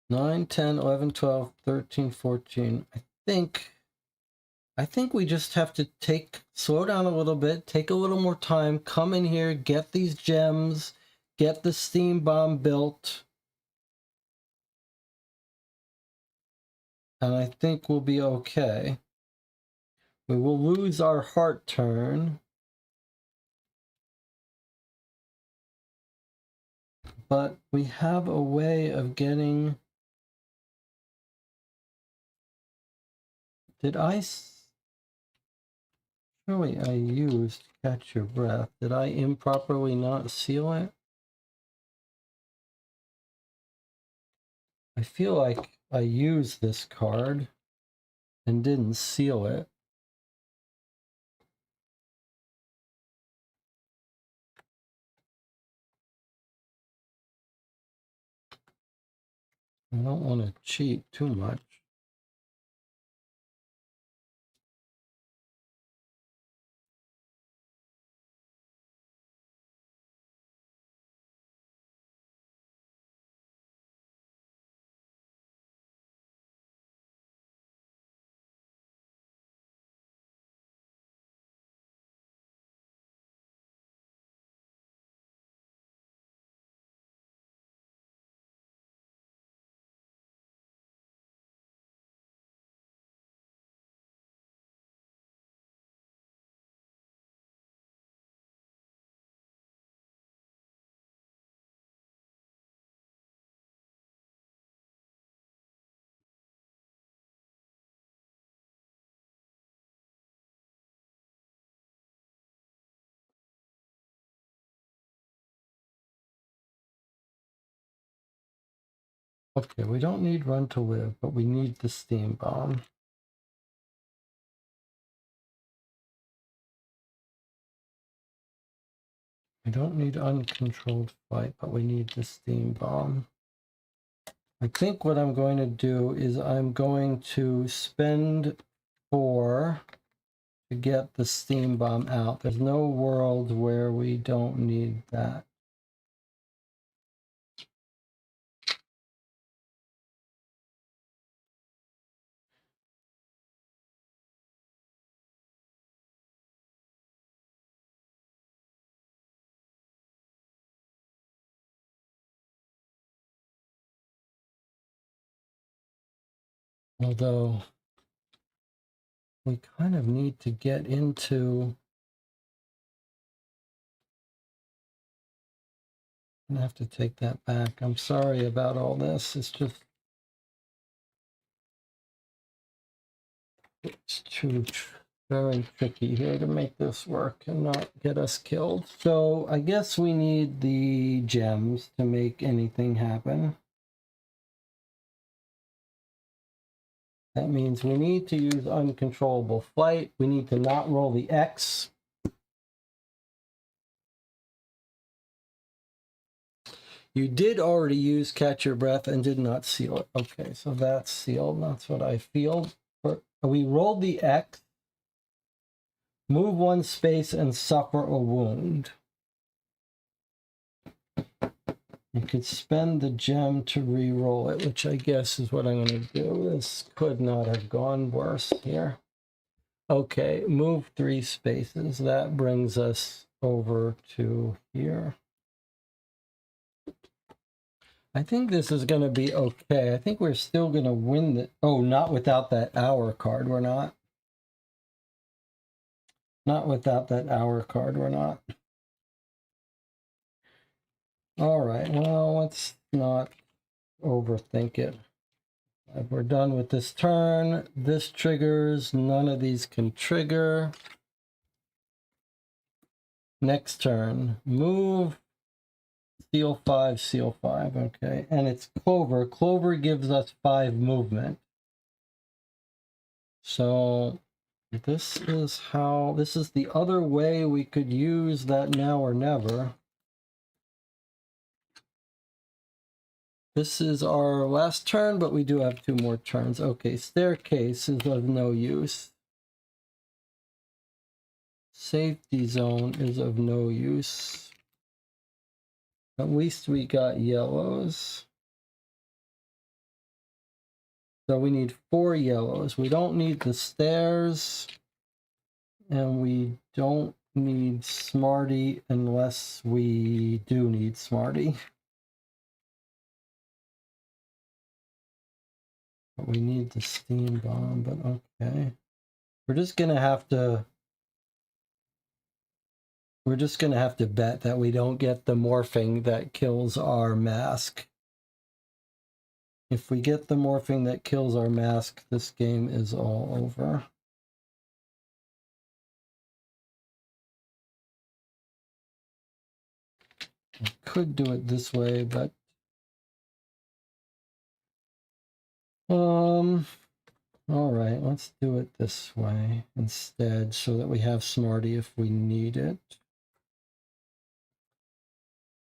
9, 10, 11, 12, 13, 14. I think we just have to slow down a little bit, take a little more time, come in here, get these gems, get the steam bomb built. And I think we'll be okay. We will lose our heart turn. But we have a way of getting... Surely I used Catch Your Breath. Did I improperly not seal it? I feel like I used this card and didn't seal it. I don't want to cheat too much. Okay, we don't need Run to Live, but we need the Steam Bomb. We don't need Uncontrolled Fight, but we need the Steam Bomb. I think what I'm going to do is I'm going to spend 4 to get the Steam Bomb out. There's no world where we don't need that. Although we kind of need to get into... I'm gonna have to take that back. I'm sorry about all this. It's too very tricky here to make this work and not get us killed. So I guess we need the gems to make anything happen. That means we need to use Uncontrollable Flight. We need to not roll the X. You did already use Catch Your Breath and did not seal it. Okay, so that's sealed. That's what I feel. We rolled the X, move 1 space, and suffer a wound. You could spend the gem to re-roll it, which I guess is what I'm going to do. This could not have gone worse here. Okay, move 3 spaces. That brings us over to here. I think this is going to be okay. I think we're still going to win the... Oh, not without that hour card. We're not. Not without that hour card. We're not. All right. Well, let's not overthink it. If we're done with this turn, this triggers. None of these can trigger. Next turn, move, seal 5, seal 5. Okay, and it's Clover. Clover gives us 5 movement. So this is the other way we could use that now or never. This is our last turn, but we do have 2 more turns. Okay, staircase is of no use. Safety zone is of no use. At least we got yellows. So we need 4 yellows. We don't need the stairs. And we don't need Smarty unless we do need Smarty. But we need the steam bomb, but okay. We're just gonna have to bet that we don't get the morphing that kills our mask. If we get the morphing that kills our mask, this game is all over. I could do it this way, but all right, let's do it this way instead so that we have Smarty if we need it.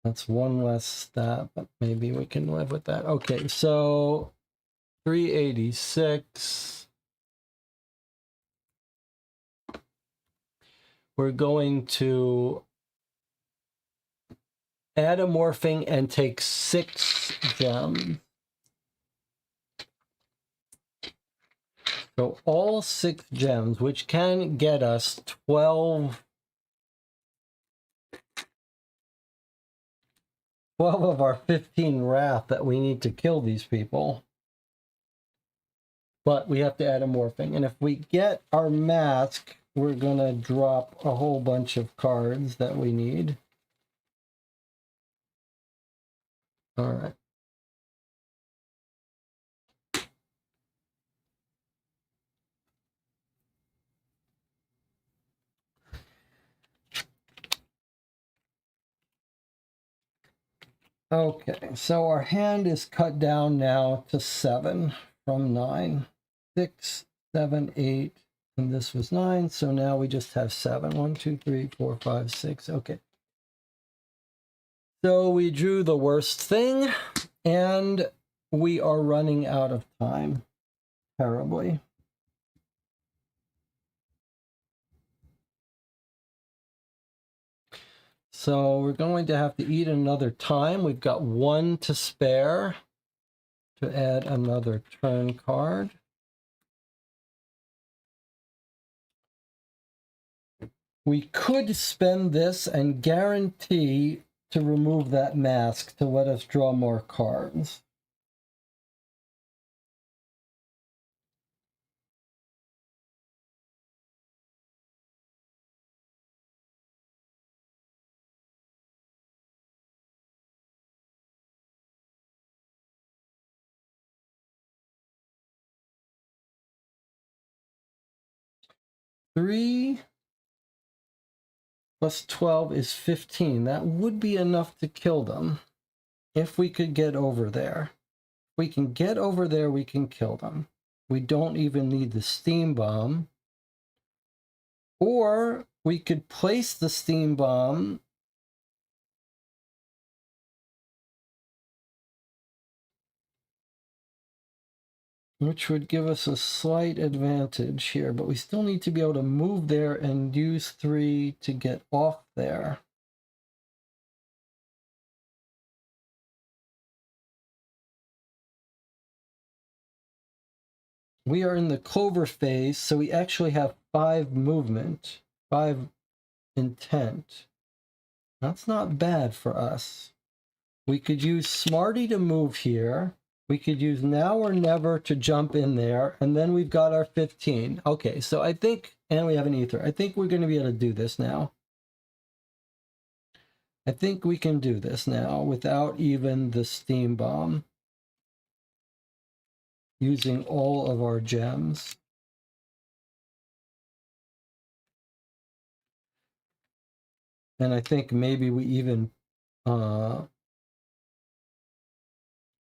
That's 1 less stat, but maybe we can live with that. Okay, so 386. We're going to add a morphing and take 6 gems. So all 6 gems, which can get us 12 of our 15 wrath that we need to kill these people. But we have to add a morphing. And if we get our mask, we're going to drop a whole bunch of cards that we need. All right. Okay, so our hand is cut down now to 7 from 9. 6, 7, 8, and this was 9, so now we just have 7. 1, 2, 3, 4, 5, 6. Okay. So we drew the worst thing, and we are running out of time terribly. So we're going to have to eat another time. We've got 1 to spare to add another turn card. We could spend this and guarantee to remove that mask to let us draw more cards. Three plus 12 is 15. That would be enough to kill them if we could get over there. If we can get over there, we can kill them. We don't even need the steam bomb. Or we could place the steam bomb which would give us a slight advantage here, but we still need to be able to move there and use 3 to get off there. we are in the clover phase, so we actually have 5 movement, 5 intent. That's not bad for us. We could use Smarty to move here. We could use Now or Never to jump in there, and then we've got our 15. Okay, so I think, and we have an Ether. I think we're going to be able to do this now. I think we can do this now without even the Steam Bomb, using all of our gems. And I think maybe we even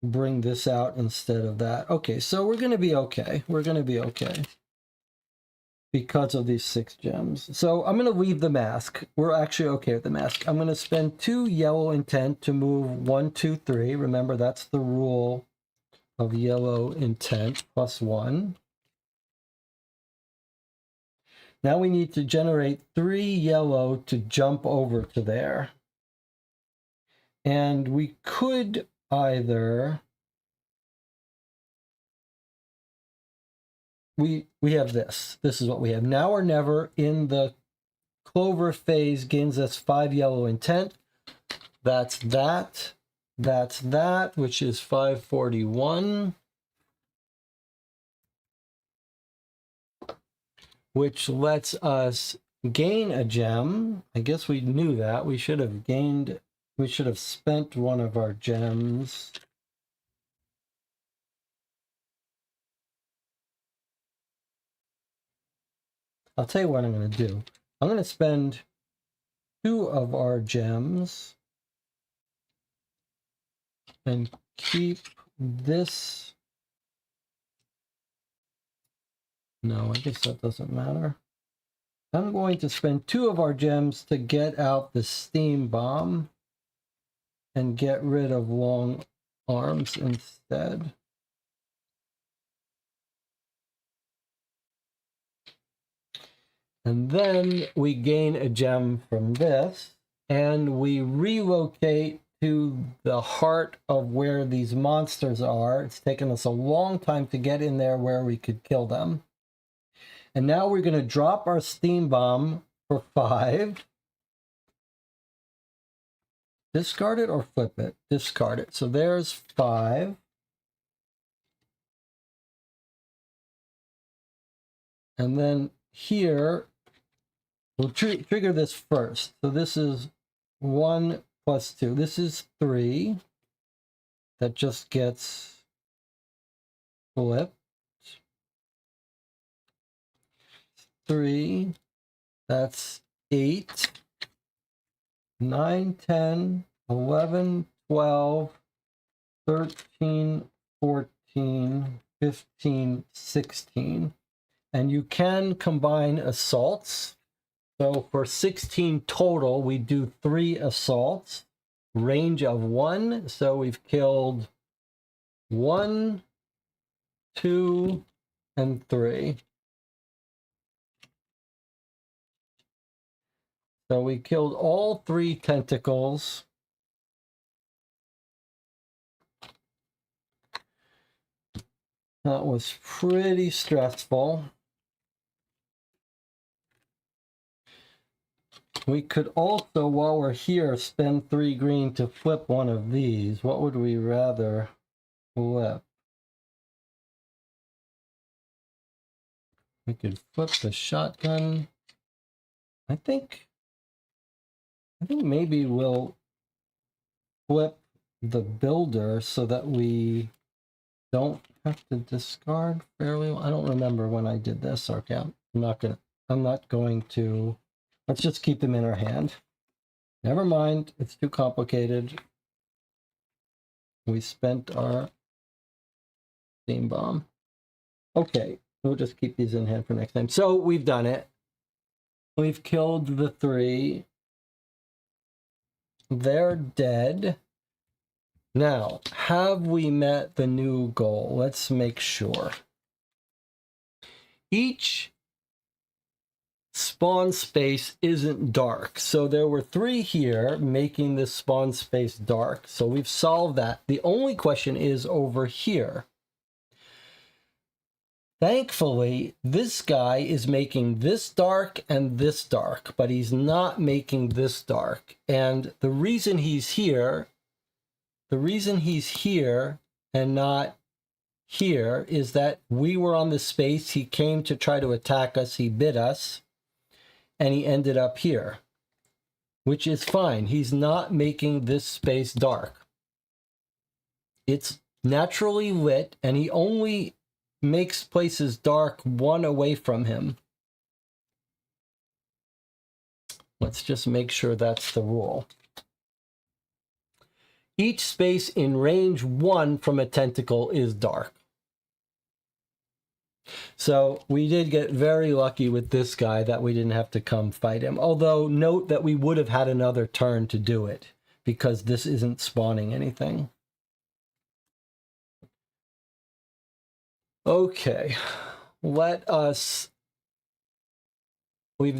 bring this out instead of that. Okay, so we're going to be okay. We're going to be okay because of these 6 gems. So I'm going to leave the mask. We're actually okay with the mask. I'm going to spend 2 yellow intent to move 1, 2, 3. Remember, that's the rule of yellow intent, +1. Now we need to generate 3 yellow to jump over to there. And we could either... We have this. This is what we have. Now or Never in the clover phase gains us 5 yellow intent. That's that. That's that, which is 541. Which lets us gain a gem. I guess we knew that. We should have spent one of our gems. I'll tell you what I'm going to do. I'm going to spend 2 of our gems and keep this. No, I guess that doesn't matter. I'm going to spend 2 of our gems to get out the Steam Bomb and get rid of long arms instead. And then we gain a gem from this, and we relocate to the heart of where these monsters are. It's taken us a long time to get in there where we could kill them. And now we're going to drop our Steam Bomb for 5. Discard it or flip it? Discard it. So there's 5. And then here, we'll trigger this first. So this is 1 plus 2. This is 3. That just gets flipped. 3. That's 8. 9, 10, 11, 12, 13, 14, 15, 16. And you can combine assaults. So for 16 total, we do 3 assaults. Range of 1. So we've killed 1, 2, and 3. So we killed all 3 tentacles. That was pretty stressful. We could also, while we're here, spend 3 green to flip one of these. What would we rather flip? We could flip the shotgun. I think maybe we'll flip the builder so that we don't have to discard fairly. I don't remember when I did this. Okay, I'm not going to. Let's just keep them in our hand. Never mind, it's too complicated. We spent our Steam Bomb. Okay, we'll just keep these in hand for next time. So we've done it. We've killed the 3. They're dead. Now, have we met the new goal? Let's make sure. Each spawn space isn't dark. So there were 3 here, making this spawn space dark. So we've solved that. The only question is over here. Thankfully, this guy is making this dark and this dark, but he's not making this dark. And the reason he's here and not here is that we were on the space. He came to try to attack us. He bit us, and he ended up here, which is fine. He's not making this space dark. It's naturally lit, and he only makes places dark one away from him. Let's just make sure that's the rule. Each space in range 1 from a tentacle is dark. So we did get very lucky with this guy that we didn't have to come fight him. Although note that we would have had another turn to do it because this isn't spawning anything. Okay, we've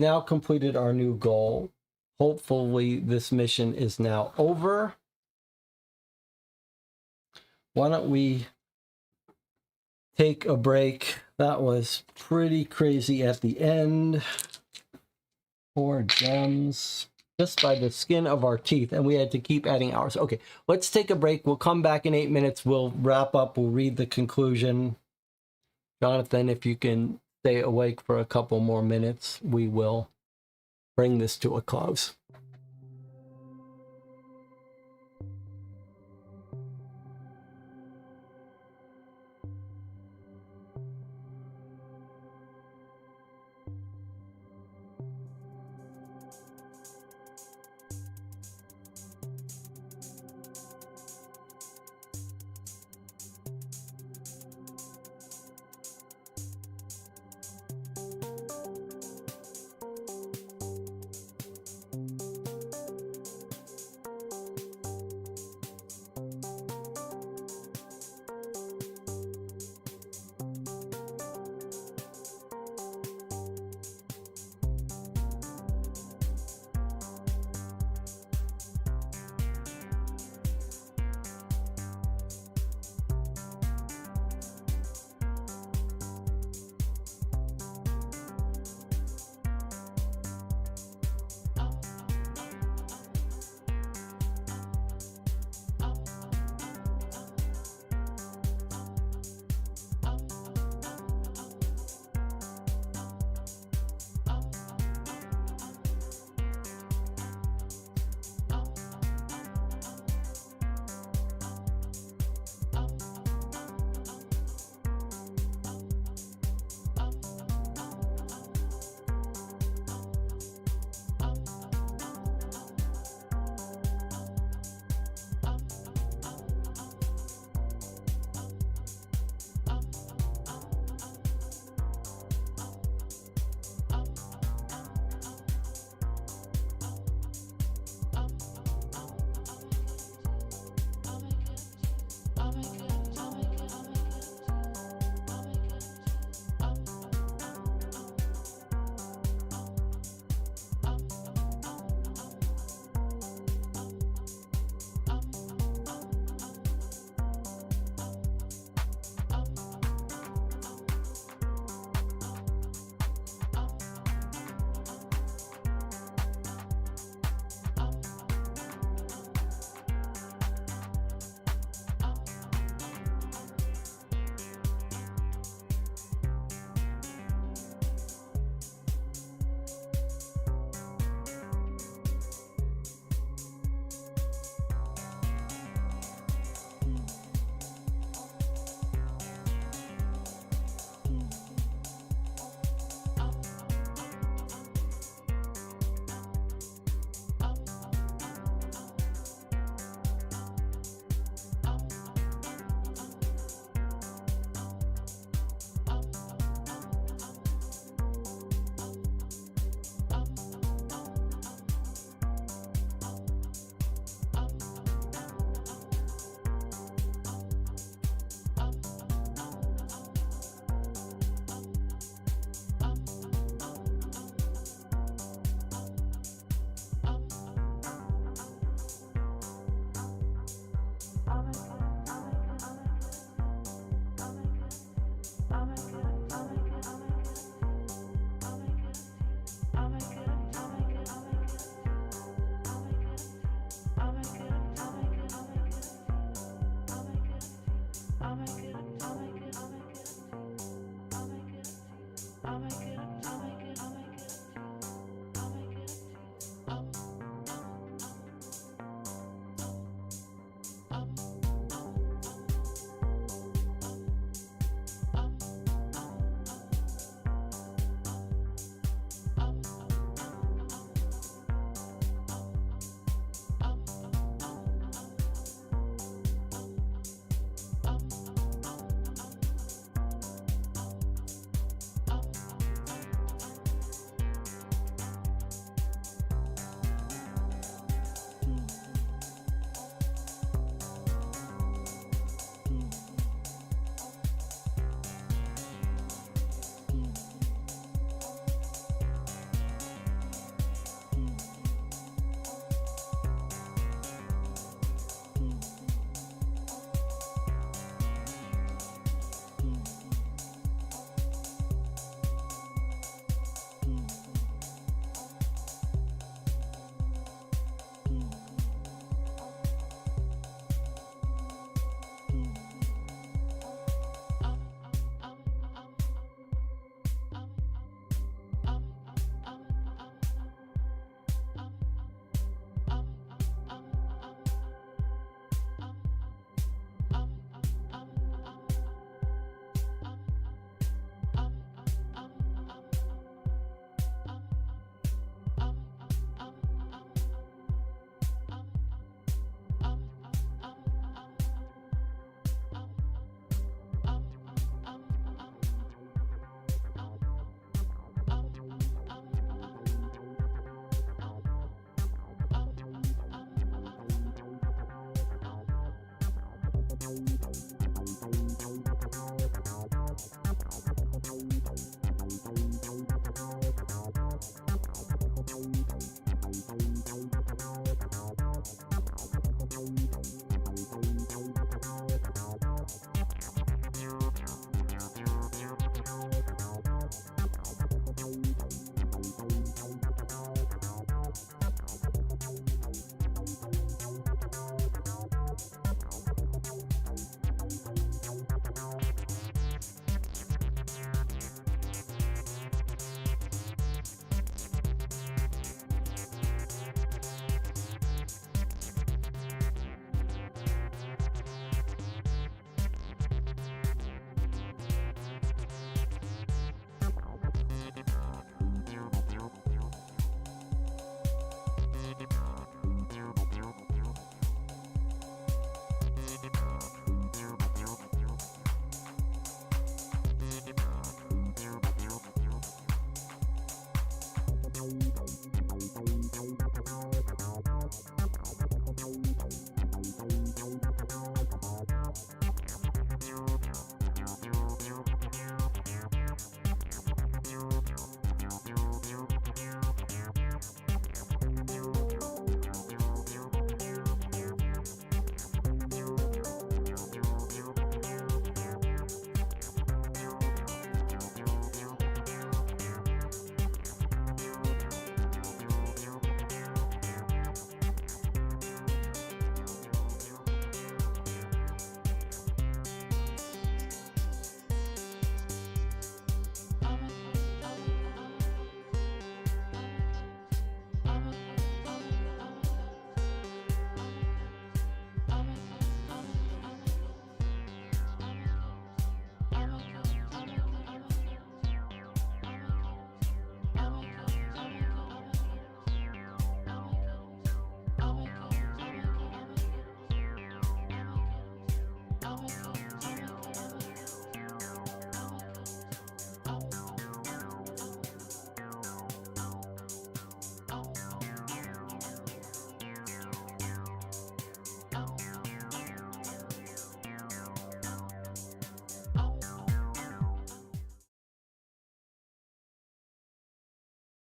now completed our new goal. Hopefully this mission is now over. Why don't we take a break? That was pretty crazy at the end. 4 gems just by the skin of our teeth, and we had to keep adding hours. Okay, let's take a break. We'll come back in 8 minutes. We'll wrap up. We'll read the conclusion. Jonathan, if you can stay awake for a couple more minutes, we will bring this to a close.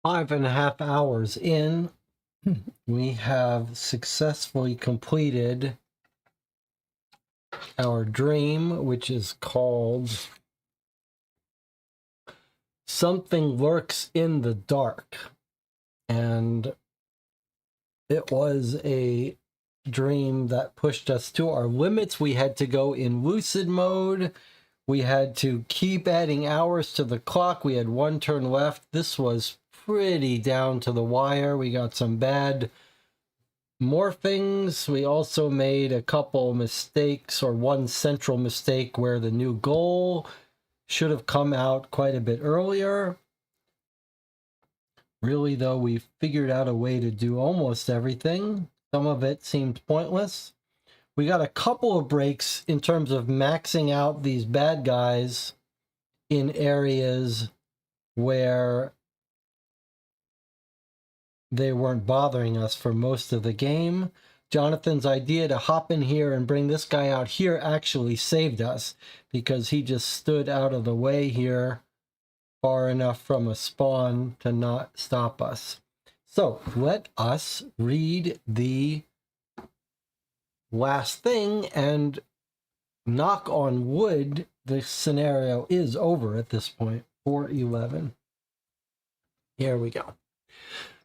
5.5 hours in, we have successfully completed our dream, which is called Something Lurks in the Dark. And it was a dream that pushed us to our limits. We had to go in lucid mode. We had to keep adding hours to the clock. We had one turn left. This was pretty down to the wire. We got some bad morphings. We also made a couple mistakes, or one central mistake where the new goal should have come out quite a bit earlier. Really, though, we figured out a way to do almost everything. Some of it seemed pointless. We got a couple of breaks in terms of maxing out these bad guys in areas where they weren't bothering us for most of the game. Jonathan's idea to hop in here and bring this guy out here actually saved us, because he just stood out of the way here far enough from a spawn to not stop us. So let us read the last thing, and knock on wood, the scenario is over at this point. 4:11. Here we go.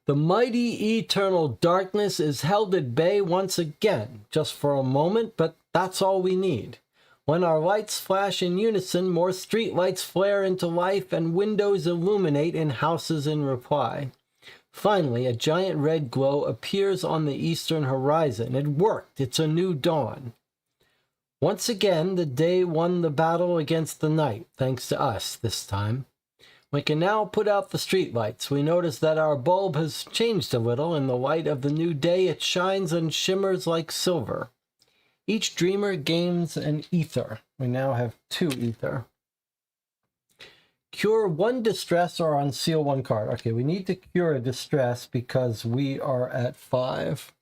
The mighty eternal darkness is held at bay once again, just for a moment, but that's all we need. When our lights flash in unison, more street lights flare into life and windows illuminate in houses in reply. Finally, a giant red glow appears on the eastern horizon. It worked. It's a new dawn. Once again, the day won the battle against the night, thanks to us this time. We can now put out the streetlights. We notice that our bulb has changed a little. In the light of the new day, it shines and shimmers like silver. Each dreamer gains an ether. We now have 2 ether. Cure 1 distress or unseal 1 card. Okay, we need to cure a distress because we are at 5.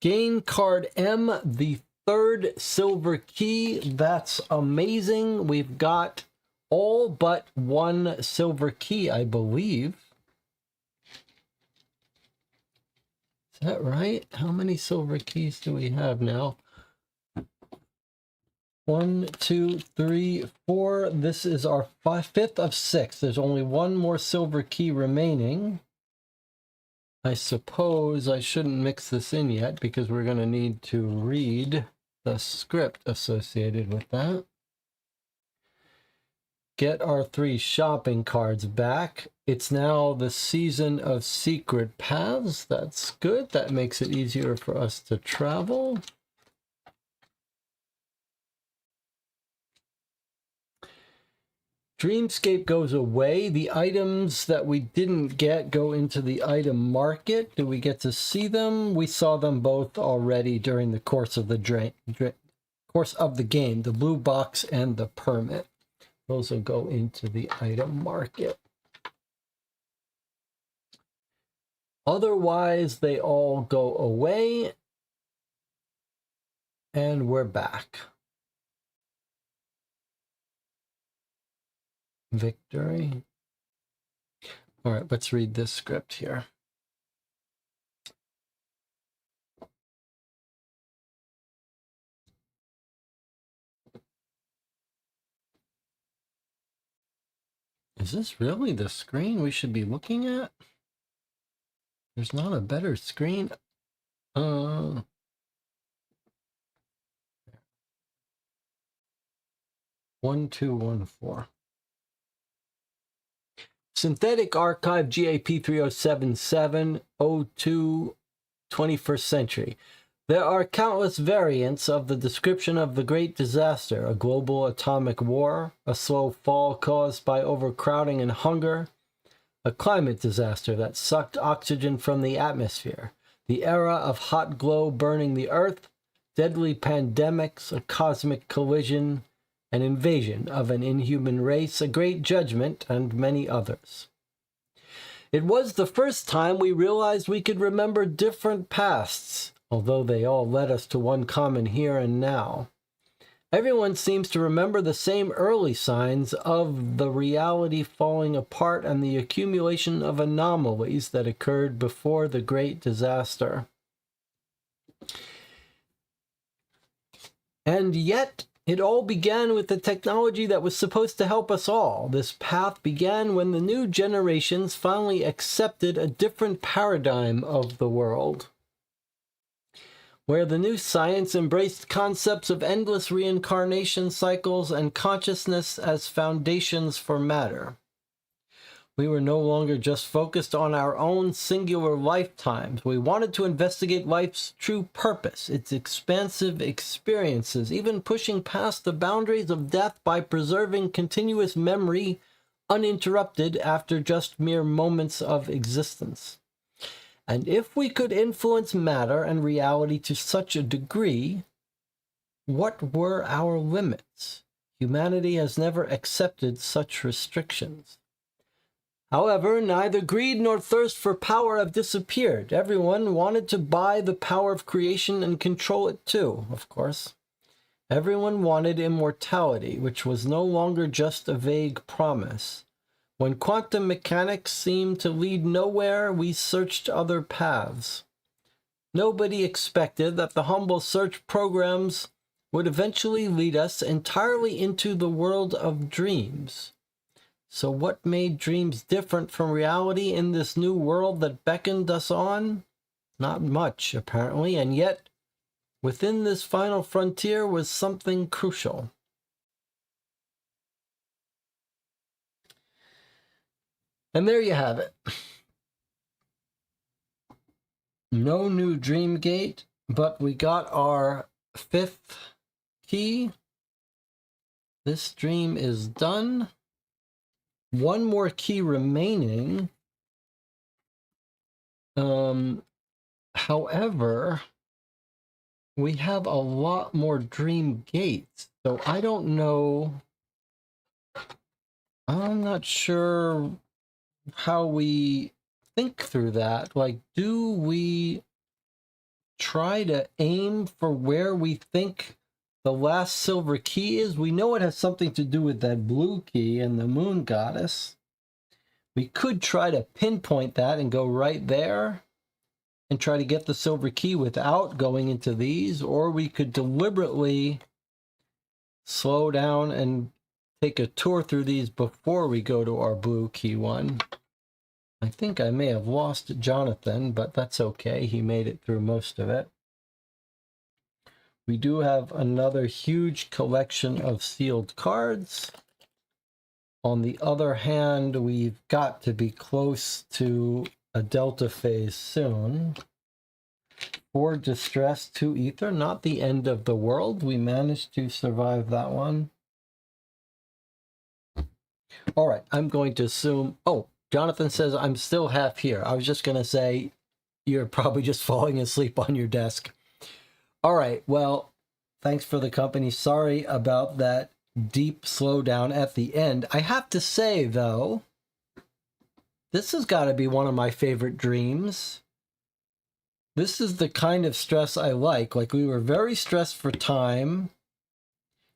Gain card M, the 3rd silver key. That's amazing. We've got all but 1 silver key, I believe. Is that right? How many silver keys do we have now? 1, 2, 3, 4. This is our 5th of 6. There's only 1 more silver key remaining. I suppose I shouldn't mix this in yet because we're going to need to read the script associated with that. Get our 3 shopping cards back. It's now the season of secret paths. That's good. That makes it easier for us to travel. Dreamscape goes away. The items that we didn't get go into the item market. Do we get to see them? We saw them both already during the course of the game. The blue box and the permit. Those will go into the item market. Otherwise, they all go away. And we're back. Victory. All right, let's read this script here. Is this really the screen we should be looking at? There's not a better screen. 1214. Synthetic Archive GAP 3077 02 21st century. There are countless variants of the description of the Great Disaster, a global atomic war, a slow fall caused by overcrowding and hunger, a climate disaster that sucked oxygen from the atmosphere, the era of hot glow burning the earth, deadly pandemics, a cosmic collision, an invasion of an inhuman race, a great judgment, and many others. It was the first time we realized we could remember different pasts, although they all led us to one common here and now. Everyone seems to remember the same early signs of the reality falling apart and the accumulation of anomalies that occurred before the Great Disaster. And yet, it all began with the technology that was supposed to help us all. This path began when the new generations finally accepted a different paradigm of the world. where the new science embraced concepts of endless reincarnation cycles and consciousness as foundations for matter. We were no longer just focused on our own singular lifetimes. We wanted to investigate life's true purpose, its expansive experiences, even pushing past the boundaries of death by preserving continuous memory uninterrupted after just mere moments of existence. And if we could influence matter and reality to such a degree, what were our limits? Humanity has never accepted such restrictions. However, neither greed nor thirst for power have disappeared. Everyone wanted to buy the power of creation and control it too, of course. Everyone wanted immortality, which was no longer just a vague promise. When quantum mechanics seemed to lead nowhere, we searched other paths. Nobody expected that the humble search programs would eventually lead us entirely into the world of dreams. So what made dreams different from reality in this new world that beckoned us on? Not much, apparently, and yet within this final frontier was something crucial. And there you have it. No new dream gate, but we got our 5th key. This dream is done. One more key remaining. However, we have a lot more dream gates, so I don't know. I'm not sure how we think through that. Like, do we try to aim for where we think the last silver key is? We know it has something to do with that blue key and the moon goddess. We could try to pinpoint that and go right there and try to get the silver key without going into these, or we could deliberately slow down and take a tour through these before we go to our blue key one. I think I may have lost Jonathan, but that's okay. He made it through most of it. We do have another huge collection of sealed cards. On the other hand, we've got to be close to a delta phase soon. 4 distress, 2 ether, not the end of the world. We managed to survive that one. All right, I'm going to assume, oh, Jonathan says I'm still half here. I was just going to say you're probably just falling asleep on your desk. All right, well, thanks for the company. Sorry about that deep slowdown at the end. I have to say, though, this has got to be one of my favorite dreams. This is the kind of stress I like. Like, we were very stressed for time,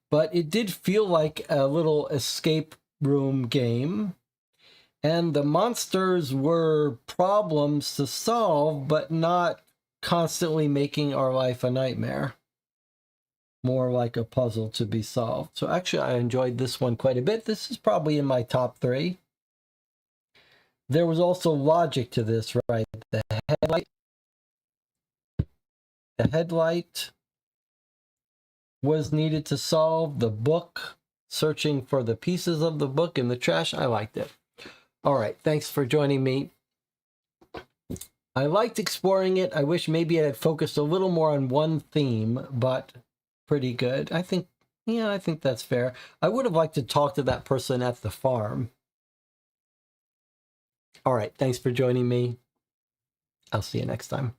but it did feel like a little escape room game. And the monsters were problems to solve, but not constantly making our life a nightmare. More like a puzzle to be solved. So actually, I enjoyed this one quite a bit. This is probably in my top 3. There was also logic to this, right? The headlight was needed to solve. The book, searching for the pieces of the book in the trash. I liked it. All right, thanks for joining me. I liked exploring it. I wish maybe I had focused a little more on one theme, but pretty good. I think that's fair. I would have liked to talk to that person at the farm. All right, thanks for joining me. I'll see you next time.